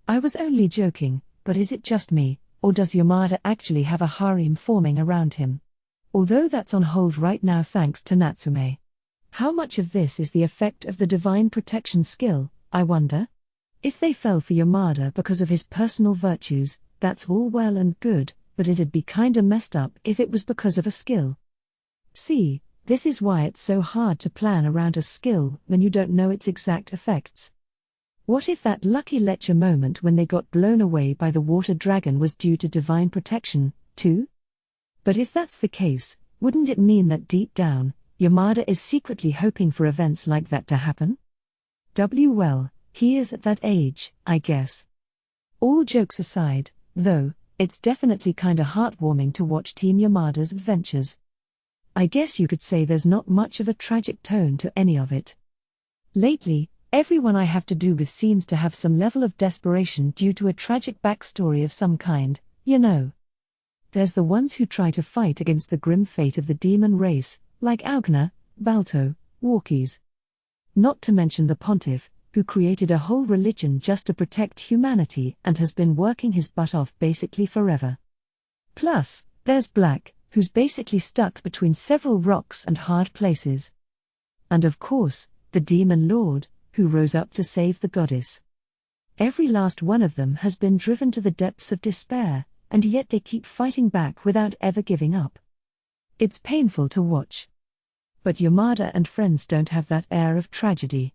A: I was only joking, but is it just me, or does Yamada actually have a harem forming around him? Although that's on hold right now thanks to Natsume. How much of this is the effect of the divine protection skill, I wonder? If they fell for Yamada because of his personal virtues, that's all well and good, but it'd be kinda messed up if it was because of a skill. See, this is why it's so hard to plan around a skill when you don't know its exact effects. What if that lucky lecher moment when they got blown away by the water dragon was due to divine protection, too? But if that's the case, wouldn't it mean that deep down, Yamada is secretly hoping for events like that to happen? Well, he is at that age, I guess. All jokes aside, though, it's definitely kinda heartwarming to watch Team Yamada's adventures. I guess you could say there's not much of a tragic tone to any of it. Lately, everyone I have to do with seems to have some level of desperation due to a tragic backstory of some kind, you know. There's the ones who try to fight against the grim fate of the demon race, like Augna, Balto, Walkies. Not to mention the Pontiff, who created a whole religion just to protect humanity and has been working his butt off basically forever. Plus, there's Black, who's basically stuck between several rocks and hard places. And of course, the Demon Lord, who rose up to save the goddess. Every last one of them has been driven to the depths of despair, and yet they keep fighting back without ever giving up. It's painful to watch. But Yamada and friends don't have that air of tragedy.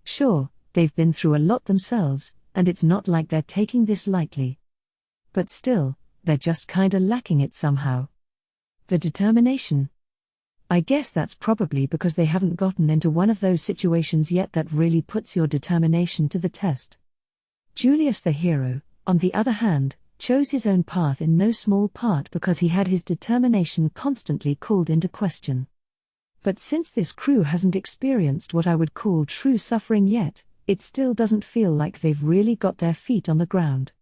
A: Sure, they've been through a lot themselves, and it's not like they're taking this lightly. But still, they're just kinda lacking it somehow. The determination. I guess that's probably because they haven't gotten into one of those situations yet that really puts your determination to the test. Julius the hero, on the other hand, chose his own path in no small part because he had his determination constantly called into question. But since this crew hasn't experienced what I would call true suffering yet, it still doesn't feel like they've really got their feet on the ground.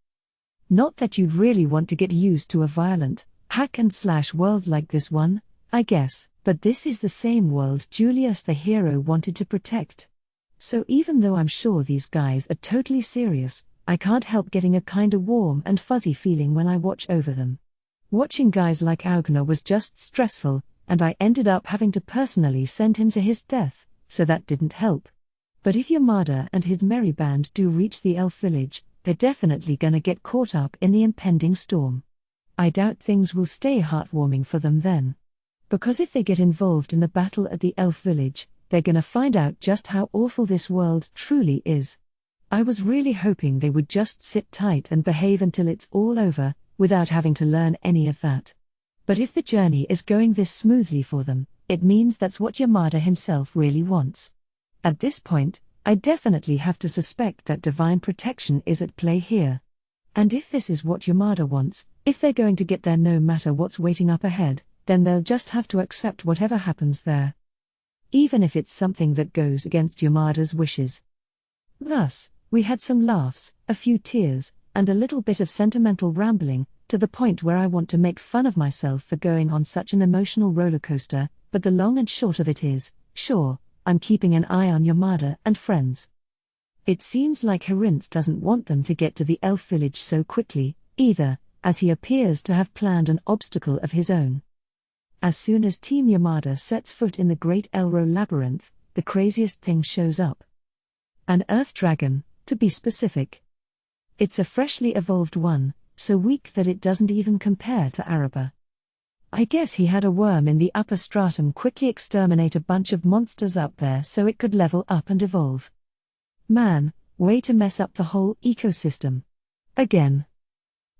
A: Not that you'd really want to get used to a violent, hack-and-slash world like this one, I guess, but this is the same world Julius the hero wanted to protect. So even though I'm sure these guys are totally serious, I can't help getting a kinda warm and fuzzy feeling when I watch over them. Watching guys like Augna was just stressful, and I ended up having to personally send him to his death, so that didn't help. But if Yamada and his merry band do reach the elf village, they're definitely gonna get caught up in the impending storm. I doubt things will stay heartwarming for them then. Because if they get involved in the battle at the elf village, they're gonna find out just how awful this world truly is. I was really hoping they would just sit tight and behave until it's all over, without having to learn any of that. But if the journey is going this smoothly for them, it means that's what Yamada himself really wants. At this point, I definitely have to suspect that divine protection is at play here. And if this is what Yamada wants, if they're going to get there no matter what's waiting up ahead, then they'll just have to accept whatever happens there. Even if it's something that goes against Yamada's wishes. Thus, we had some laughs, a few tears, and a little bit of sentimental rambling, to the point where I want to make fun of myself for going on such an emotional roller coaster, but the long and short of it is, sure, I'm keeping an eye on Yamada and friends. It seems like Herince doesn't want them to get to the elf village so quickly, either, as he appears to have planned an obstacle of his own. As soon as Team Yamada sets foot in the Great Elro Labyrinth, the craziest thing shows up. An earth dragon, to be specific. It's a freshly evolved one, so weak that it doesn't even compare to Araba. I guess he had a worm in the upper stratum quickly exterminate a bunch of monsters up there so it could level up and evolve. Man, way to mess up the whole ecosystem. Again.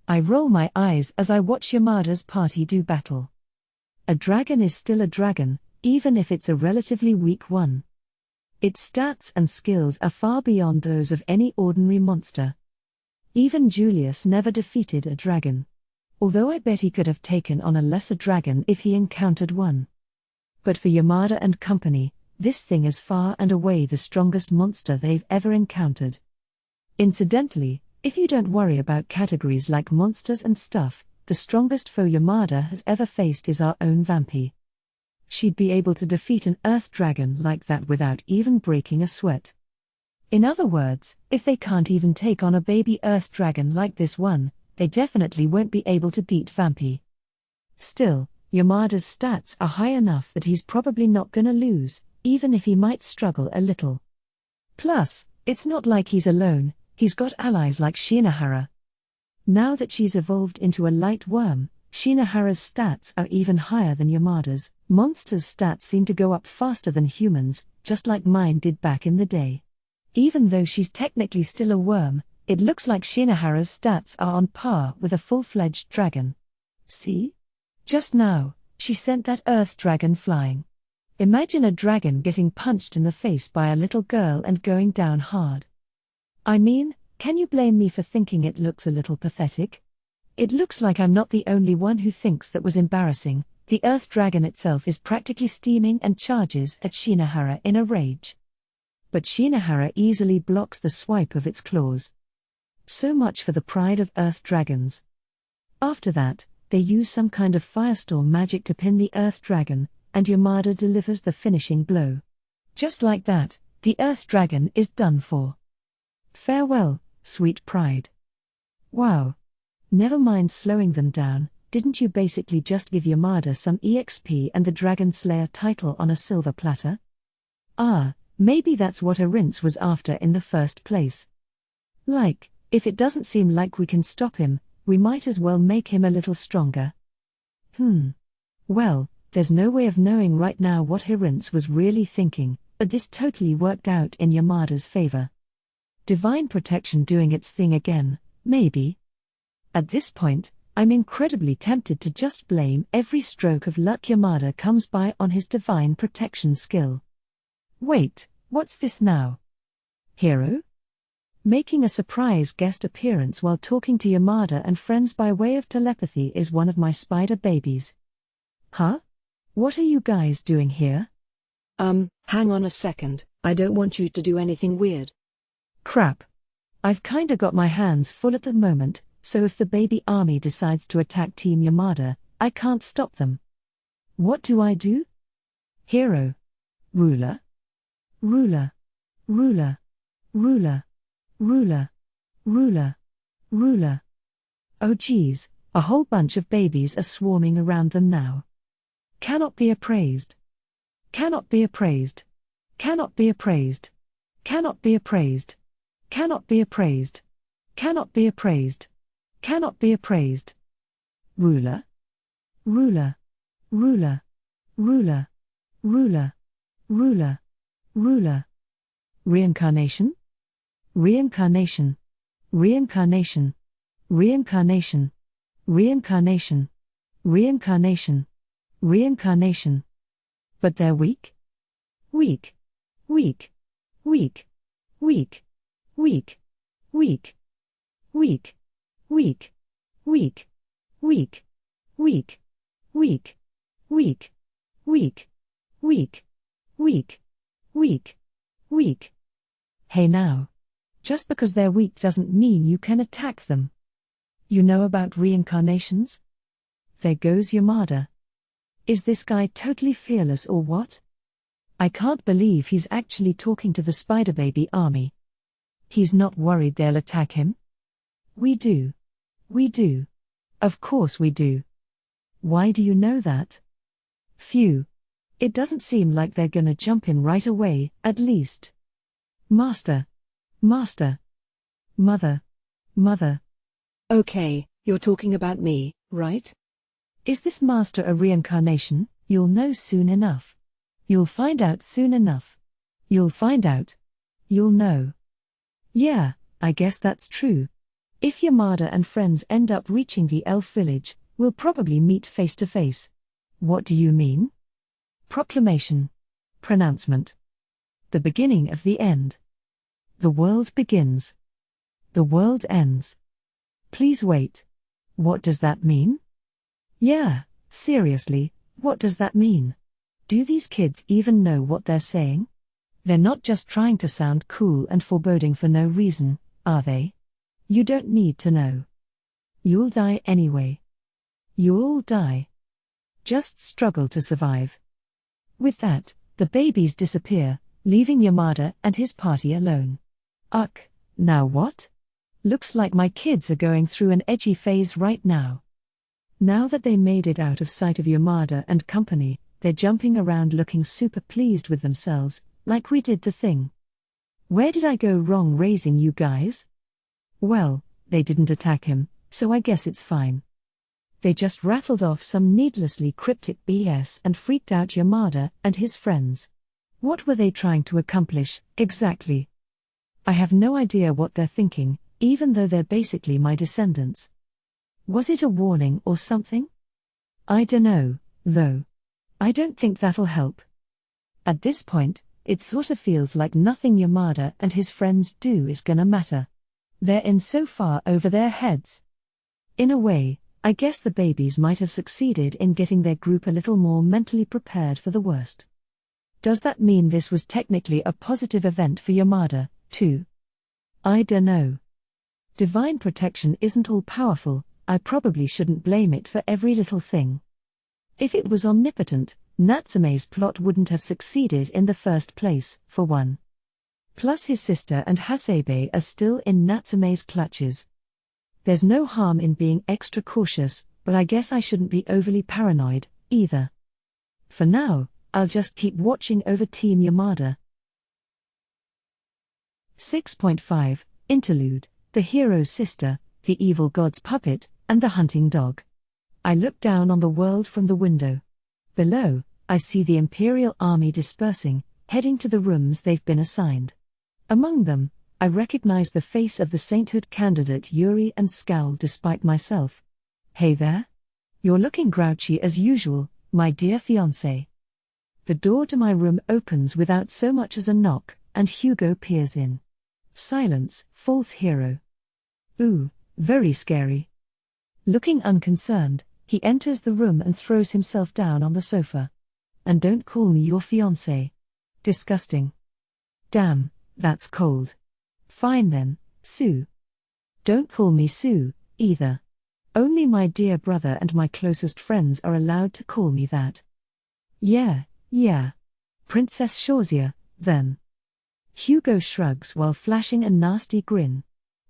A: I roll my eyes as I watch Yamada's party do battle. A dragon is still a dragon, even if it's a relatively weak one. Its stats and skills are far beyond those of any ordinary monster. Even Julius never defeated a dragon. Although I bet he could have taken on a lesser dragon if he encountered one. But for Yamada and company, this thing is far and away the strongest monster they've ever encountered. Incidentally, if you don't worry about categories like monsters and stuff, the strongest foe Yamada has ever faced is our own Vampy. She'd be able to defeat an earth dragon like that without even breaking a sweat. In other words, if they can't even take on a baby earth dragon like this one, they definitely won't be able to beat Vampy. Still, Yamada's stats are high enough that he's probably not gonna lose, even if he might struggle a little. Plus, it's not like he's alone, he's got allies like Shinohara. Now that she's evolved into a light worm, Shinohara's stats are even higher than Yamada's. Monsters' stats seem to go up faster than humans, just like mine did back in the day. Even though she's technically still a worm, it looks like Shinohara's stats are on par with a full-fledged dragon. See? Just now, she sent that earth dragon flying. Imagine a dragon getting punched in the face by a little girl and going down hard. I mean, can you blame me for thinking it looks a little pathetic? It looks like I'm not the only one who thinks that was embarrassing. The earth dragon itself is practically steaming and charges at Shinohara in a rage. But Shinohara easily blocks the swipe of its claws. So much for the pride of earth dragons. After that, they use some kind of firestorm magic to pin the earth dragon, and Yamada delivers the finishing blow. Just like that, the earth dragon is done for. Farewell, sweet pride. Wow. Never mind slowing them down, didn't you basically just give Yamada some EXP and the Dragon Slayer title on a silver platter? Ah, maybe that's what Herince was after in the first place. Like, if it doesn't seem like we can stop him, we might as well make him a little stronger. Well, there's no way of knowing right now what Herince was really thinking, but this totally worked out in Yamada's favor. Divine protection doing its thing again, maybe. At this point, I'm incredibly tempted to just blame every stroke of luck Yamada comes by on his divine protection skill. Wait, what's this now? Hero? Making a surprise guest appearance while talking to Yamada and friends by way of telepathy is one of my spider babies. Huh? What are you guys doing here?
B: Hang on a second, I don't want you to do anything weird.
A: Crap. I've kinda got my hands full at the moment, so if the baby army decides to attack Team Yamada, I can't stop them. What do I do? Hero. Ruler. Ruler. Ruler. Ruler. Ruler. Ruler. Ruler. Oh geez, a whole bunch of babies are swarming around them now. cannot be appraised, cannot be appraised, cannot be appraised, cannot be appraised, cannot be appraised, cannot be appraised, cannot be appraised. Ruler, ruler, ruler, ruler, ruler, ruler, ruler. Reincarnation, reincarnation, reincarnation, reincarnation, reincarnation, reincarnation, reincarnation. But they're weak, weak, weak, weak, weak, weak, weak, weak, weak, weak, weak, weak, weak, weak, weak, weak, weak, weak, weak. Hey now. Just because they're weak doesn't mean you can attack them. You know about reincarnations? There goes Yamada. Is this guy totally fearless or what? I can't believe he's actually talking to the Spider Baby army. He's not worried they'll attack him? We do. We do. Of course we do. Why do you know that? Phew. It doesn't seem like they're gonna jump in right away, at least. Master. Master. Mother. Mother.
B: Okay, you're talking about me, right?
A: Is this master a reincarnation? You'll know soon enough. You'll find out soon enough. You'll find out. You'll know. Yeah, I guess that's true. If Yamada and friends end up reaching the elf village, we'll probably meet face to face. What do you mean? Proclamation. Pronouncement. The beginning of the end. The world begins. The world ends. Please wait. What does that mean? Yeah, seriously, what does that mean? Do these kids even know what they're saying? They're not just trying to sound cool and foreboding for no reason, are they? You don't need to know. You'll die anyway. You'll all die. Just struggle to survive. With that, the babies disappear, leaving Yamada and his party alone. Ugh, now what? Looks like my kids are going through an edgy phase right now. Now that they made it out of sight of Yamada and company, they're jumping around looking super pleased with themselves, like we did the thing. Where did I go wrong raising you guys? Well, they didn't attack him, so I guess it's fine. They just rattled off some needlessly cryptic BS and freaked out Yamada and his friends. What were they trying to accomplish, exactly? I have no idea what they're thinking, even though they're basically my descendants. Was it a warning or something? I dunno, though. I don't think that'll help. At this point, it sort of feels like nothing Yamada and his friends do is gonna matter. They're in so far over their heads. In a way, I guess the babies might have succeeded in getting their group a little more mentally prepared for the worst. Does that mean this was technically a positive event for Yamada, too? I dunno. Divine protection isn't all powerful. I probably shouldn't blame it for every little thing. If it was omnipotent, Natsume's plot wouldn't have succeeded in the first place, for one. Plus his sister and Hasebe are still in Natsume's clutches. There's no harm in being extra cautious, but I guess I shouldn't be overly paranoid, either. For now, I'll just keep watching over Team Yamada. 6.5 Interlude, the hero's sister, the evil god's puppet, and the hunting dog. I look down on the world from the window. Below, I see the Imperial army dispersing, heading to the rooms they've been assigned. Among them, I recognize the face of the sainthood candidate Yuri and scowl despite myself. Hey there? You're looking grouchy as usual, my dear fiancé. The door to my room opens without so much as a knock, and Hugo peers in. Silence, false hero. Ooh, very scary. Looking unconcerned, he enters the room and throws himself down on the sofa. And don't call me your fiancé. Disgusting. Damn, that's cold. Fine then, Sue. Don't call me Sue, either. Only my dear brother and my closest friends are allowed to call me that. Yeah. Princess Shazia, then. Hugo shrugs while flashing a nasty grin.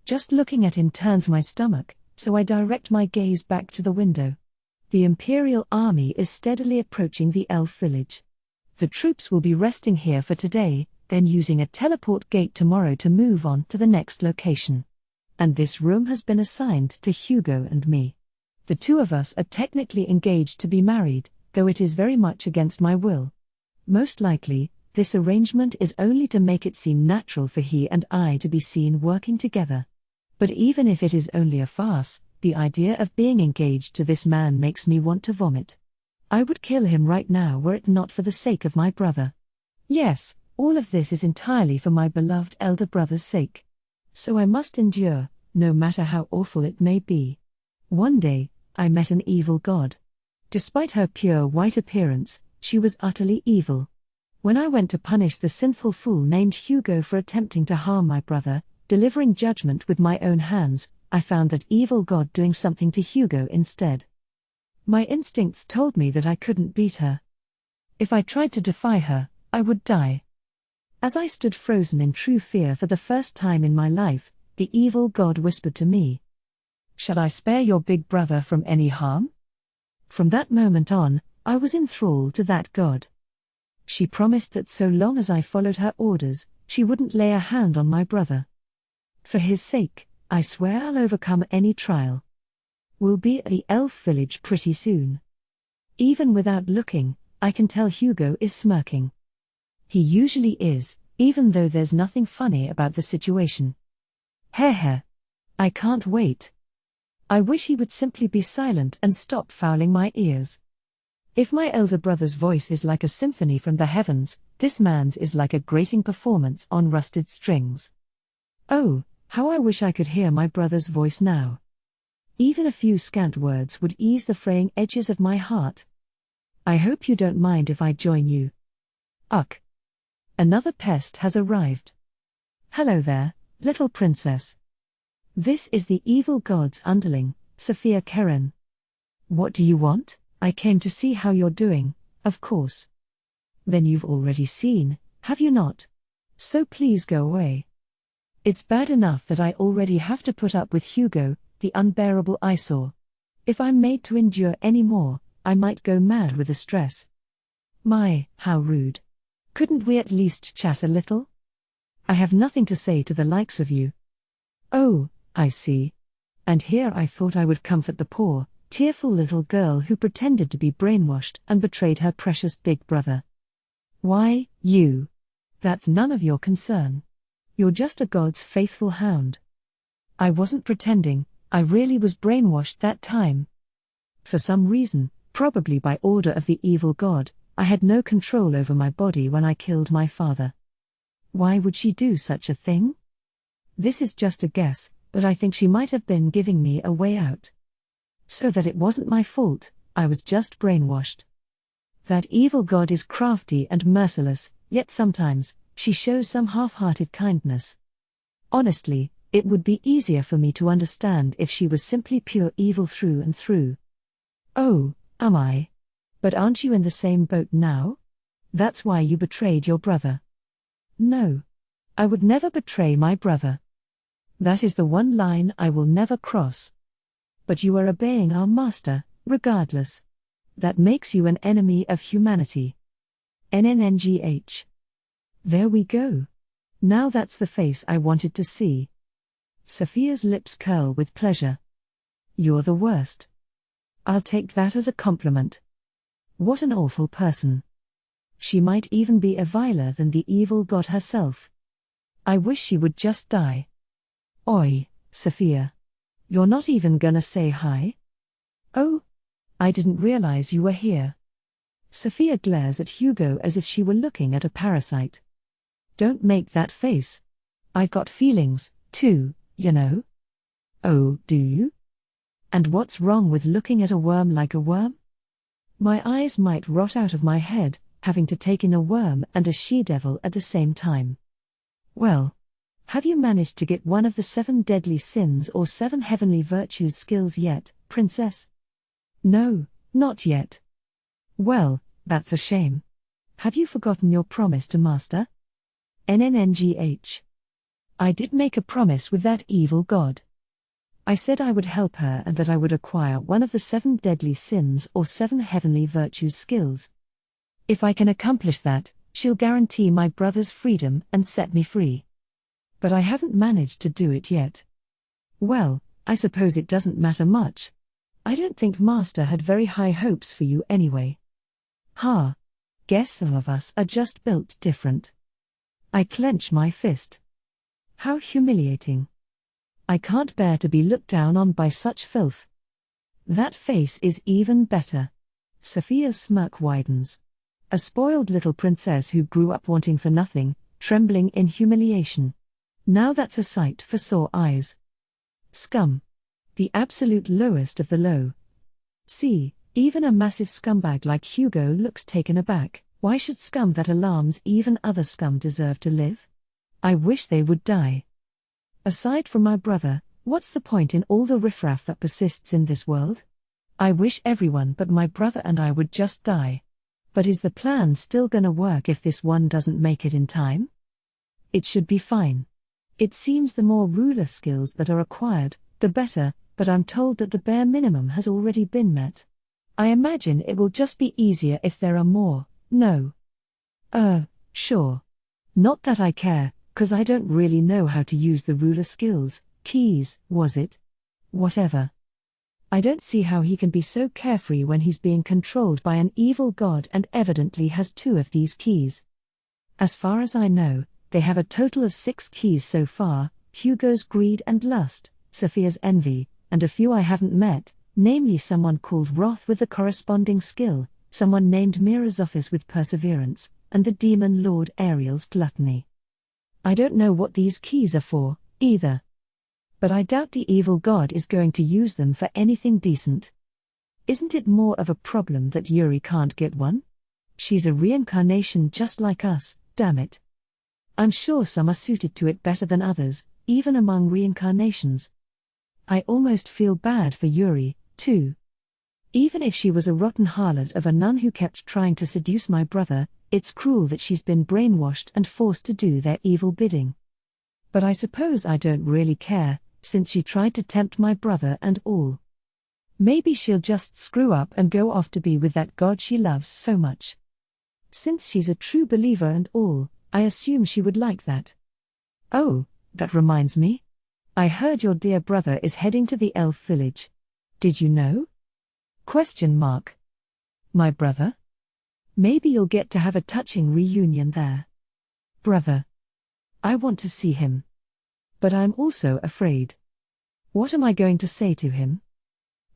A: Just looking at him turns my stomach, so I direct my gaze back to the window. The Imperial army is steadily approaching the elf village. The troops will be resting here for today, then using a teleport gate tomorrow to move on to the next location. And this room has been assigned to Hugo and me. The two of us are technically engaged to be married, though it is very much against my will. Most likely, this arrangement is only to make it seem natural for he and I to be seen working together. But even if it is only a farce, the idea of being engaged to this man makes me want to vomit. I would kill him right now were it not for the sake of my brother. Yes, all of this is entirely for my beloved elder brother's sake. So I must endure, no matter how awful it may be. One day, I met an evil god. Despite her pure white appearance, she was utterly evil. When I went to punish the sinful fool named Hugo for attempting to harm my brother, delivering judgment with my own hands, I found that evil god doing something to Hugo instead. My instincts told me that I couldn't beat her. If I tried to defy her, I would die. As I stood frozen in true fear for the first time in my life, the evil god whispered to me, "Shall I spare your big brother from any harm?" From that moment on, I was enthralled to that god. She promised that so long as I followed her orders, she wouldn't lay a hand on my brother. For his sake, I swear I'll overcome any trial. We'll be at the elf village pretty soon. Even without looking, I can tell Hugo is smirking. He usually is, even though there's nothing funny about the situation. Heh. I can't wait. I wish he would simply be silent and stop fouling my ears. If my elder brother's voice is like a symphony from the heavens, this man's is like a grating performance on rusted strings. Oh, how I wish I could hear my brother's voice now. Even a few scant words would ease the fraying edges of my heart. I hope you don't mind if I join you. Ugh. Another pest has arrived. Hello there, little princess. This is the evil god's underling, Sophia Keren. What do you want? I came to see how you're doing, of course. Then you've already seen, have you not? So please go away. It's bad enough that I already have to put up with Hugo, the unbearable eyesore. If I'm made to endure any more, I might go mad with the stress. My, how rude. Couldn't we at least chat a little? I have nothing to say to the likes of you. Oh, I see. And here I thought I would comfort the poor, tearful little girl who pretended to be brainwashed and betrayed her precious big brother. Why, you. That's none of your concern. You're just a god's faithful hound. I wasn't pretending, I really was brainwashed that time. For some reason, probably by order of the evil god, I had no control over my body when I killed my father. Why would she do such a thing? This is just a guess, but I think she might have been giving me a way out. So that it wasn't my fault, I was just brainwashed. That evil god is crafty and merciless, yet sometimes, she shows some half-hearted kindness. Honestly, it would be easier for me to understand if she was simply pure evil through and through. Oh, am I? But aren't you in the same boat now? That's why you betrayed your brother. No. I would never betray my brother. That is the one line I will never cross. But you are obeying our master, regardless. That makes you an enemy of humanity. NNNGH. There we go. Now that's the face I wanted to see. Sophia's lips curl with pleasure. You're the worst. I'll take that as a compliment. What an awful person. She might even be viler than the evil god herself. I wish she would just die. Oi, Sophia. You're not even gonna say hi? Oh? I didn't realize you were here. Sophia glares at Hugo as if she were looking at a parasite. Don't make that face. I've got feelings, too, you know. Oh, do you? And what's wrong with looking at a worm like a worm? My eyes might rot out of my head, having to take in a worm and a she-devil at the same time. Well, have you managed to get one of the 7 deadly sins or 7 heavenly virtues skills yet, princess? No, not yet. Well, that's a shame. Have you forgotten your promise to master? NNNGH. I did make a promise with that evil god. I said I would help her and that I would acquire one of the 7 deadly sins or 7 heavenly virtues skills. If I can accomplish that, she'll guarantee my brother's freedom and set me free. But I haven't managed to do it yet. Well, I suppose it doesn't matter much. I don't think Master had very high hopes for you anyway. Ha! Guess some of us are just built different. I clench my fist. How humiliating. I can't bear to be looked down on by such filth. That face is even better. Sophia's smirk widens. A spoiled little princess who grew up wanting for nothing, trembling in humiliation. Now that's a sight for sore eyes. Scum. The absolute lowest of the low. See, even a massive scumbag like Hugo looks taken aback. Why should scum that alarms even other scum deserve to live? I wish they would die. Aside from my brother, what's the point in all the riffraff that persists in this world? I wish everyone but my brother and I would just die. But is the plan still gonna work if this one doesn't make it in time? It should be fine. It seems the more ruler skills that are acquired, the better, but I'm told that the bare minimum has already been met. I imagine it will just be easier if there are more, no. Sure. Not that I care, 'cause I don't really know how to use the ruler skills, keys, was it? Whatever. I don't see how he can be so carefree when he's being controlled by an evil god and evidently has 2 of these keys. As far as I know, they have a total of 6 keys so far: Hugo's greed and lust, Sophia's envy, and a few I haven't met, namely someone called Wrath with the corresponding skill, someone named Mirazophis with perseverance, and the demon lord Ariel's gluttony. I don't know what these keys are for, either. But I doubt the evil god is going to use them for anything decent. Isn't it more of a problem that Yuri can't get one? She's a reincarnation just like us, damn it. I'm sure some are suited to it better than others, even among reincarnations. I almost feel bad for Yuri, too. Even if she was a rotten harlot of a nun who kept trying to seduce my brother, it's cruel that she's been brainwashed and forced to do their evil bidding. But I suppose I don't really care, since she tried to tempt my brother and all. Maybe she'll just screw up and go off to be with that god she loves so much. Since she's a true believer and all, I assume she would like that. Oh, that reminds me. I heard your dear brother is heading to the elf village. Did you know? ? My brother? Maybe you'll get to have a touching reunion there. Brother. I want to see him. But I'm also afraid. What am I going to say to him?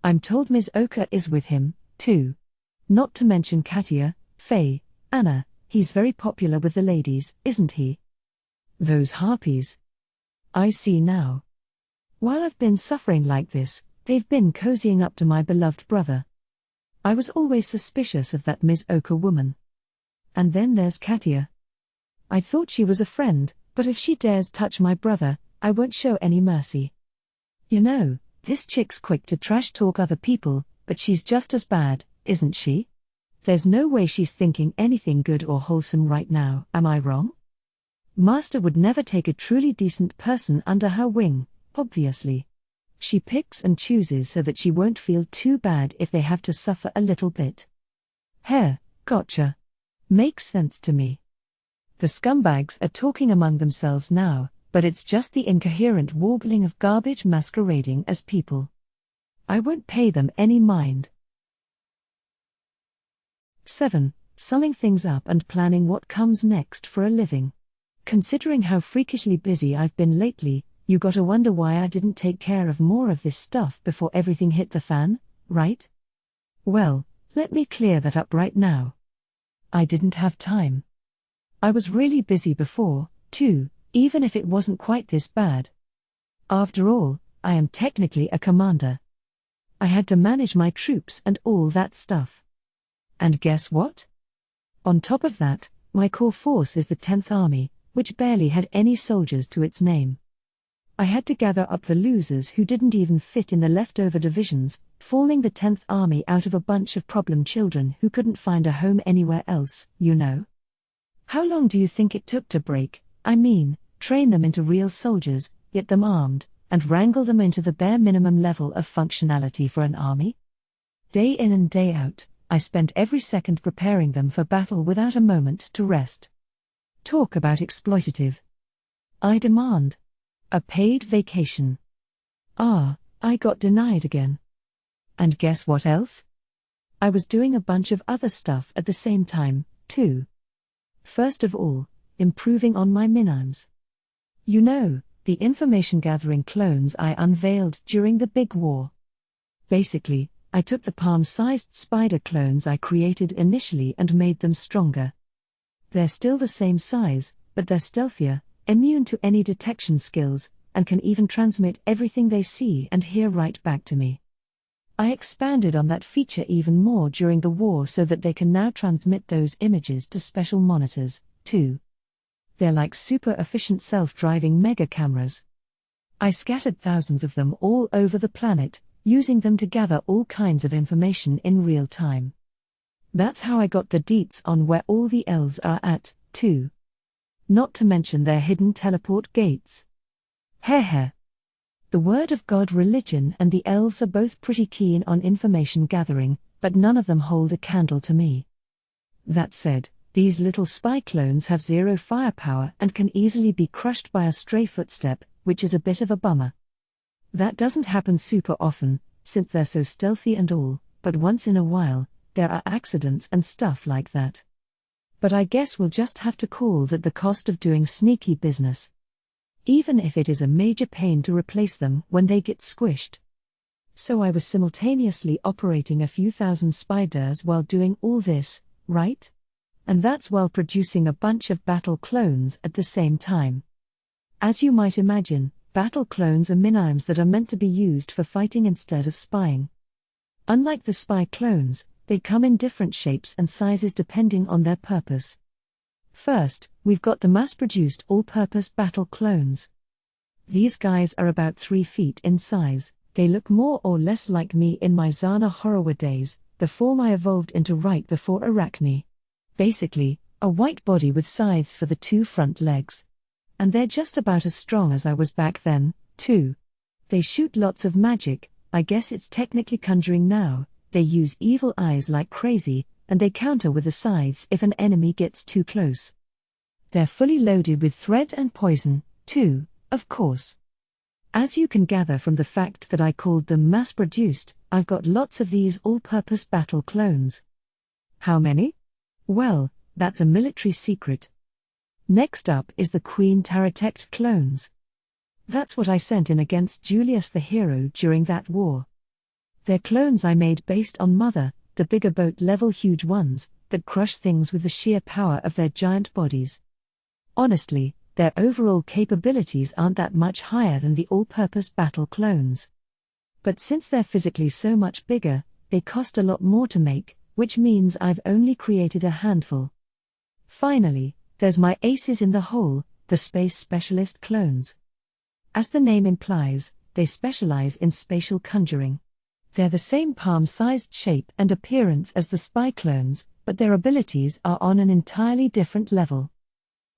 A: I'm told Ms. Oka is with him, too. Not to mention Katia, Faye, Anna. He's very popular with the ladies, isn't he? Those harpies. I see now. While I've been suffering like this, they've been cozying up to my beloved brother. I was always suspicious of that Ms. Oka woman. And then there's Katia. I thought she was a friend, but if she dares touch my brother, I won't show any mercy. You know, this chick's quick to trash talk other people, but she's just as bad, isn't she? There's no way she's thinking anything good or wholesome right now, am I wrong? Master would never take a truly decent person under her wing, obviously. She picks and chooses so that she won't feel too bad if they have to suffer a little bit. Gotcha. Makes sense to me. The scumbags are talking among themselves now, but it's just the incoherent warbling of garbage masquerading as people. I won't pay them any mind. 7. Summing things up and planning what comes next for a living. Considering how freakishly busy I've been lately, you gotta wonder why I didn't take care of more of this stuff before everything hit the fan, right? Well, let me clear that up right now. I didn't have time. I was really busy before, too, even if it wasn't quite this bad. After all, I am technically a commander. I had to manage my troops and all that stuff. And guess what? On top of that, my core force is the 10th Army, which barely had any soldiers to its name. I had to gather up the losers who didn't even fit in the leftover divisions, forming the 10th Army out of a bunch of problem children who couldn't find a home anywhere else, you know. How long do you think it took to train them into real soldiers, get them armed, and wrangle them into the bare minimum level of functionality for an army? Day in and day out, I spent every second preparing them for battle without a moment to rest. Talk about exploitative. I demand a paid vacation. I got denied again. And guess what else? I was doing a bunch of other stuff at the same time, too. First of all, improving on my minimes. You know, the information gathering clones I unveiled during the big war. Basically, I took the palm-sized spider clones I created initially and made them stronger. They're still the same size, but they're stealthier, immune to any detection skills, and can even transmit everything they see and hear right back to me. I expanded on that feature even more during the war so that they can now transmit those images to special monitors, too. They're like super efficient self-driving mega cameras. I scattered thousands of them all over the planet, using them to gather all kinds of information in real time. That's how I got the deets on where all the elves are at, too. Not to mention their hidden teleport gates. Heh. The Word of God religion and the elves are both pretty keen on information gathering, but none of them hold a candle to me. That said, these little spy clones have zero firepower and can easily be crushed by a stray footstep, which is a bit of a bummer. That doesn't happen super often, since they're so stealthy and all, but once in a while, there are accidents and stuff like that. But I guess we'll just have to call that the cost of doing sneaky business. Even if it is a major pain to replace them when they get squished. So I was simultaneously operating a few thousand spiders while doing all this, right? And that's while producing a bunch of battle clones at the same time. As you might imagine, battle clones are minimes that are meant to be used for fighting instead of spying. Unlike the spy clones, they come in different shapes and sizes depending on their purpose. First, we've got the mass-produced all-purpose battle clones. These guys are about 3 feet in size. They look more or less like me in my Zana Horror days, the form I evolved into right before Arachne. Basically, a white body with scythes for the 2 front legs. And they're just about as strong as I was back then, too. They shoot lots of magic, I guess it's technically conjuring now. They use evil eyes like crazy, and they counter with the scythes if an enemy gets too close. They're fully loaded with thread and poison, too, of course. As you can gather from the fact that I called them mass-produced, I've got lots of these all-purpose battle clones. How many? Well, that's a military secret. Next up is the Queen Taratect clones. That's what I sent in against Julius the hero during that war. They're clones I made based on Mother, the bigger boat-level huge ones, that crush things with the sheer power of their giant bodies. Honestly, their overall capabilities aren't that much higher than the all-purpose battle clones. But since they're physically so much bigger, they cost a lot more to make, which means I've only created a handful. Finally, there's my aces in the hole, the Space Specialist clones. As the name implies, they specialize in spatial conjuring. They're the same palm-sized shape and appearance as the spy clones, but their abilities are on an entirely different level.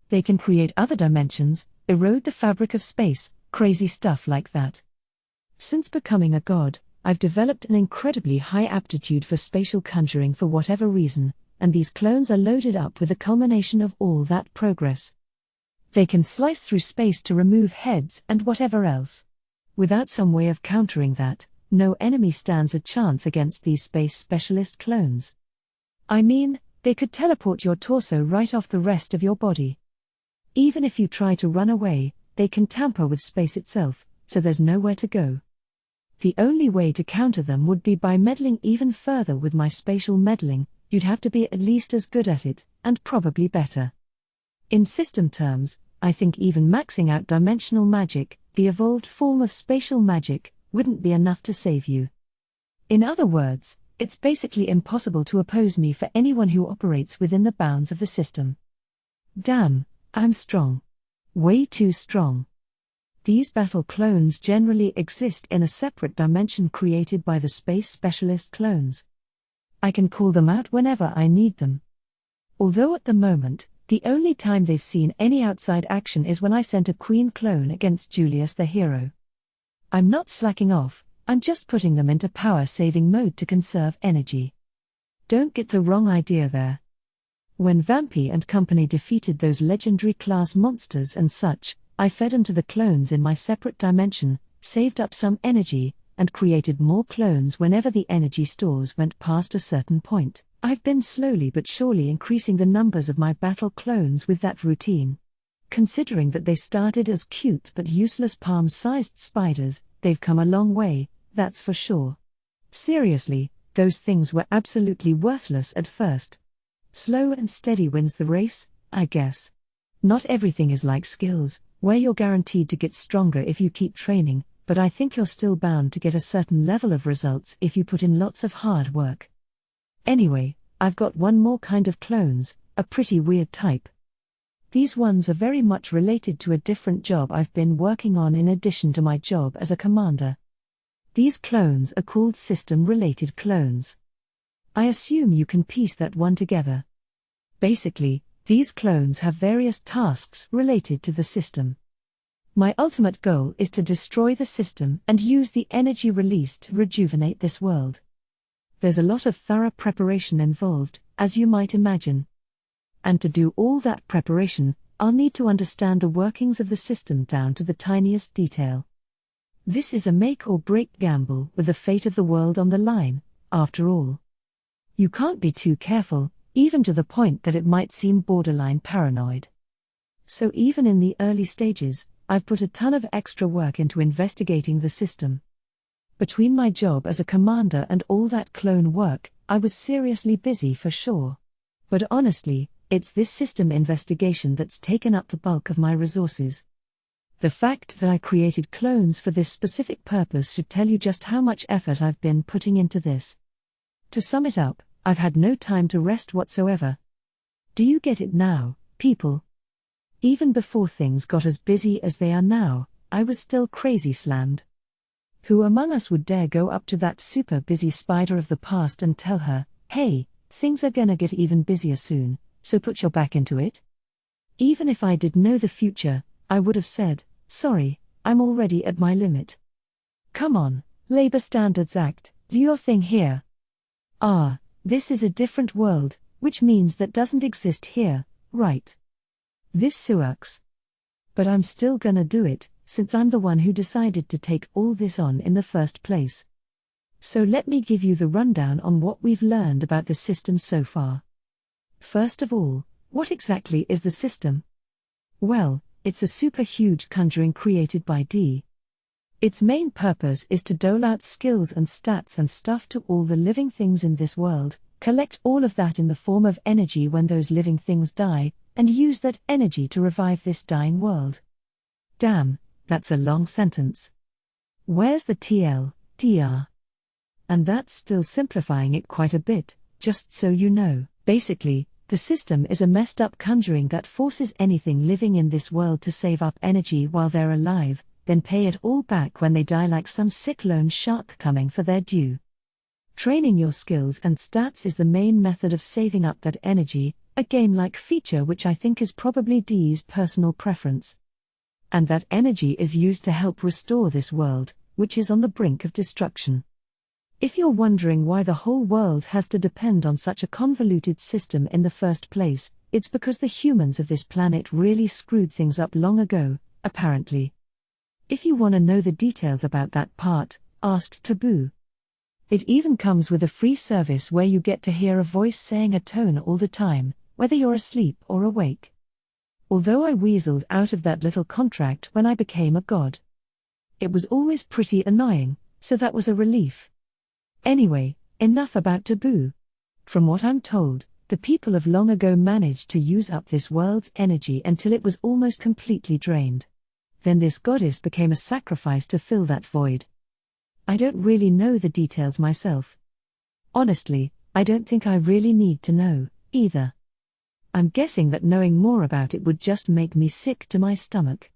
A: They can create other dimensions, erode the fabric of space, crazy stuff like that. Since becoming a god, I've developed an incredibly high aptitude for spatial conjuring for whatever reason, and these clones are loaded up with the culmination of all that progress. They can slice through space to remove heads and whatever else. Without some way of countering that, no enemy stands a chance against these Space Specialist clones. I mean, they could teleport your torso right off the rest of your body. Even if you try to run away, they can tamper with space itself, so there's nowhere to go. The only way to counter them would be by meddling even further with my spatial meddling. You'd have to be at least as good at it, and probably better. In system terms, I think even maxing out dimensional magic, the evolved form of spatial magic, wouldn't be enough to save you. In other words, it's basically impossible to oppose me for anyone who operates within the bounds of the system. Damn, I'm strong. Way too strong. These battle clones generally exist in a separate dimension created by the Space Specialist clones. I can call them out whenever I need them. Although at the moment, the only time they've seen any outside action is when I sent a Queen clone against Julius the hero. I'm not slacking off, I'm just putting them into power-saving mode to conserve energy. Don't get the wrong idea there. When Vampy and company defeated those legendary class monsters and such, I fed them to the clones in my separate dimension, saved up some energy, and created more clones whenever the energy stores went past a certain point. I've been slowly but surely increasing the numbers of my battle clones with that routine. Considering that they started as cute but useless palm-sized spiders, they've come a long way, that's for sure. Seriously, those things were absolutely worthless at first. Slow and steady wins the race, I guess. Not everything is like skills, where you're guaranteed to get stronger if you keep training, but I think you're still bound to get a certain level of results if you put in lots of hard work. Anyway, I've got one more kind of clones, a pretty weird type. These ones are very much related to a different job I've been working on in addition to my job as a commander. These clones are called system-related clones. I assume you can piece that one together. Basically, these clones have various tasks related to the system. My ultimate goal is to destroy the system and use the energy released to rejuvenate this world. There's a lot of thorough preparation involved, as you might imagine. And to do all that preparation, I'll need to understand the workings of the system down to the tiniest detail. This is a make-or-break gamble with the fate of the world on the line, after all. You can't be too careful, even to the point that it might seem borderline paranoid. So even in the early stages, I've put a ton of extra work into investigating the system. Between my job as a commander and all that clone work, I was seriously busy for sure. But honestly, it's this system investigation that's taken up the bulk of my resources. The fact that I created clones for this specific purpose should tell you just how much effort I've been putting into this. To sum it up, I've had no time to rest whatsoever. Do you get it now, people? Even before things got as busy as they are now, I was still crazy slammed. Who among us would dare go up to that super busy spider of the past and tell her, hey, things are gonna get even busier soon, so put your back into it? Even if I did know the future, I would have said, sorry, I'm already at my limit. Come on, Labor Standards Act, do your thing here. This is a different world, which means that doesn't exist here, right? This sucks. But I'm still gonna do it, since I'm the one who decided to take all this on in the first place. So let me give you the rundown on what we've learned about the system so far. First of all, what exactly is the system? Well, it's a super huge conjuring created by D. Its main purpose is to dole out skills and stats and stuff to all the living things in this world, collect all of that in the form of energy when those living things die, and use that energy to revive this dying world. Damn, that's a long sentence. Where's the TR? And that's still simplifying it quite a bit, just so you know. Basically, the system is a messed up conjuring that forces anything living in this world to save up energy while they're alive, then pay it all back when they die like some sick loan shark coming for their due. Training your skills and stats is the main method of saving up that energy, a game-like feature which I think is probably D's personal preference. And that energy is used to help restore this world, which is on the brink of destruction. If you're wondering why the whole world has to depend on such a convoluted system in the first place, it's because the humans of this planet really screwed things up long ago, apparently. If you want to know the details about that part, ask Taboo. It even comes with a free service where you get to hear a voice saying a tone all the time, whether you're asleep or awake. Although I weaseled out of that little contract when I became a god. It was always pretty annoying, so that was a relief. Anyway, enough about Taboo. From what I'm told, the people of long ago managed to use up this world's energy until it was almost completely drained. Then this goddess became a sacrifice to fill that void. I don't really know the details myself. Honestly, I don't think I really need to know, either. I'm guessing that knowing more about it would just make me sick to my stomach.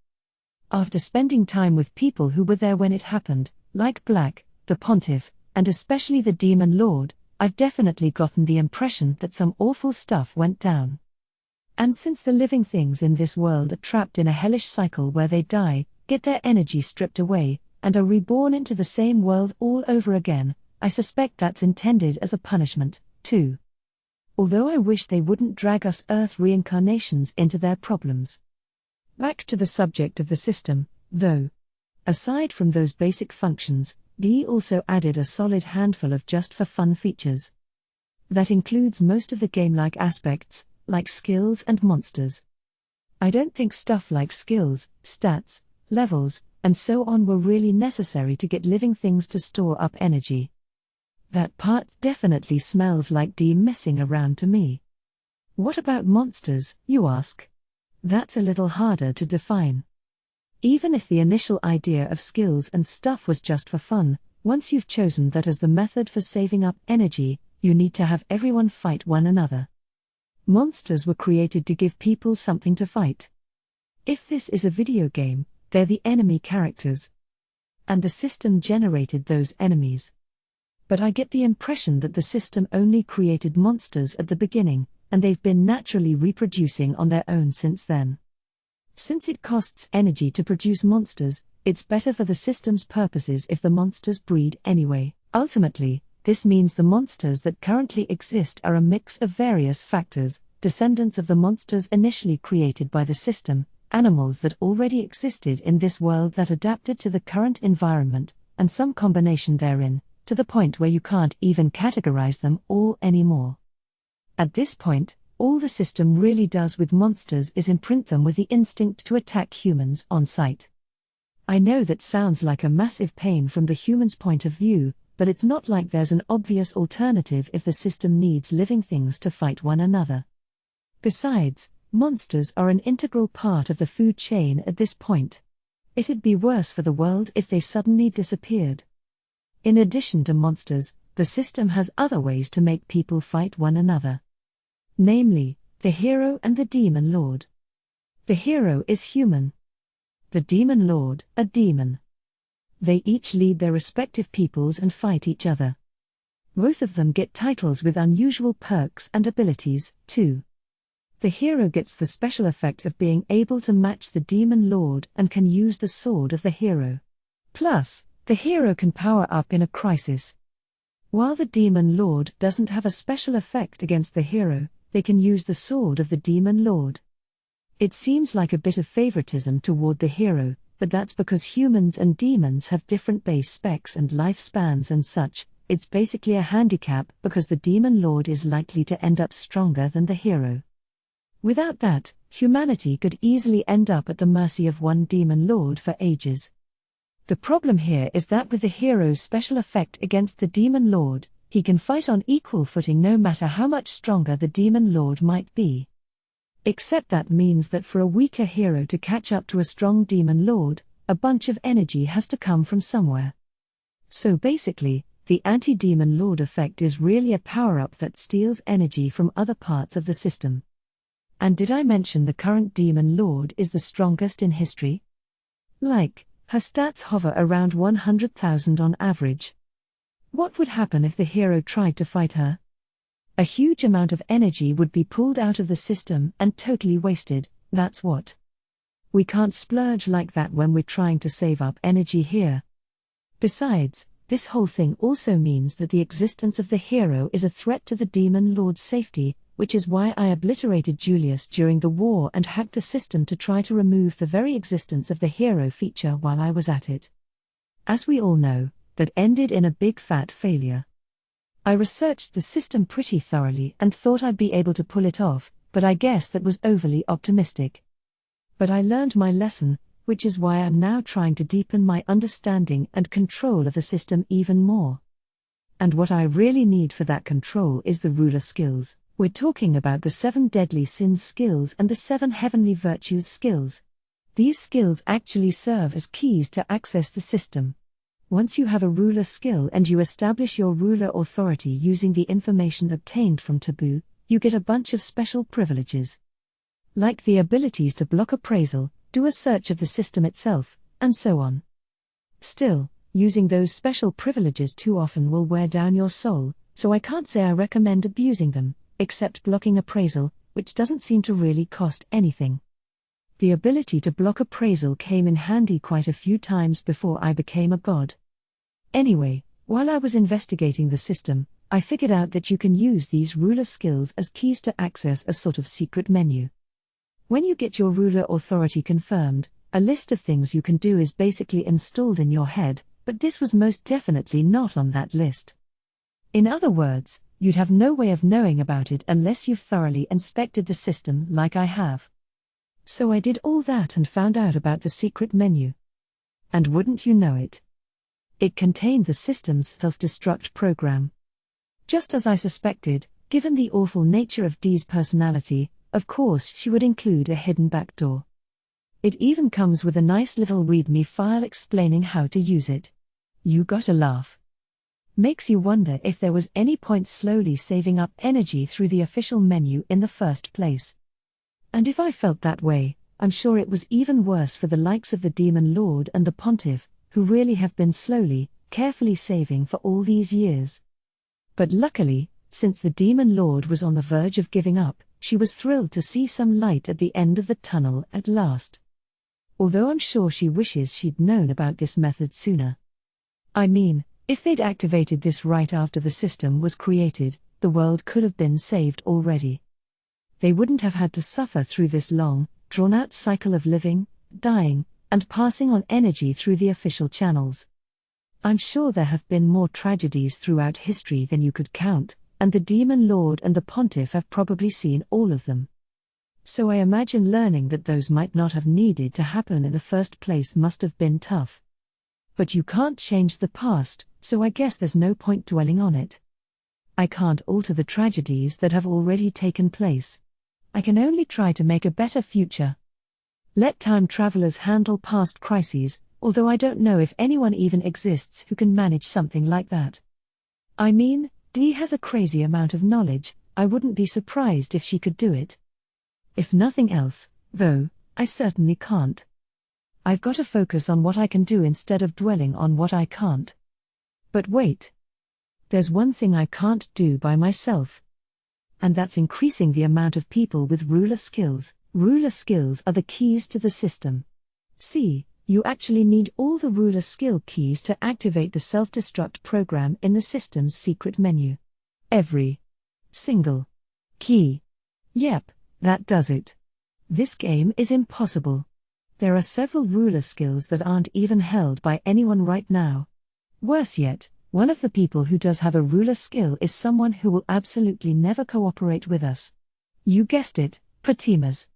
A: After spending time with people who were there when it happened, like Black, the Pontiff, and especially the Demon Lord, I've definitely gotten the impression that some awful stuff went down. And since the living things in this world are trapped in a hellish cycle where they die, get their energy stripped away, and are reborn into the same world all over again. I suspect that's intended as a punishment, too. Although I wish they wouldn't drag us Earth reincarnations into their problems. Back to the subject of the system, though. Aside from those basic functions, D also added a solid handful of just-for-fun features. That includes most of the game-like aspects, like skills and monsters. I don't think stuff like skills, stats, levels, and so on were really necessary to get living things to store up energy. That part definitely smells like D messing around to me. What about monsters, you ask? That's a little harder to define. Even if the initial idea of skills and stuff was just for fun, once you've chosen that as the method for saving up energy, you need to have everyone fight one another. Monsters were created to give people something to fight. If this is a video game, they're the enemy characters. And the system generated those enemies. But I get the impression that the system only created monsters at the beginning, and they've been naturally reproducing on their own since then. Since it costs energy to produce monsters, it's better for the system's purposes if the monsters breed anyway. Ultimately, this means the monsters that currently exist are a mix of various factors, descendants of the monsters initially created by the system, animals that already existed in this world that adapted to the current environment, and some combination therein, to the point where you can't even categorize them all anymore. At this point, all the system really does with monsters is imprint them with the instinct to attack humans on sight. I know that sounds like a massive pain from the human's point of view, but it's not like there's an obvious alternative if the system needs living things to fight one another. Besides, monsters are an integral part of the food chain at this point. It'd be worse for the world if they suddenly disappeared. In addition to monsters, the system has other ways to make people fight one another. Namely, the hero and the demon lord. The hero is human. The demon lord, a demon. They each lead their respective peoples and fight each other. Both of them get titles with unusual perks and abilities, too. The hero gets the special effect of being able to match the demon lord and can use the sword of the hero. Plus, the hero can power up in a crisis. While the demon lord doesn't have a special effect against the hero, they can use the sword of the demon lord. It seems like a bit of favoritism toward the hero, but that's because humans and demons have different base specs and lifespans and such. It's basically a handicap because the demon lord is likely to end up stronger than the hero. Without that, humanity could easily end up at the mercy of one demon lord for ages. The problem here is that with the hero's special effect against the demon lord, he can fight on equal footing no matter how much stronger the demon lord might be. Except that means that for a weaker hero to catch up to a strong demon lord, a bunch of energy has to come from somewhere. So basically, the anti-demon lord effect is really a power-up that steals energy from other parts of the system. And did I mention the current demon lord is the strongest in history? Her stats hover around 100,000 on average. What would happen if the hero tried to fight her? A huge amount of energy would be pulled out of the system and totally wasted, that's what. We can't splurge like that when we're trying to save up energy here. Besides, this whole thing also means that the existence of the hero is a threat to the demon lord's safety, which is why I obliterated Julius during the war and hacked the system to try to remove the very existence of the hero feature while I was at it. As we all know, that ended in a big fat failure. I researched the system pretty thoroughly and thought I'd be able to pull it off, but I guess that was overly optimistic. But I learned my lesson, which is why I'm now trying to deepen my understanding and control of the system even more. And what I really need for that control is the ruler skills. We're talking about the 7 deadly sins skills and the 7 heavenly virtues skills. These skills actually serve as keys to access the system. Once you have a ruler skill and you establish your ruler authority using the information obtained from Taboo, you get a bunch of special privileges. Like the abilities to block appraisal, do a search of the system itself, and so on. Still, using those special privileges too often will wear down your soul, so I can't say I recommend abusing them, except blocking appraisal, which doesn't seem to really cost anything. The ability to block appraisal came in handy quite a few times before I became a god. Anyway, while I was investigating the system, I figured out that you can use these ruler skills as keys to access a sort of secret menu. When you get your ruler authority confirmed, a list of things you can do is basically installed in your head, but this was most definitely not on that list. In other words, you'd have no way of knowing about it unless you've thoroughly inspected the system like I have. So I did all that and found out about the secret menu. And wouldn't you know it? It contained the system's self-destruct program. Just as I suspected, given the awful nature of Dee's personality, of course she would include a hidden backdoor. It even comes with a nice little README file explaining how to use it. You gotta laugh. Makes you wonder if there was any point slowly saving up energy through the official menu in the first place. And if I felt that way, I'm sure it was even worse for the likes of the Demon Lord and the Pontiff, who really have been slowly, carefully saving for all these years. But luckily, since the Demon Lord was on the verge of giving up, she was thrilled to see some light at the end of the tunnel at last. Although I'm sure she wishes she'd known about this method sooner. I mean, if they'd activated this right after the system was created, the world could have been saved already. They wouldn't have had to suffer through this long, drawn-out cycle of living, dying, and passing on energy through the official channels. I'm sure there have been more tragedies throughout history than you could count, and the Demon Lord and the Pontiff have probably seen all of them. So I imagine learning that those might not have needed to happen in the first place must have been tough. But you can't change the past, so I guess there's no point dwelling on it. I can't alter the tragedies that have already taken place. I can only try to make a better future. Let time travelers handle past crises, although I don't know if anyone even exists who can manage something like that. I mean, Dee has a crazy amount of knowledge, I wouldn't be surprised if she could do it. If nothing else, though, I certainly can't. I've got to focus on what I can do instead of dwelling on what I can't. But wait. There's one thing I can't do by myself. And that's increasing the amount of people with ruler skills. Ruler skills are the keys to the system. See, you actually need all the ruler skill keys to activate the self-destruct program in the system's secret menu. Every single key. Yep, that does it. This game is impossible. There are several ruler skills that aren't even held by anyone right now. Worse yet, one of the people who does have a ruler skill is someone who will absolutely never cooperate with us. You guessed it, Progenys.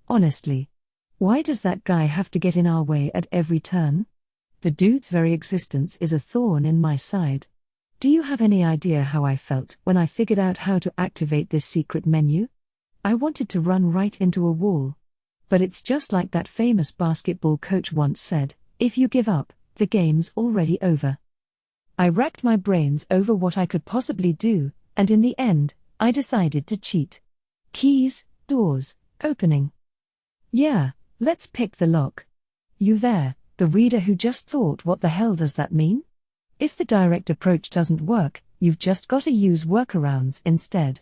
A: Honestly. Why does that guy have to get in our way at every turn? The dude's very existence is a thorn in my side. Do you have any idea how I felt when I figured out how to activate this secret menu? I wanted to run right into a wall. But it's just like that famous basketball coach once said, if you give up, the game's already over. I racked my brains over what I could possibly do, and in the end, I decided to cheat. Keys, doors, opening. Yeah, let's pick the lock. You there, the reader who just thought, what the hell does that mean? If the direct approach doesn't work, you've just got to use workarounds instead.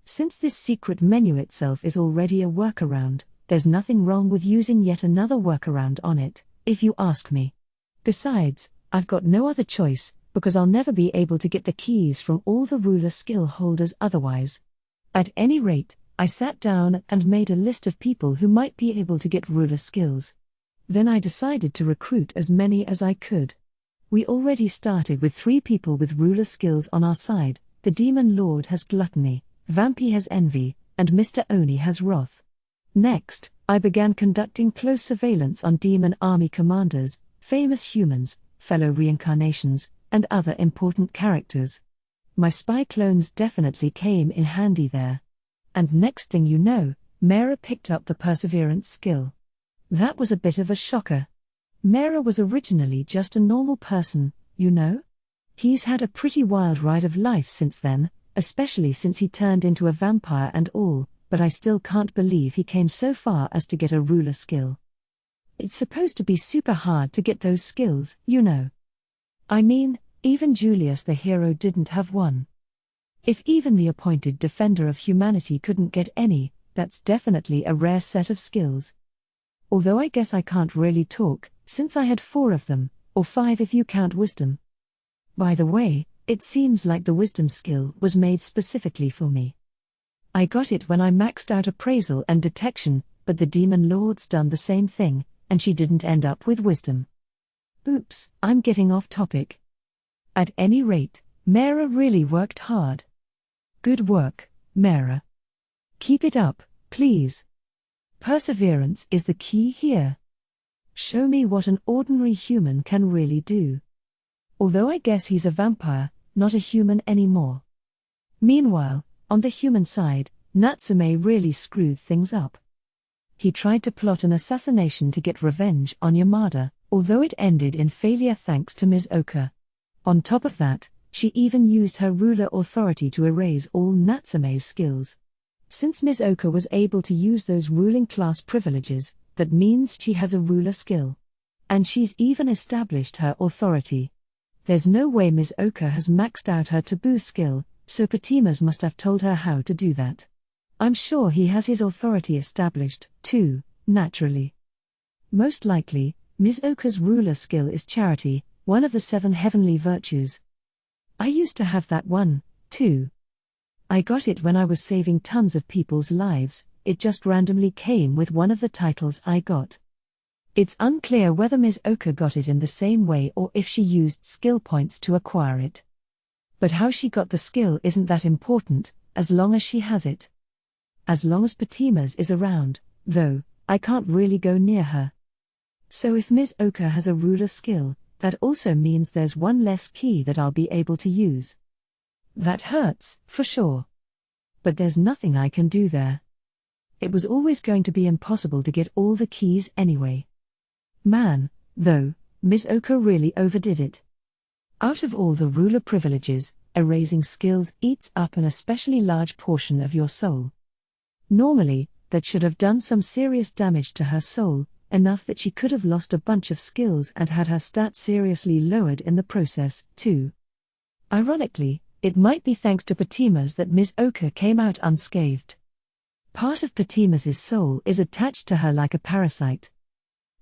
A: Since this secret menu itself is already a workaround, there's nothing wrong with using yet another workaround on it, if you ask me. Besides, I've got no other choice, because I'll never be able to get the keys from all the ruler skill holders otherwise. At any rate, I sat down and made a list of people who might be able to get ruler skills. Then I decided to recruit as many as I could. We already started with 3 people with ruler skills on our side. The Demon Lord has Gluttony, Vampy has Envy, and Mr. Oni has Wrath. Next, I began conducting close surveillance on demon army commanders, famous humans, fellow reincarnations, and other important characters. My spy clones definitely came in handy there. And next thing you know, Mera picked up the Perseverance skill. That was a bit of a shocker. Mera was originally just a normal person, you know? He's had a pretty wild ride of life since then, especially since he turned into a vampire and all, but I still can't believe he came so far as to get a ruler skill. It's supposed to be super hard to get those skills, you know. I mean, even Julius the hero didn't have one. If even the appointed defender of humanity couldn't get any, that's definitely a rare set of skills. Although I guess I can't really talk, since I had 4 of them, or 5 if you count wisdom. By the way, it seems like the wisdom skill was made specifically for me. I got it when I maxed out appraisal and detection, but the demon lord's done the same thing, and she didn't end up with wisdom. Oops, I'm getting off topic. At any rate, Mara really worked hard. Good work, Mara. Keep it up, please. Perseverance is the key here. Show me what an ordinary human can really do. Although I guess he's a vampire, not a human anymore. Meanwhile, on the human side, Natsume really screwed things up. He tried to plot an assassination to get revenge on Yamada, although it ended in failure thanks to Ms. Oka. On top of that, she even used her ruler authority to erase all Natsume's skills. Since Ms. Oka was able to use those ruling class privileges, that means she has a ruler skill. And she's even established her authority. There's no way Ms. Oka has maxed out her taboo skill, so Progenys must have told her how to do that. I'm sure he has his authority established, too, naturally. Most likely, Ms. Oka's ruler skill is charity, one of the 7 heavenly virtues. I used to have that one, too. I got it when I was saving tons of people's lives, it just randomly came with one of the titles I got. It's unclear whether Ms. Oka got it in the same way or if she used skill points to acquire it. But how she got the skill isn't that important, as long as she has it. As long as Progenys is around, though, I can't really go near her. So if Ms. Oka has a ruler skill, that also means there's one less key that I'll be able to use. That hurts, for sure. But there's nothing I can do there. It was always going to be impossible to get all the keys anyway. Man, though, Ms. Oka really overdid it. Out of all the ruler privileges, erasing skills eats up an especially large portion of your soul. Normally, that should have done some serious damage to her soul, enough that she could have lost a bunch of skills and had her stats seriously lowered in the process, too. Ironically, it might be thanks to Progenys that Ms. Oka came out unscathed. Part of Progenys' soul is attached to her like a parasite.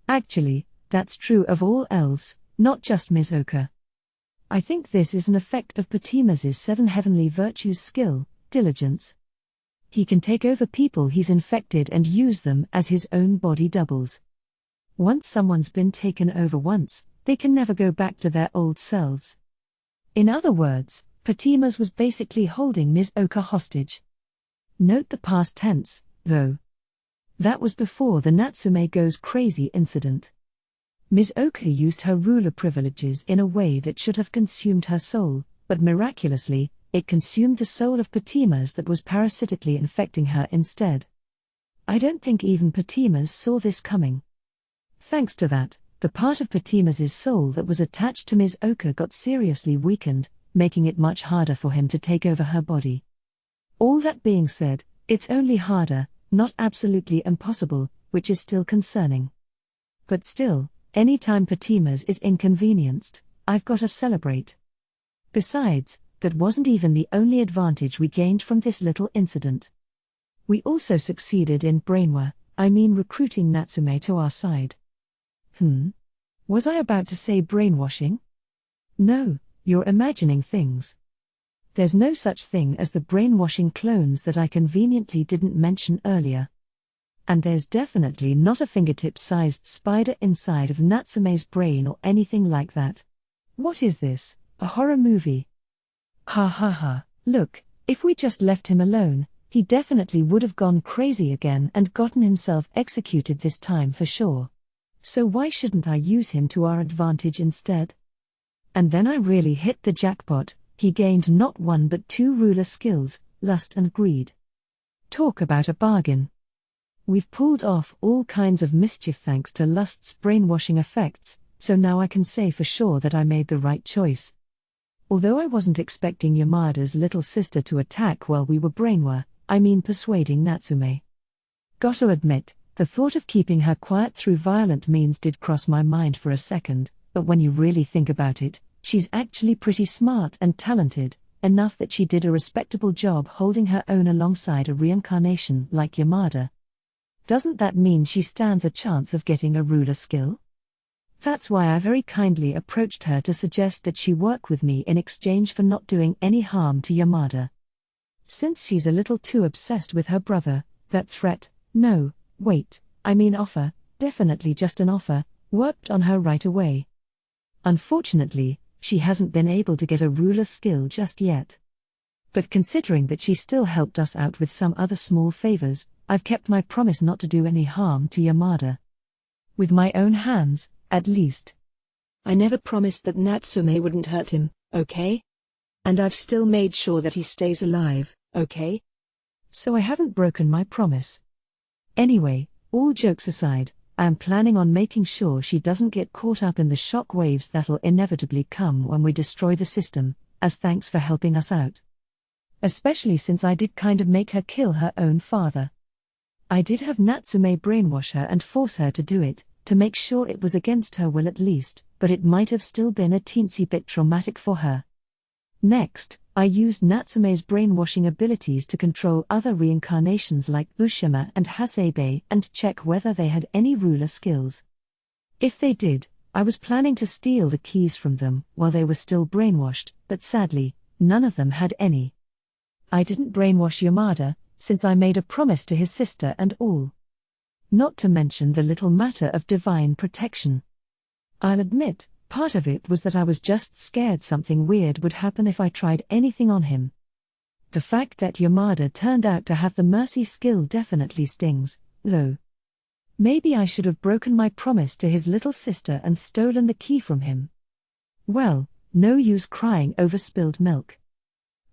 A: Actually, that's true of all elves, not just Ms. Oka. I think this is an effect of Progenys' 7 heavenly virtues skill, diligence. He can take over people he's infected and use them as his own body doubles. Once someone's been taken over once, they can never go back to their old selves. In other words, Progenys was basically holding Ms. Oka hostage. Note the past tense, though. That was before the Natsume goes crazy incident. Ms. Oka used her ruler privileges in a way that should have consumed her soul, but miraculously, it consumed the soul of Progenys that was parasitically infecting her instead. I don't think even Progenys saw this coming. Thanks to that, the part of Progenys' soul that was attached to Ms. Oka got seriously weakened, making it much harder for him to take over her body. All that being said, it's only harder, not absolutely impossible, which is still concerning. But still, anytime Progenys is inconvenienced, I've got to celebrate. Besides, that wasn't even the only advantage we gained from this little incident. We also succeeded in recruiting Natsume to our side. Was I about to say brainwashing? No, you're imagining things. There's no such thing as the brainwashing clones that I conveniently didn't mention earlier. And there's definitely not a fingertip-sized spider inside of Natsume's brain or anything like that. What is this, a horror movie? Ha ha ha, look, if we just left him alone, he definitely would have gone crazy again and gotten himself executed this time for sure. So why shouldn't I use him to our advantage instead? And then I really hit the jackpot. He gained not 1 but 2 ruler skills, lust and greed. Talk about a bargain. We've pulled off all kinds of mischief thanks to lust's brainwashing effects, so now I can say for sure that I made the right choice. Although I wasn't expecting Yamada's little sister to attack while we were persuading Natsume. Gotta admit, the thought of keeping her quiet through violent means did cross my mind for a second, but when you really think about it, she's actually pretty smart and talented, enough that she did a respectable job holding her own alongside a reincarnation like Yamada. doesn't that mean she stands a chance of getting a ruler skill? That's why I very kindly approached her to suggest that she work with me in exchange for not doing any harm to Yamada. Since she's a little too obsessed with her brother, that threat, no, wait, I mean offer, definitely just an offer, worked on her right away. Unfortunately, she hasn't been able to get a ruler skill just yet. But considering that she still helped us out with some other small favors, I've kept my promise not to do any harm to Yamada. With my own hands, at least.
B: I never promised that Natsume wouldn't hurt him, okay? And I've still made sure that he stays alive, okay?
A: So I haven't broken my promise. Anyway, all jokes aside, I am planning on making sure she doesn't get caught up in the shock waves that'll inevitably come when we destroy the system, as thanks for helping us out. Especially since I did kind of make her kill her own father. I did have Natsume brainwash her and force her to do it, to make sure it was against her will at least, but it might have still been a teensy bit traumatic for her. Next, I used Natsume's brainwashing abilities to control other reincarnations like Ushima and Hasebe and check whether they had any ruler skills. If they did, I was planning to steal the keys from them while they were still brainwashed, but sadly, none of them had any. I didn't brainwash Yamada, since I made a promise to his sister and all. Not to mention the little matter of divine protection. I'll admit, part of it was that I was just scared something weird would happen if I tried anything on him. The fact that Yamada turned out to have the mercy skill definitely stings, though. Maybe I should have broken my promise to his little sister and stolen the key from him. Well, no use crying over spilled milk.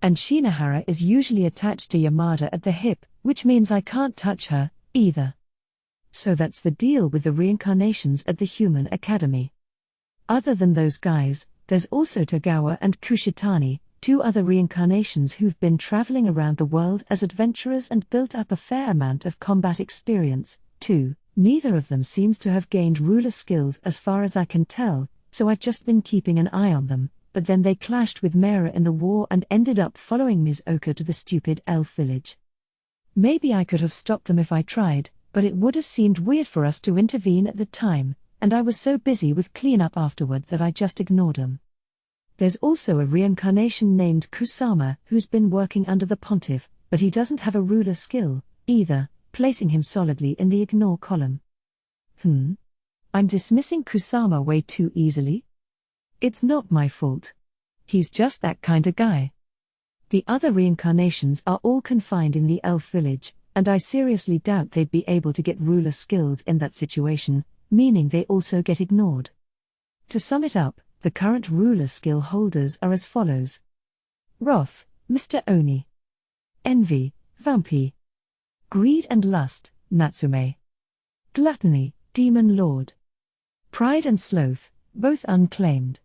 A: And Shinohara is usually attached to Yamada at the hip, which means I can't touch her, either. So that's the deal with the reincarnations at the Human Academy. Other than those guys, there's also Tagawa and Kushitani, two other reincarnations who've been traveling around the world as adventurers and built up a fair amount of combat experience, too. Neither of them seems to have gained ruler skills as far as I can tell, so I've just been keeping an eye on them, but then they clashed with Mera in the war and ended up following Ms. Oka to the stupid elf village. Maybe I could have stopped them if I tried, but it would have seemed weird for us to intervene at the time, and I was so busy with cleanup afterward that I just ignored them. There's also a reincarnation named Kusama who's been working under the Pontiff, but he doesn't have a ruler skill, either, placing him solidly in the ignore column. I'm dismissing Kusama way too easily? It's not my fault. He's just that kind of guy. The other reincarnations are all confined in the elf village, and I seriously doubt they'd be able to get ruler skills in that situation, meaning they also get ignored. To sum it up, the current ruler skill holders are as follows. Wrath, Mr. Oni. Envy, Vampi. Greed and Lust, Natsume. Gluttony, Demon Lord. Pride and Sloth, both unclaimed.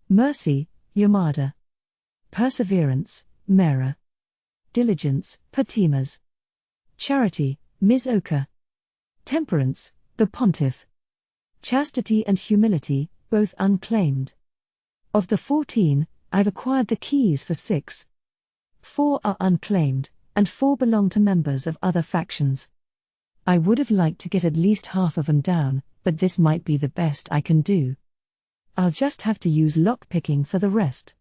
A: Mercy, Yamada. Perseverance, Mera. Diligence, Patimas. Charity, Ms. Oka. Temperance, the Pontiff. Chastity and Humility, both unclaimed. Of the 14, I've acquired the keys for 6. 4 are unclaimed, and 4 belong to members of other factions. I would have liked to get at least half of them down, but this might be the best I can do. I'll just have to use lockpicking for the rest.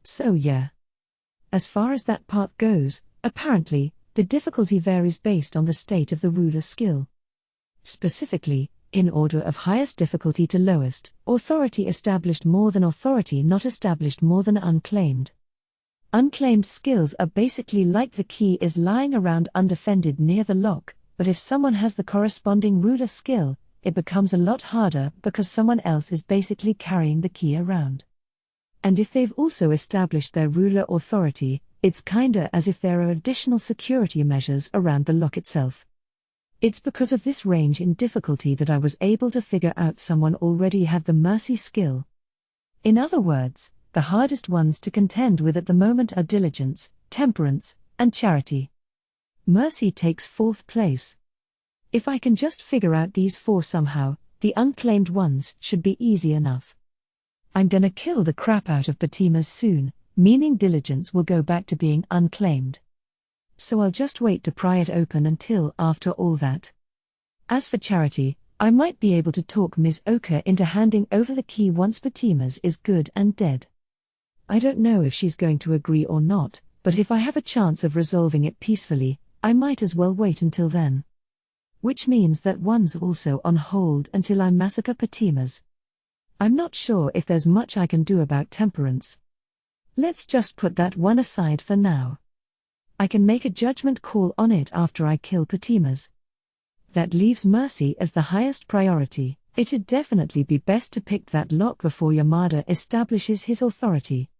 A: So yeah. As far as that part goes, apparently, the difficulty varies based on the state of the ruler skill. Specifically, in order of highest difficulty to lowest, authority established more than authority not established more than unclaimed. Unclaimed skills are basically like the key is lying around undefended near the lock, but if someone has the corresponding ruler skill, it becomes a lot harder because someone else is basically carrying the key around. And if they've also established their ruler authority, it's kinda as if there are additional security measures around the lock itself. It's because of this range in difficulty that I was able to figure out someone already had the mercy skill. In other words, the hardest ones to contend with at the moment are diligence, temperance, and charity. Mercy takes 4th place. If I can just figure out these 4 somehow, the unclaimed ones should be easy enough. I'm gonna kill the crap out of Patimas soon, meaning diligence will go back to being unclaimed. So I'll just wait to pry it open until after all that. As for charity, I might be able to talk Ms. Oka into handing over the key once Progenys is good and dead. I don't know if she's going to agree or not, but if I have a chance of resolving it peacefully, I might as well wait until then. Which means that one's also on hold until I massacre Progenys. I'm not sure if there's much I can do about temperance. Let's just put that one aside for now. I can make a judgment call on it after I kill Progenys. That leaves mercy as the highest priority. It'd definitely be best to pick that lock before Yamada establishes his authority.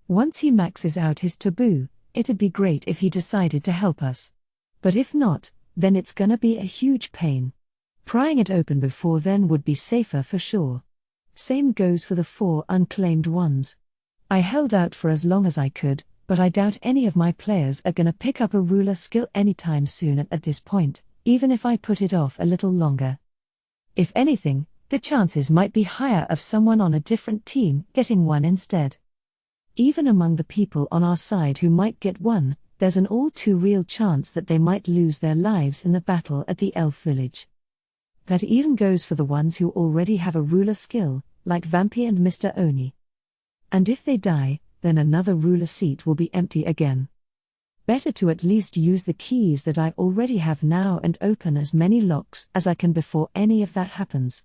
A: Once he maxes out his taboo, it'd be great if he decided to help us. But if not, then it's gonna be a huge pain. Prying it open before then would be safer for sure. Same goes for the 4 unclaimed ones. I held out for as long as I could, but I doubt any of my players are gonna pick up a ruler skill anytime soon at this point, even if I put it off a little longer. If anything, the chances might be higher of someone on a different team getting one instead. Even among the people on our side who might get one, there's an all too real chance that they might lose their lives in the battle at the elf village. That even goes for the ones who already have a ruler skill, like Vampy and Mr. Oni. And if they die, then another ruler seat will be empty again. Better to at least use the keys that I already have now and open as many locks as I can before any of that happens.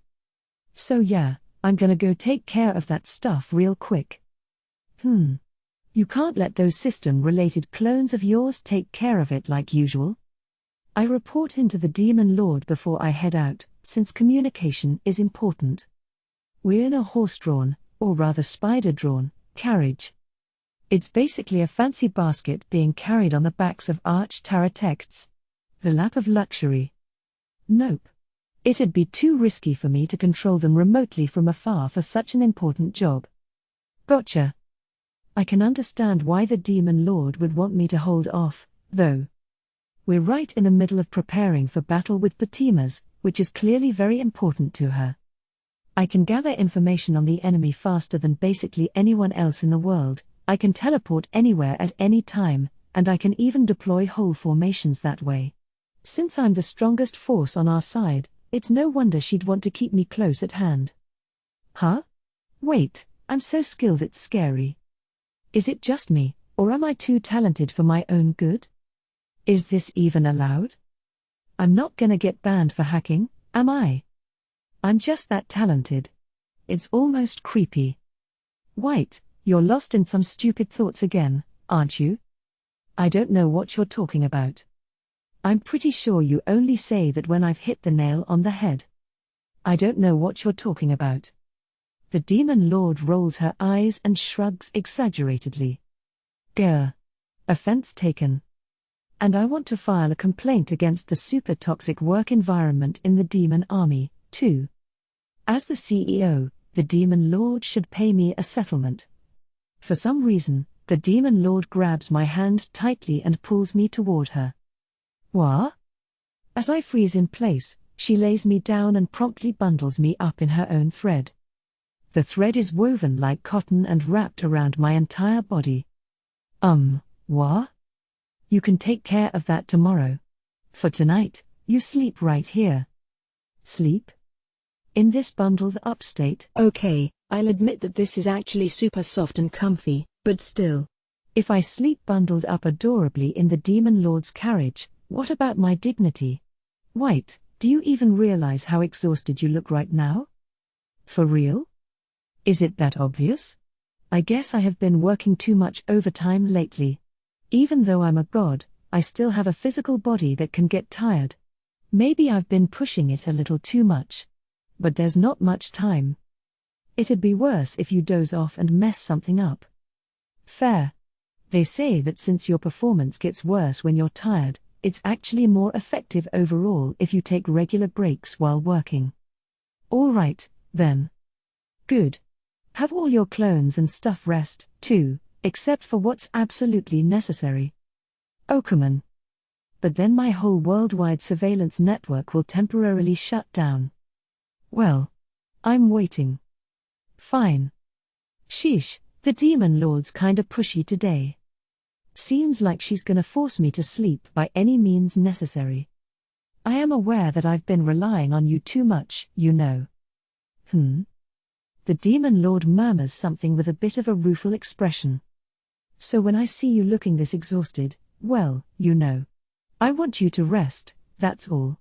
A: So yeah, I'm gonna go take care of that stuff real quick. You can't let those system-related clones of yours take care of it like usual? I report into the Demon Lord before I head out, since communication is important. We're in a horse-drawn, or rather spider-drawn, carriage. It's basically a fancy basket being carried on the backs of arch-Tara texts. The lap of luxury. Nope. It'd be too risky for me to control them remotely from afar for such an important job. Gotcha. I can understand why the Demon Lord would want me to hold off, though. We're right in the middle of preparing for battle with Progenys, which is clearly very important to her. I can gather information on the enemy faster than basically anyone else in the world. I can teleport anywhere at any time, and I can even deploy whole formations that way. Since I'm the strongest force on our side, it's no wonder she'd want to keep me close at hand. Huh? Wait, I'm so skilled it's scary. Is it just me, or am I too talented for my own good? Is this even allowed? I'm not gonna get banned for hacking, am I? I'm just that talented. It's almost creepy. White, you're lost in some stupid thoughts again, aren't you? I don't know what you're talking about. I'm pretty sure you only say that when I've hit the nail on the head. I don't know what you're talking about. The Demon Lord rolls her eyes and shrugs exaggeratedly. Grr. Offense taken. And I want to file a complaint against the super toxic work environment in the Demon Army, too. As the CEO, the Demon Lord should pay me a settlement. For some reason, the Demon Lord grabs my hand tightly and pulls me toward her. What? As I freeze in place, she lays me down and promptly bundles me up in her own thread. The thread is woven like cotton and wrapped around my entire body. What? You can take care of that tomorrow. For tonight, you sleep right here. Sleep? In this bundled up state?
B: Okay, I'll admit that this is actually super soft and comfy, but still.
A: If I sleep bundled up adorably in the Demon Lord's carriage, what about my dignity? White, do you even realize how exhausted you look right now? For real? Is it that obvious? I guess I have been working too much overtime lately. Even though I'm a god, I still have a physical body that can get tired. Maybe I've been pushing it a little too much. But there's not much time. It'd be worse if you doze off and mess something up. Fair. They say that since your performance gets worse when you're tired, it's actually more effective overall if you take regular breaks while working. All right, then. Good. Have all your clones and stuff rest, too, except for what's absolutely necessary. Okuman. But then my whole worldwide surveillance network will temporarily shut down. Well, I'm waiting. Fine. Sheesh, the Demon Lord's kinda pushy today. Seems like she's gonna force me to sleep by any means necessary. I am aware that I've been relying on you too much, you know. The demon lord murmurs something with a bit of a rueful expression. So when I see you looking this exhausted, well, you know. I want you to rest, that's all.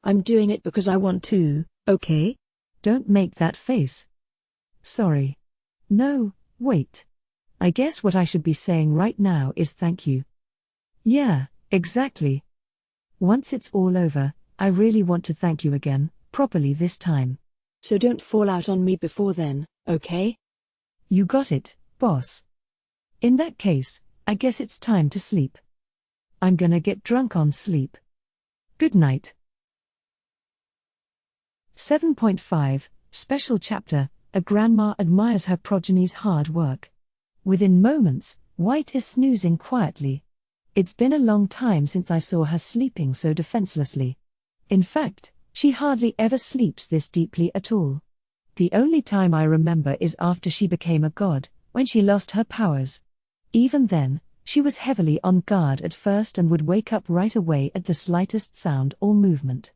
B: I'm doing it because I want to, okay?
A: Don't make that face. Sorry. No, wait. I guess what I should be saying right now is thank you. Yeah, exactly. Once it's all over, I really want to thank you again, properly this time.
B: So don't fall out on me before then, okay?
A: You got it, boss. In that case, I guess it's time to sleep. I'm gonna get drunk on sleep. Good night. 7.5, Special Chapter, A Grandma Admires Her Progeny's Hard Work. Within moments, White is snoozing quietly. It's been a long time since I saw her sleeping so defenselessly. In fact, she hardly ever sleeps this deeply at all. The only time I remember is after she became a god, when she lost her powers. Even then, she was heavily on guard at first and would wake up right away at the slightest sound or movement.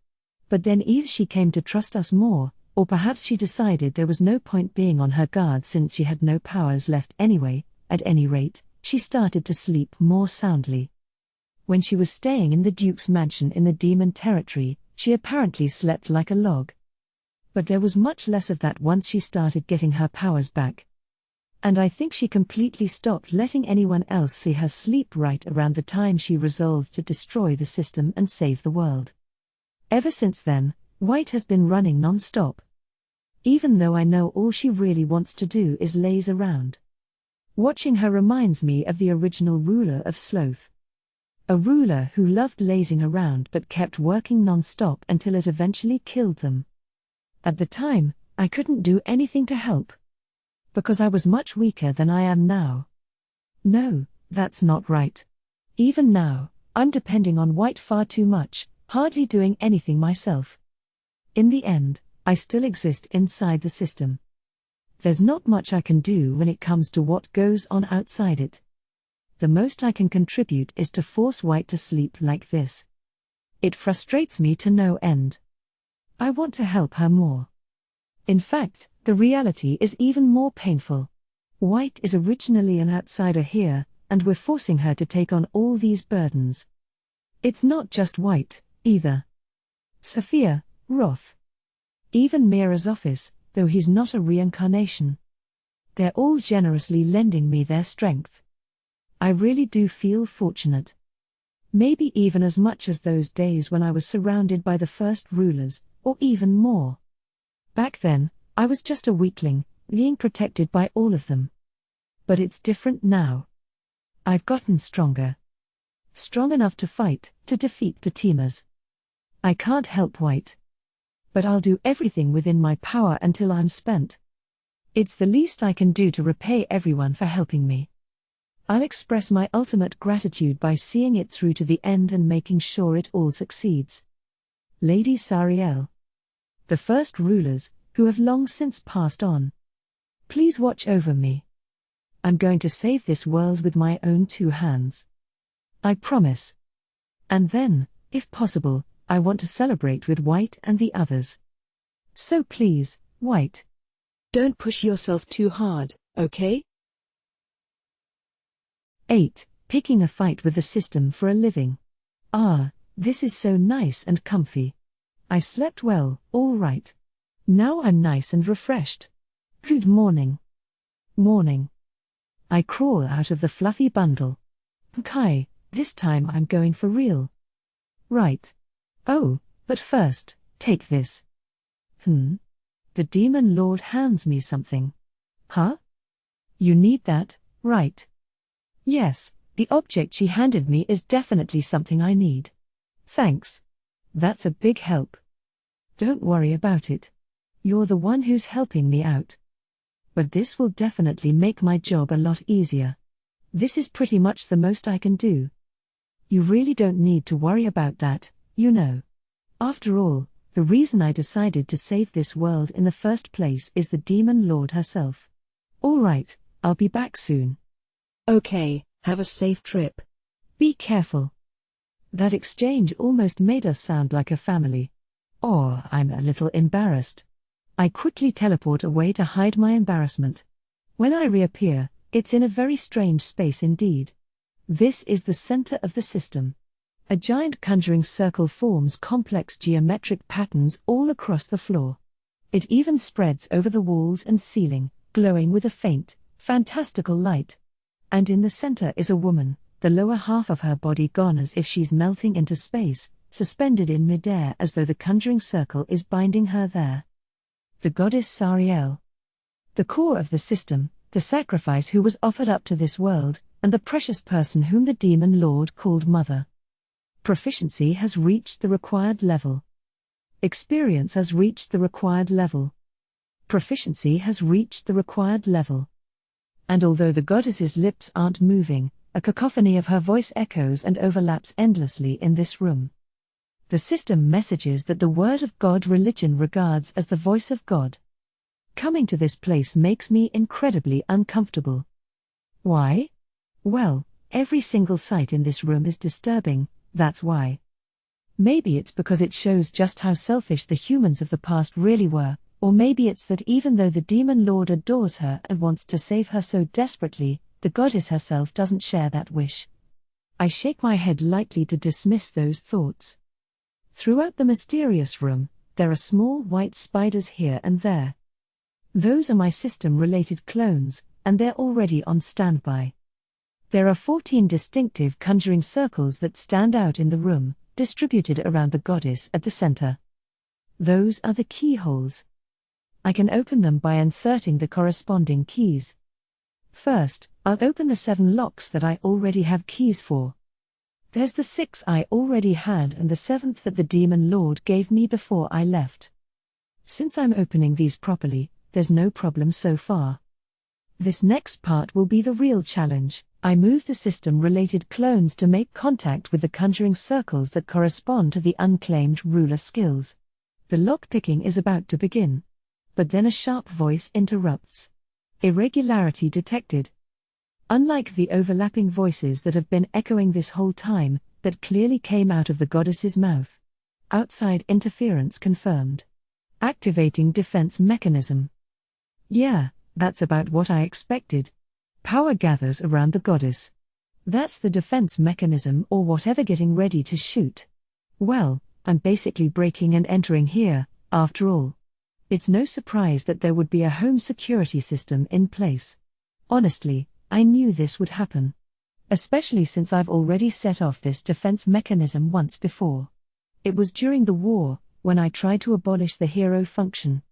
A: But then either she came to trust us more, or perhaps she decided there was no point being on her guard since she had no powers left anyway. At any rate, she started to sleep more soundly. When she was staying in the Duke's mansion in the demon territory, she apparently slept like a log. But there was much less of that once she started getting her powers back. And I think she completely stopped letting anyone else see her sleep right around the time she resolved to destroy the system and save the world. Ever since then, White has been running non-stop. Even though I know all she really wants to do is laze around. Watching her reminds me of the original ruler of Sloth. A ruler who loved lazing around but kept working non-stop until it eventually killed them. At the time, I couldn't do anything to help. Because I was much weaker than I am now. No, that's not right. Even now, I'm depending on White far too much, hardly doing anything myself. In the end, I still exist inside the system. There's not much I can do when it comes to what goes on outside it. The most I can contribute is to force White to sleep like this. It frustrates me to no end. I want to help her more. In fact, the reality is even more painful. White is originally an outsider here, and we're forcing her to take on all these burdens. It's not just White, either. Sophia, Roth. Even Mira's office, though he's not a reincarnation. They're all generously lending me their strength. I really do feel fortunate. Maybe even as much as those days when I was surrounded by the first rulers, or even more. Back then, I was just a weakling, being protected by all of them. But it's different now. I've gotten stronger. Strong enough to fight, to defeat Patimas. I can't help White. But I'll do everything within my power until I'm spent. It's the least I can do to repay everyone for helping me. I'll express my ultimate gratitude by seeing it through to the end and making sure it all succeeds. Lady Sariel. The first rulers, who have long since passed on. Please watch over me. I'm going to save this world with my own two hands. I promise. And then, if possible, I want to celebrate with White and the others. So please, White.
B: Don't push yourself too hard, okay?
A: 8. Picking a fight with the system for a living. Ah, this is so nice and comfy. I slept well, all right. Now I'm nice and refreshed. Good morning. Morning. I crawl out of the fluffy bundle. Kai, this time I'm going for real. Right. Oh, but first, take this. The demon lord hands me something. Huh? You need that, right? Yes, the object she handed me is definitely something I need. Thanks. That's a big help. Don't worry about it. You're the one who's helping me out. But this will definitely make my job a lot easier. This is pretty much the most I can do. You really don't need to worry about that, you know. After all, the reason I decided to save this world in the first place is the Demon Lord herself. All right, I'll be back soon.
B: Okay, have a safe trip.
A: Be careful. That exchange almost made us sound like a family. Oh, I'm a little embarrassed. I quickly teleport away to hide my embarrassment. When I reappear, it's in a very strange space indeed. This is the center of the system. A giant conjuring circle forms complex geometric patterns all across the floor. It even spreads over the walls and ceiling, glowing with a faint, fantastical light. And in the center is a woman, the lower half of her body gone as if she's melting into space, suspended in midair as though the conjuring circle is binding her there. The goddess Sariel. The core of the system, the sacrifice who was offered up to this world, and the precious person whom the demon lord called Mother. Proficiency has reached the required level. Experience has reached the required level. Proficiency has reached the required level. And although the goddess's lips aren't moving, a cacophony of her voice echoes and overlaps endlessly in this room. The system messages that the Word of God religion regards as the voice of God. Coming to this place makes me incredibly uncomfortable. Why? Well, every single sight in this room is disturbing, that's why. Maybe it's because it shows just how selfish the humans of the past really were, or maybe it's that even though the demon lord adores her and wants to save her so desperately, the goddess herself doesn't share that wish. I shake my head lightly to dismiss those thoughts. Throughout the mysterious room, there are small white spiders here and there. Those are my system-related clones, and they're already on standby. There are 14 distinctive conjuring circles that stand out in the room, distributed around the goddess at the center. Those are the keyholes. I can open them by inserting the corresponding keys. First, I'll open the 7 locks that I already have keys for. There's the 6 I already had and the 7th that the demon lord gave me before I left. Since I'm opening these properly, there's no problem so far. This next part will be the real challenge. I move the system-related clones to make contact with the conjuring circles that correspond to the unclaimed ruler skills. The lockpicking is about to begin. But then a sharp voice interrupts. Irregularity detected. Unlike the overlapping voices that have been echoing this whole time, that clearly came out of the goddess's mouth. Outside interference confirmed. Activating defense mechanism. Yeah, that's about what I expected. Power gathers around the goddess. That's the defense mechanism or whatever getting ready to shoot. Well, I'm basically breaking and entering here, after all. It's no surprise that there would be a home security system in place. Honestly, I knew this would happen. Especially since I've already set off this defense mechanism once before. It was during the war, when I tried to abolish the hero function.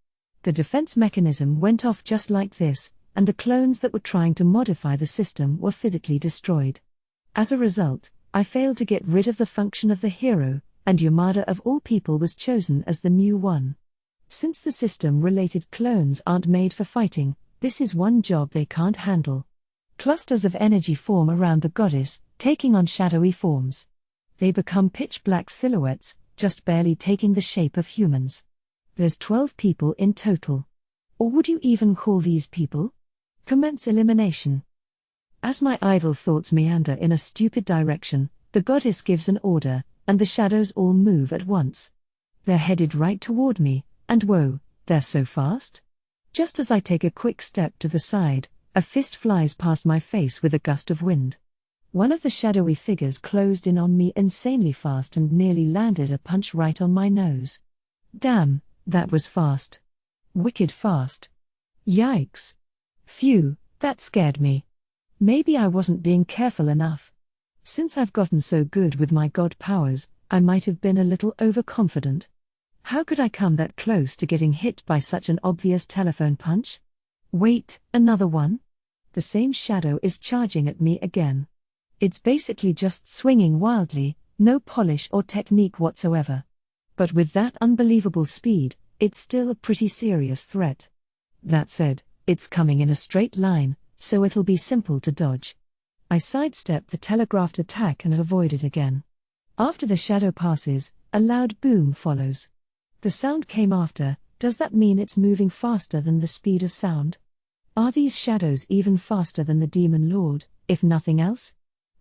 A: The defense mechanism went off just like this, and the clones that were trying to modify the system were physically destroyed. As a result, I failed to get rid of the function of the hero, and Yamada of all people was chosen as the new one. Since the system-related clones aren't made for fighting, this is one job they can't handle. Clusters of energy form around the goddess, taking on shadowy forms. They become pitch-black silhouettes, just barely taking the shape of humans. There's 12 people in total. Or would you even call these people? Commence elimination. As my idle thoughts meander in a stupid direction, the goddess gives an order, and the shadows all move at once. They're headed right toward me, and whoa, they're so fast? Just as I take a quick step to the side, a fist flies past my face with a gust of wind. One of the shadowy figures closed in on me insanely fast and nearly landed a punch right on my nose. Damn, that was fast. Wicked fast. Yikes. Phew, that scared me. Maybe I wasn't being careful enough. Since I've gotten so good with my god powers, I might have been a little overconfident. How could I come that close to getting hit by such an obvious telephone punch? Wait, another one? The same shadow is charging at me again. It's basically just swinging wildly, no polish or technique whatsoever. But with that unbelievable speed, it's still a pretty serious threat. That said, it's coming in a straight line, so it'll be simple to dodge. I sidestep the telegraphed attack and avoid it again. After the shadow passes, a loud boom follows. The sound came after. Does that mean it's moving faster than the speed of sound? Are these shadows even faster than the demon lord, if nothing else?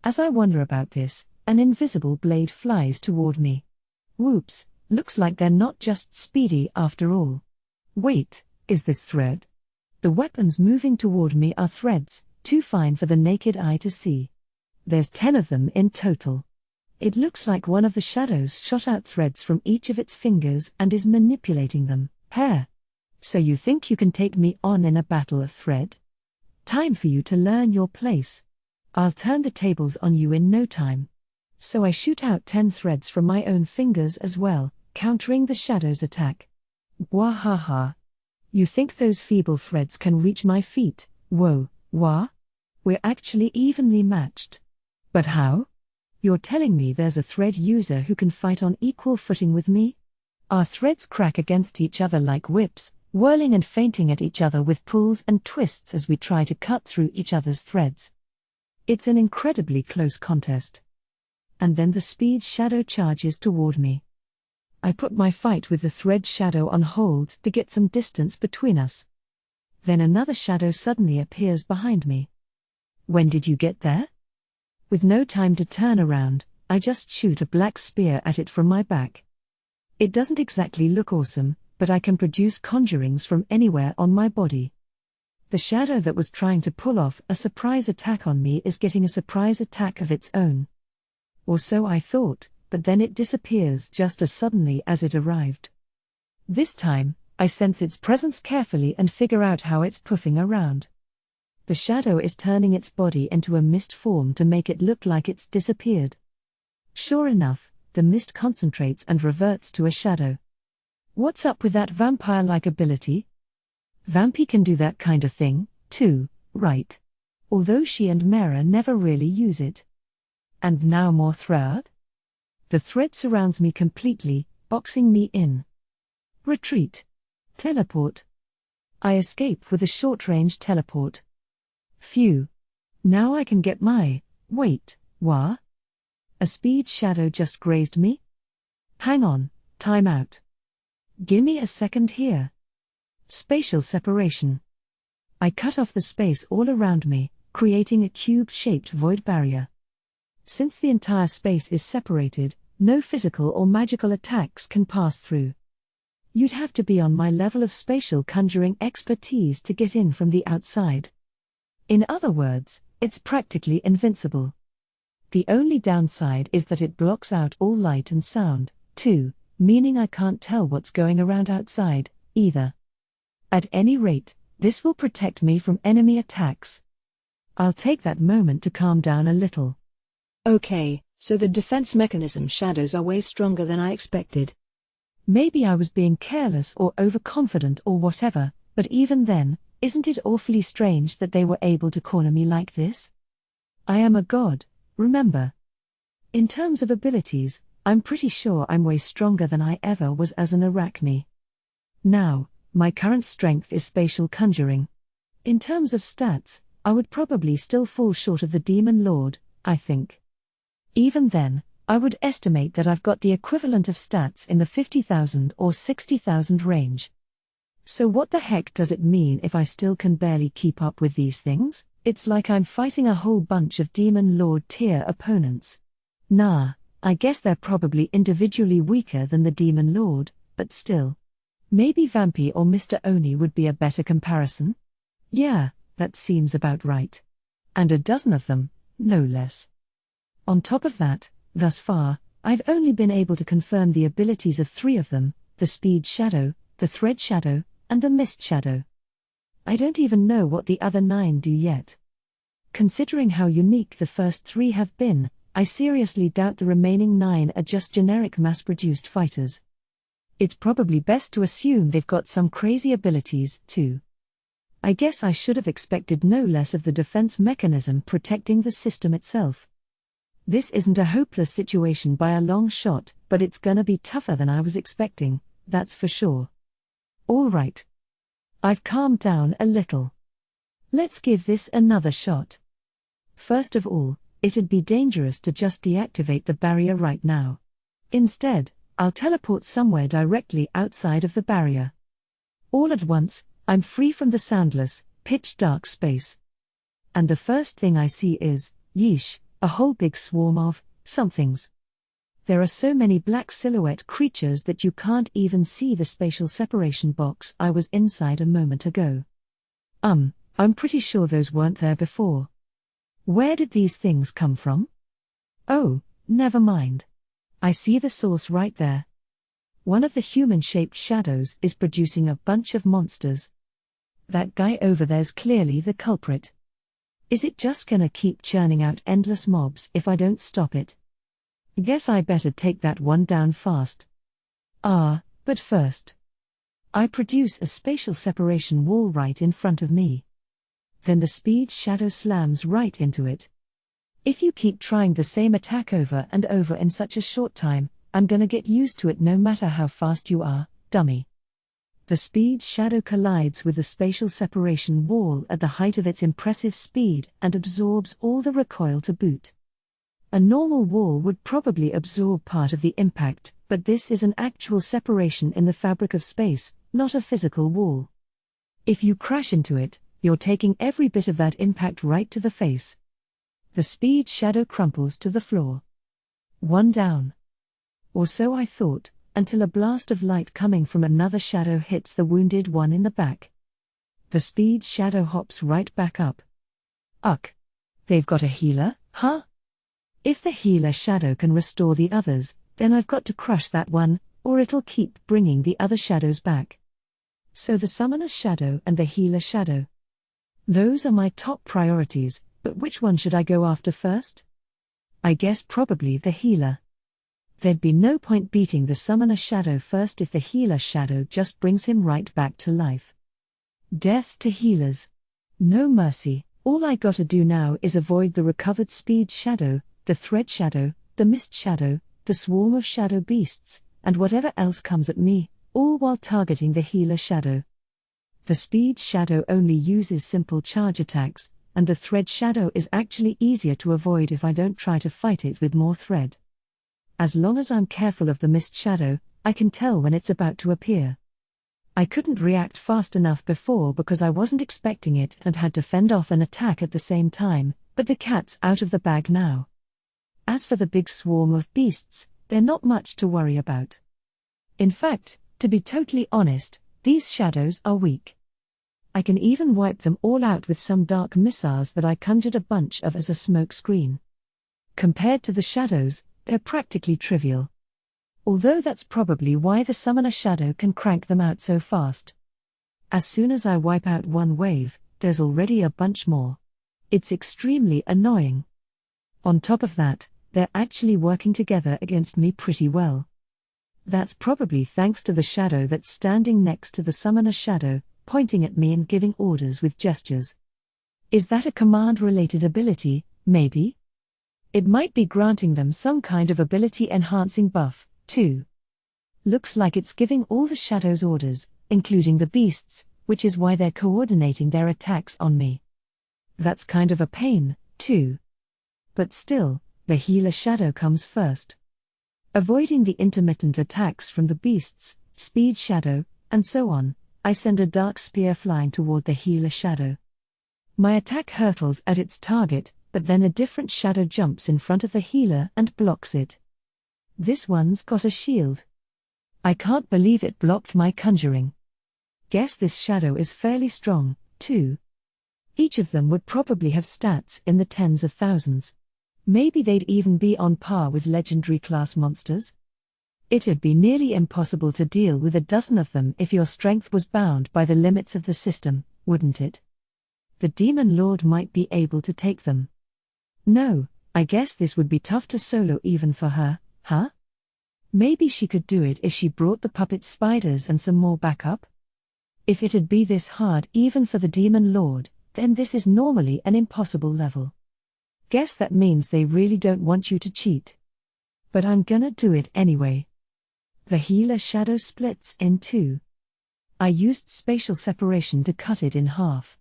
A: As I wonder about this, an invisible blade flies toward me. Whoops, looks like they're not just speedy after all. Wait, is this thread? The weapons moving toward me are threads, too fine for the naked eye to see. There's 10 of them in total. It looks like one of the shadows shot out threads from each of its fingers and is manipulating them. Hair. So you think you can take me on in a battle of thread? Time for you to learn your place. I'll turn the tables on you in no time. So I shoot out 10 threads from my own fingers as well, countering the shadow's attack. Wahaha. You think those feeble threads can reach my feet? Whoa, wah? We're actually evenly matched. But how? You're telling me there's a thread user who can fight on equal footing with me? Our threads crack against each other like whips, whirling and feinting at each other with pulls and twists as we try to cut through each other's threads. It's an incredibly close contest. And then the speed shadow charges toward me. I put my fight with the thread shadow on hold to get some distance between us. Then another shadow suddenly appears behind me. When did you get there? With no time to turn around, I just shoot a black spear at it from my back. It doesn't exactly look awesome, but I can produce conjurings from anywhere on my body. The shadow that was trying to pull off a surprise attack on me is getting a surprise attack of its own. Or so I thought, but then it disappears just as suddenly as it arrived. This time, I sense its presence carefully and figure out how it's puffing around. The shadow is turning its body into a mist form to make it look like it's disappeared. Sure enough, the mist concentrates and reverts to a shadow. What's up with that vampire-like ability? Vampy can do that kind of thing, too, right? Although she and Mera never really use it. And now more thread? The thread surrounds me completely, boxing me in. Retreat. Teleport. I escape with a short-range teleport. Phew. Now I can get my... Wait, what? A speed shadow just grazed me? Hang on, time out. Gimme a second here. Spatial separation. I cut off the space all around me, creating a cube-shaped void barrier. Since the entire space is separated, no physical or magical attacks can pass through. You'd have to be on my level of spatial conjuring expertise to get in from the outside. In other words, it's practically invincible. The only downside is that it blocks out all light and sound, too, meaning I can't tell what's going around outside, either. At any rate, this will protect me from enemy attacks. I'll take that moment to calm down a little.
B: Okay, so the defense mechanism shadows are way stronger than I expected.
A: Maybe I was being careless or overconfident or whatever, but even then, isn't it awfully strange that they were able to corner me like this? I am a god, remember. In terms of abilities, I'm pretty sure I'm way stronger than I ever was as an arachne. Now, my current strength is spatial conjuring. In terms of stats, I would probably still fall short of the Demon Lord, I think. Even then, I would estimate that I've got the equivalent of stats in the 50,000 or 60,000 range. So what the heck does it mean if I still can barely keep up with these things? It's like I'm fighting a whole bunch of Demon Lord tier opponents. Nah, I guess they're probably individually weaker than the Demon Lord, but still. Maybe Vampy or Mr. Oni would be a better comparison? Yeah, that seems about right. And a dozen of them, no less. On top of that, thus far, I've only been able to confirm the abilities of 3 of them, the Speed Shadow, the Thread Shadow, and the Mist Shadow. I don't even know what the other 9 do yet. Considering how unique the first 3 have been, I seriously doubt the remaining 9 are just generic mass-produced fighters. It's probably best to assume they've got some crazy abilities, too. I guess I should have expected no less of the defense mechanism protecting the system itself. This isn't a hopeless situation by a long shot, but it's gonna be tougher than I was expecting, that's for sure. All right. I've calmed down a little. Let's give this another shot. First of all, it'd be dangerous to just deactivate the barrier right now. Instead, I'll teleport somewhere directly outside of the barrier. All at once, I'm free from the soundless, pitch-dark space. And the first thing I see is, yeesh, a whole big swarm of somethings. There are so many black silhouette creatures that you can't even see the spatial separation box I was inside a moment ago. I'm pretty sure those weren't there before. Where did these things come from? Oh, never mind. I see the source right there. One of the human-shaped shadows is producing a bunch of monsters. That guy over there's clearly the culprit. Is it just gonna keep churning out endless mobs if I don't stop it? Guess I better take that one down fast. But first, I produce a spatial separation wall right in front of me. Then the speed shadow slams right into it. If you keep trying the same attack over and over in such a short time, I'm gonna get used to it no matter how fast you are, dummy. The speed shadow collides with the spatial separation wall at the height of its impressive speed and absorbs all the recoil to boot. A normal wall would probably absorb part of the impact, but this is an actual separation in the fabric of space, not a physical wall. If you crash into it, you're taking every bit of that impact right to the face. The speed shadow crumples to the floor. One down. Or so I thought, until a blast of light coming from another shadow hits the wounded one in the back. The speed shadow hops right back up. Uck. They've got a healer, huh? If the healer shadow can restore the others, then I've got to crush that one, or it'll keep bringing the other shadows back. So the summoner shadow and the healer shadow. Those are my top priorities, but which one should I go after first? I guess probably the healer. There'd be no point beating the summoner shadow first if the healer shadow just brings him right back to life. Death to healers. No mercy. All I gotta do now is avoid the recovered speed shadow, the thread shadow, the mist shadow, the swarm of shadow beasts, and whatever else comes at me, all while targeting the healer shadow. The speed shadow only uses simple charge attacks, and the thread shadow is actually easier to avoid if I don't try to fight it with more thread. As long as I'm careful of the mist shadow, I can tell when it's about to appear. I couldn't react fast enough before because I wasn't expecting it and had to fend off an attack at the same time, but the cat's out of the bag now. As for the big swarm of beasts, they're not much to worry about. In fact, to be totally honest, these shadows are weak. I can even wipe them all out with some dark missiles that I conjured a bunch of as a smoke screen. Compared to the shadows, they're practically trivial. Although that's probably why the summoner shadow can crank them out so fast. As soon as I wipe out one wave, there's already a bunch more. It's extremely annoying. On top of that, they're actually working together against me pretty well. That's probably thanks to the shadow that's standing next to the summoner shadow, pointing at me and giving orders with gestures. Is that a command-related ability, maybe? It might be granting them some kind of ability-enhancing buff, too. Looks like it's giving all the shadows orders, including the beasts, which is why they're coordinating their attacks on me. That's kind of a pain, too. But still, the healer shadow comes first. Avoiding the intermittent attacks from the beasts, speed shadow, and so on, I send a dark spear flying toward the healer shadow. My attack hurtles at its target, but then a different shadow jumps in front of the healer and blocks it. This one's got a shield. I can't believe it blocked my conjuring. Guess this shadow is fairly strong, too. Each of them would probably have stats in the tens of thousands. Maybe they'd even be on par with legendary class monsters. It'd be nearly impossible to deal with a dozen of them if your strength was bound by the limits of the system, wouldn't it? The Demon Lord might be able to take them. No, I guess this would be tough to solo even for her, huh? Maybe she could do it if she brought the puppet spiders and some more backup? If it'd be this hard even for the Demon Lord, then this is normally an impossible level. Guess that means they really don't want you to cheat. But I'm gonna do it anyway. The healer shadow splits in two. I used spatial separation to cut it in half.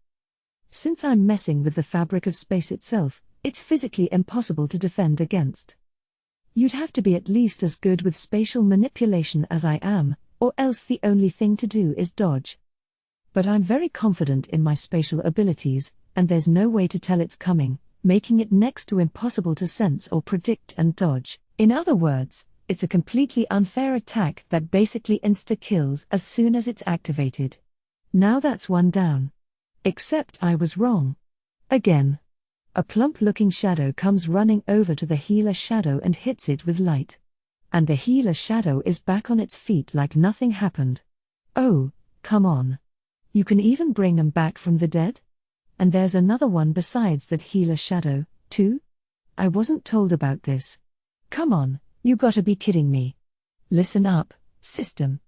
A: Since I'm messing with the fabric of space itself, it's physically impossible to defend against. You'd have to be at least as good with spatial manipulation as I am, or else the only thing to do is dodge. But I'm very confident in my spatial abilities, and there's no way to tell it's coming, making it next to impossible to sense or predict and dodge. In other words, it's a completely unfair attack that basically insta-kills as soon as it's activated. Now that's one down. Except I was wrong. Again. A plump-looking shadow comes running over to the healer shadow and hits it with light. And the healer shadow is back on its feet like nothing happened. Oh, come on. You can even bring them back from the dead? And there's another one besides that healer shadow, too? I wasn't told about this. Come on, you gotta be kidding me. Listen up, system.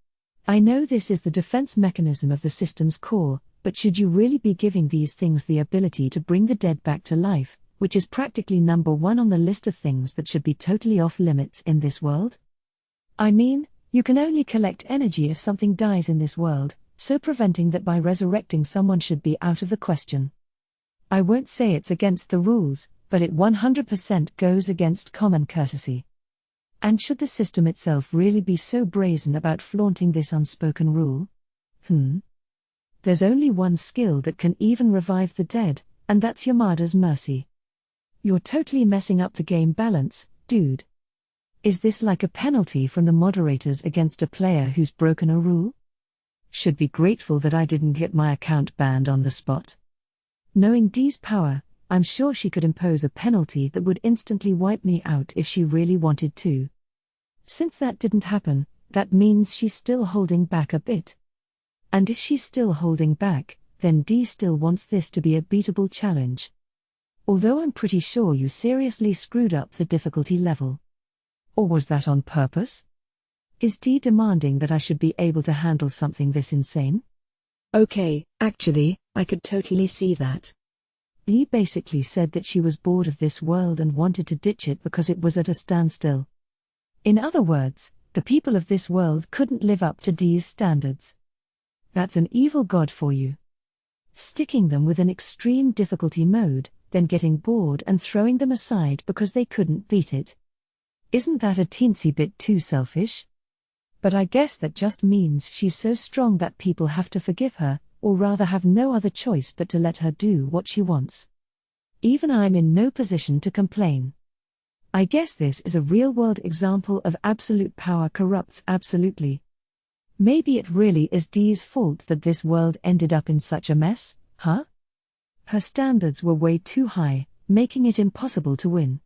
A: I know this is the defense mechanism of the system's core, but should you really be giving these things the ability to bring the dead back to life, which is practically number one on the list of things that should be totally off limits in this world? I mean, you can only collect energy if something dies in this world, so preventing that by resurrecting someone should be out of the question. I won't say it's against the rules, but it 100% goes against common courtesy. And should the system itself really be so brazen about flaunting this unspoken rule? There's only one skill that can even revive the dead, and that's Yamada's mercy. You're totally messing up the game balance, dude. Is this like a penalty from the moderators against a player who's broken a rule? Should be grateful that I didn't get my account banned on the spot. Knowing Dee's power, I'm sure she could impose a penalty that would instantly wipe me out if she really wanted to. Since that didn't happen, that means she's still holding back a bit. And if she's still holding back, then Dee still wants this to be a beatable challenge. Although I'm pretty sure you seriously screwed up the difficulty level. Or was that on purpose? Is Dee demanding that I should be able to handle something this insane?
B: Okay, actually, I could totally see that.
A: Dee basically said that she was bored of this world and wanted to ditch it because it was at a standstill. In other words, the people of this world couldn't live up to Dee's standards. That's an evil god for you. Sticking them with an extreme difficulty mode, then getting bored and throwing them aside because they couldn't beat it. Isn't that a teensy bit too selfish? But I guess that just means she's so strong that people have to forgive her, or rather have no other choice but to let her do what she wants. Even I'm in no position to complain. I guess this is a real-world example of absolute power corrupts absolutely. Maybe it really is Dee's fault that this world ended up in such a mess, huh? Her standards were way too high, making it impossible to win.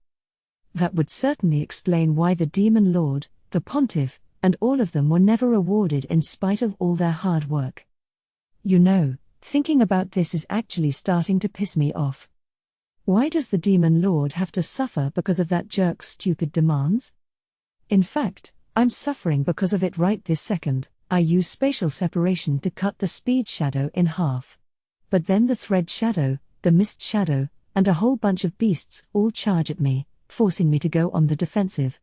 A: That would certainly explain why the Demon Lord, the Pontiff, and all of them were never rewarded in spite of all their hard work. You know, thinking about this is actually starting to piss me off. Why does the Demon Lord have to suffer because of that jerk's stupid demands? In fact, I'm suffering because of it right this second. I use spatial separation to cut the speed shadow in half. But then the thread shadow, the mist shadow, and a whole bunch of beasts all charge at me, forcing me to go on the defensive.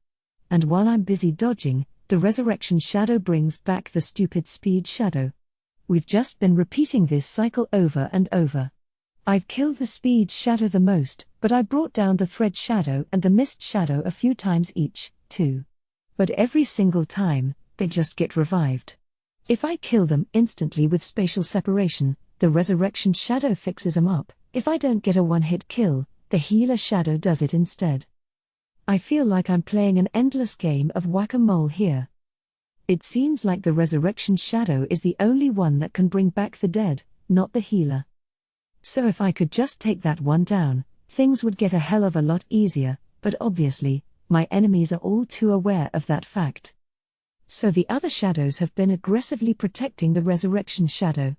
A: And while I'm busy dodging, the resurrection shadow brings back the stupid speed shadow. We've just been repeating this cycle over and over. I've killed the speed shadow the most, but I brought down the thread shadow and the mist shadow a few times each, too. But every single time, they just get revived. If I kill them instantly with spatial separation, the resurrection shadow fixes them up. If I don't get a one-hit kill, the healer shadow does it instead. I feel like I'm playing an endless game of whack-a-mole here. It seems like the resurrection shadow is the only one that can bring back the dead, not the healer. So if I could just take that one down, things would get a hell of a lot easier, but obviously, my enemies are all too aware of that fact. So the other shadows have been aggressively protecting the resurrection shadow.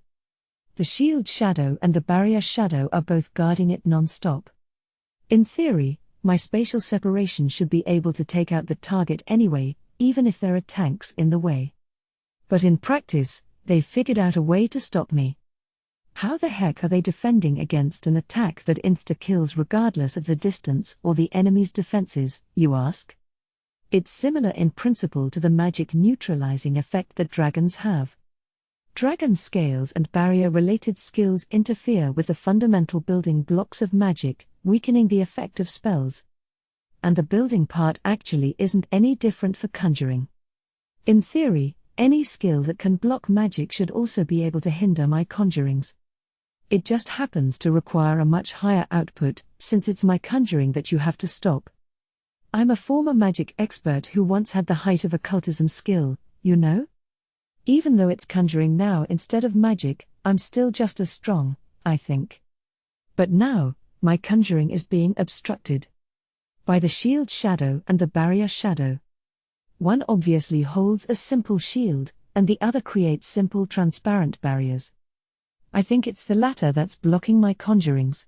A: The shield shadow and the barrier shadow are both guarding it non-stop. In theory, my spatial separation should be able to take out the target anyway, even if there are tanks in the way. But in practice, they've figured out a way to stop me. How the heck are they defending against an attack that insta-kills regardless of the distance or the enemy's defenses, you ask? It's similar in principle to the magic neutralizing effect that dragons have. Dragon scales and barrier-related skills interfere with the fundamental building blocks of magic, weakening the effect of spells. And the building part actually isn't any different for conjuring. In theory, any skill that can block magic should also be able to hinder my conjurings. It just happens to require a much higher output, since it's my conjuring that you have to stop. I'm a former magic expert who once had the height of occultism skill, you know? Even though it's conjuring now instead of magic, I'm still just as strong, I think. But now, my conjuring is being obstructed by the shield shadow and the barrier shadow. One obviously holds a simple shield, and the other creates simple transparent barriers. I think it's the latter that's blocking my conjurings.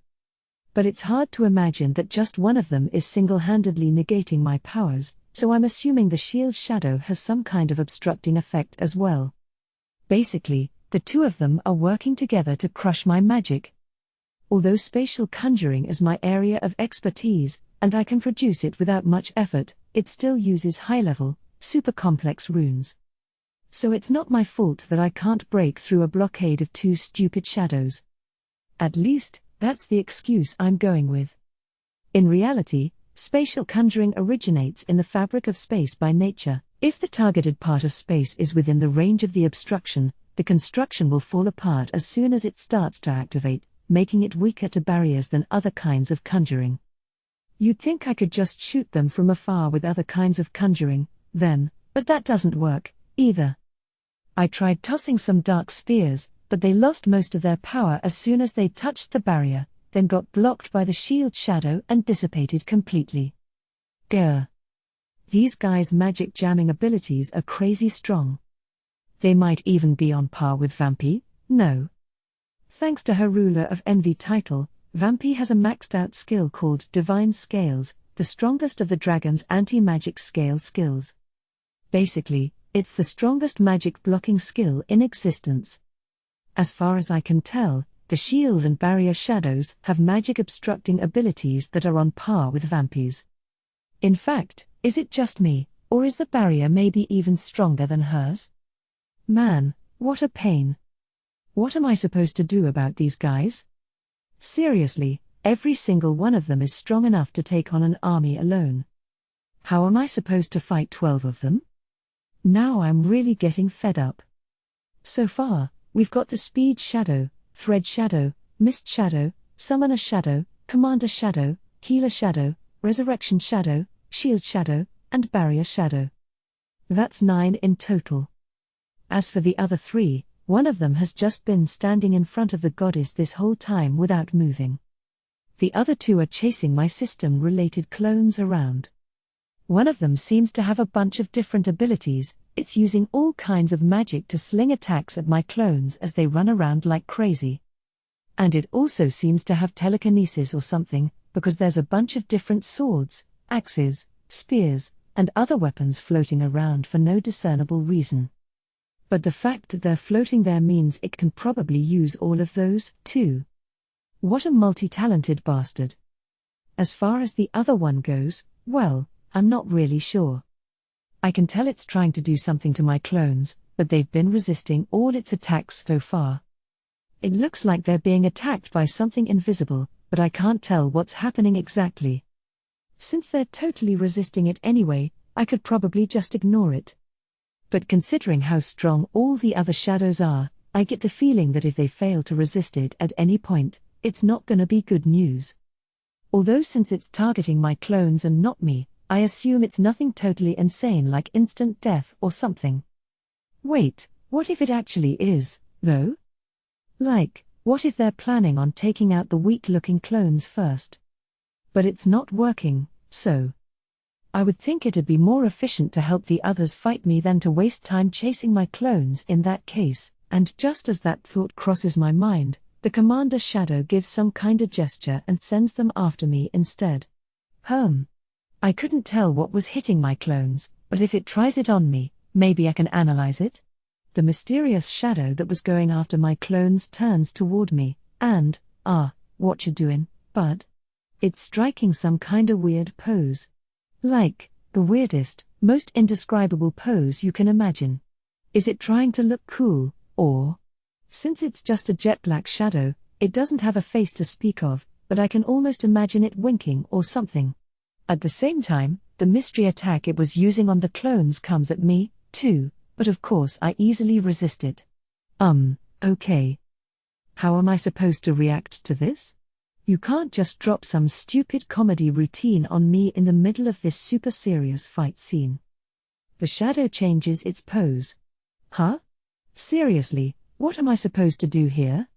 A: But it's hard to imagine that just one of them is single-handedly negating my powers, so I'm assuming the shield shadow has some kind of obstructing effect as well. Basically, the two of them are working together to crush my magic. Although spatial conjuring is my area of expertise, and I can produce it without much effort, it still uses high-level, super complex runes. So it's not my fault that I can't break through a blockade of two stupid shadows. At least, that's the excuse I'm going with. In reality, spatial conjuring originates in the fabric of space by nature. If the targeted part of space is within the range of the obstruction, the construction will fall apart as soon as it starts to activate, making it weaker to barriers than other kinds of conjuring. You'd think I could just shoot them from afar with other kinds of conjuring, then, but that doesn't work, either. I tried tossing some dark spheres, but they lost most of their power as soon as they touched the barrier, then got blocked by the shield shadow and dissipated completely. Grr. These guys' magic jamming abilities are crazy strong. They might even be on par with Vampy, no. Thanks to her Ruler of Envy title, Vampy has a maxed out skill called Divine Scales, the strongest of the dragon's anti-magic scale skills. Basically, it's the strongest magic blocking skill in existence. As far as I can tell, the shield and barrier shadows have magic obstructing abilities that are on par with Vampy's. In fact, is it just me, or is the barrier maybe even stronger than hers? Man, what a pain. What am I supposed to do about these guys? Seriously, every single one of them is strong enough to take on an army alone. How am I supposed to fight 12 of them? Now I'm really getting fed up. So far, we've got the Speed Shadow, Thread Shadow, Mist Shadow, Summoner Shadow, Commander Shadow, Healer Shadow, Resurrection Shadow, Shield Shadow, and Barrier Shadow. That's 9 in total. As for the other 3, one of them has just been standing in front of the goddess this whole time without moving. The other 2 are chasing my system-related clones around. One of them seems to have a bunch of different abilities. It's using all kinds of magic to sling attacks at my clones as they run around like crazy. And it also seems to have telekinesis or something, because there's a bunch of different swords, axes, spears, and other weapons floating around for no discernible reason. But the fact that they're floating there means it can probably use all of those, too. What a multi-talented bastard. As far as the other one goes, well, I'm not really sure. I can tell it's trying to do something to my clones, but they've been resisting all its attacks so far. It looks like they're being attacked by something invisible, but I can't tell what's happening exactly. Since they're totally resisting it anyway, I could probably just ignore it. But considering how strong all the other shadows are, I get the feeling that if they fail to resist it at any point, it's not gonna be good news. Although since it's targeting my clones and not me, I assume it's nothing totally insane like instant death or something. Wait, what if it actually is, though? Like, what if they're planning on taking out the weak-looking clones first? But it's not working, so I would think it'd be more efficient to help the others fight me than to waste time chasing my clones in that case. And just as that thought crosses my mind, the Commander Shadow gives some kinda gesture and sends them after me instead. I couldn't tell what was hitting my clones, but if it tries it on me, maybe I can analyze it? The mysterious shadow that was going after my clones turns toward me, and, what you doing, bud? It's striking some kinda weird pose. Like, the weirdest, most indescribable pose you can imagine. Is it trying to look cool, or? Since it's just a jet black shadow, it doesn't have a face to speak of, but I can almost imagine it winking or something. At the same time, the mystery attack it was using on the clones comes at me, too, but of course I easily resist it. Okay. How am I supposed to react to this? You can't just drop some stupid comedy routine on me in the middle of this super serious fight scene. The shadow changes its pose. Huh? Seriously, what am I supposed to do here?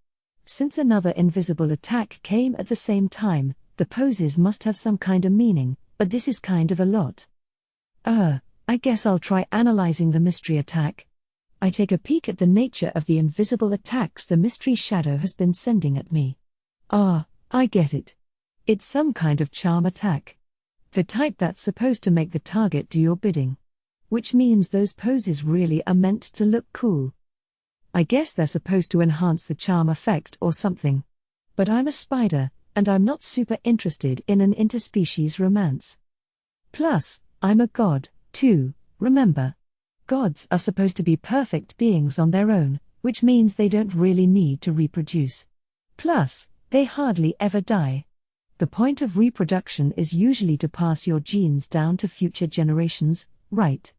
A: Since another invisible attack came at the same time, the poses must have some kind of meaning, but this is kind of a lot. I guess I'll try analyzing the mystery attack. I take a peek at the nature of the invisible attacks the mystery shadow has been sending at me. I get it. It's some kind of charm attack. The type that's supposed to make the target do your bidding. Which means those poses really are meant to look cool. I guess they're supposed to enhance the charm effect or something. But I'm a spider, and I'm not super interested in an interspecies romance. Plus, I'm a god, too, remember. Gods are supposed to be perfect beings on their own, which means they don't really need to reproduce. Plus, they hardly ever die. The point of reproduction is usually to pass your genes down to future generations, right?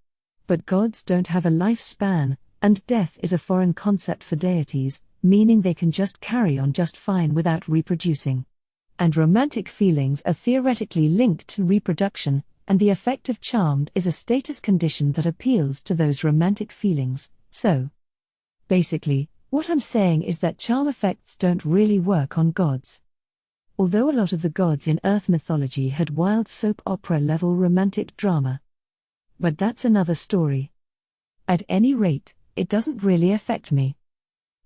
A: But gods don't have a lifespan, and death is a foreign concept for deities, meaning they can just carry on just fine without reproducing. And romantic feelings are theoretically linked to reproduction, and the effect of charmed is a status condition that appeals to those romantic feelings, so. Basically, what I'm saying is that charm effects don't really work on gods. Although a lot of the gods in Earth mythology had wild soap opera level romantic drama. But that's another story. At any rate, it doesn't really affect me.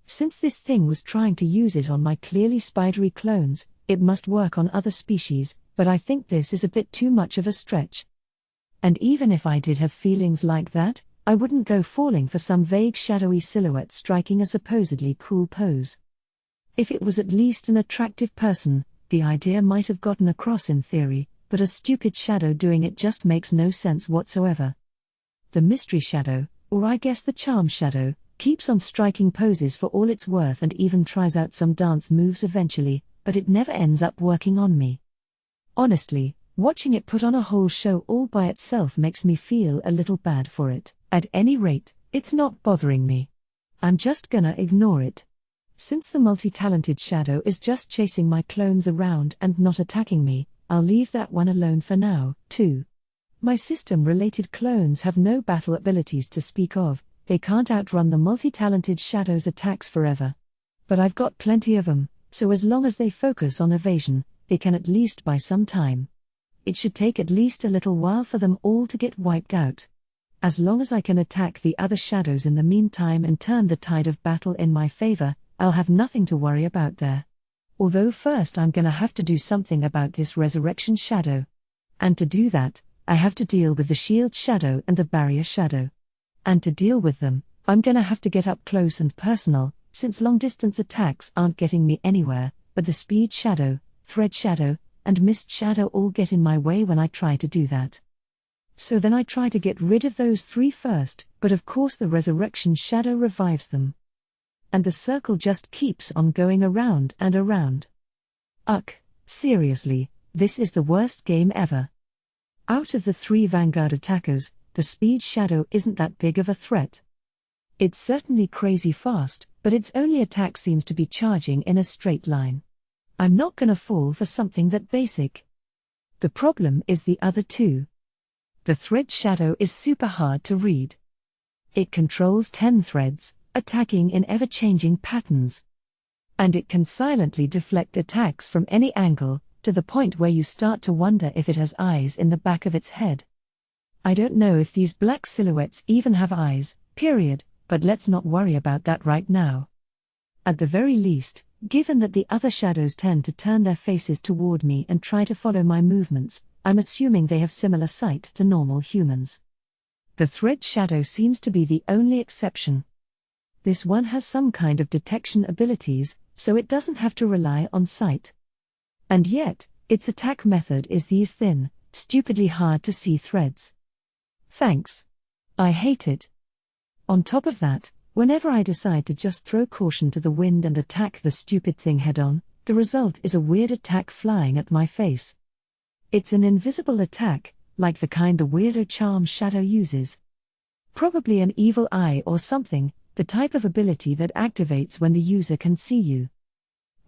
A: Since this thing was trying to use it on my clearly spidery clones, it must work on other species, but I think this is a bit too much of a stretch. And even if I did have feelings like that, I wouldn't go falling for some vague shadowy silhouette striking a supposedly cool pose. If it was at least an attractive person, the idea might have gotten across in theory, but a stupid shadow doing it just makes no sense whatsoever. The mystery shadow, or I guess the charm shadow, keeps on striking poses for all it's worth and even tries out some dance moves eventually, but it never ends up working on me. Honestly, watching it put on a whole show all by itself makes me feel a little bad for it. At any rate, it's not bothering me. I'm just gonna ignore it. Since the multi-talented shadow is just chasing my clones around and not attacking me, I'll leave that one alone for now, too. My system-related clones have no battle abilities to speak of, they can't outrun the multi-talented shadow's attacks forever. But I've got plenty of them, so as long as they focus on evasion, they can at least buy some time. It should take at least a little while for them all to get wiped out. As long as I can attack the other shadows in the meantime and turn the tide of battle in my favor, I'll have nothing to worry about there. Although first I'm gonna have to do something about this resurrection shadow. And to do that, I have to deal with the shield shadow and the barrier shadow. And to deal with them, I'm gonna have to get up close and personal, since long-distance attacks aren't getting me anywhere, but the speed shadow, thread shadow, and mist shadow all get in my way when I try to do that. So then I try to get rid of those three first, but of course the resurrection shadow revives them. And the circle just keeps on going around and around. Seriously, this is the worst game ever. Out of the three vanguard attackers, the speed shadow isn't that big of a threat. It's certainly crazy fast, but its only attack seems to be charging in a straight line. I'm not gonna fall for something that basic. The problem is the other two. The thread shadow is super hard to read. It controls 10 threads, attacking in ever-changing patterns. And it can silently deflect attacks from any angle, to the point where you start to wonder if it has eyes in the back of its head. I don't know if these black silhouettes even have eyes, period, but let's not worry about that right now. At the very least, given that the other shadows tend to turn their faces toward me and try to follow my movements, I'm assuming they have similar sight to normal humans. The thread shadow seems to be the only exception. This one has some kind of detection abilities, so it doesn't have to rely on sight. And yet, its attack method is these thin, stupidly hard to see threads. Thanks. I hate it. On top of that, whenever I decide to just throw caution to the wind and attack the stupid thing head-on, the result is a weird attack flying at my face. It's an invisible attack, like the kind the weirdo charm shadow uses. Probably an evil eye or something, the type of ability that activates when the user can see you.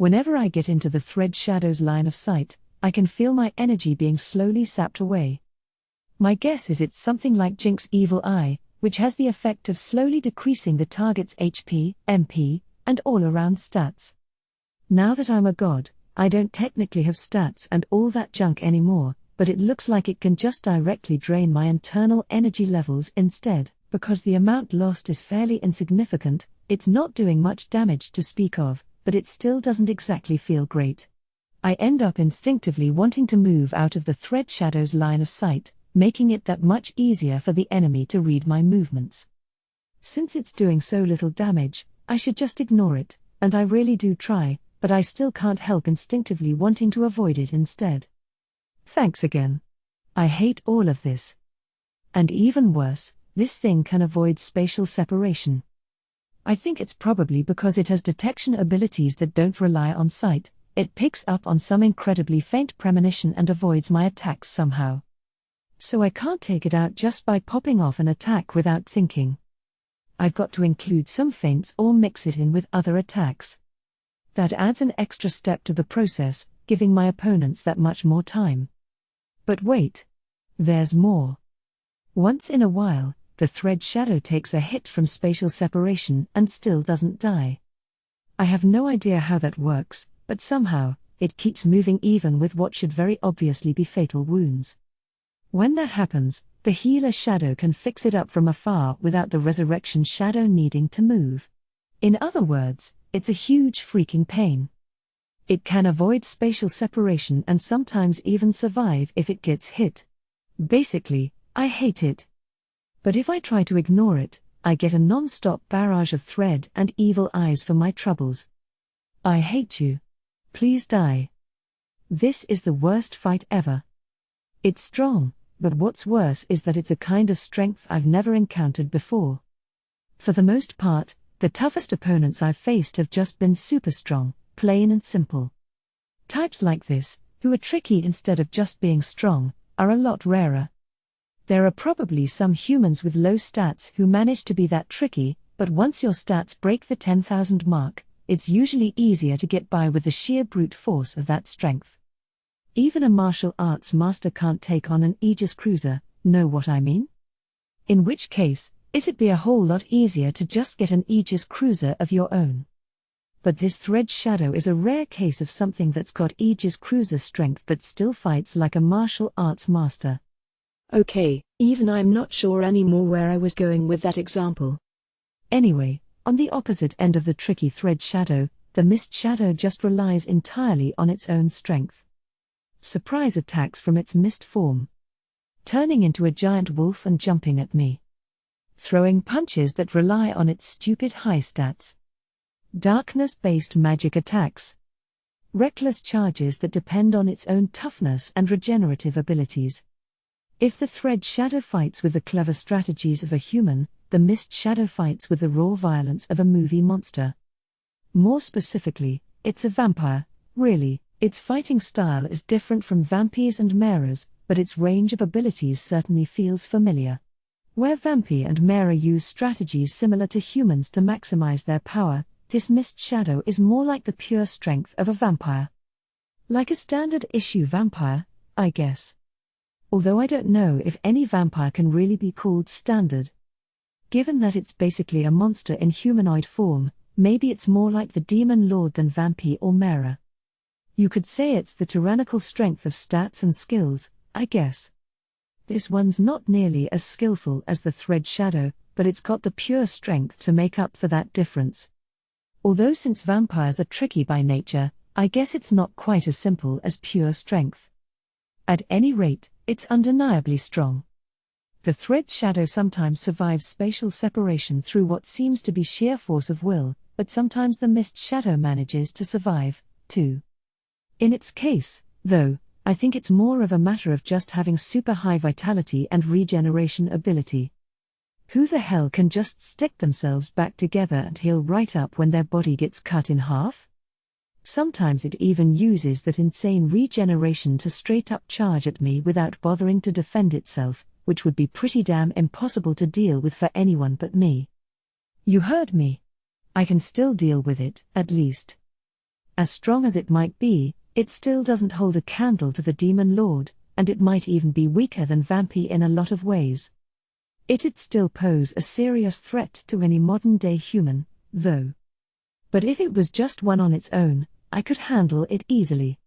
A: Whenever I get into the thread shadow's line of sight, I can feel my energy being slowly sapped away. My guess is it's something like Jinx's evil eye, which has the effect of slowly decreasing the target's HP, MP, and all-around stats. Now that I'm a god, I don't technically have stats and all that junk anymore, but it looks like it can just directly drain my internal energy levels instead. Because the amount lost is fairly insignificant, it's not doing much damage to speak of, but it still doesn't exactly feel great. I end up instinctively wanting to move out of the thread shadow's line of sight, making it that much easier for the enemy to read my movements. Since it's doing so little damage, I should just ignore it, and I really do try, but I still can't help instinctively wanting to avoid it instead. Thanks again. I hate all of this. And even worse, this thing can avoid spatial separation. I think it's probably because it has detection abilities that don't rely on sight. It picks up on some incredibly faint premonition and avoids my attacks somehow. So I can't take it out just by popping off an attack without thinking. I've got to include some feints or mix it in with other attacks. That adds an extra step to the process, giving my opponents that much more time. But wait. There's more. Once in a while, the thread shadow takes a hit from spatial separation and still doesn't die. I have no idea how that works, but somehow, it keeps moving even with what should very obviously be fatal wounds. When that happens, the healer shadow can fix it up from afar without the resurrection shadow needing to move. In other words, it's a huge freaking pain. It can avoid spatial separation and sometimes even survive if it gets hit. Basically, I hate it. But if I try to ignore it, I get a non-stop barrage of thread and evil eyes for my troubles. I hate you. Please die. This is the worst fight ever. It's strong, but what's worse is that it's a kind of strength I've never encountered before. For the most part, the toughest opponents I've faced have just been super strong, plain and simple. Types like this, who are tricky instead of just being strong, are a lot rarer. There are probably some humans with low stats who manage to be that tricky, but once your stats break the 10,000 mark, it's usually easier to get by with the sheer brute force of that strength. Even a martial arts master can't take on an Aegis cruiser, know what I mean? In which case, it'd be a whole lot easier to just get an Aegis cruiser of your own. But this thread shadow is a rare case of something that's got Aegis cruiser strength but still fights like a martial arts master.
B: Okay, even I'm not sure anymore where I was going with that example.
A: Anyway, on the opposite end of the tricky thread shadow, the mist shadow just relies entirely on its own strength. Surprise attacks from its mist form. Turning into a giant wolf and jumping at me. Throwing punches that rely on its stupid high stats. Darkness-based magic attacks. Reckless charges that depend on its own toughness and regenerative abilities. If the thread shadow fights with the clever strategies of a human, the mist shadow fights with the raw violence of a movie monster. More specifically, it's a vampire, really. Its fighting style is different from vampires and maras, but its range of abilities certainly feels familiar. Where vampire and mara use strategies similar to humans to maximize their power, this mist shadow is more like the pure strength of a vampire. Like a standard issue vampire, I guess. Although I don't know if any vampire can really be called standard. Given that it's basically a monster in humanoid form, maybe it's more like the demon lord than vampire or mara. You could say it's the tyrannical strength of stats and skills, I guess. This one's not nearly as skillful as the thread shadow, but it's got the pure strength to make up for that difference. Although since vampires are tricky by nature, I guess it's not quite as simple as pure strength. At any rate, it's undeniably strong. The thread shadow sometimes survives spatial separation through what seems to be sheer force of will, but sometimes the mist shadow manages to survive, too. In its case, though, I think it's more of a matter of just having super high vitality and regeneration ability. Who the hell can just stick themselves back together and heal right up when their body gets cut in half? Sometimes it even uses that insane regeneration to straight up charge at me without bothering to defend itself, which would be pretty damn impossible to deal with for anyone but me. You heard me. I can still deal with it, at least. As strong as it might be, it still doesn't hold a candle to the Demon Lord, and it might even be weaker than Vampy in a lot of ways. It'd still pose a serious threat to any modern-day human, though. But if it was just one on its own, I could handle it easily.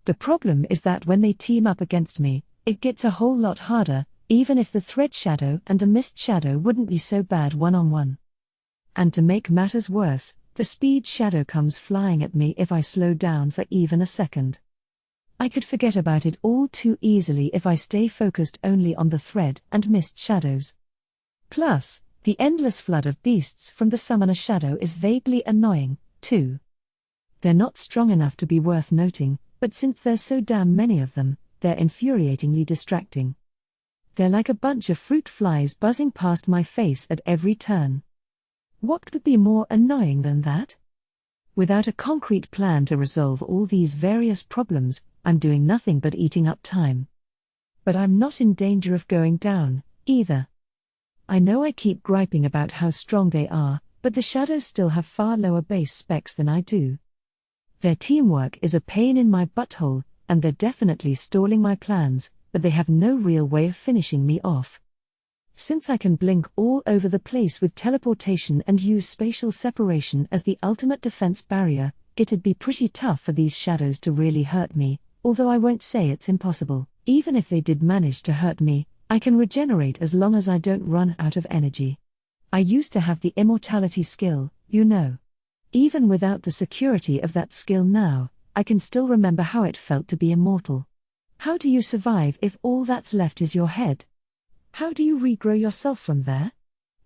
A: The problem is that when they team up against me, it gets a whole lot harder, even if the Thread Shadow and the Mist Shadow wouldn't be so bad one-on-one. And to make matters worse, the Speed Shadow comes flying at me if I slow down for even a second. I could forget about it all too easily if I stay focused only on the Thread and Mist Shadows. Plus, the endless flood of beasts from the Summoner Shadow is vaguely annoying, too. They're not strong enough to be worth noting, but since there's so damn many of them, they're infuriatingly distracting. They're like a bunch of fruit flies buzzing past my face at every turn. What could be more annoying than that? Without a concrete plan to resolve all these various problems, I'm doing nothing but eating up time. But I'm not in danger of going down, either. I know I keep griping about how strong they are, but the Shadows still have far lower base specs than I do. Their teamwork is a pain in my butthole, and they're definitely stalling my plans, but they have no real way of finishing me off. Since I can blink all over the place with teleportation and use spatial separation as the ultimate defense barrier, it'd be pretty tough for these Shadows to really hurt me, although I won't say it's impossible. Even if they did manage to hurt me, I can regenerate as long as I don't run out of energy. I used to have the immortality skill, you know. Even without the security of that skill now, I can still remember how it felt to be immortal. How do you survive if all that's left is your head? How do you regrow yourself from there?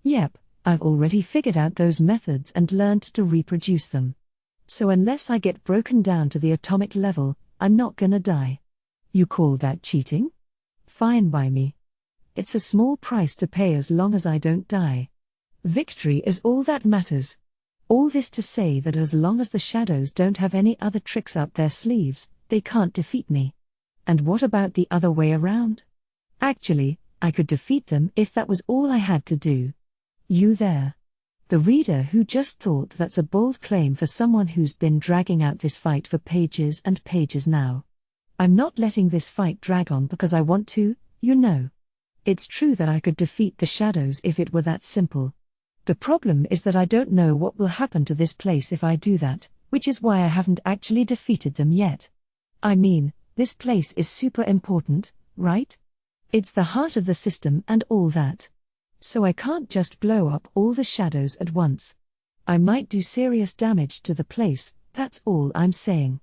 A: Yep, I've already figured out those methods and learned to reproduce them. So unless I get broken down to the atomic level, I'm not gonna die. You call that cheating? Fine by me. It's a small price to pay as long as I don't die. Victory is all that matters. All this to say that as long as the Shadows don't have any other tricks up their sleeves, they can't defeat me. And what about the other way around? Actually, I could defeat them if that was all I had to do. You there? The reader who just thought that's a bold claim for someone who's been dragging out this fight for pages and pages now. I'm not letting this fight drag on because I want to, you know. It's true that I could defeat the Shadows if it were that simple. The problem is that I don't know what will happen to this place if I do that, which is why I haven't actually defeated them yet. I mean, this place is super important, right? It's the heart of the system and all that. So I can't just blow up all the Shadows at once. I might do serious damage to the place, that's all I'm saying.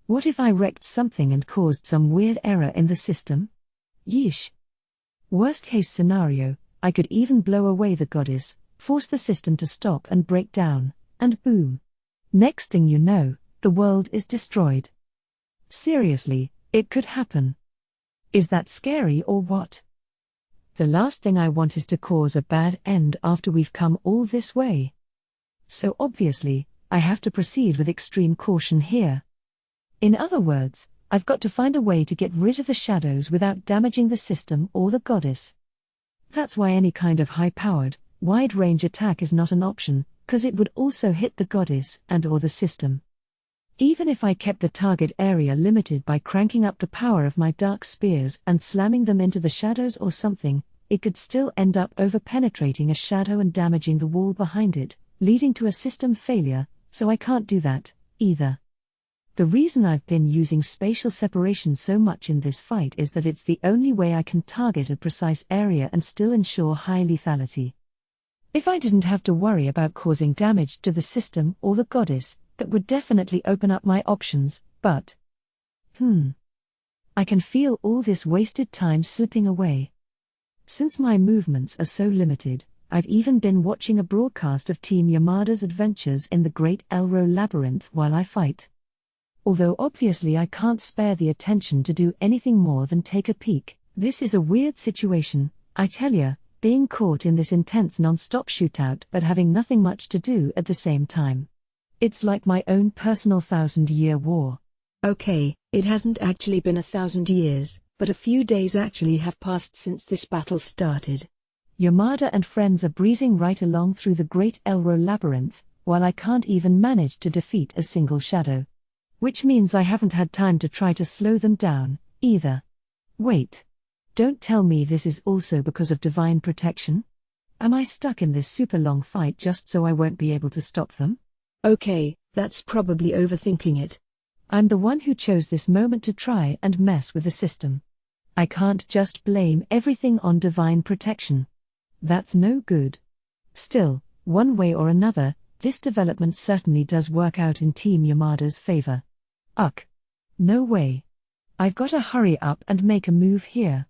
A: What if I wrecked something and caused some weird error in the system? Yeesh. Worst case scenario, I could even blow away the goddess, force the system to stop and break down, and boom. Next thing you know, the world is destroyed. Seriously, it could happen. Is that scary or what? The last thing I want is to cause a bad end after we've come all this way. So obviously, I have to proceed with extreme caution here. In other words, I've got to find a way to get rid of the Shadows without damaging the system or the goddess. That's why any kind of high-powered, wide-range attack is not an option, 'cause it would also hit the goddess and/or the system. Even if I kept the target area limited by cranking up the power of my dark spears and slamming them into the Shadows or something, it could still end up over-penetrating a Shadow and damaging the wall behind it, leading to a system failure, so I can't do that, either. The reason I've been using spatial separation so much in this fight is that it's the only way I can target a precise area and still ensure high lethality. If I didn't have to worry about causing damage to the system or the goddess, that would definitely open up my options, but I can feel all this wasted time slipping away. Since my movements are so limited, I've even been watching a broadcast of Team Yamada's adventures in the Great Elro Labyrinth while I fight. Although obviously I can't spare the attention to do anything more than take a peek, this is a weird situation, I tell ya, being caught in this intense non-stop shootout but having nothing much to do at the same time. It's like my own personal 1,000-year war.
B: Okay, it hasn't actually been 1,000 years, but a few days actually have passed since this battle started.
A: Yamada and friends are breezing right along through the Great Elro Labyrinth, while I can't even manage to defeat a single shadow. Which means I haven't had time to try to slow them down, either. Wait. Don't tell me this is also because of divine protection? Am I stuck in this super long fight just so I won't be able to stop them?
B: Okay, that's probably overthinking it.
A: I'm the one who chose this moment to try and mess with the system. I can't just blame everything on divine protection. That's no good. Still, one way or another, this development certainly does work out in Team Yamada's favor. Ugh. No way. I've got to hurry up and make a move here.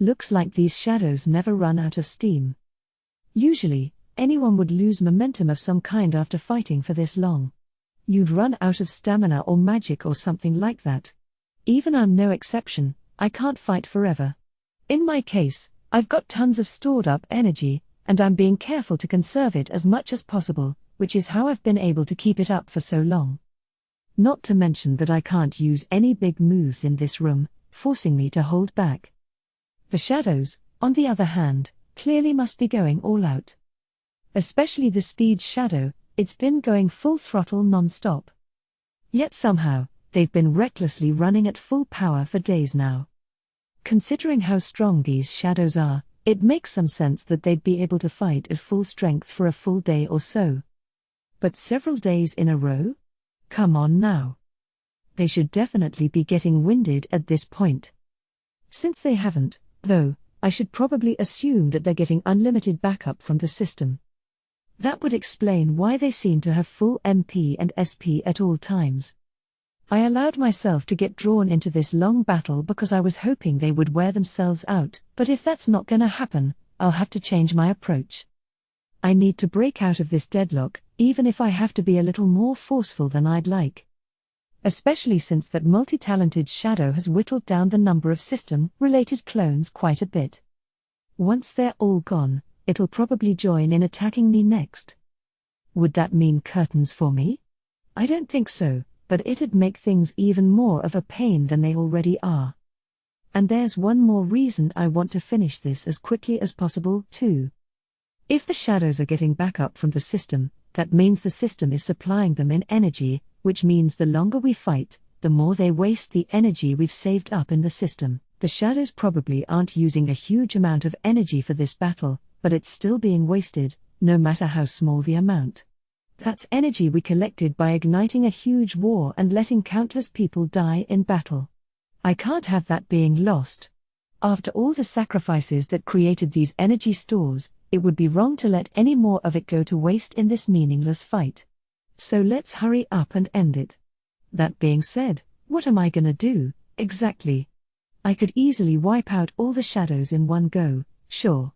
A: Looks like these shadows never run out of steam. Usually, anyone would lose momentum of some kind after fighting for this long. You'd run out of stamina or magic or something like that. Even I'm no exception, I can't fight forever. In my case, I've got tons of stored up energy, and I'm being careful to conserve it as much as possible, which is how I've been able to keep it up for so long. Not to mention that I can't use any big moves in this room, forcing me to hold back. The shadows, on the other hand, clearly must be going all out. Especially the speed shadow, it's been going full throttle non-stop. Yet somehow, they've been recklessly running at full power for days now. Considering how strong these shadows are, it makes some sense that they'd be able to fight at full strength for a full day or so. But several days in a row? Come on now. They should definitely be getting winded at this point. Since they haven't, though, I should probably assume that they're getting unlimited backup from the system. That would explain why they seem to have full MP and SP at all times. I allowed myself to get drawn into this long battle because I was hoping they would wear themselves out, but if that's not gonna happen, I'll have to change my approach. I need to break out of this deadlock, even if I have to be a little more forceful than I'd like. Especially since that multi-talented shadow has whittled down the number of system-related clones quite a bit. Once they're all gone, it'll probably join in attacking me next. Would that mean curtains for me? I don't think so, but it'd make things even more of a pain than they already are. And there's one more reason I want to finish this as quickly as possible, too. If the shadows are getting backup from the system, that means the system is supplying them in energy, which means the longer we fight, the more they waste the energy we've saved up in the system. The shadows probably aren't using a huge amount of energy for this battle, but it's still being wasted, no matter how small the amount. That's energy we collected by igniting a huge war and letting countless people die in battle. I can't have that being lost. After all the sacrifices that created these energy stores, it would be wrong to let any more of it go to waste in this meaningless fight. So let's hurry up and end it. That being said, what am I gonna do, exactly? I could easily wipe out all the shadows in one go, sure.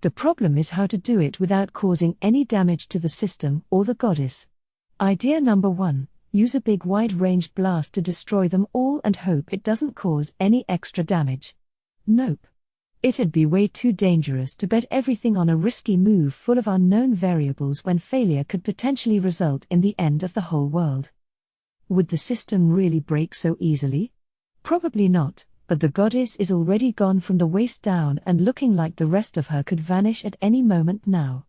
A: The problem is how to do it without causing any damage to the system or the goddess. Idea number 1, use a big wide-range blast to destroy them all and hope it doesn't cause any extra damage. Nope. It'd be way too dangerous to bet everything on a risky move full of unknown variables when failure could potentially result in the end of the whole world. Would the system really break so easily? Probably not, but the goddess is already gone from the waist down and looking like the rest of her could vanish at any moment now.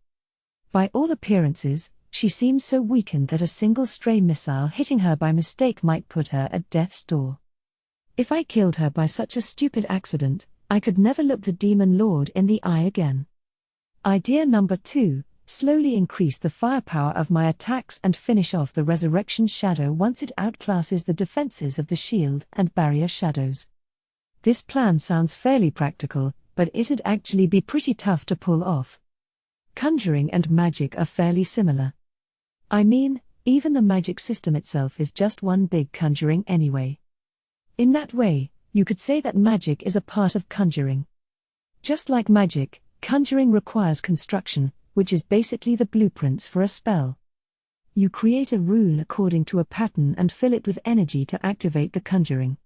A: By all appearances, she seems so weakened that a single stray missile hitting her by mistake might put her at death's door. If I killed her by such a stupid accident, I could never look the Demon Lord in the eye again. Idea number 2, slowly increase the firepower of my attacks and finish off the Resurrection Shadow once it outclasses the defenses of the Shield and Barrier Shadows. This plan sounds fairly practical, but it'd actually be pretty tough to pull off. Conjuring and magic are fairly similar. I mean, even the magic system itself is just one big conjuring anyway. In that way, you could say that magic is a part of conjuring. Just like magic, conjuring requires construction, which is basically the blueprints for a spell. You create a rune according to a pattern and fill it with energy to activate the conjuring.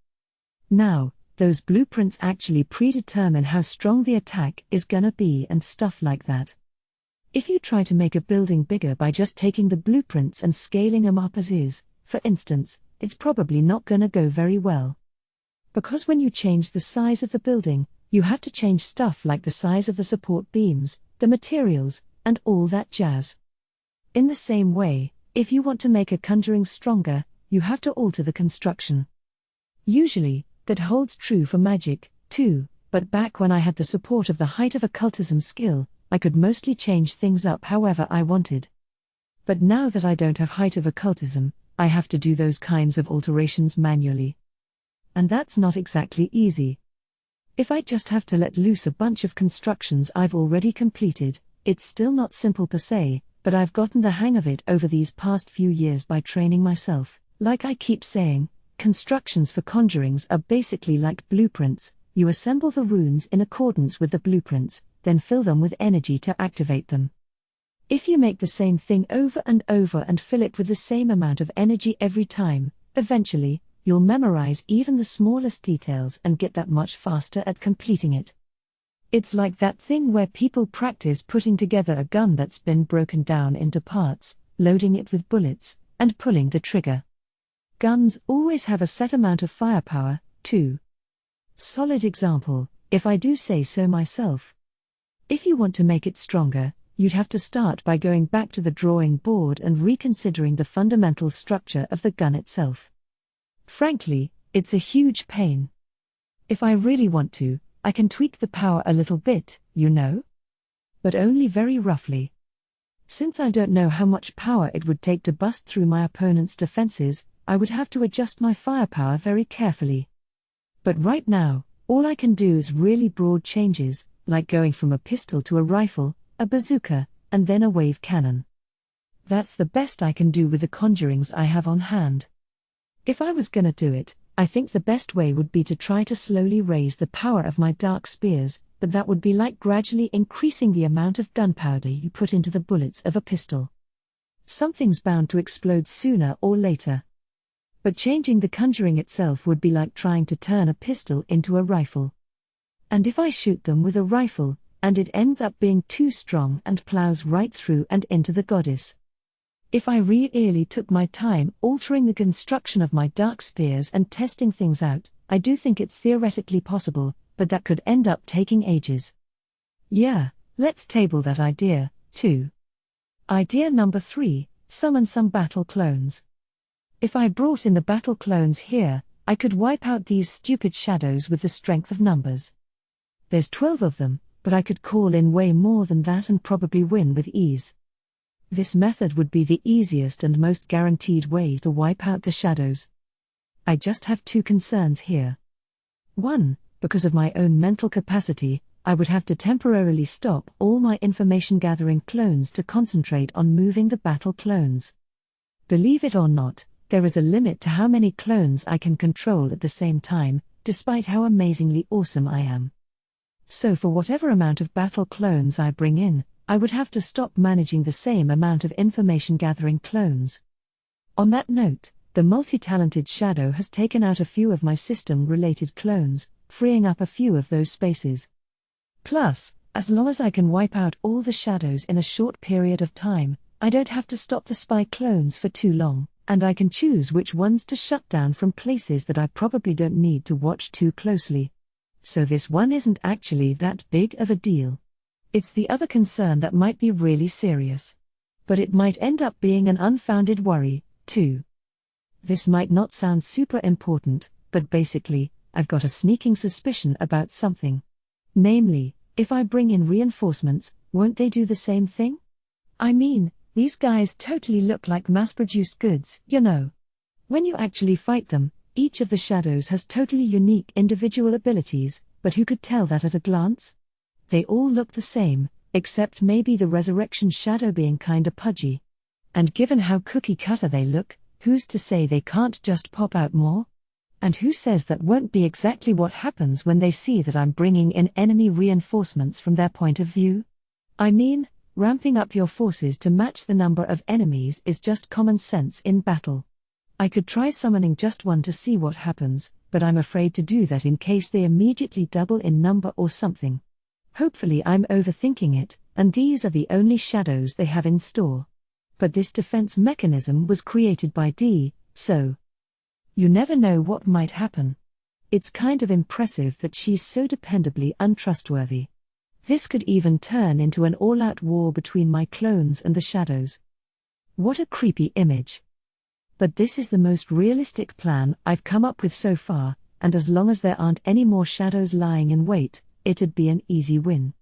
A: Now, those blueprints actually predetermine how strong the attack is gonna be and stuff like that. If you try to make a building bigger by just taking the blueprints and scaling them up as is, for instance, it's probably not gonna go very well. Because when you change the size of the building, you have to change stuff like the size of the support beams, the materials, and all that jazz. In the same way, if you want to make a conjuring stronger, you have to alter the construction. Usually, that holds true for magic, too, but back when I had the support of the height of occultism skill, I could mostly change things up however I wanted. But now that I don't have height of occultism, I have to do those kinds of alterations manually. And that's not exactly easy. If I just have to let loose a bunch of constructions I've already completed, it's still not simple per se, but I've gotten the hang of it over these past few years by training myself. Like I keep saying, constructions for conjurings are basically like blueprints. You assemble the runes in accordance with the blueprints, then fill them with energy to activate them. If you make the same thing over and fill it with the same amount of energy every time, eventually, you'll memorize even the smallest details and get that much faster at completing it. It's like that thing where people practice putting together a gun that's been broken down into parts, loading it with bullets, and pulling the trigger. Guns always have a set amount of firepower, too. Solid example, if I do say so myself. If you want to make it stronger, you'd have to start by going back to the drawing board and reconsidering the fundamental structure of the gun itself. Frankly, it's a huge pain. If I really want to, I can tweak the power a little bit, you know? But only very roughly. Since I don't know how much power it would take to bust through my opponent's defenses, I would have to adjust my firepower very carefully. But right now, all I can do is really broad changes, like going from a pistol to a rifle, a bazooka, and then a wave cannon. That's the best I can do with the conjurings I have on hand. If I was gonna do it, I think the best way would be to try to slowly raise the power of my dark spears, but that would be like gradually increasing the amount of gunpowder you put into the bullets of a pistol. Something's bound to explode sooner or later. But changing the conjuring itself would be like trying to turn a pistol into a rifle. And if I shoot them with a rifle, and it ends up being too strong and plows right through and into the goddess. If I really took my time altering the construction of my dark spears and testing things out, I do think it's theoretically possible, but that could end up taking ages. Yeah, let's table that idea, too. Idea number 3, summon some battle clones. If I brought in the battle clones here, I could wipe out these stupid shadows with the strength of numbers. There's 12 of them, but I could call in way more than that and probably win with ease. This method would be the easiest and most guaranteed way to wipe out the shadows. I just have 2 concerns here. 1, because of my own mental capacity, I would have to temporarily stop all my information gathering clones to concentrate on moving the battle clones. Believe it or not, there is a limit to how many clones I can control at the same time, despite how amazingly awesome I am. So for whatever amount of battle clones I bring in, I would have to stop managing the same amount of information gathering clones. On that note, the multi-talented shadow has taken out a few of my system-related clones, freeing up a few of those spaces. Plus, as long as I can wipe out all the shadows in a short period of time, I don't have to stop the spy clones for too long, and I can choose which ones to shut down from places that I probably don't need to watch too closely. So this one isn't actually that big of a deal. It's the other concern that might be really serious. But it might end up being an unfounded worry, too. This might not sound super important, but basically, I've got a sneaking suspicion about something. Namely, if I bring in reinforcements, won't they do the same thing? I mean, these guys totally look like mass-produced goods, you know. When you actually fight them, each of the shadows has totally unique individual abilities, but who could tell that at a glance? They all look the same, except maybe the resurrection shadow being kinda pudgy. And given how cookie-cutter they look, who's to say they can't just pop out more? And who says that won't be exactly what happens when they see that I'm bringing in enemy reinforcements from their point of view? I mean, ramping up your forces to match the number of enemies is just common sense in battle. I could try summoning just one to see what happens, but I'm afraid to do that in case they immediately double in number or something. Hopefully I'm overthinking it, and these are the only shadows they have in store. But this defense mechanism was created by D, so you never know what might happen. It's kind of impressive that she's so dependably untrustworthy. This could even turn into an all-out war between my clones and the shadows. What a creepy image. But this is the most realistic plan I've come up with so far, and as long as there aren't any more shadows lying in wait, it'd be an easy win.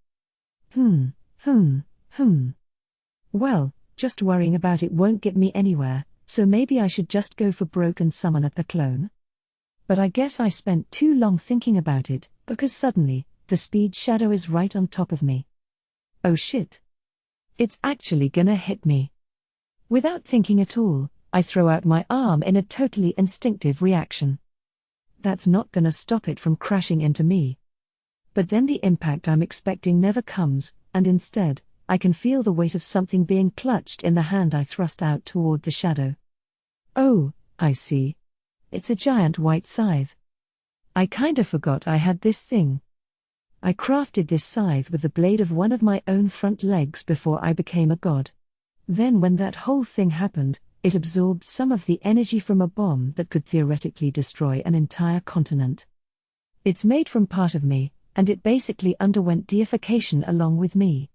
A: Well, just worrying about it won't get me anywhere, so maybe I should just go for broke and summon a clone. But I guess I spent too long thinking about it, because suddenly, the speed shadow is right on top of me. Oh shit. It's actually gonna hit me. Without thinking at all, I throw out my arm in a totally instinctive reaction. That's not gonna stop it from crashing into me. But then the impact I'm expecting never comes, and instead, I can feel the weight of something being clutched in the hand I thrust out toward the shadow. Oh, I see. It's a giant white scythe. I kinda forgot I had this thing. I crafted this scythe with the blade of one of my own front legs before I became a god. Then when that whole thing happened, it absorbed some of the energy from a bomb that could theoretically destroy an entire continent. It's made from part of me, and it basically underwent deification along with me.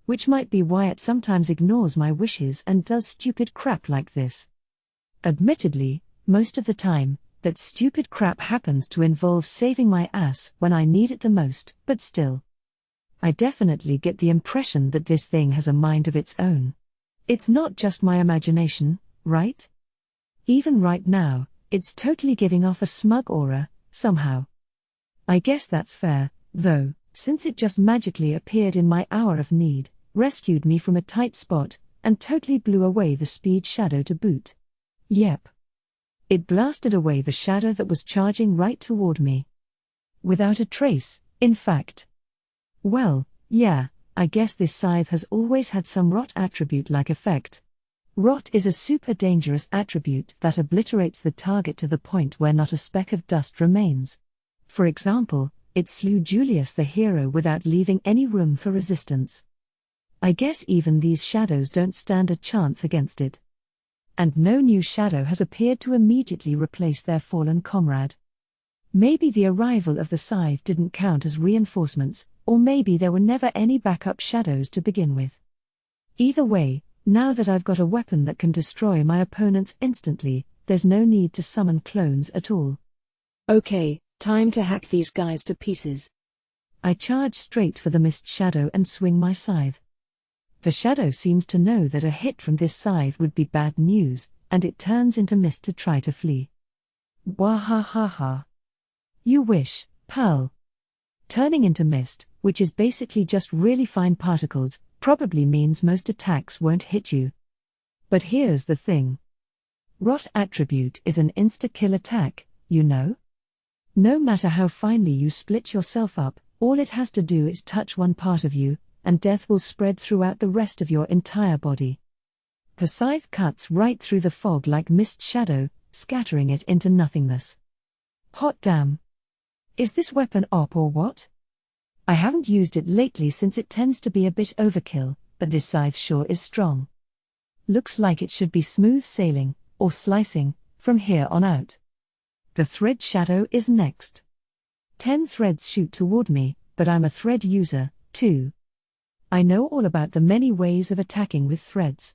A: Which might be why it sometimes ignores my wishes and does stupid crap like this. Admittedly, most of the time, that stupid crap happens to involve saving my ass when I need it the most, but still. I definitely get the impression that this thing has a mind of its own. It's not just my imagination, right? Even right now, it's totally giving off a smug aura, somehow. I guess that's fair, though, since it just magically appeared in my hour of need, rescued me from a tight spot, and totally blew away the speed shadow to boot. Yep. It blasted away the shadow that was charging right toward me. Without a trace, in fact. Well, yeah, I guess this scythe has always had some rot attribute-like effect. Rot is a super dangerous attribute that obliterates the target to the point where not a speck of dust remains. For example, it slew Julius the hero without leaving any room for resistance. I guess even these shadows don't stand a chance against it. And no new shadow has appeared to immediately replace their fallen comrade. Maybe the arrival of the scythe didn't count as reinforcements, or maybe there were never any backup shadows to begin with. Either way, now that I've got a weapon that can destroy my opponents instantly, there's no need to summon clones at all.
B: Okay, time to hack these guys to pieces.
A: I charge straight for the mist shadow and swing my scythe. The shadow seems to know that a hit from this scythe would be bad news, and it turns into mist to try to flee. Wahahaha. You wish, pal. Turning into mist, which is basically just really fine particles, probably means most attacks won't hit you. But here's the thing. Rot attribute is an insta-kill attack, you know? No matter how finely you split yourself up, all it has to do is touch one part of you, and death will spread throughout the rest of your entire body. The scythe cuts right through the fog like mist shadow, scattering it into nothingness. Hot damn. Is this weapon OP or what? I haven't used it lately since it tends to be a bit overkill, but this scythe sure is strong. Looks like it should be smooth sailing, or slicing, from here on out. The thread shadow is next. 10 threads shoot toward me, but I'm a thread user, too. I know all about the many ways of attacking with threads.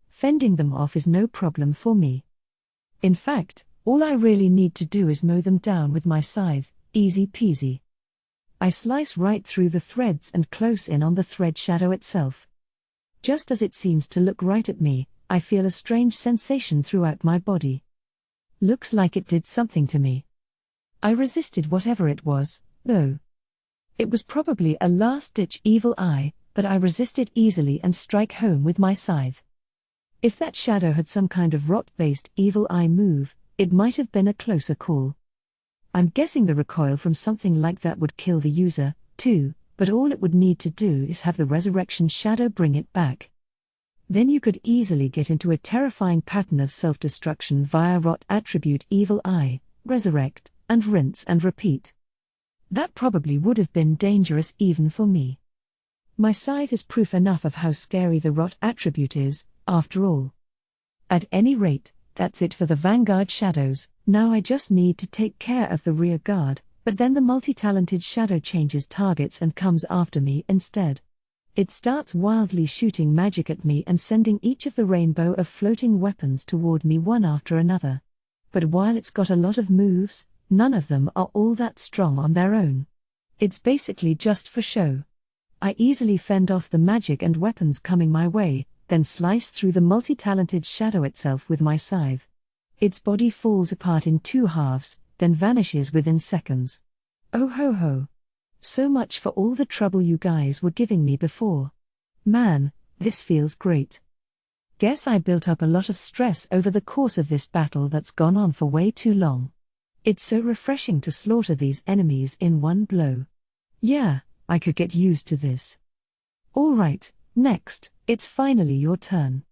A: Fending them off is no problem for me. In fact, all I really need to do is mow them down with my scythe, easy peasy. I slice right through the threads and close in on the thread shadow itself. Just as it seems to look right at me, I feel a strange sensation throughout my body. Looks like it did something to me. I resisted whatever it was, though. It was probably a last-ditch evil eye, but I resisted easily and strike home with my scythe. If that shadow had some kind of rot-based evil eye move, it might have been a closer call. I'm guessing the recoil from something like that would kill the user, too, but all it would need to do is have the resurrection shadow bring it back. Then you could easily get into a terrifying pattern of self-destruction via rot attribute evil eye, resurrect, and rinse and repeat. That probably would have been dangerous even for me. My scythe is proof enough of how scary the rot attribute is, after all. At any rate, that's it for the vanguard shadows. Now I just need to take care of the rear guard, but then the multi-talented shadow changes targets and comes after me instead. It starts wildly shooting magic at me and sending each of the rainbow of floating weapons toward me one after another. But while it's got a lot of moves, none of them are all that strong on their own. It's basically just for show. I easily fend off the magic and weapons coming my way, then slice through the multi-talented shadow itself with my scythe. Its body falls apart in 2 halves, then vanishes within seconds. Oh ho ho. So much for all the trouble you guys were giving me before. Man, this feels great. Guess I built up a lot of stress over the course of this battle that's gone on for way too long. It's so refreshing to slaughter these enemies in one blow. Yeah, I could get used to this. Alright, next, it's finally your turn.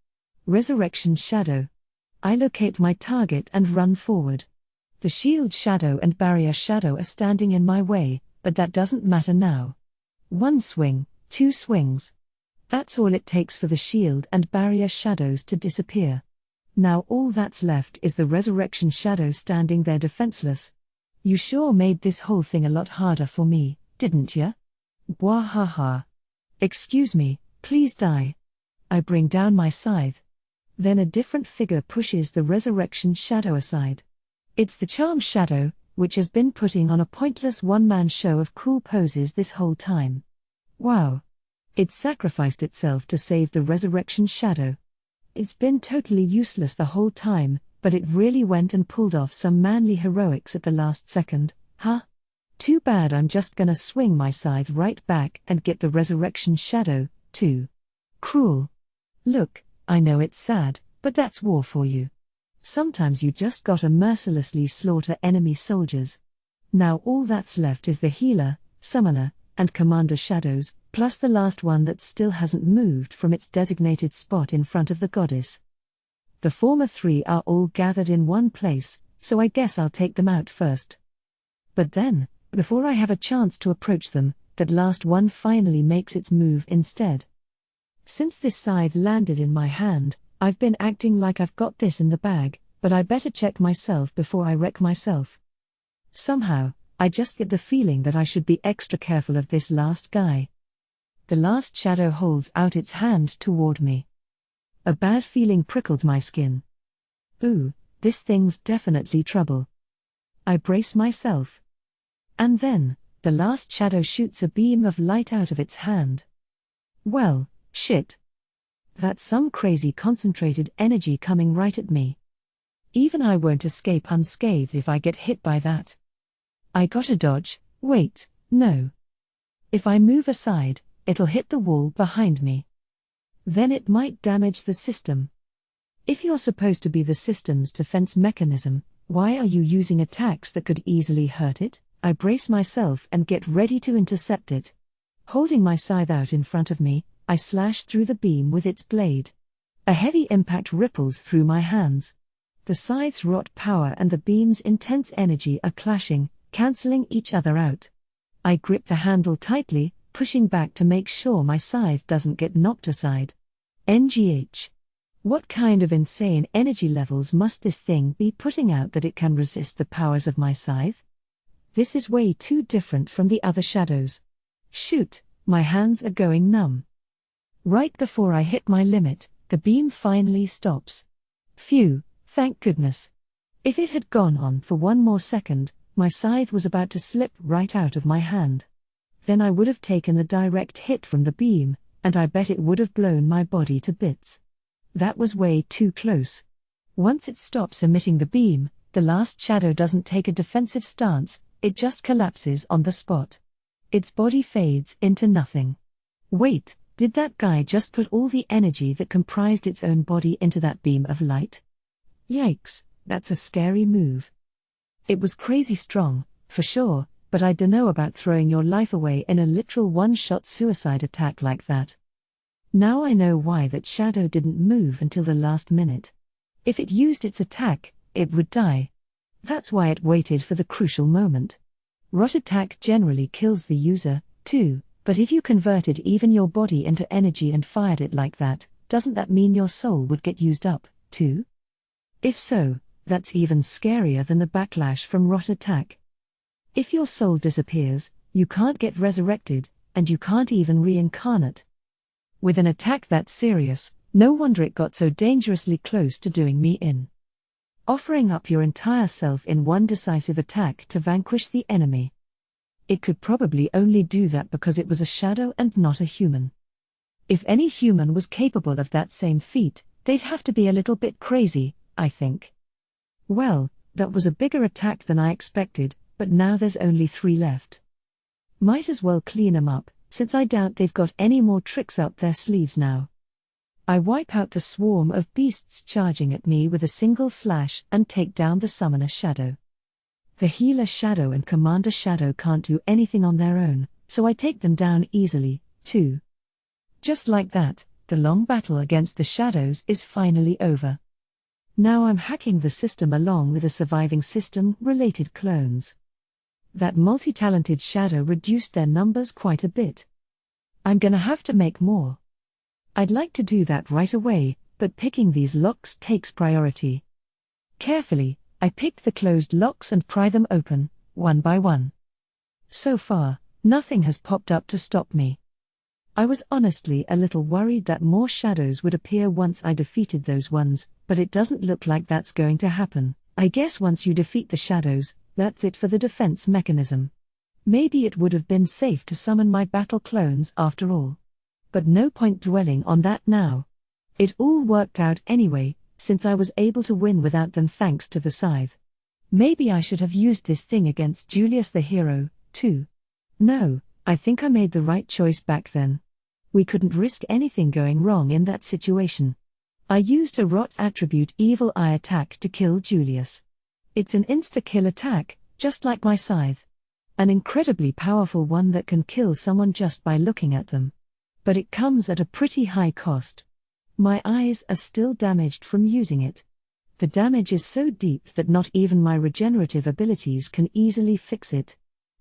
A: Resurrection Shadow. I locate my target and run forward. The shield shadow and barrier shadow are standing in my way, but that doesn't matter now. 1 swing, 2 swings. That's all it takes for the shield and barrier shadows to disappear. Now all that's left is the resurrection shadow standing there defenseless. You sure made this whole thing a lot harder for me, didn't ya? Bwahaha. Excuse me, please die. I bring down my scythe. Then a different figure pushes the resurrection shadow aside. It's the charm shadow, which has been putting on a pointless one-man show of cool poses this whole time. Wow. It sacrificed itself to save the resurrection shadow. It's been totally useless the whole time, but it really went and pulled off some manly heroics at the last second, huh? Too bad I'm just gonna swing my scythe right back and get the resurrection shadow, too. Cruel. Look, I know it's sad, but that's war for you. Sometimes you just gotta mercilessly slaughter enemy soldiers. Now all that's left is the healer, summoner, and commander shadows, plus the last one that still hasn't moved from its designated spot in front of the goddess. The former 3 are all gathered in one place, so I guess I'll take them out first. But then, before I have a chance to approach them, that last one finally makes its move instead. Since this scythe landed in my hand, I've been acting like I've got this in the bag, but I better check myself before I wreck myself. Somehow, I just get the feeling that I should be extra careful of this last guy. The last shadow holds out its hand toward me. A bad feeling prickles my skin. Ooh, this thing's definitely trouble. I brace myself. And then, the last shadow shoots a beam of light out of its hand. Well, shit. That's some crazy concentrated energy coming right at me. Even I won't escape unscathed if I get hit by that. I gotta dodge. Wait, no. If I move aside, it'll hit the wall behind me. Then it might damage the system. If you're supposed to be the system's defense mechanism, why are you using attacks that could easily hurt it? I brace myself and get ready to intercept it. Holding my scythe out in front of me, I slash through the beam with its blade. A heavy impact ripples through my hands. The scythe's wrought power and the beam's intense energy are clashing, cancelling each other out. I grip the handle tightly, pushing back to make sure my scythe doesn't get knocked aside. NGH. What kind of insane energy levels must this thing be putting out that it can resist the powers of my scythe? This is way too different from the other shadows. Shoot, my hands are going numb. Right before I hit my limit, the beam finally stops. Phew, thank goodness. If it had gone on for one more second, my scythe was about to slip right out of my hand. Then I would have taken a direct hit from the beam, and I bet it would have blown my body to bits. That was way too close. Once it stops emitting the beam, the last shadow doesn't take a defensive stance, it just collapses on the spot. Its body fades into nothing. Wait, did that guy just put all the energy that comprised its own body into that beam of light? Yikes, that's a scary move. It was crazy strong, for sure, but I dunno about throwing your life away in a literal one-shot suicide attack like that. Now I know why that shadow didn't move until the last minute. If it used its attack, it would die. That's why it waited for the crucial moment. Rot attack generally kills the user, too, but if you converted even your body into energy and fired it like that, doesn't that mean your soul would get used up, too? If so, that's even scarier than the backlash from rot attack. If your soul disappears, you can't get resurrected, and you can't even reincarnate. With an attack that serious, no wonder it got so dangerously close to doing me in. Offering up your entire self in one decisive attack to vanquish the enemy. It could probably only do that because it was a shadow and not a human. If any human was capable of that same feat, they'd have to be a little bit crazy, I think. Well, that was a bigger attack than I expected, but now there's only 3 left. Might as well clean 'em up, since I doubt they've got any more tricks up their sleeves now. I wipe out the swarm of beasts charging at me with a single slash and take down the summoner shadow. The healer shadow and commander shadow can't do anything on their own, so I take them down easily, too. Just like that, the long battle against the shadows is finally over. Now I'm hacking the system along with the surviving system-related clones. That multi-talented shadow reduced their numbers quite a bit. I'm gonna have to make more. I'd like to do that right away, but picking these locks takes priority. Carefully, I pick the closed locks and pry them open, one by one. So far, nothing has popped up to stop me. I was honestly a little worried that more shadows would appear once I defeated those ones, but it doesn't look like that's going to happen. I guess once you defeat the shadows, that's it for the defense mechanism. Maybe it would have been safe to summon my battle clones after all. But no point dwelling on that now. It all worked out anyway, since I was able to win without them thanks to the scythe. Maybe I should have used this thing against Julius the hero, too. No, I think I made the right choice back then. We couldn't risk anything going wrong in that situation. I used a rot attribute Evil Eye attack to kill Julius. It's an insta-kill attack, just like my scythe. An incredibly powerful one that can kill someone just by looking at them. But it comes at a pretty high cost. My eyes are still damaged from using it. The damage is so deep that not even my regenerative abilities can easily fix it.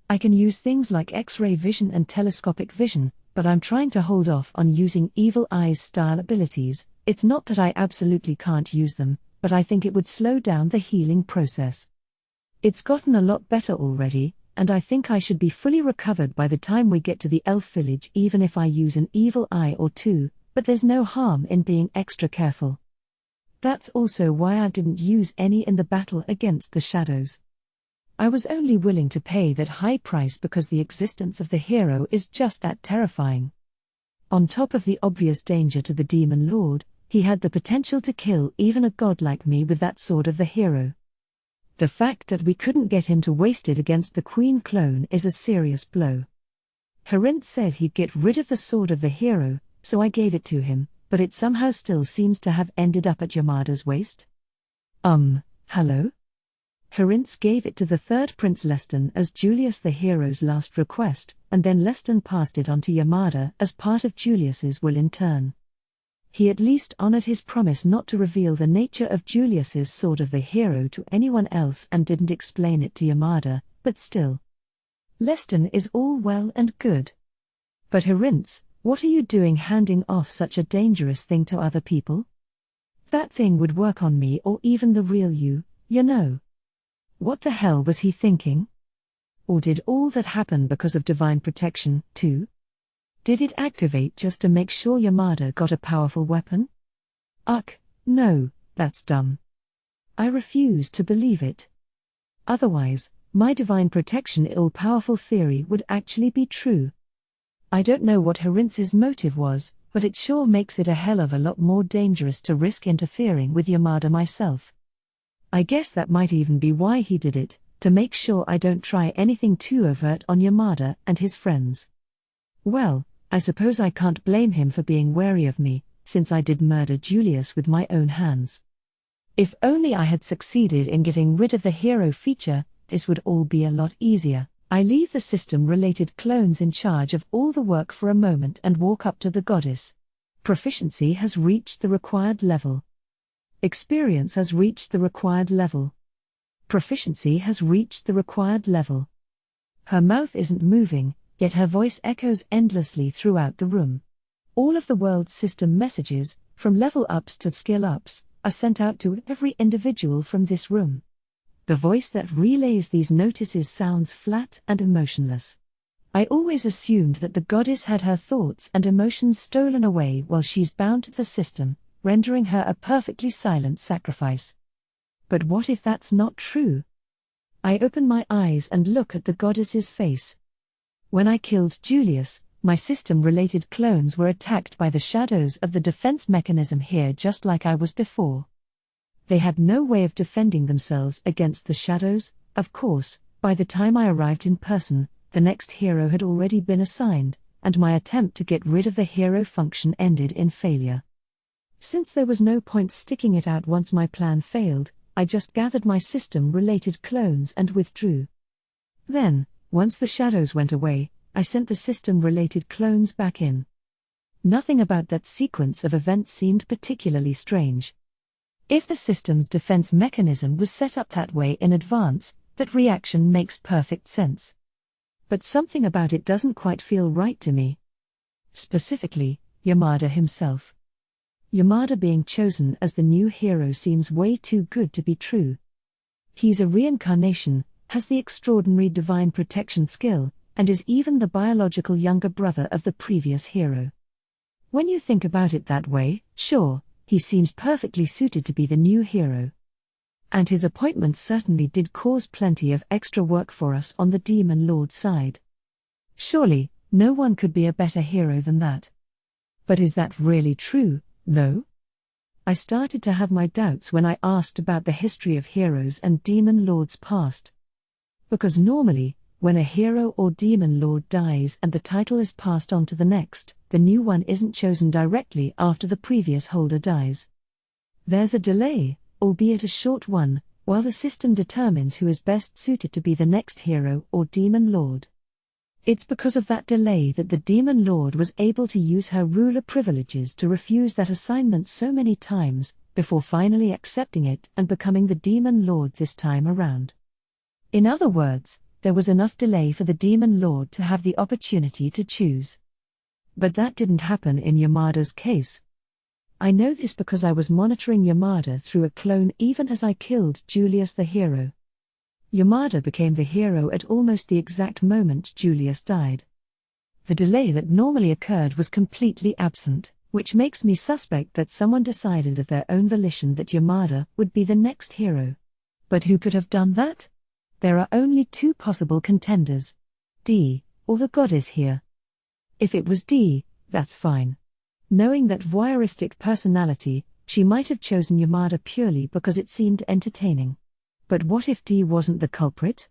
A: I can use things like X-ray vision and telescopic vision, but I'm trying to hold off on using Evil Eye's style abilities. It's not that I absolutely can't use them, but I think it would slow down the healing process. It's gotten a lot better already, and I think I should be fully recovered by the time we get to the elf village even if I use an Evil Eye or 2, but there's no harm in being extra careful. That's also why I didn't use any in the battle against the shadows. I was only willing to pay that high price because the existence of the hero is just that terrifying. On top of the obvious danger to the demon lord, he had the potential to kill even a god like me with that sword of the hero. The fact that we couldn't get him to waste it against the queen clone is a serious blow. Harint said he'd get rid of the sword of the hero, so I gave it to him, but it somehow still seems to have ended up at Yamada's waist. Hello? Harintz gave it to the third Prince Leston as Julius the hero's last request, and then Leston passed it on to Yamada as part of Julius's will in turn. He at least honored his promise not to reveal the nature of Julius's sword of the hero to anyone else and didn't explain it to Yamada, but still. Leston is all well and good. But Harintz, what are you doing handing off such a dangerous thing to other people? That thing would work on me or even the real you, you know. What the hell was he thinking? Or did all that happen because of divine protection, too? Did it activate just to make sure Yamada got a powerful weapon? No, that's dumb. I refuse to believe it. Otherwise, my divine protection all-powerful theory would actually be true. I don't know what Harintz's motive was, but it sure makes it a hell of a lot more dangerous to risk interfering with Yamada myself. I guess that might even be why he did it, to make sure I don't try anything too overt on Yamada and his friends. Well, I suppose I can't blame him for being wary of me, since I did murder Julius with my own hands. If only I had succeeded in getting rid of the hero feature, this would all be a lot easier. I leave the system-related clones in charge of all the work for a moment and walk up to the goddess. Proficiency has reached the required level. Experience has reached the required level. Proficiency has reached the required level. Her mouth isn't moving, yet her voice echoes endlessly throughout the room. All of the world's system messages, from level ups to skill ups, are sent out to every individual from this room. The voice that relays these notices sounds flat and emotionless. I always assumed that the goddess had her thoughts and emotions stolen away while she's bound to the system, rendering her a perfectly silent sacrifice. But what if that's not true? I open my eyes and look at the goddess's face. When I killed Julius, my system-related clones were attacked by the shadows of the defense mechanism here just like I was before. They had no way of defending themselves against the shadows. Of course, by the time I arrived in person, the next hero had already been assigned, and my attempt to get rid of the hero function ended in failure. Since there was no point sticking it out once my plan failed, I just gathered my system-related clones and withdrew. Then, once the shadows went away, I sent the system-related clones back in. Nothing about that sequence of events seemed particularly strange. If the system's defense mechanism was set up that way in advance, that reaction makes perfect sense. But something about it doesn't quite feel right to me. Specifically, Yamada himself. Yamada being chosen as the new hero seems way too good to be true. He's a reincarnation, has the extraordinary divine protection skill, and is even the biological younger brother of the previous hero. When you think about it that way, sure, he seems perfectly suited to be the new hero. And his appointment certainly did cause plenty of extra work for us on the Demon Lord side. Surely, no one could be a better hero than that. But is that really true, though? I started to have my doubts when I asked about the history of heroes and Demon Lords past. Because normally, when a hero or Demon Lord dies and the title is passed on to the next, the new one isn't chosen directly after the previous holder dies. There's a delay, albeit a short one, while the system determines who is best suited to be the next hero or Demon Lord. It's because of that delay that the Demon Lord was able to use her ruler privileges to refuse that assignment so many times, before finally accepting it and becoming the Demon Lord this time around. In other words, there was enough delay for the Demon Lord to have the opportunity to choose. But that didn't happen in Yamada's case. I know this because I was monitoring Yamada through a clone even as I killed Julius the hero. Yamada became the hero at almost the exact moment Julius died. The delay that normally occurred was completely absent, which makes me suspect that someone decided of their own volition that Yamada would be the next hero. But who could have done that? There are only two possible contenders. D, or the goddess here. If it was D, that's fine. Knowing that voyeuristic personality, she might have chosen Yamada purely because it seemed entertaining. But what if D wasn't the culprit?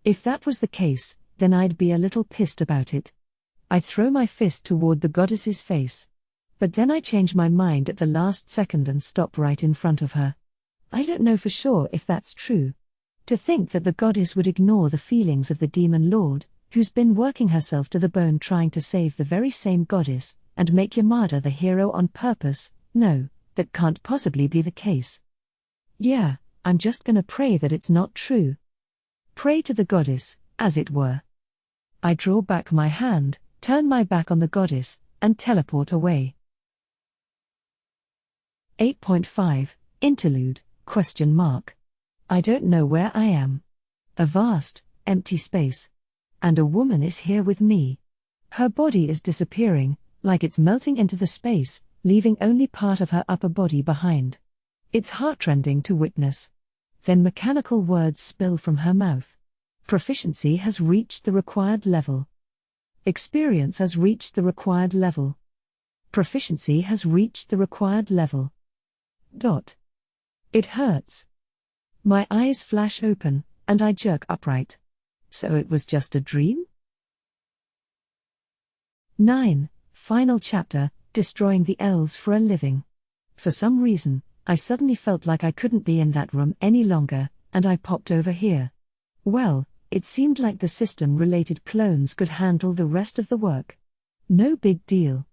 A: If that was the case, then I'd be a little pissed about it. I throw my fist toward the goddess's face. But then I change my mind at the last second and stop right in front of her. I don't know for sure if that's true. To think that the goddess would ignore the feelings of the Demon Lord, who's been working herself to the bone trying to save the very same goddess, and make Yamada the hero on purpose, no, that can't possibly be the case. Yeah, I'm just gonna pray that it's not true. Pray to the goddess, as it were. I draw back my hand, turn my back on the goddess, and teleport away. 8.5, Interlude, ? I don't know where I am. A vast, empty space. And a woman is here with me. Her body is disappearing, like it's melting into the space, leaving only part of her upper body behind. It's heartrending to witness. Then mechanical words spill from her mouth. Proficiency has reached the required level. Experience has reached the required level. Proficiency has reached the required level. It hurts. My eyes flash open, and I jerk upright. So it was just a dream? 9. Final chapter, Destroying the Elves for a Living. For some reason, I suddenly felt like I couldn't be in that room any longer, and I popped over here. Well, it seemed like the system-related clones could handle the rest of the work. No big deal.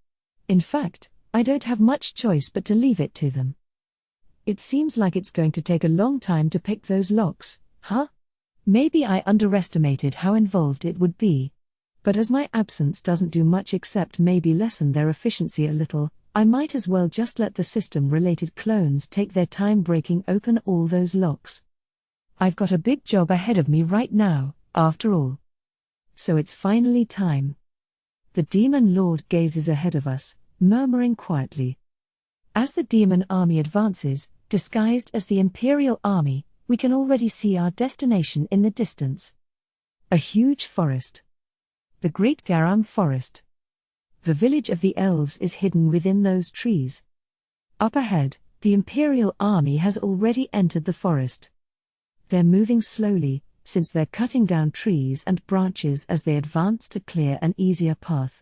A: In fact, I don't have much choice but to leave it to them. It seems like it's going to take a long time to pick those locks, huh? Maybe I underestimated how involved it would be. But as my absence doesn't do much except maybe lessen their efficiency a little, I might as well just let the system-related clones take their time breaking open all those locks. I've got a big job ahead of me right now, after all. So it's finally time. The demon lord gazes ahead of us, murmuring quietly. As the demon army advances, disguised as the Imperial army, we can already see our destination in the distance. A huge forest. The Great Garam Forest. The village of the elves is hidden within those trees. Up ahead, the Imperial army has already entered the forest. They're moving slowly, since they're cutting down trees and branches as they advance to clear an easier path.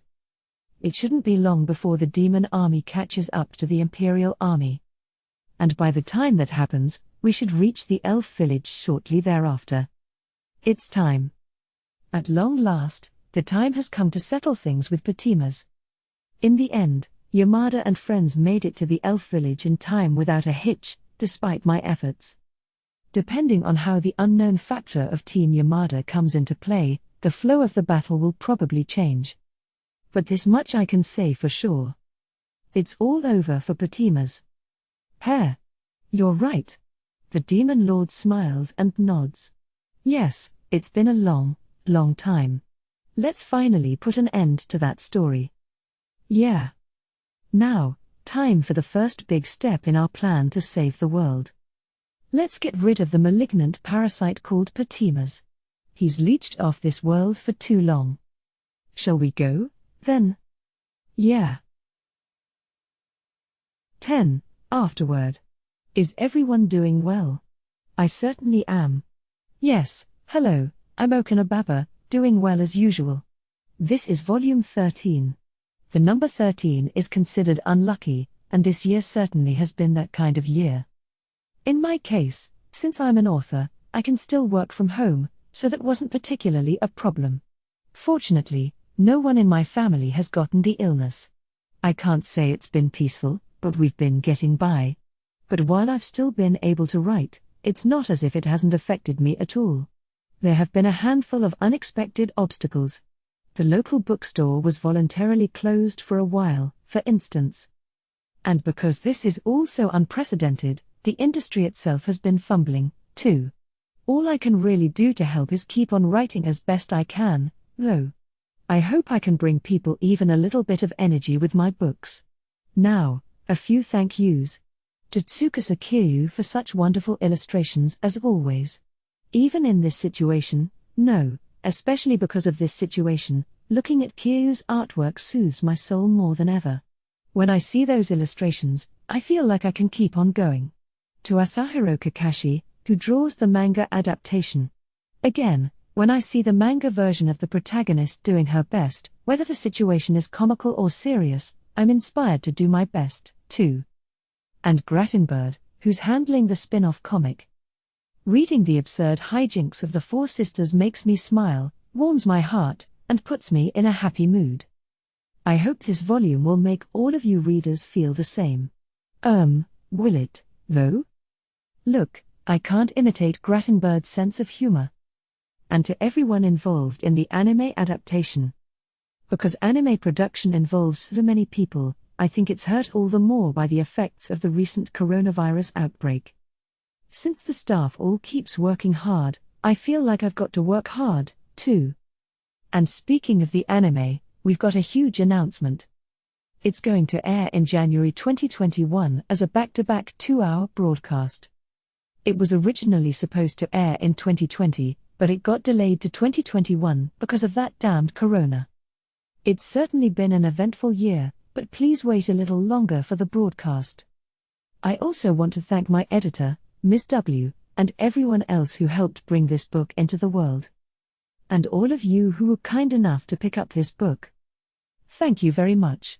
A: It shouldn't be long before the demon army catches up to the Imperial army. And by the time that happens, we should reach the elf village shortly thereafter. It's time. At long last, the time has come to settle things with Progenys. In the end, Yamada and friends made it to the elf village in time without a hitch, despite my efforts. Depending on how the unknown factor of Team Yamada comes into play, the flow of the battle will probably change. But this much I can say for sure. It's all over for Progenys. Hare. You're right. The demon lord smiles and nods. Yes, it's been a long, long time. Let's finally put an end to that story. Yeah. Now, time for the first big step in our plan to save the world. Let's get rid of the malignant parasite called Progenys. He's leeched off this world for too long. Shall we go, then? Yeah. 10. Afterward. Is everyone doing well? I certainly am. Yes, hello, I'm Okanababa, doing well as usual. This is volume 13. The number 13 is considered unlucky, and this year certainly has been that kind of year. In my case, since I'm an author, I can still work from home, so that wasn't particularly a problem. Fortunately, no one in my family has gotten the illness. I can't say it's been peaceful, but we've been getting by. But while I've still been able to write, it's not as if it hasn't affected me at all. There have been a handful of unexpected obstacles. The local bookstore was voluntarily closed for a while, for instance. And because this is all so unprecedented, the industry itself has been fumbling, too. All I can really do to help is keep on writing as best I can, though. I hope I can bring people even a little bit of energy with my books. Now, a few thank yous. To Tsukasa Kiryu for such wonderful illustrations as always. Even in this situation, no, especially because of this situation, looking at Kiryu's artwork soothes my soul more than ever. When I see those illustrations, I feel like I can keep on going. To Asahiro Kakashi, who draws the manga adaptation. Again, when I see the manga version of the protagonist doing her best, whether the situation is comical or serious, I'm inspired to do my best, too. And Grattenbird, who's handling the spin-off comic. Reading the absurd hijinks of the four sisters makes me smile, warms my heart, and puts me in a happy mood. I hope this volume will make all of you readers feel the same. Will it, though? Look, I can't imitate Grattenbird's sense of humor. And to everyone involved in the anime adaptation. Because anime production involves so many people, I think it's hurt all the more by the effects of the recent coronavirus outbreak. Since the staff all keeps working hard, I feel like I've got to work hard, too. And speaking of the anime, we've got a huge announcement. It's going to air in January 2021 as a back-to-back 2-hour broadcast. It was originally supposed to air in 2020, but it got delayed to 2021 because of that damned corona. It's certainly been an eventful year, but please wait a little longer for the broadcast. I also want to thank my editor, Ms. W, and everyone else who helped bring this book into the world. And all of you who were kind enough to pick up this book. Thank you very much.